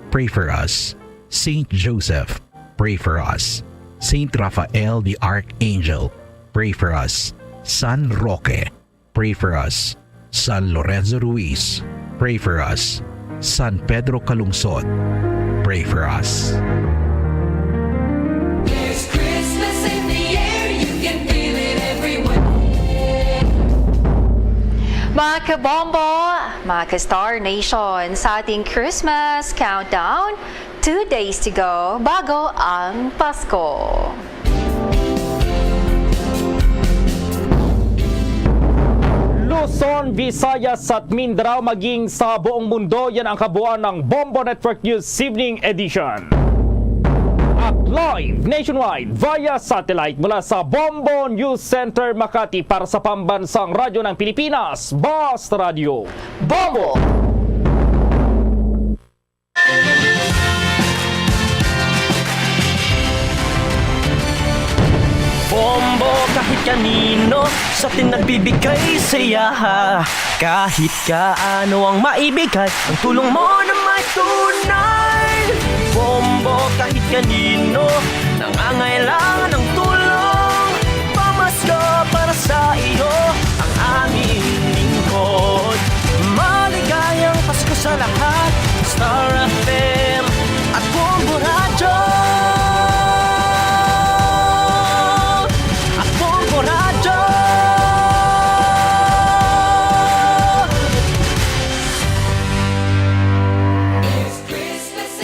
pray for us. Saint Joseph, pray for us. Saint Raphael the Archangel, pray for us. San Roque, pray for us. San Lorenzo Ruiz, pray for us. San Pedro Calungsod, pray for us. There's Christmas in the air, you can feel it everywhere. Mga kabombo, mga ka-Star Nation, sa ating Christmas countdown, 2 days to go bago ang Pasko. Luzon, Visayas at Mindanao maging sa buong mundo, yan ang kabuuan ng Bombo Network News Evening Edition. at live nationwide via satellite mula sa Bombo News Center Makati para sa pambansang radyo ng Pilipinas, Basta Radio. Bombo! Bombo kahit kanino sa atin nagbibigay saya. Kahit kaano ang maibigay, ang tulong mo na may tunay. Bombo kahit kanino nangangailangan ng tulong. Pamasko para sa iyo.